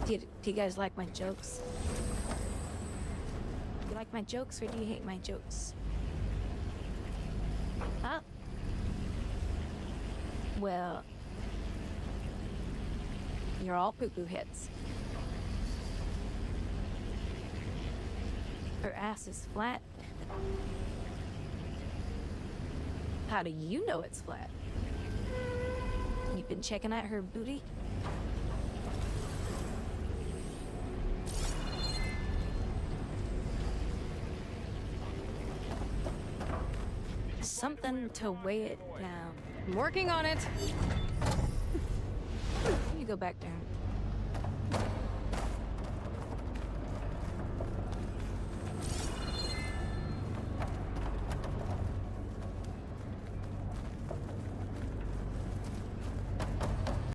Do you guys like my jokes? Do you like my jokes or do you hate my jokes? Huh? Well, you're all poo-poo heads. Her ass is flat. How do you know it's flat? You've been checking out her booty? something to weigh it down. I'm working on it. You go back down.